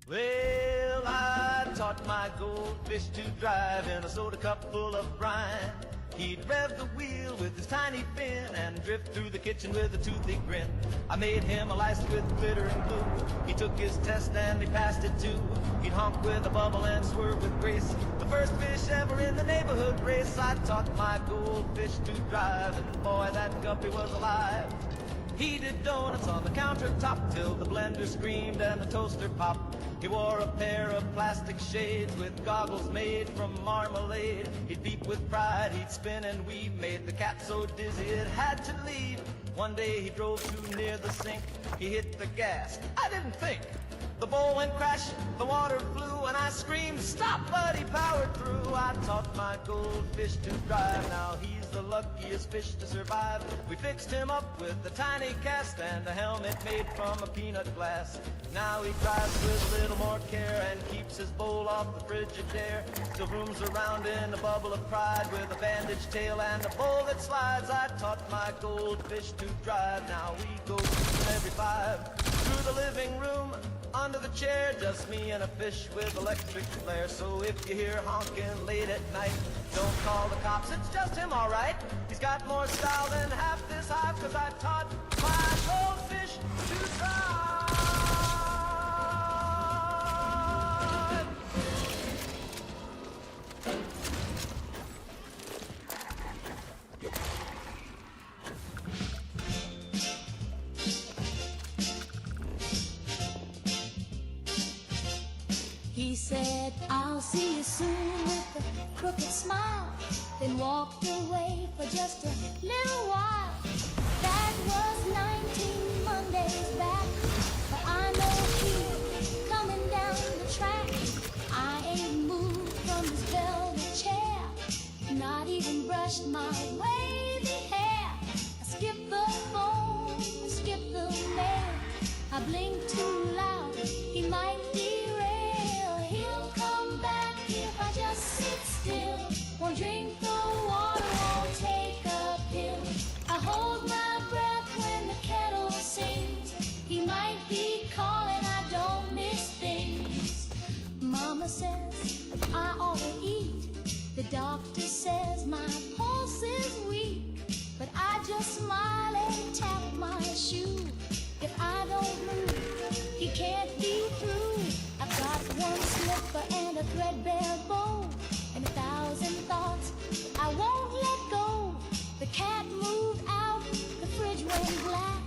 Well, I taught my goldfish to drive in a soda cup full of brine. He'd rev the wheel with his tiny fin and drift through the kitchen with a toothy grin. I made him a license with glitter and glue. He took his test and he passed it too. He'd honk with a bubble and swerve with grace. The first fish ever in the neighborhood race. I taught my goldfish to drive, and boy, that guppy was alive. He did donuts on the countertop till the blender screamed and the toaster popped. He wore a pair of plastic shades with goggles made from marmalade. He'd beep with pride, he'd spin and weave, made the cat so dizzy it had to leave. One day he drove too near the sink, he hit the gas. I didn't think. The bowl went crashing, the water flew, and I screamed, stop, but he powered through. I taught my goldfish to drive, now he's the luckiest fish to survive. We fixed him up with a tiny cast and a helmet made from a peanut glass. Now he drives with a little more care and keeps his bowl off the Frigidaire. Still rooms around in a bubble of pride with a bandaged tail and a bowl that slides. I taught my goldfish to drive, now we go cruising every 5 through the living room. Under the chair, just me and a fish with electric flare. So if you hear honking late at night, don't call the cops, it's just him, alright. He's got more style than half this hive, 'cause I taught my goldfish to drive. He said, I'll see you soon with a crooked smile, then walked away for just a little while. That was 19 Mondays back, but I know he coming down the track. I ain't moved from this velvet chair, not even brushed my wavy hair. I skipped the phone, I skipped the mail, I blinked too loud, he might derail. He'll come back if I just sit still, won't drink the water, won't take a pill. I hold my breath when the kettle sings, he might be calling, I don't miss things. Mama says I ought to eat, the doctor says my pulse is weak, but I just smile and tap my shoe. If I don't move, he can't be through. I've got one slipper and a threadbare bow, and 1,000 thoughts I won't let go. The cat moved out, the fridge went black,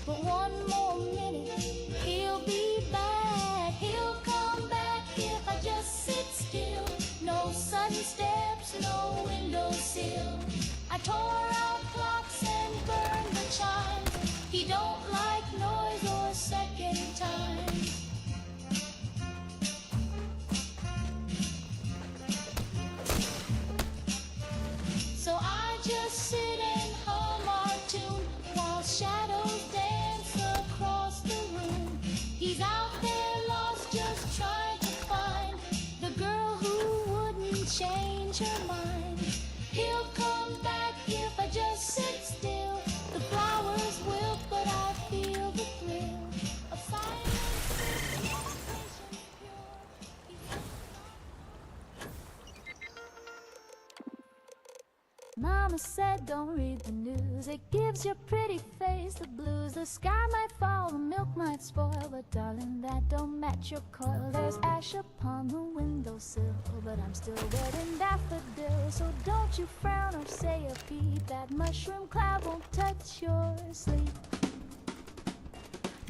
but one more minute, he'll be back. He'll come back if I just sit still. No sudden steps, no windowsill. I tore out clocks and burned the chimes. He don't like noise or second time. So I just sit and hum our tune while shadows dance across the room. He's out there lost, just trying to find the girl who wouldn't change her mind. He'll come back if I just sit still. The flowers wilt, but I feel the thrill of silence. Mama said don't read the news, it gives your pretty face the blues. The sky might fall, the milk might spoil, but darling, that don't match your coil. There's ash upon the windowsill, but I'm still wearing daffodils. So don't you frown or say a peep, that mushroom cloud won't touch your sleep.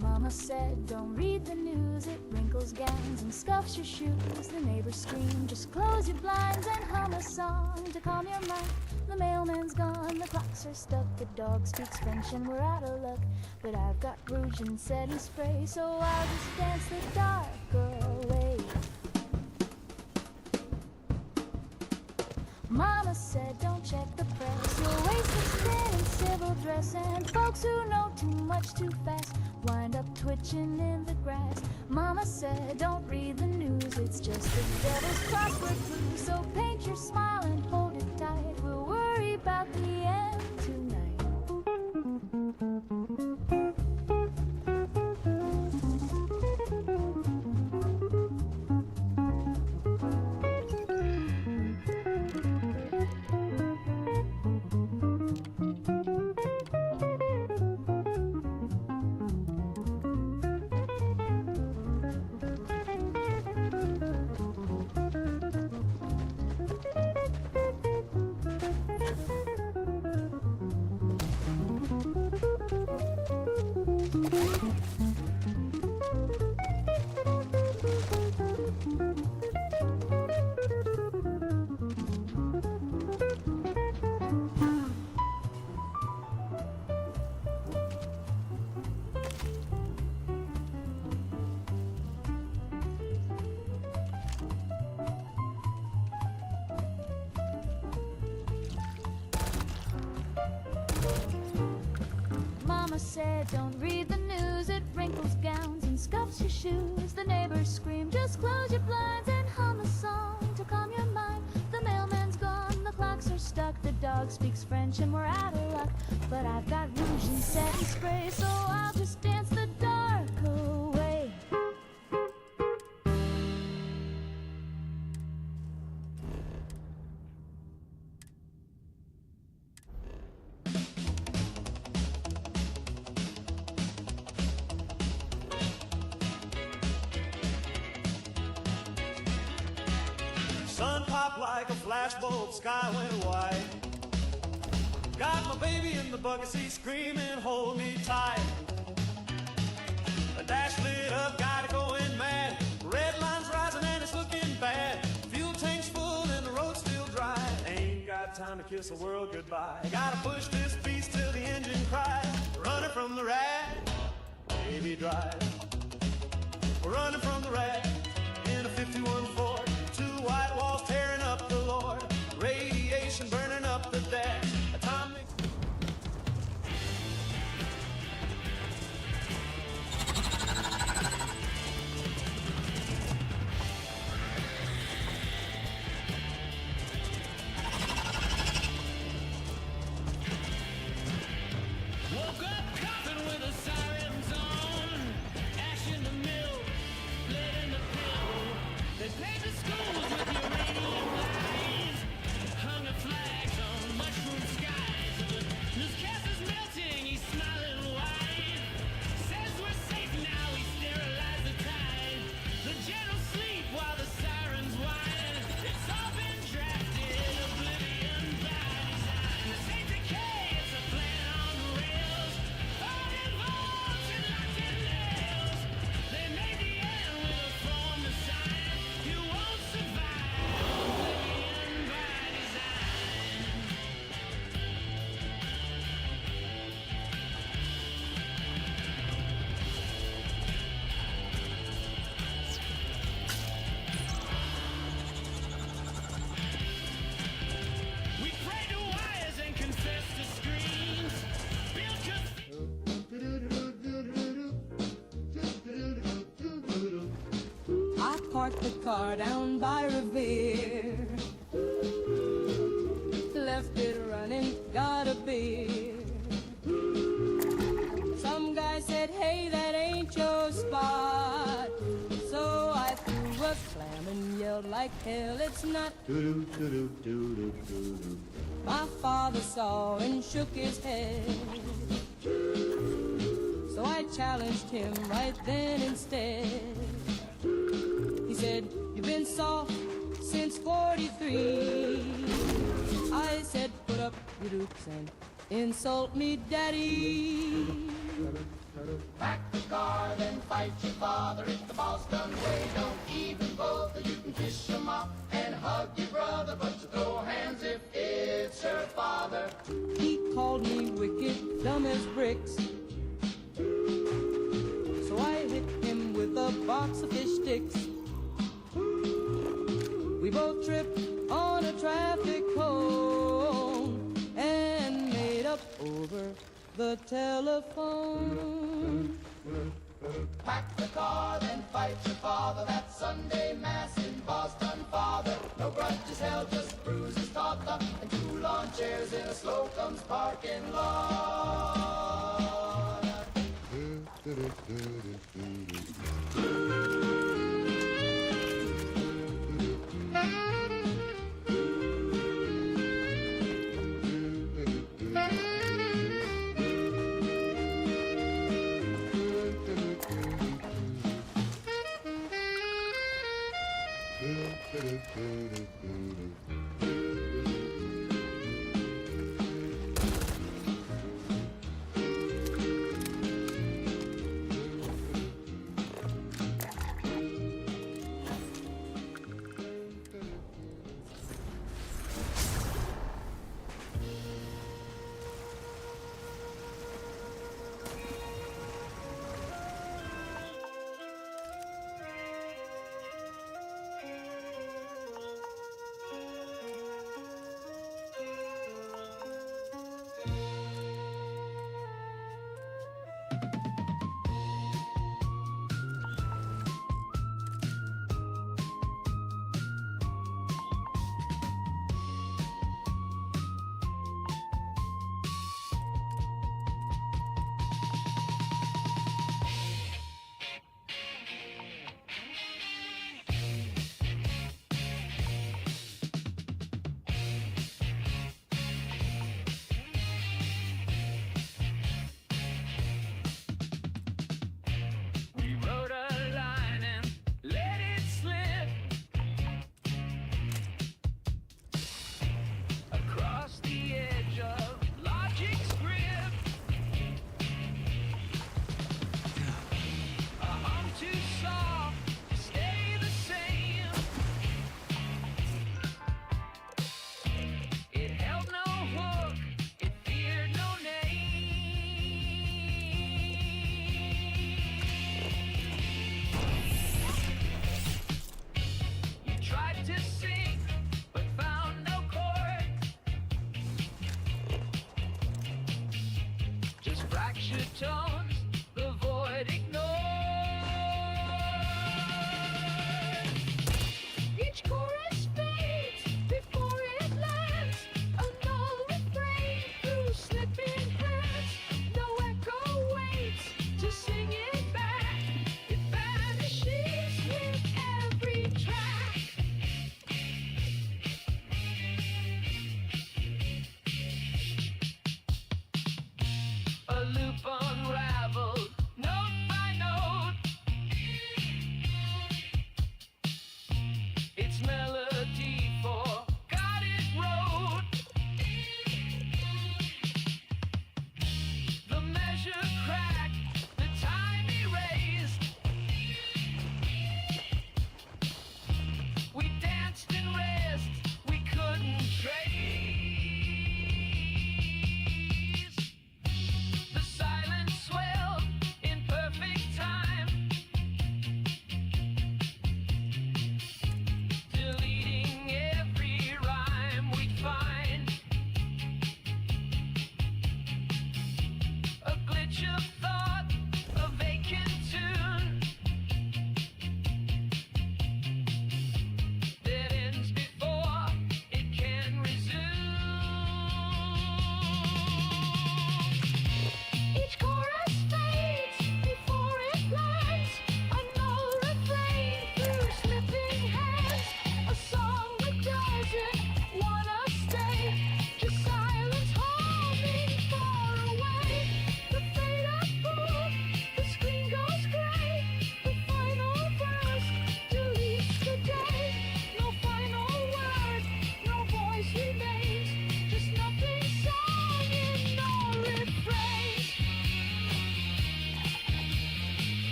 Mama said don't read the news, it wrinkles gowns and scuffs your shoes. The neighbors scream, just close your blinds and hum a song to calm your mind. The mailman's gone, the clocks are stuck, the dog speaks French and we're out of luck. But I've got rouge and setting spray, so I'll just dance the dark away. Mama said don't check the press, you'll waste a spin in civil dress, and folks who know too much too fast wind up twitching in the grass. Mama said don't read the news, it's just the devil's crossword clue. So paint your smile and hold it tight, we'll worry about the end tonight. Mama said, don't read the news, it wrinkles gowns and scuffs your shoes. The neighbors scream, just close your blinds and hum a song to calm your mind. The mailman's gone, the clocks are stuck, the dog speaks French and we're out of luck. But I've got rouge and setting spray, so I'll just dance the dark away. Sun popped like a flashbulb, sky went white. Got my baby in the bucket seat screaming, hold me tight. The dash lit up, got it going mad. Red line's rising and it's looking bad. Fuel tank's full and the road's still dry. Ain't got time to kiss the world goodbye. Gotta push this beast till the engine cries. Running from the rat, baby drive. We're running from the rat in a 51 Ford. Two white walls tearing up the Lord. Radiation burning up the dash. Atomic. Woke up coughing with the sirens on. Ash in the mill, lead in the pill. They paved the schools with uranium lies. Hung the flags on mushroom skies. The newscaster's melting, he's smiling wide. Says we're safe now, we sterilize the tide. The generals sleep while the sirens whine. It's all been drafted, oblivion by design. This ain't decay, it's a plan on rails. All involved and locked in nails. They made the end with a form of sign. You won't survive, oblivion by design. We pray to wires and confess to screens. Build I parked the car down by Revere. Left it running, got a beer. Some guy said, hey, that ain't your spot. So I threw a slam and yelled like hell, it's not. My father saw and shook his head. So I challenged him right then instead. He said, you've been soft since 43. I said, put up your dukes and insult me, daddy. Pack the car, then fight your father. It's the Boston way. Don't even bother. You can kiss your mom and hug your brother, but you throw hands if it's your father. He called me wicked, dumb as bricks. So I hit him with a box of fish sticks. We both tripped on a traffic cone and made up over the telephone. Pack the car, then fight your father. That Sunday mass in Boston, father. No grudges held, just bruises taught them. And 2 lawn chairs in a Slocum's parking lot.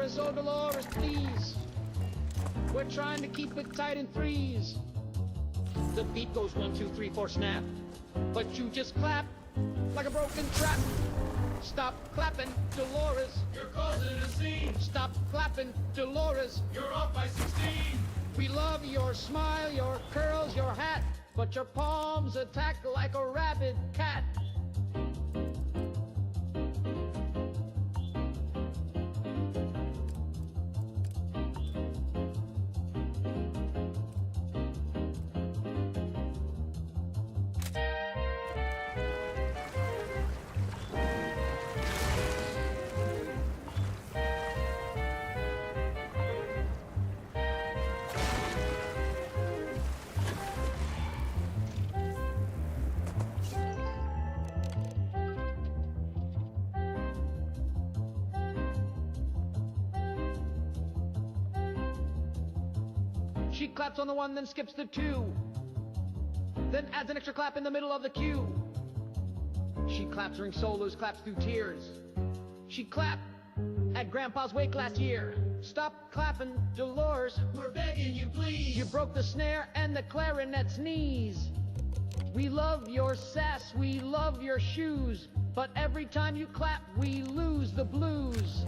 Dolores, oh Dolores, please. We're trying to keep it tight in threes. The beat goes 1, 2, 3, 4, snap. But you just clap like a broken trap. Stop clapping, Dolores. You're causing a scene. Stop clapping, Dolores. You're off by 16. We love your smile, your curls, your hat, but your palms attack like a rabid cat. She claps on the 1, then skips the 2. Then adds an extra clap in the middle of the cue. She claps during solos, claps through tears. She clapped at Grandpa's wake last year. Stop clapping, Dolores. We're begging you, please. You broke the snare and the clarinet's knees. We love your sass, we love your shoes, but every time you clap, we lose the blues.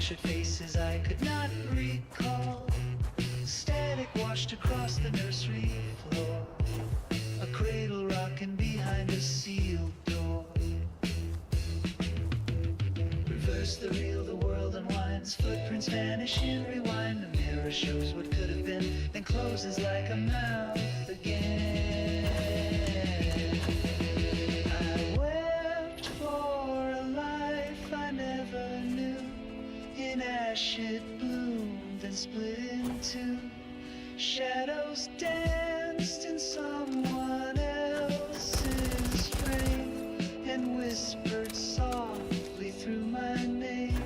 pictured faces I could not recall. Static washed across the nursery floor. A cradle rocking behind a sealed door. Reverse the reel, the world unwinds. Footprints vanish in rewind. The mirror shows what could have been, then closes like a mouth again. I wept for a life I never knew. In ash it bloomed and split in two. Shadows danced in someone else's frame and whispered softly through my name.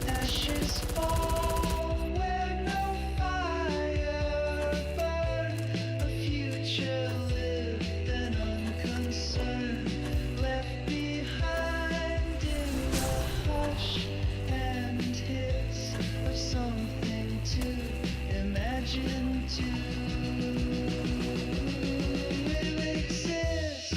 Ashes fall where no fire burned. A future lived and unconcerned, left behind in the hush and hiss of something to imagine to exist.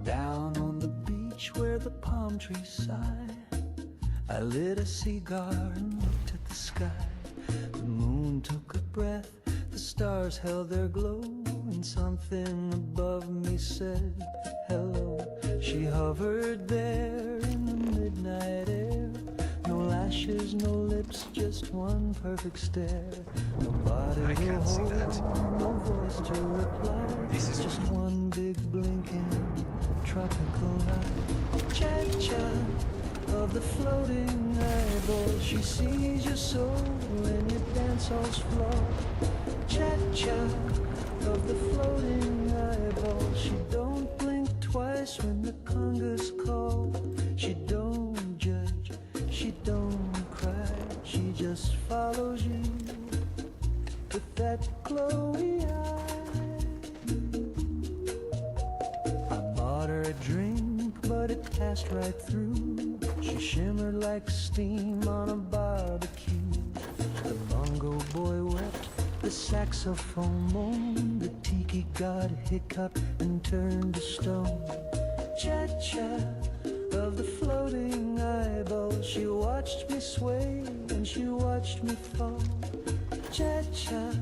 Down on the beach where the palm trees sigh, I lit a cigar and looked at the sky. The moon took a breath, the stars held their glow, and something above me said hello. She hovered there in the midnight air. No lashes, no lips, just one perfect stare. No body I can't to see hold, that. no voice to reply. This is just one big blinking tropical light. Cha-cha of the floating eyeball. She sees your soul and your dance hall's floor. Cha-cha of the floating eyeball. She don't blink twice when the congas call. She don't judge, she don't cry. She just follows you with that glowy eye. I bought her a drink, but it passed right through. She shimmered like steam on a barbecue. The bongo boy wept, the saxophone moaned, the tiki god hiccuped and turned to stone. Cha-cha of the floating eyeball. She watched me sway and she watched me fall. Cha-cha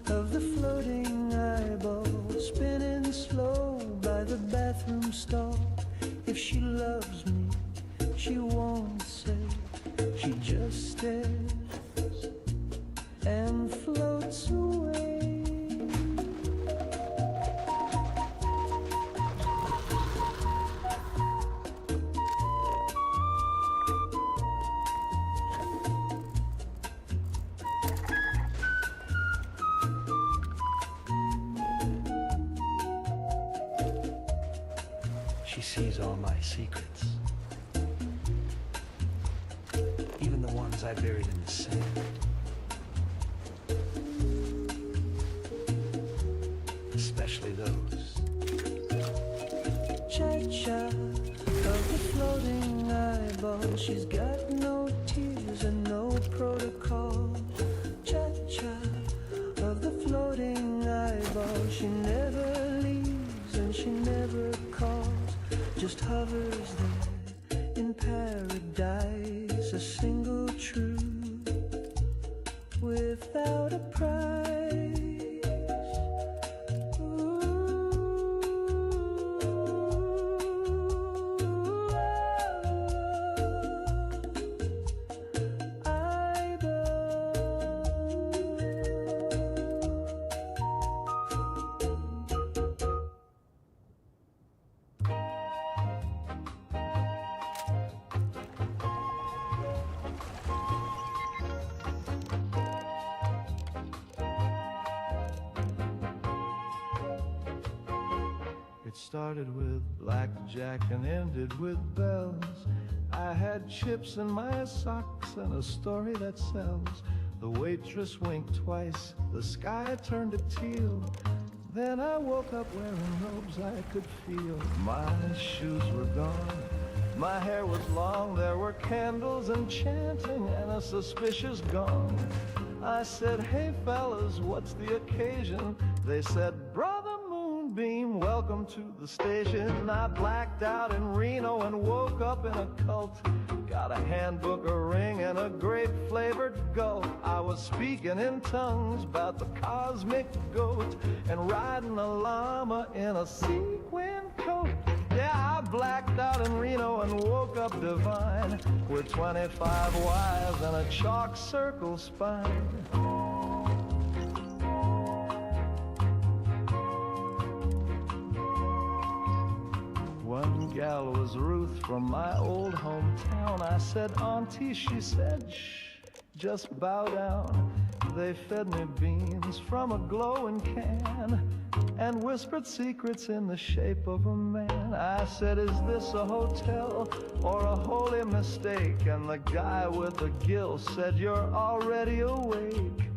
of the floating eyeball, spinning slow by the bathroom stall. If she loves me, she won't say, she just stares and floats away. She sees all my secrets, even the ones I buried in the sand. Especially those. Cha-cha of the floating eyeball. She's got no tears and no protocol. Cha-cha of the floating eyeball. She never leaves and she never calls, just hovers there in paradise. A single truth without a price. It started with blackjack and ended with bells. I had chips in my socks and a story that sells. The waitress winked twice, the sky turned to teal. Then I woke up wearing robes I could feel. My shoes were gone, my hair was long. There were candles and chanting and a suspicious gong. I said, hey fellas, what's the occasion? They said, brother Moonbeam, welcome to the station. I blacked out in Reno and woke up in a cult. Got a handbook, a ring, and a grape-flavored gulp. I was speaking in tongues about the cosmic goat and riding a llama in a sequin coat. Yeah, I blacked out in Reno and woke up divine with 25 wives and a chalk circle spine. One gal was Ruth from my old hometown. I said, Auntie, she said, shh, just bow down. They fed me beans from a glowing can and whispered secrets in the shape of a man. I said, is this a hotel or a holy mistake? And the guy with the gill said, you're already awake.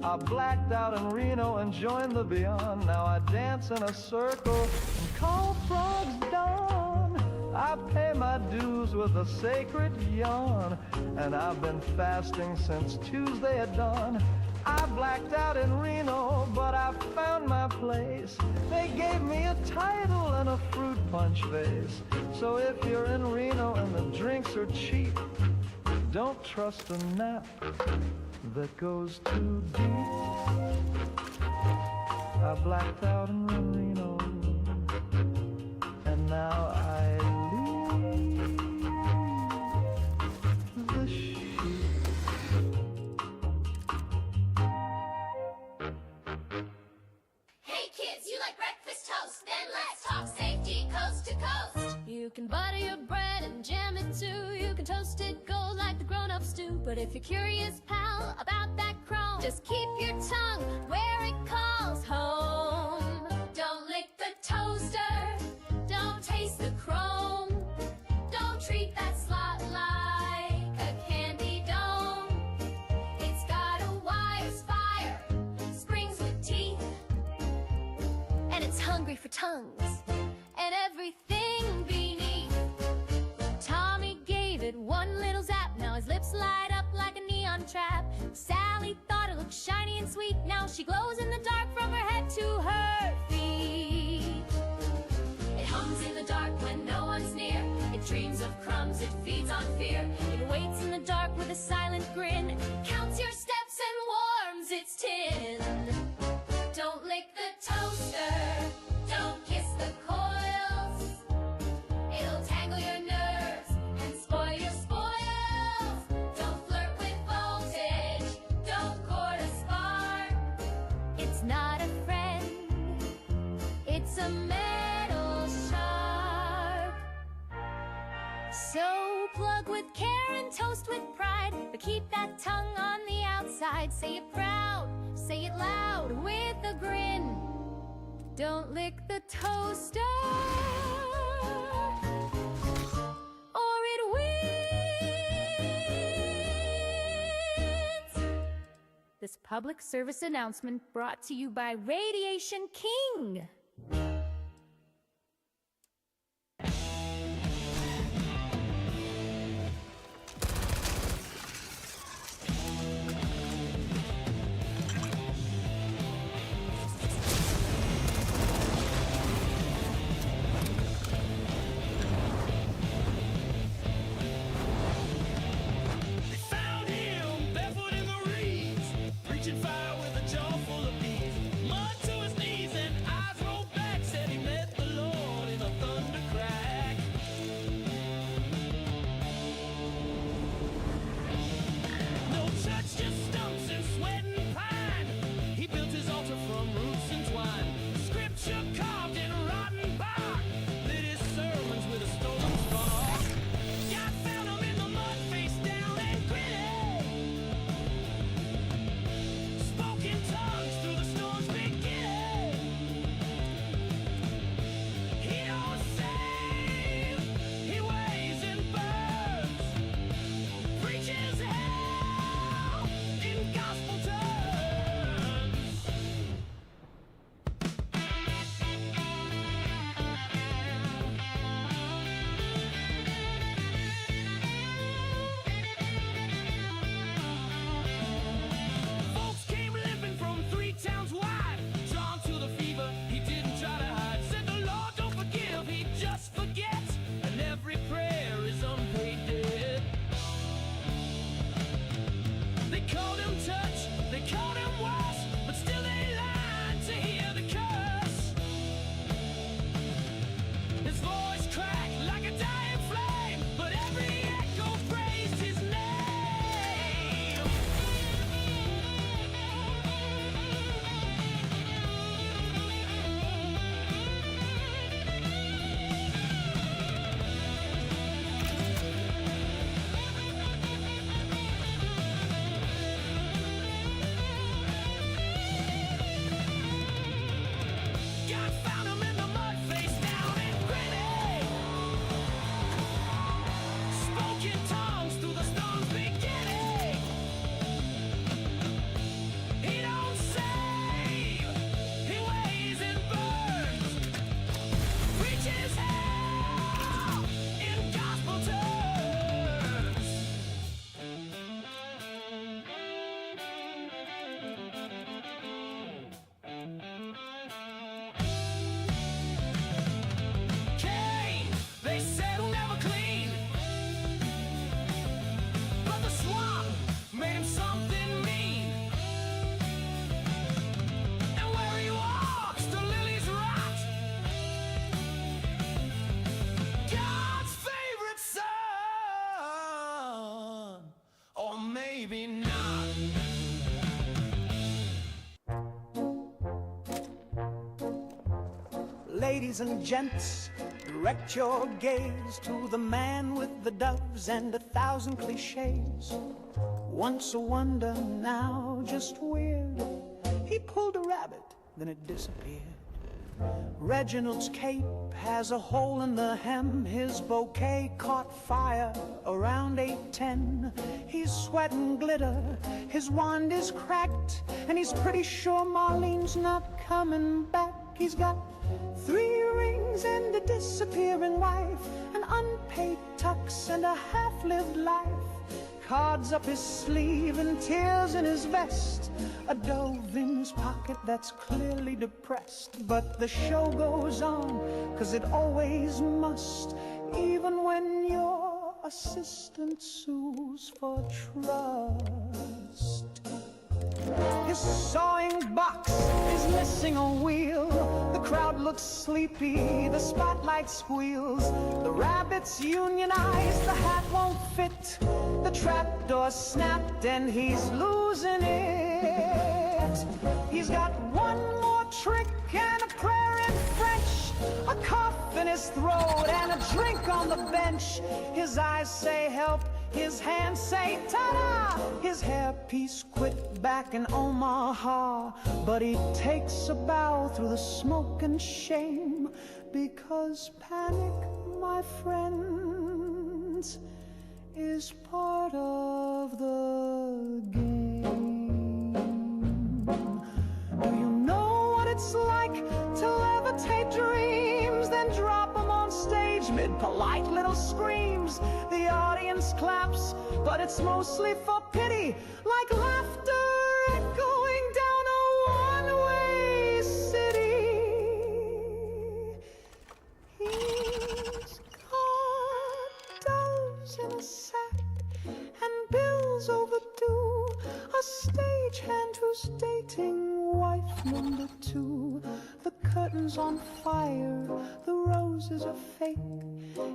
I blacked out in Reno and joined the beyond. Now I dance in a circle and call frogs dawn. I pay my dues with a sacred yawn, and I've been fasting since Tuesday at dawn. I blacked out in Reno, but I found my place. They gave gave me a title and a fruit punch vase. So if you're in Reno and the drinks are cheap, don't trust a nap that goes too deep. I blacked out in Reno, and now I leave the sheep. Hey kids, you like breakfast toast? Then let's talk safety coast to coast. You can butter your bread and jam it too. You can toast it gold like the grown-ups do. But if you're curious, pal, about that chrome, just keep your tongue where it calls home. Don't lick the toaster. Don't taste the chrome. Don't treat that slot like a candy dome. It's got a wire spire, springs with teeth, And it's hungry for tongues and everything beneath. Tommy gave it one little zap. Now his lips light up like a neon trap. Sally thought it looked shiny and sweet. Now she glows in the dark from her head to her feet. It hums in the dark when no one's near. It dreams of crumbs, it feeds on fear. It waits in the dark with a silent grin. Counts your steps and warms its tin. Don't lick the toaster. Don't kiss the coils. It'll tangle your nerves and spoil your spoils. Don't flirt with voltage. Don't court a spark. It's not a friend, it's a metal shark. So plug with care and toast with pride, but keep that tongue on the outside. Say it proud, say it loud with a grin. Don't lick the toaster, or it wins. This public service announcement brought to you by Radiation King. They found him barefoot in the reeds, preaching fire with a jaw full of bees. Mud to his knees and eyes rolled maybe not. Ladies and gents, direct your gaze to the man with the doves and 1,000 cliches. Once a wonder, now just weird. He pulled a rabbit, then it disappeared. Reginald's cape has a hole in the hem. His bouquet caught fire around 8:10. He's sweating glitter, his wand is cracked, and he's pretty sure Marlene's not coming back. He's got 3 rings and a disappearing wife, an unpaid tux and a half-lived life. Cards up his sleeve and tears in his vest, a dove in his pocket that's clearly depressed. But the show goes on, 'cause it always must, even when your assistant sues for trust. His sawing box is missing a wheel. The crowd looks sleepy, the spotlight squeals. The rabbit's unionized, the hat won't fit. The trapdoor snapped and he's losing it. He's got one more trick and a prayer in French, a cough in his throat and a drink on the bench. His eyes say help, his hands say ta-da. His hairpiece quit back in Omaha, but he takes a bow through the smoke and shame, because panic, my friends, is part of the game. Do you know what it's like to levitate dreams, then drop them on stage mid polite little screams? The audience claps, but it's mostly for pity, like laughter echoing down a one-way city. He's got doves in a sack and bills overdue, a stagehand who's dating wife number 2. The curtain's on fire, the roses are fake.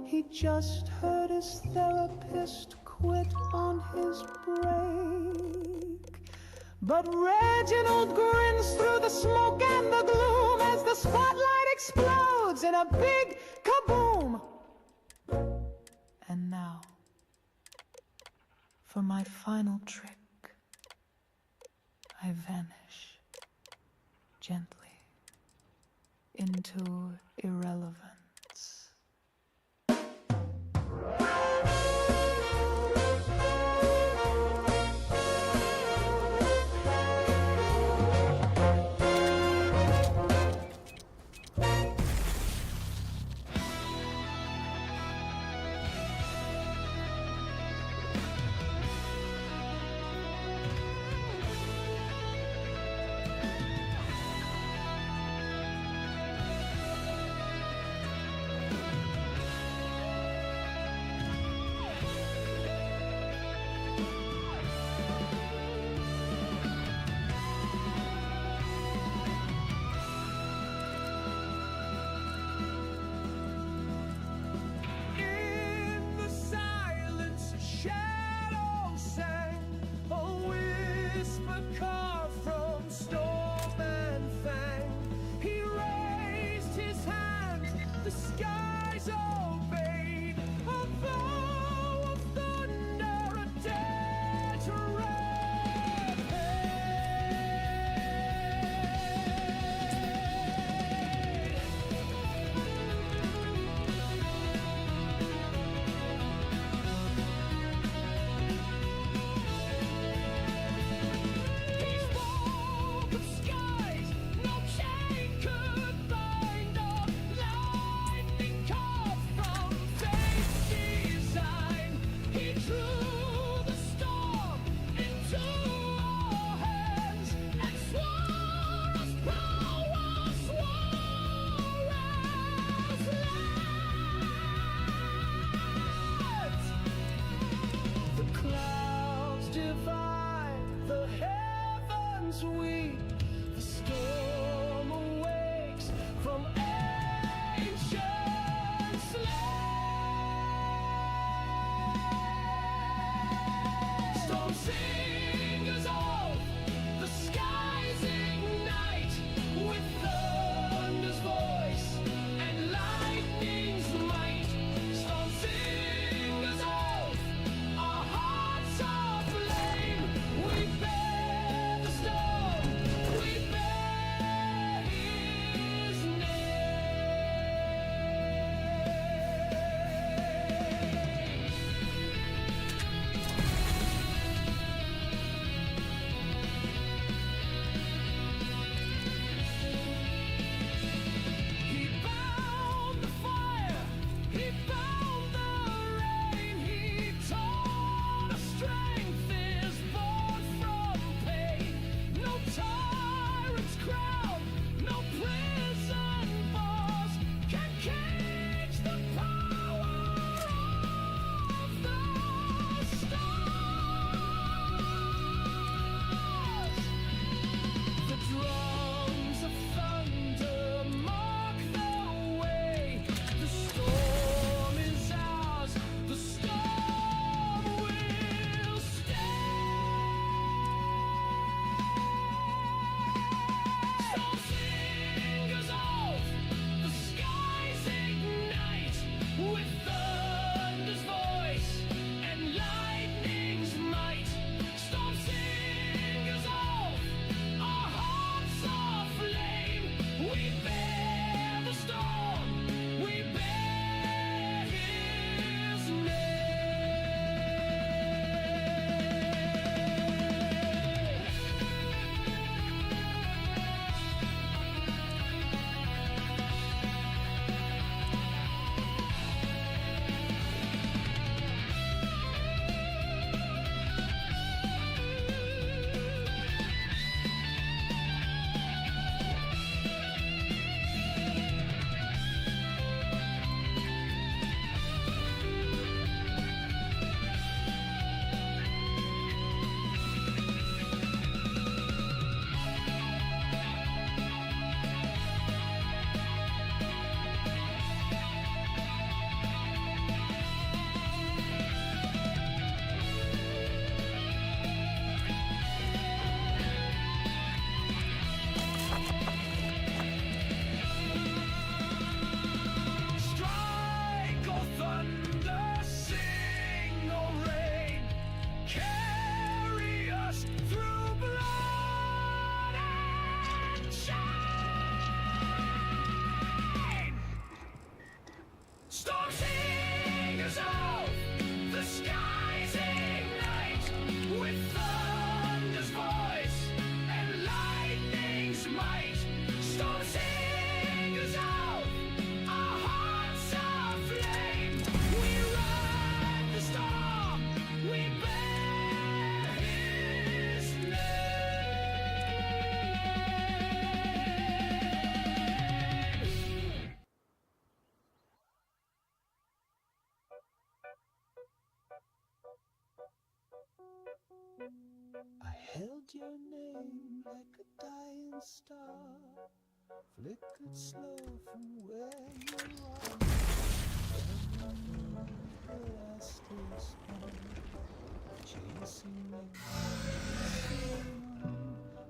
He just heard his therapist quit on his break. But Reginald grins through the smoke and the gloom as the spotlight explodes in a big kaboom. And now, for my final trick, I vanish gently into irrelevance. held your name like a dying star, flickered slow from where you are. But I still swung, chasing you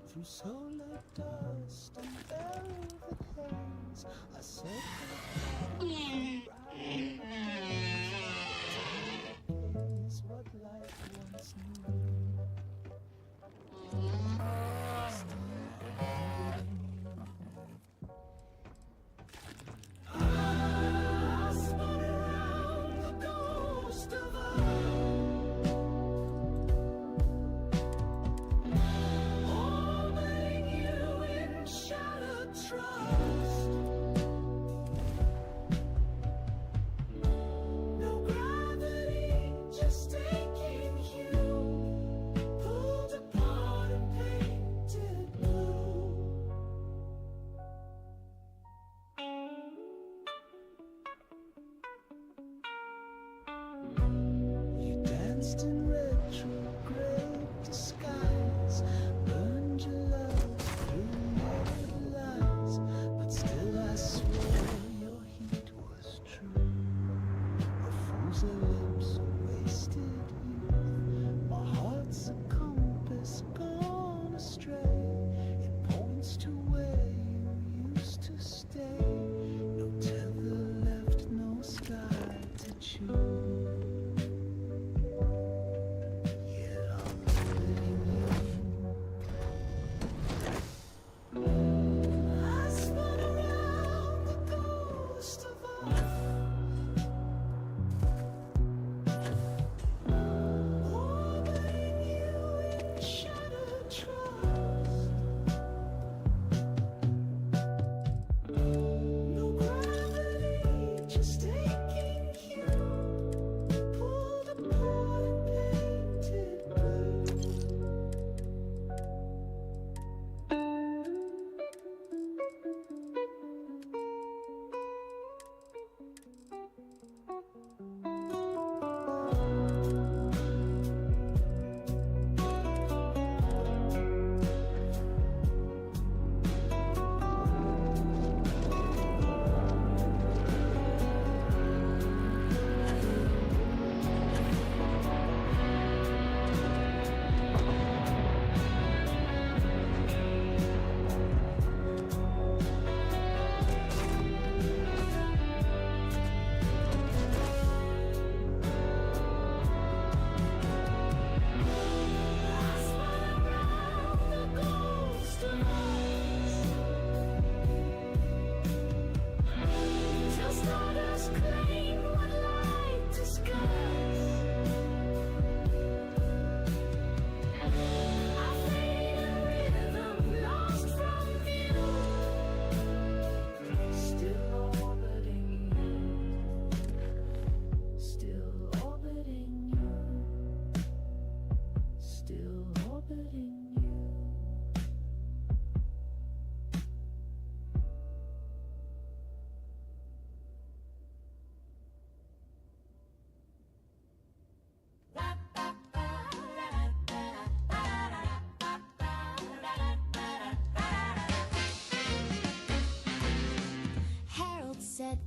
through solar dust and velvet haze. I said goodbye is what life once knew. In retrograde disguise, burned your love through your lies, but still I swear your heat was true. A fool's glimpse of wasted youth. My heart's a compass gone astray. It points to where you used to stay. No tether left, no sky to choose.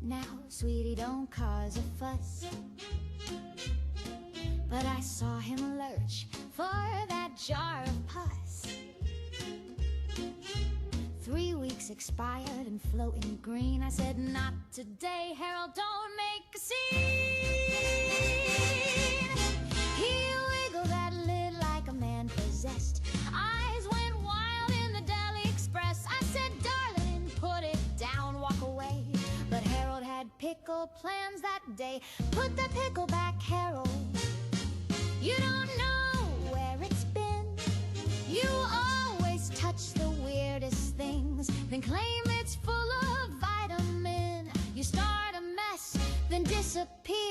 Now, sweetie, don't cause a fuss. But I saw him lurch for that jar of pus. 3 weeks expired and floating green. I said, not today, Harold, don't make a scene. He wiggled that lid like a man possessed. Eyes went wild in the Deli Express. I said, darling, put it down, walk away. But Harold had pickle plans that day. Put the pickle back, Harold. You don't know where it's been. You always touch the weirdest things, then claim it's full of vitamin. You start a mess, then disappear.